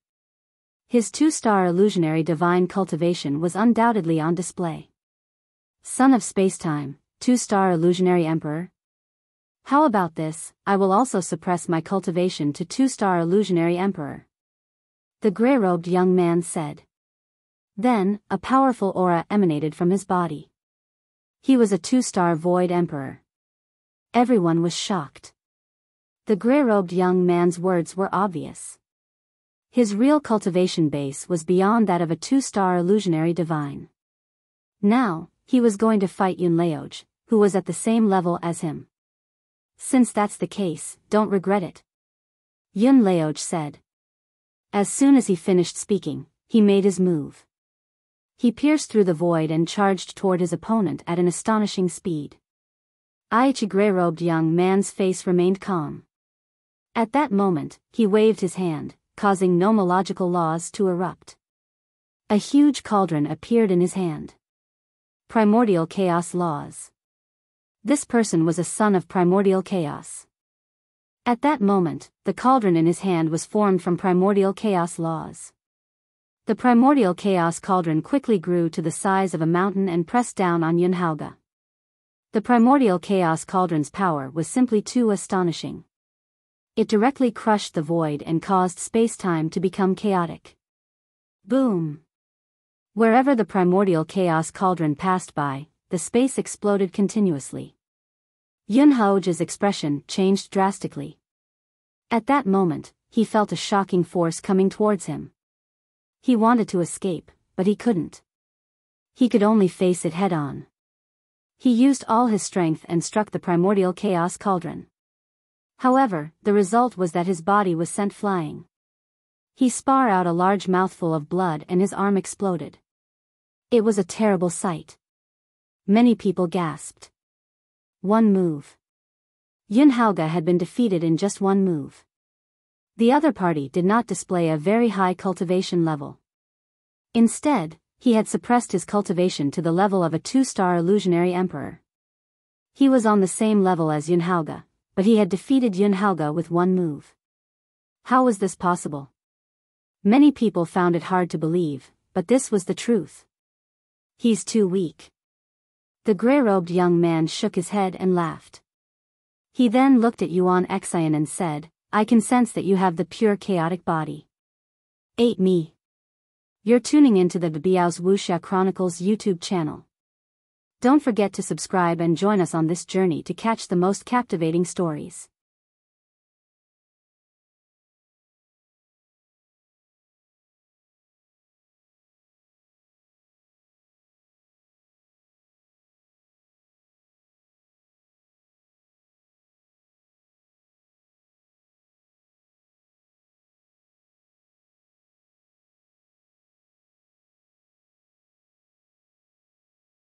His 2-star illusionary divine cultivation was undoubtedly on display. Son of Spacetime, 2-star illusionary emperor. How about this, I will also suppress my cultivation to 2-star illusionary emperor. The gray-robed young man said. Then, a powerful aura emanated from his body. He was a 2-star void emperor. Everyone was shocked. The gray-robed young man's words were obvious. His real cultivation base was beyond that of a 2-star illusionary divine. Now, he was going to fight Yun, who was at the same level as him. Since that's the case, don't regret it. Yun said. As soon as he finished speaking, he made his move. He pierced through the void and charged toward his opponent at an astonishing speed. The gray-robed young man's face remained calm. At that moment, he waved his hand, causing nomological laws to erupt. A huge cauldron appeared in his hand. Primordial chaos laws. This person was a son of primordial chaos. At that moment, the cauldron in his hand was formed from primordial chaos laws. The primordial chaos cauldron quickly grew to the size of a mountain and pressed down on Yuan Haoge. The primordial chaos cauldron's power was simply too astonishing. It directly crushed the void and caused space-time to become chaotic. Boom! Wherever the primordial chaos cauldron passed by, the space exploded continuously. Yuan Haoge's expression changed drastically. At that moment, he felt a shocking force coming towards him. He wanted to escape, but he couldn't. He could only face it head-on. He used all his strength and struck the primordial chaos cauldron. However, the result was that his body was sent flying. He spat out a large mouthful of blood and his arm exploded. It was a terrible sight. Many people gasped. One move. Yuan Haoge had been defeated in just one move. The other party did not display a very high cultivation level. Instead, he had suppressed his cultivation to the level of a 2-star illusionary emperor. He was on the same level as Yuan Haoge, but he had defeated Yuan Haoge with one move. How was this possible? Many people found it hard to believe, but this was the truth. He's too weak. The grey-robed young man shook his head and laughed. He then looked at Yuan Xian and said, I can sense that you have the pure chaotic body. Ate me. You're tuning into the Biyao's Wuxia Chronicles YouTube channel. Don't forget to subscribe and join us on this journey to catch the most captivating stories.